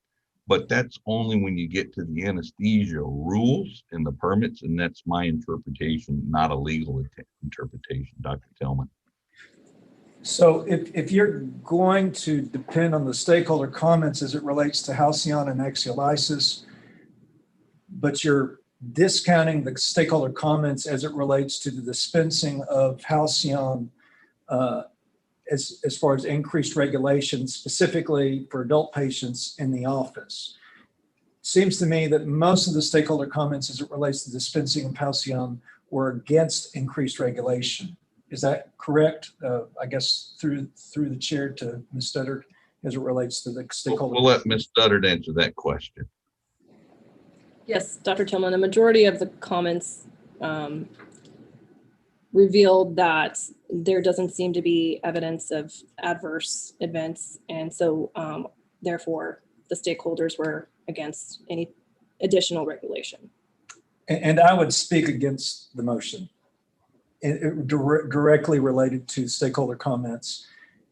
but that's only when you get to the anesthesia rules and the permits, and that's my interpretation, not a legal interpretation, Dr. Tillman. So if you're going to depend on the stakeholder comments as it relates to Halcyon and axialysis, but you're discounting the stakeholder comments as it relates to the dispensing of Halcyon as far as increased regulation, specifically for adult patients in the office. Seems to me that most of the stakeholder comments as it relates to dispensing of Halcyon were against increased regulation. Is that correct? I guess through the chair to Ms. Studdard as it relates to the stakeholder. We'll let Ms. Studdard answer that question. Yes, Dr. Tillman, the majority of the comments revealed that there doesn't seem to be evidence of adverse events. And so therefore the stakeholders were against any additional regulation. And I would speak against the motion. Directly related to stakeholder comments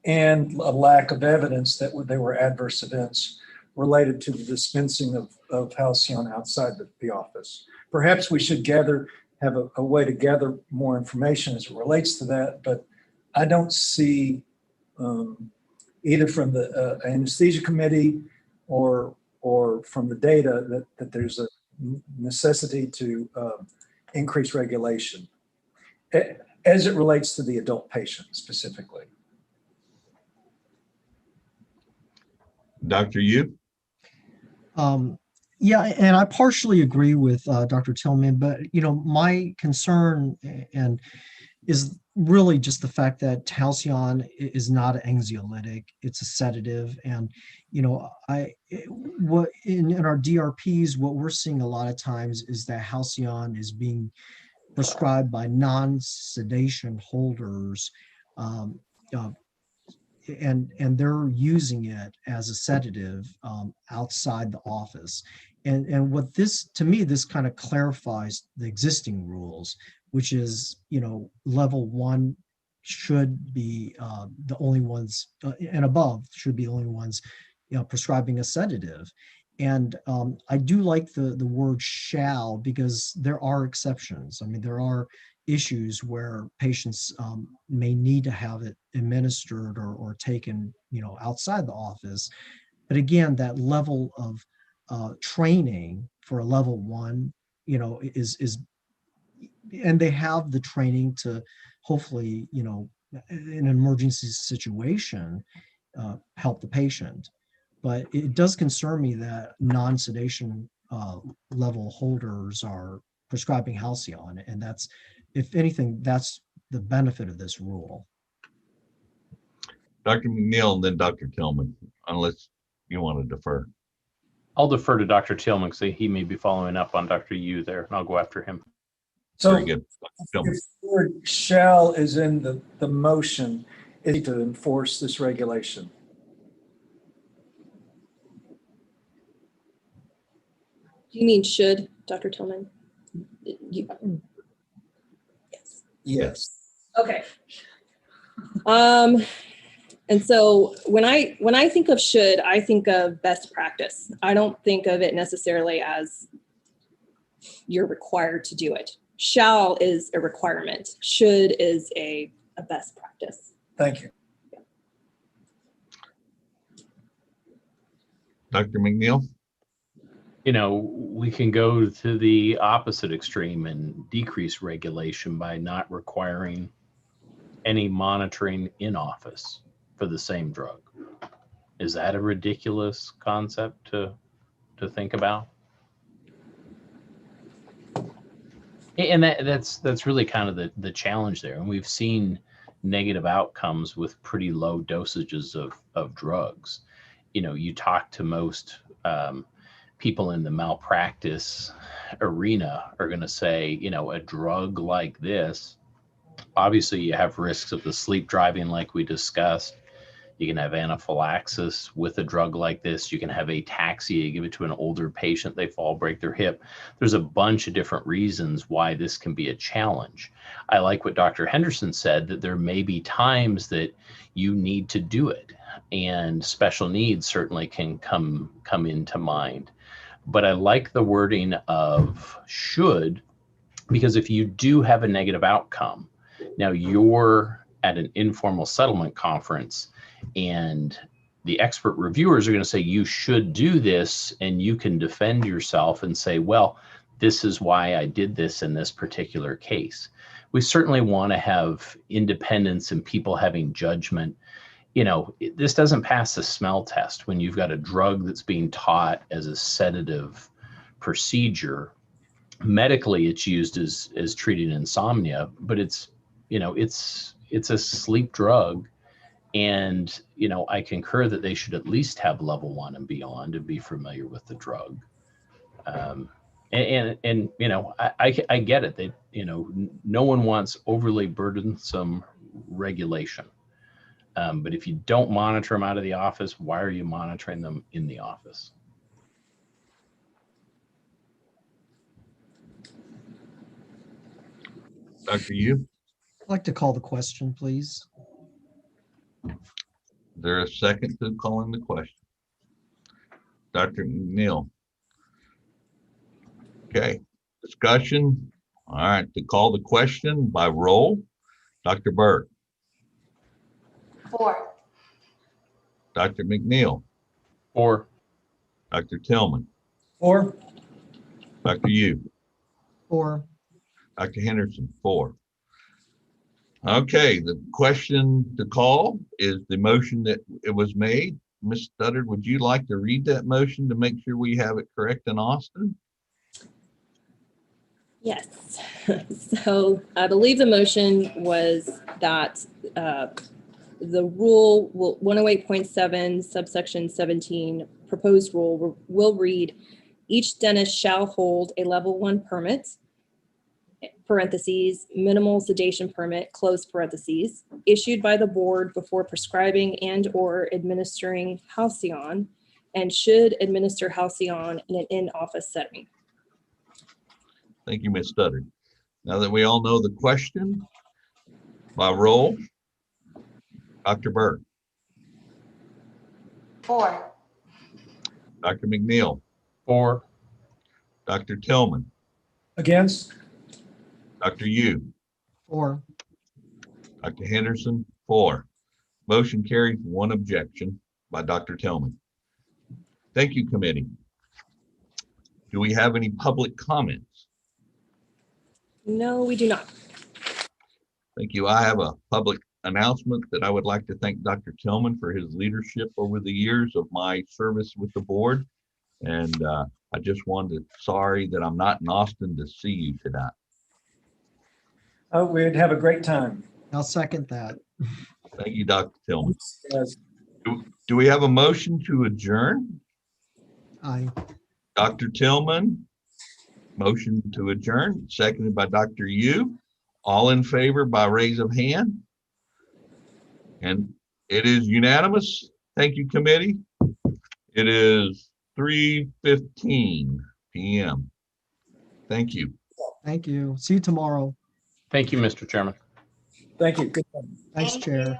and a lack of evidence that they were adverse events related to the dispensing of Halcyon outside the office. Perhaps we should have a way to gather more information as it relates to that, but I don't see either from the anesthesia committee or from the data that there's a necessity to increase regulation as it relates to the adult patient specifically. Dr. Yu? Yeah, and I partially agree with Dr. Tillman, but my concern is really just the fact that Halcyon is not an anxiolytic; it's a sedative, and in our DRPs, what we're seeing a lot of times is that Halcyon is being prescribed by non-sedation holders and they're using it as a sedative outside the office. And what this, to me, this kind of clarifies the existing rules, which is, level 1 should be the only ones, and above should be the only ones, prescribing a sedative. And I do like the word shall, because there are exceptions. I mean, there are issues where patients may need to have it administered or taken, outside the office. But again, that level of training for a level 1, is, and they have the training to hopefully, in an emergency situation, help the patient. But it does concern me that non-sedation level holders are prescribing Halcyon, and that's, if anything, that's the benefit of this rule. Dr. McNeil and then Dr. Tillman, unless you want to defer. I'll defer to Dr. Tillman because he may be following up on Dr. Yu there, and I'll go after him. So Very good. if the word shall is in the motion, is to enforce this regulation. You mean should, Dr. Tillman? Yes. Yes. Okay. And so when I think of should, I think of best practice. I don't think of it necessarily as you're required to do it. Shall is a requirement. Should is a best practice. Thank you. Dr. McNeil? We can go to the opposite extreme and decrease regulation by not requiring any monitoring in office for the same drug. Is that a ridiculous concept to think about? And that's really kind of the challenge there. And we've seen negative outcomes with pretty low dosages of drugs. You talk to most people in the malpractice arena are going to say, a drug like this, obviously you have risks of the sleep driving like we discussed. You can have anaphylaxis with a drug like this. You can have ataxia. You give it to an older patient, they fall, break their hip. There's a bunch of different reasons why this can be a challenge. I like what Dr. Henderson said, that there may be times that you need to do it, and special needs certainly can come into mind. But I like the wording of should, because if you do have a negative outcome, now you're at an informal settlement conference and the expert reviewers are going to say you should do this, and you can defend yourself and say, well, this is why I did this in this particular case. We certainly want to have independence and people having judgment. This doesn't pass the smell test when you've got a drug that's being taught as a sedative procedure. Medically, it's used as treating insomnia, but it's a sleep drug. And, I concur that they should at least have level 1 and beyond and be familiar with the drug. I get it. They, no one wants overly burdensome regulation. But if you don't monitor them out of the office, why are you monitoring them in the office? Dr. Yu? I'd like to call the question, please. Is there a second to calling the question? Dr. McNeil? Okay, discussion. All right, to call the question by roll, Dr. Burke, 4. Dr. McNeil, 4, Dr. Tillman, 4, Dr. Yu, 4. Dr. Henderson, 4. Okay, the question to call is the motion that it was made. Ms. Studdard, would you like to read that motion to make sure we have it correct in Austin? Yes. So I believe the motion was that the rule 108.7 subsection 17 proposed rule will read, each dentist shall hold a level 1 permit parentheses, minimal sedation permit, close parentheses, issued by the board before prescribing and/or administering Halcyon, and should administer Halcyon in an in-office setting. Thank you, Ms. Studdard. Now that we all know the question, by roll, Dr. Burke, 4. Dr. McNeil, 4, Dr. Tillman, Against? Dr. Yu, 4. Dr. Henderson, 4. Motion carries, 1 objection by Dr. Tillman. Thank you, committee. Do we have any public comments? No, we do not. Thank you. I have a public announcement that I would like to thank Dr. Tillman for his leadership over the years of my service with the board. And I just wanted to, sorry that I'm not in Austin to see you tonight. Oh, we'd have a great time. I'll second that. Thank you, Dr. Tillman. Yes. Do we have a motion to adjourn? Aye. Dr. Tillman, motion to adjourn, seconded by Dr. Yu. All in favor by raise of hand? And it is unanimous. Thank you, committee. It is 3:15 p.m. Thank you. Thank you. See you tomorrow. Thank you, Mr. Chairman. Thank you. Good. Thanks, Thank Chair. you.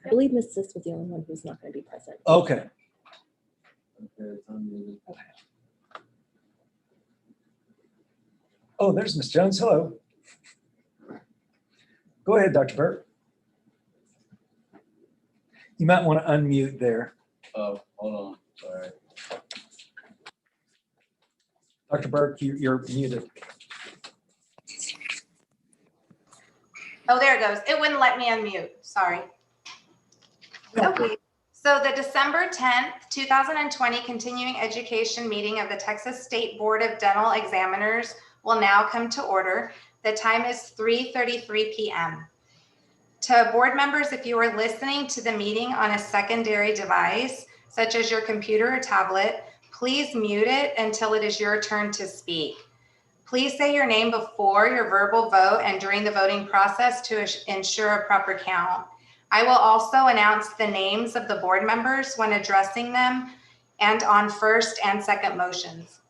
I believe Ms. Sis was the only one who's not going to be present. Okay. Oh, there's Ms. Jones. Hello. Go ahead, Dr. Burke. You might want to unmute there. Oh, hold on, sorry. Dr. Burke, you're muted. Oh, there it goes. It wouldn't let me unmute. Sorry. Okay. So the December 10th, 2020 continuing education meeting of the Texas State Board of Dental Examiners will now come to order. The time is 3:33 p.m. To board members, if you are listening to the meeting on a secondary device, such as your computer or tablet, please mute it until it is your turn to speak. Please say your name before your verbal vote and during the voting process to ensure a proper count. I will also announce the names of the board members when addressing them and on first and second motions.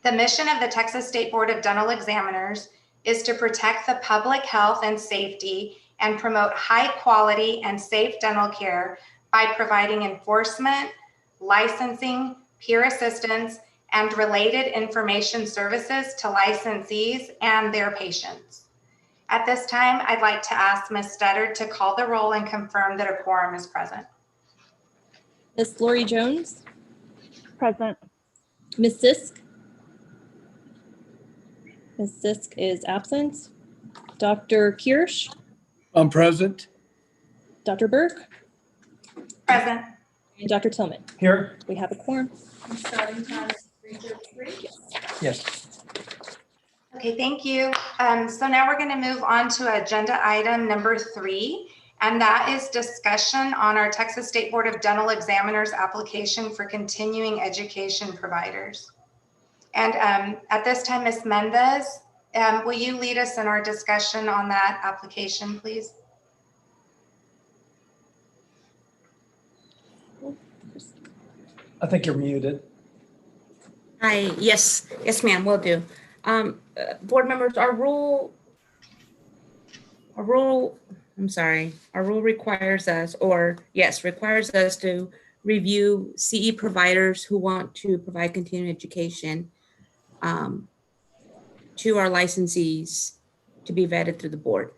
The mission of the Texas State Board of Dental Examiners is to protect the public health and safety and promote high quality and safe dental care by providing enforcement, licensing, peer assistance, and related information services to licensees and their patients. At this time, I'd like to ask Ms. Studdard to call the roll and confirm that a quorum is present. Ms. Lori Jones, Present. Ms. Sisk. Ms. Sisk is absent. Dr. Kirsch, I'm present. Dr. Burke, Present. and Dr. Tillman. Here. We have a quorum. Starting time is 3:33. Yes. Okay, thank you. So now we're going to move on to agenda item number 3, and that is discussion on our Texas State Board of Dental Examiners application for continuing education providers. And at this time, Ms. Mendez, will you lead us in our discussion on that application, please? I think you're muted. Hi, yes, ma'am, will do. Board members, our rule requires us, requires us to review CE providers who want to provide continuing education to our licensees to be vetted through the board.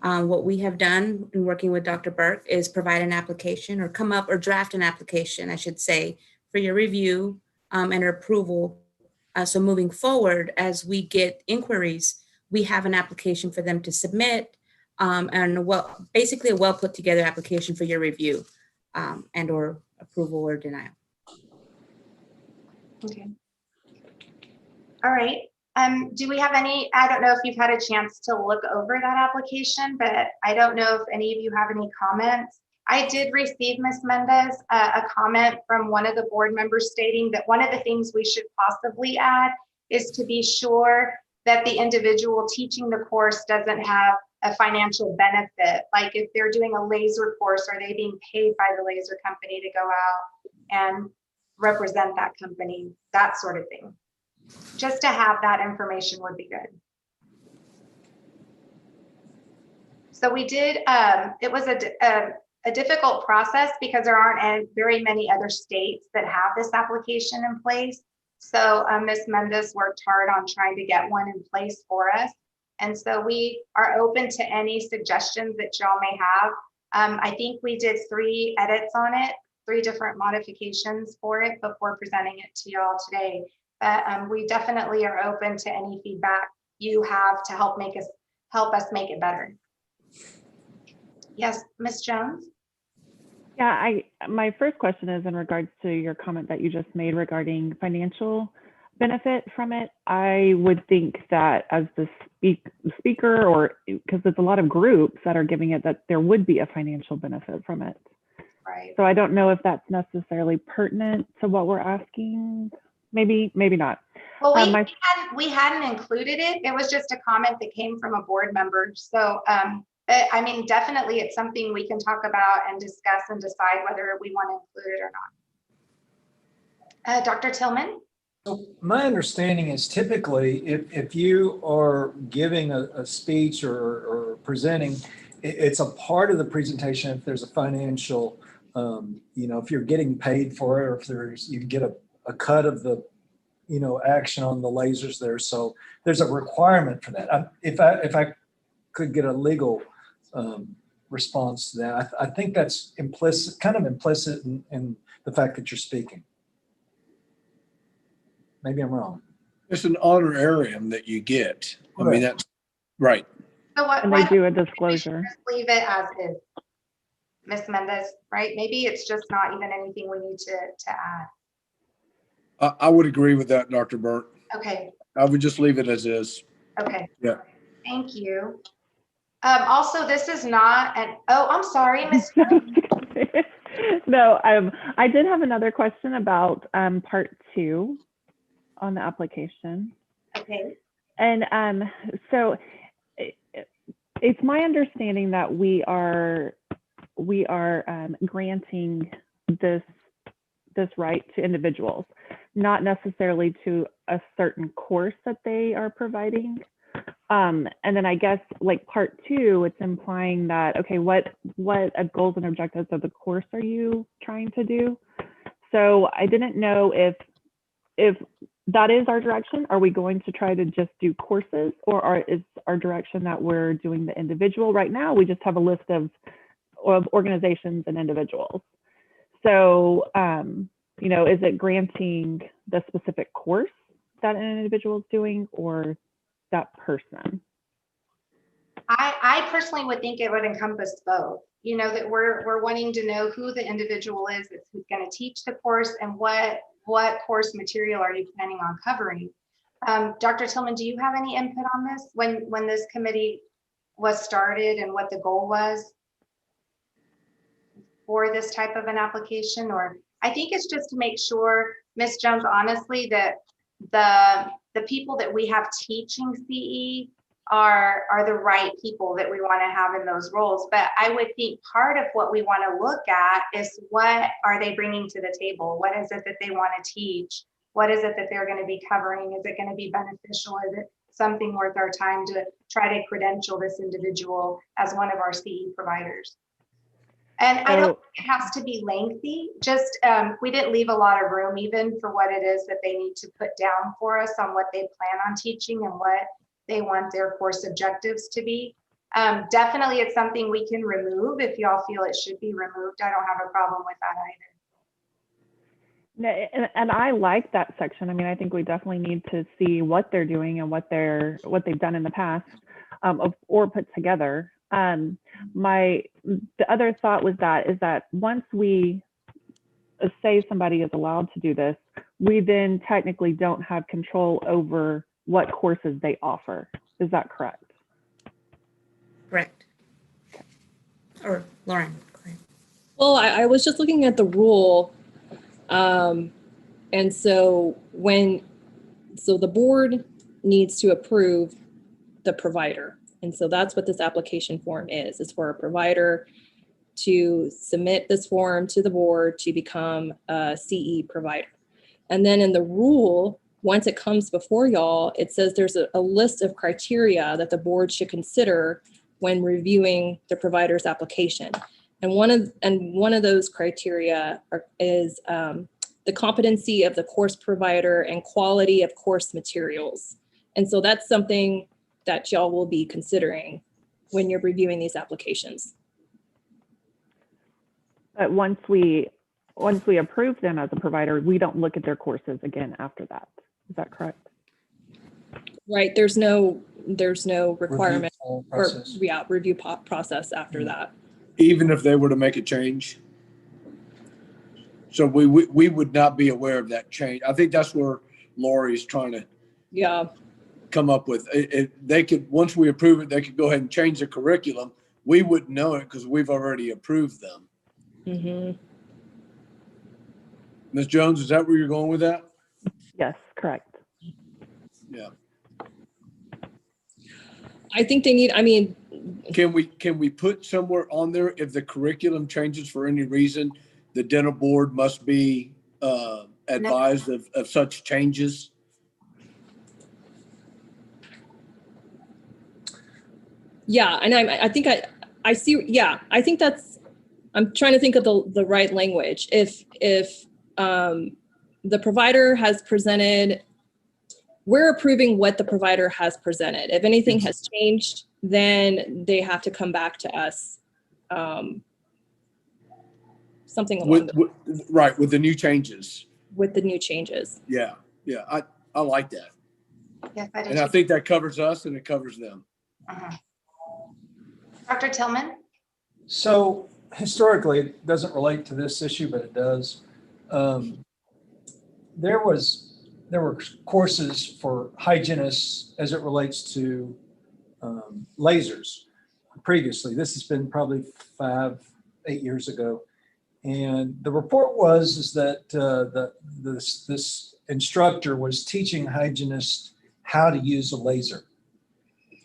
What we have done in working with Dr. Burke is provide an application or draft an application, I should say, for your review and approval. So moving forward, as we get inquiries, we have an application for them to submit and basically a well put together application for your review and or approval or denial. Okay. All right. Do we have any, I don't know if you've had a chance to look over that application, but I don't know if any of you have any comments. I did receive, Ms. Mendez, a comment from one of the board members stating that one of the things we should possibly add is to be sure that the individual teaching the course doesn't have a financial benefit. Like if they're doing a laser course, are they being paid by the laser company to go out and represent that company, that sort of thing. Just to have that information would be good. So we did, it was a difficult process because there aren't very many other states that have this application in place. So Ms. Mendez worked hard on trying to get one in place for us. And so we are open to any suggestions that y'all may have. I think we did 3 edits on it, 3 different modifications for it before presenting it to y'all today. But we definitely are open to any feedback you have to help us make it better. Yes, Ms. Jones? Yeah, my first question is in regards to your comment that you just made regarding financial benefit from it. I would think that as the speaker, or because there's a lot of groups that are giving it, that there would be a financial benefit from it. Right. So I don't know if that's necessarily pertinent to what we're asking. Maybe not. Well, we hadn't included it. It was just a comment that came from a board member. So I mean, definitely it's something we can talk about and discuss and decide whether we want to include it or not. Dr. Tillman? So my understanding is typically if you are giving a speech or presenting it's a part of the presentation if there's a financial, if you're getting paid for it, or if you get a cut of the, action on the lasers there. So there's a requirement for that. If I could get a legal response to that, I think that's kind of implicit in the fact that you're speaking. Maybe I'm wrong. It's an honorarium that you get. I mean, that's right. So what? And they do a disclosure. Just leave it as is, Ms. Mendez, right? Maybe it's just not even anything we need to add. I would agree with that, Dr. Burt. Okay. I would just leave it as is. Okay. Yeah. Thank you. Also, this is not an, oh, I'm sorry, Ms. No, I did have another question about part 2 on the application. Okay. And so it's my understanding that we are granting this right to individuals, not necessarily to a certain course that they are providing. And then I guess like part 2, it's implying that, okay, what goals and objectives of the course are you trying to do? So I didn't know if that is our direction. Are we going to try to just do courses, or is our direction that we're doing the individual? Right now, we just have a list of organizations and individuals. So, is it granting the specific course that an individual is doing, or that person? I personally would think it would encompass both. That we're wanting to know who the individual is that's who's going to teach the course, and what course material are you planning on covering. Dr. Tillman, do you have any input on this when this committee was started and what the goal was for this type of an application? Or I think it's just to make sure, Ms. Jones, honestly, that the people that we have teaching CE are the right people that we want to have in those roles. But I would think part of what we want to look at is what are they bringing to the table? What is it that they want to teach? What is it that they're going to be covering? Is it going to be beneficial? Is it something worth our time to try to credential this individual as one of our CE providers? And I don't think it has to be lengthy, just we didn't leave a lot of room even for what it is that they need to put down for us on what they plan on teaching and what they want their course objectives to be. Definitely it's something we can remove if y'all feel it should be removed. I don't have a problem with that either. And I like that section. I mean, I think we definitely need to see what they're doing and what they've done in the past, or put together. The other thought is that once we say somebody is allowed to do this, we then technically don't have control over what courses they offer. Is that correct? Correct. Or Lauren. Well, I was just looking at the rule. And so the board needs to approve the provider. And so that's what this application form is. It's for a provider to submit this form to the board to become a CE provider. And then in the rule, once it comes before y'all, it says there's a list of criteria that the board should consider when reviewing the provider's application. And one of those criteria is the competency of the course provider and quality of course materials. And so that's something that y'all will be considering when you're reviewing these applications. But once we approve them as a provider, we don't look at their courses again after that. Is that correct? Right. There's no requirement review process after that. Even if they were to make a change. So we would not be aware of that change. I think that's where Lori's trying to come up with. They could, once we approve it, they could go ahead and change the curriculum. We wouldn't know it because we've already approved them. Mm-hmm. Ms. Jones, is that where you're going with that? Yes, correct. Yeah. I think they need, Can we put somewhere on there, if the curriculum changes for any reason, the dental board must be advised of such changes? Yeah, and I think I see, yeah, I think that's, I'm trying to think of the right language. If the provider has presented, we're approving what the provider has presented. If anything has changed, then they have to come back to us. Something along Right, with the new changes. with the new changes. Yeah, I like that. Yes, I And I did. think that covers us and it covers them. Dr. Tillman? So historically, it doesn't relate to this issue, but it does. There were courses for hygienists as it relates to lasers previously. This has been probably 5-8 years ago. And the report is that this instructor was teaching hygienists how to use a laser,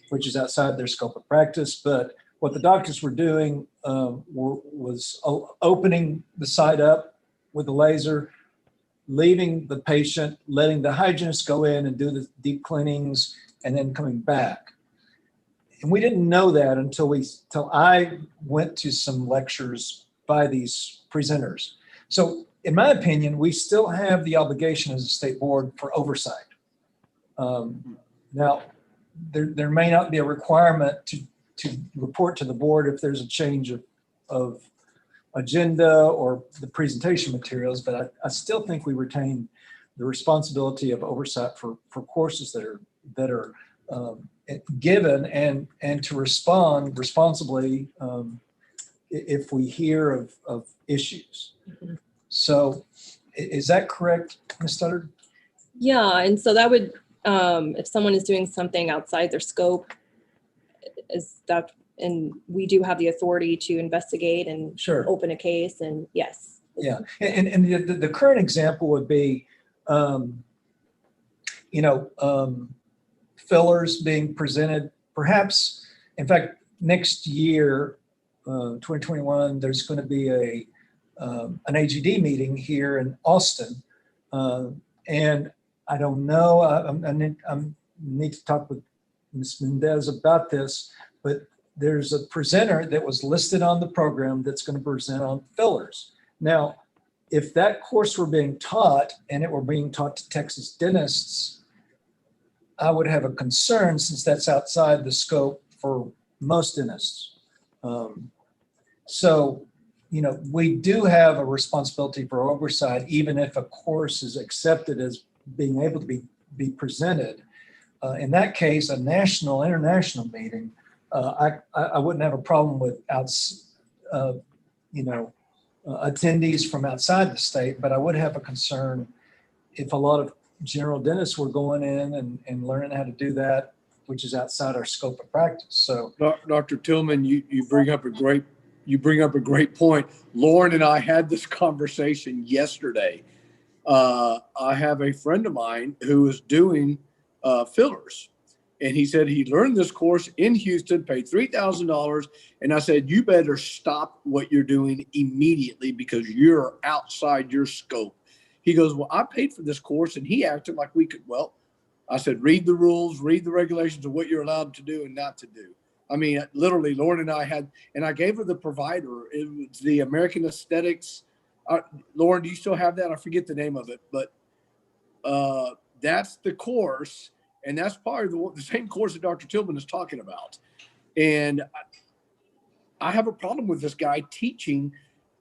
which is outside their scope of practice. But what the doctors were doing was opening the site up with a laser, leaving the patient, letting the hygienist go in and do the deep cleanings, and then coming back. And we didn't know that until I went to some lectures by these presenters. So in my opinion, we still have the obligation as a state board for oversight. Now, there may not be a requirement to report to the board if there's a change of agenda or the presentation materials, but I still think we retain the responsibility of oversight for courses that are given and to respond responsibly if we hear of issues. So is that correct, Ms. Studdard? Yeah, and so that would, if someone is doing something outside their scope, is that, and we do have the authority to investigate and open a case, and yes. Yeah, and the current example would be, fillers being presented, perhaps, in fact, next year, 2021, there's going to be an AGD meeting here in Austin. And I don't know, I need to talk with Ms. Mendez about this, but there's a presenter that was listed on the program that's going to present on fillers. Now, if that course were being taught and it were being taught to Texas dentists, I would have a concern since that's outside the scope for most dentists. So, we do have a responsibility for oversight, even if a course is accepted as being able to be presented. In that case, a national, international meeting, I wouldn't have a problem with attendees from outside the state, but I would have a concern if a lot of general dentists were going in and learning how to do that, which is outside our scope of practice. So, Dr. Tillman, you bring up a great point. Lauren and I had this conversation yesterday. I have a friend of mine who is doing fillers. And he said he learned this course in Houston, paid $3,000. And I said, you better stop what you're doing immediately because you're outside your scope. He goes, well, I paid for this course. And he acted like we could. Well, I said, read the rules, read the regulations of what you're allowed to do and not to do. I mean, literally, Lauren and I had, and I gave her the provider. It was the American Aesthetics. Lauren, do you still have that? I forget the name of it, but that's the course. And that's probably the same course that Dr. Tillman is talking about. And I have a problem with this guy teaching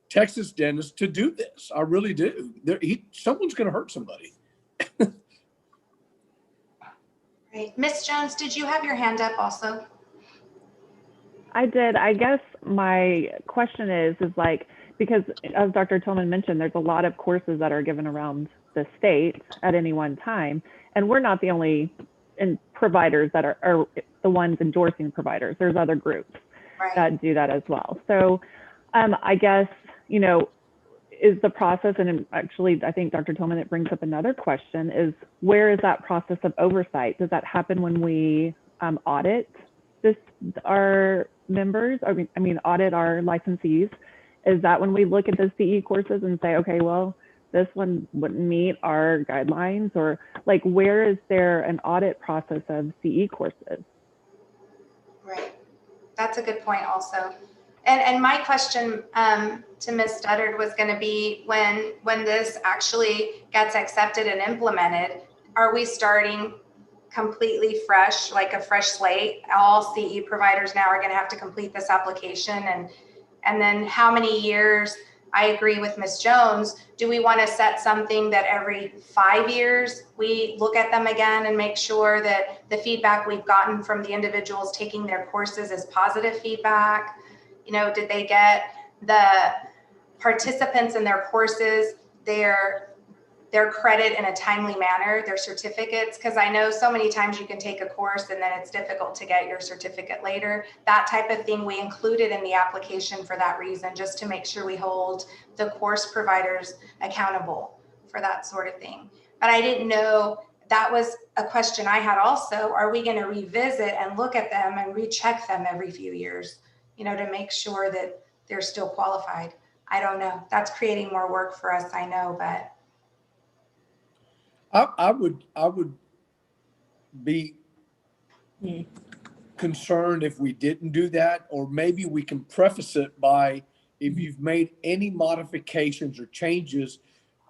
Texas dentists to do this. I really do. Someone's going to hurt somebody. Right. Ms. Jones, did you have your hand up also? I did. I guess my question is like, because as Dr. Tillman mentioned, there's a lot of courses that are given around the state at any one time. And we're not the only providers that are the ones endorsing providers. There's other groups that do that as well. So I guess, is the process, and actually I think Dr. Tillman, it brings up another question, is where is that process of oversight? Does that happen when we audit our members? I mean, audit our licensees? Is that when we look at the CE courses and say, okay, well, this one wouldn't meet our guidelines? Or like, where is there an audit process of CE courses? Right. That's a good point also. And my question to Ms. Studdard was going to be when this actually gets accepted and implemented, are we starting completely fresh, like a fresh slate? All CE providers now are going to have to complete this application, and then how many years? I agree with Ms. Jones. Do we want to set something that every 5 years we look at them again and make sure that the feedback we've gotten from the individuals taking their courses is positive feedback? You know, did they get the participants in their courses, their credit in a timely manner, their certificates? Because I know so many times you can take a course and then it's difficult to get your certificate later. That type of thing we included in the application for that reason, just to make sure we hold the course providers accountable for that sort of thing. But I didn't know, that was a question I had also. Are we going to revisit and look at them and recheck them every few years, you know, to make sure that they're still qualified? I don't know. That's creating more work for us, I know, but I would be concerned if we didn't do that, or maybe we can preface it by, if you've made any modifications or changes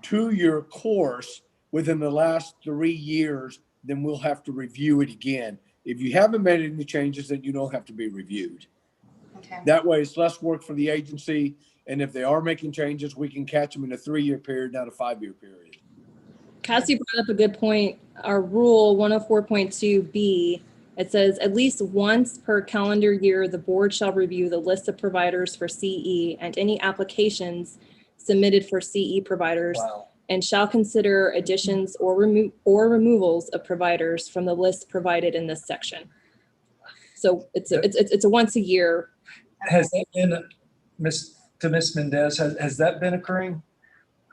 to your course within the last 3 years, then we'll have to review it again. If you haven't made any changes, then you don't have to be reviewed. okay. That way it's less work for the agency. And if they are making changes, we can catch them in a 3-year period, not a 5-year period. Cassie brought up a good point. Our rule 104.2B, it says at least once per calendar year, the board shall review the list of providers for CE and any applications submitted for CE providers. Wow. And shall consider additions or removals of providers from the list provided in this section. So it's a once a year. Has that been, Ms. Mendez, has that been occurring?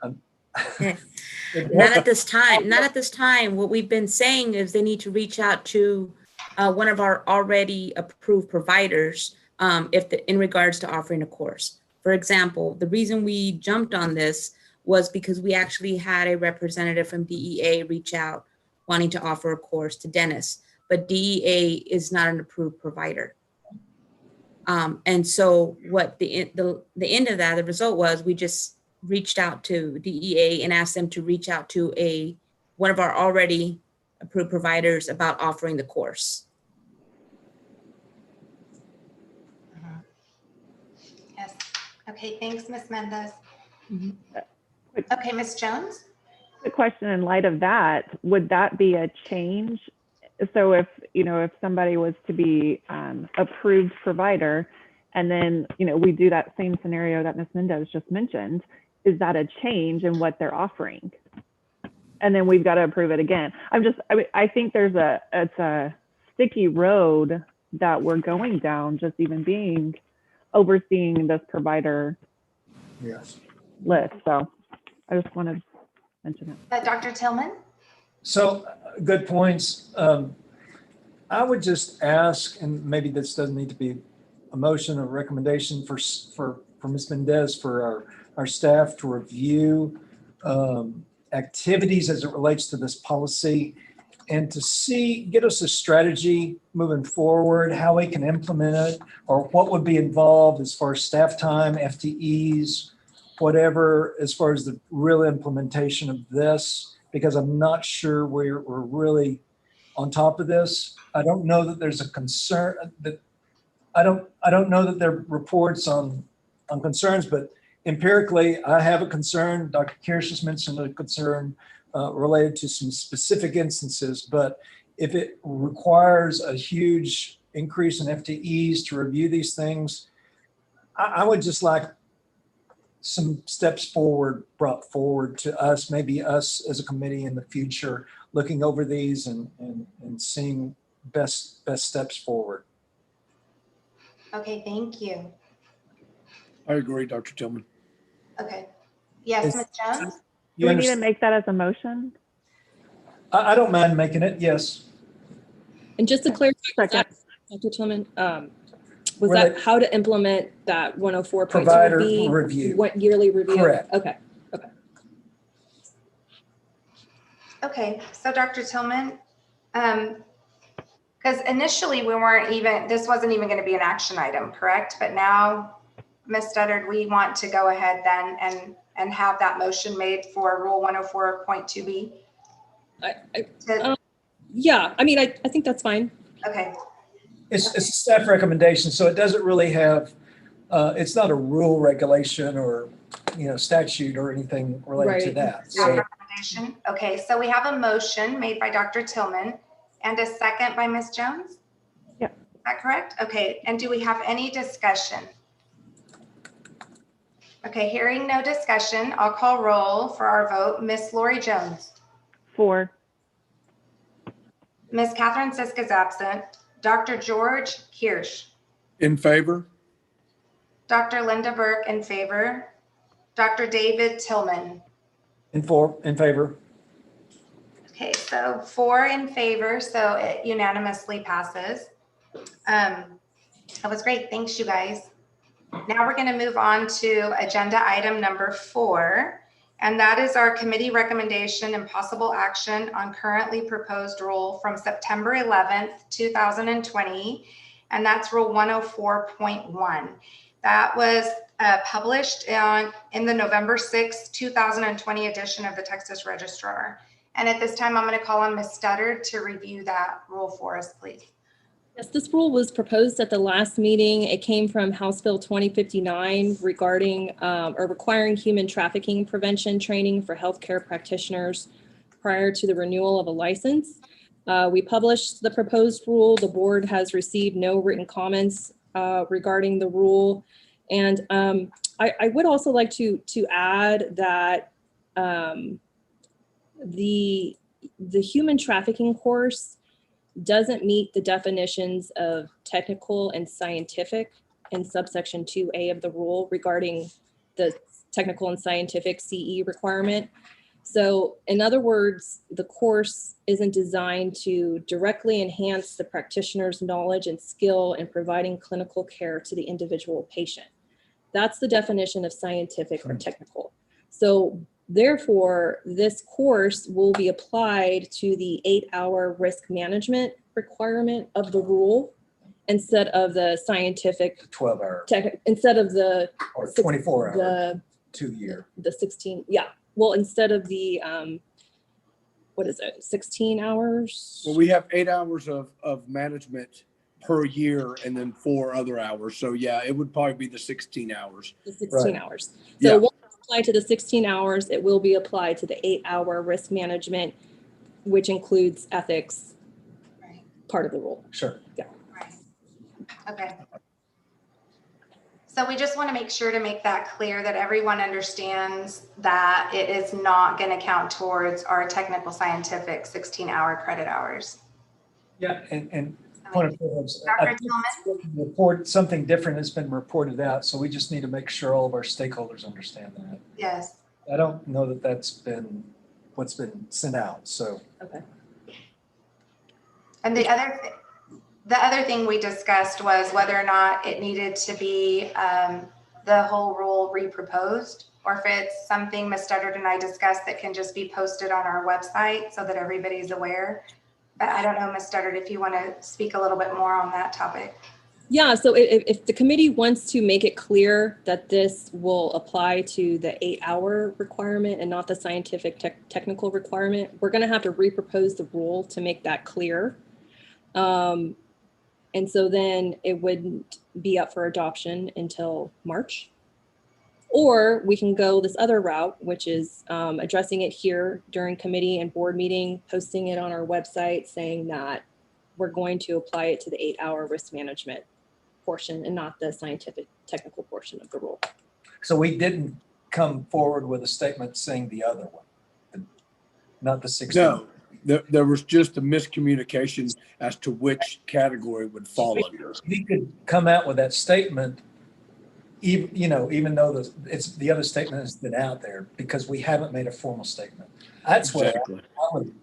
Not at this time. Not at this time. What we've been saying is they need to reach out to one of our already approved providers in regards to offering a course. For example, the reason we jumped on this was because we actually had a representative from DEA reach out wanting to offer a course to dentists, but DEA is not an approved provider. And so what the end of that, the result was, we just reached out to DEA and asked them to reach out to one of our already approved providers about offering the course. Yes. Okay, thanks, Ms. Mendez. Mm-hmm. Okay, Ms. Jones? The question in light of that, would that be a change? So if somebody was to be approved provider, and then, we do that same scenario that Ms. Mendez just mentioned, is that a change in what they're offering? And then we've got to approve it again. I think it's a sticky road that we're going down, just even overseeing this provider list. So I just want to mention it. Dr. Tillman? So good points. I would just ask, and maybe this doesn't need to be a motion or recommendation for Ms. Mendez, for our staff to review activities as it relates to this policy, and to get us a strategy moving forward, how we can implement it, or what would be involved as far as staff time, FTEs, whatever, as far as the real implementation of this, because I'm not sure we're really on top of this. I don't know that there's a concern that I don't know that there are reports on concerns, but empirically, I have a concern. Dr. Kirsch has mentioned a concern related to some specific instances, but if it requires a huge increase in FTEs to review these things, I would just like some steps brought forward to us, maybe us as a committee in the future, looking over these and seeing best steps forward. Okay, thank you. I agree, Dr. Tillman. Okay. Yes, Ms. Jones? Do we need to make that as a motion? I don't mind making it, yes. And just to clarify, Dr. Tillman, was that how to implement that 104.2B? Provider review. What yearly review? Correct. Okay. Okay, so Dr. Tillman, Because initially we weren't even, this wasn't even going to be an action item, correct? But now, Ms. Studdard, we want to go ahead then and have that motion made for Rule 104.2B. Yeah, I mean, I think that's fine. Okay. It's a staff recommendation, so it doesn't really have, it's not a rule, regulation, or, statute or anything related to Right. that. Staff So recommendation. Okay, so we have a motion made by Dr. Tillman and a second by Ms. Jones? Yep. Is that correct? Okay, and do we have any discussion? Okay, hearing no discussion, I'll call roll for our vote. Ms. Lori Jones. 4. Ms. Catherine Sisk is absent. Dr. George Kirsch. In favor? Dr. Linda Burke in favor. Dr. David Tillman. in favor. Okay, so 4 in favor, so it unanimously passes. That was great. Thanks, you guys. Now we're going to move on to agenda item number 4, and that is our committee recommendation and possible action on currently proposed rule from September 11th, 2020, and that's Rule 104.1. That was published in the November 6th, 2020 edition of the Texas Registrar. And at this time, I'm going to call on Ms. Studdard to review that rule for us, please. Yes, this rule was proposed at the last meeting. It came from House Bill 2059 regarding or requiring human trafficking prevention training for healthcare practitioners prior to the renewal of a license. We published the proposed rule. The board has received no written comments regarding the rule. And I would also like to add that the human trafficking course doesn't meet the definitions of technical and scientific in subsection 2A of the rule regarding the technical and scientific CE requirement. So in other words, the course isn't designed to directly enhance the practitioner's knowledge and skill in providing clinical care to the individual patient. That's the definition of scientific or technical. So therefore, this course will be applied to the 8-hour risk management requirement of the rule instead of the scientific 12-hour instead of the or 24-hour, the 2-year. the 16, yeah. Well, instead of the what is it, 16 hours? Well, we have 8 hours of management per year and then 4 other hours. So yeah, it would probably be the 16 hours. The 16 Right. hours. So Yeah. it won't apply to the 16 hours. It will be applied to the 8-hour risk management, which includes ethics, part of the rule. Sure. Yeah. Okay. So we just want to make sure to make that clear that everyone understands that it is not going to count towards our technical scientific 16-hour credit hours. Yeah, and point of privilege. Dr. Tillman? Report something different has been reported out, so we just need to make sure all of our stakeholders understand that. Yes. I don't know that that's been what's been sent out. So okay. And the other thing we discussed was whether or not it needed to be the whole rule reproposed, or if it's something Ms. Studdard and I discussed that can just be posted on our website so that everybody's aware. But I don't know, Ms. Studdard, if you want to speak a little bit more on that topic. Yeah, so if the committee wants to make it clear that this will apply to the 8-hour requirement and not the scientific technical requirement, we're going to have to repropose the rule to make that clear. And so then it wouldn't be up for adoption until March. Or we can go this other route, which is addressing it here during committee and board meeting, posting it on our website, saying that we're going to apply it to the 8-hour risk management portion and not the scientific technical portion of the rule. So we didn't come forward with a statement saying the other one, not the 16. No, there was just a miscommunication as to which category would fall under. He could come out with that statement, even though the other statement has been out there, because we haven't made a formal statement. That's what Exactly.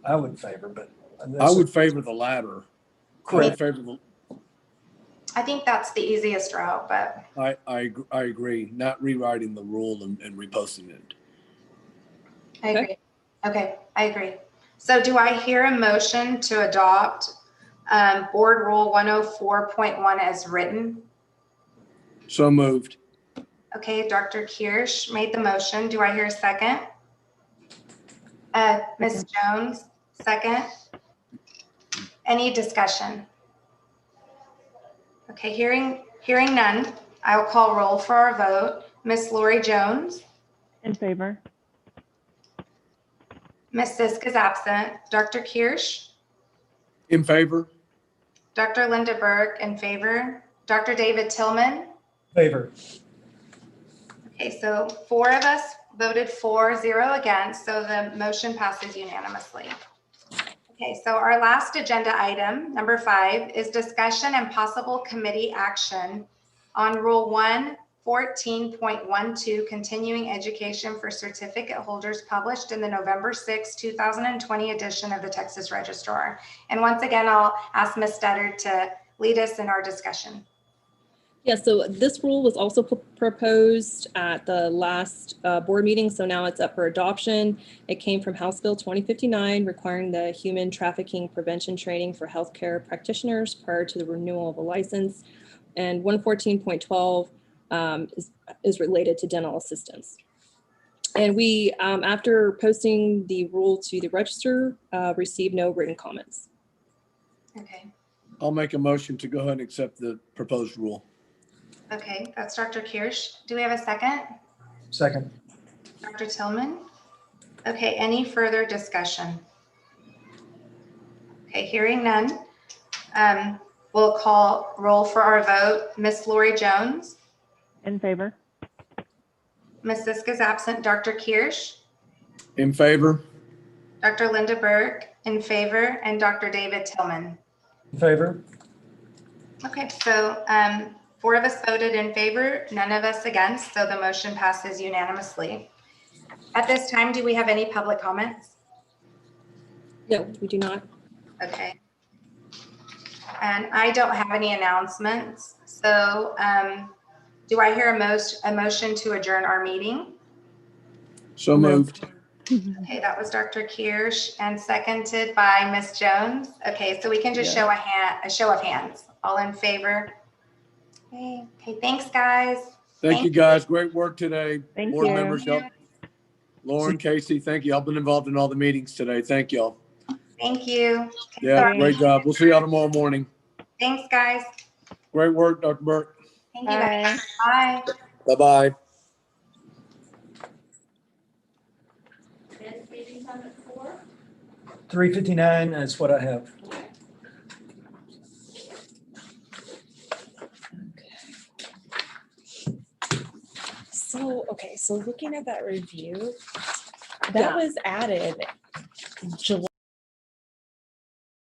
I would favor, but I would favor the latter. Correct. I think that's the easiest route, but I agree. Not rewriting the rule and reposting it. I agree. Okay, I agree. So do I hear a motion to adopt Board Rule 104.1 as written. So moved. Okay, Dr. Kirsch made the motion. Do I hear a second? Ms. Jones, second. Any discussion? Okay, hearing none, I will call roll for our vote. Ms. Lori Jones, In favor. Ms. Sisk is absent. Dr. Kirsch, In favor? Dr. Linda Burke in favor. Dr. David Tillman. Favor. Okay, so 4 of us voted for, 0 against, so the motion passes unanimously. Okay, so our last agenda item, number 5, is discussion and possible committee action on Rule 114.12, continuing education for certificate holders, published in the November 6, 2020 edition of the Texas Registrar. And once again, I'll ask Ms. Studdard to lead us in our discussion. Yeah, so this rule was also proposed at the last board meeting, so now it's up for adoption. It came from House Bill 2059, requiring the human trafficking prevention training for healthcare practitioners prior to the renewal of a license. And 114.12 is related to dental assistance. And we, after posting the rule to the register, received no written comments. Okay. I'll make a motion to go ahead and accept the proposed rule. Okay, that's Dr. Kirsch. Do we have a second? Second. Dr. Tillman? Okay, any further discussion? Okay, hearing none. We'll call roll for our vote. Ms. Lori Jones? In favor. Ms. Sisk is absent. Dr. Kirsch? In favor? Dr. Linda Burke in favor, and Dr. David Tillman. In favor. Okay, so 4 of us voted in favor, none of us against, so the motion passes unanimously. At this time, do we have any public comments? No, we do not. Okay. And I don't have any announcements, so do I hear a motion to adjourn our meeting? So moved. Okay, that was Dr. Kirsch and seconded by Ms. Jones. Okay, so we can just show a show of hands. All in favor? Okay, thanks, guys. Thank you, guys. Great work today. Thank Board you. members, y'all. Lauren, Casey, thank you. I've been involved in all the meetings today. Thank y'all. Thank you. Yeah, great job. We'll see y'all tomorrow morning. Thanks, guys. Great work, Dr. Burke. Thank you, guys. Bye. Bye-bye. Meeting time at 4? 3:59 is what I have. So looking at that review, that Yeah. was added July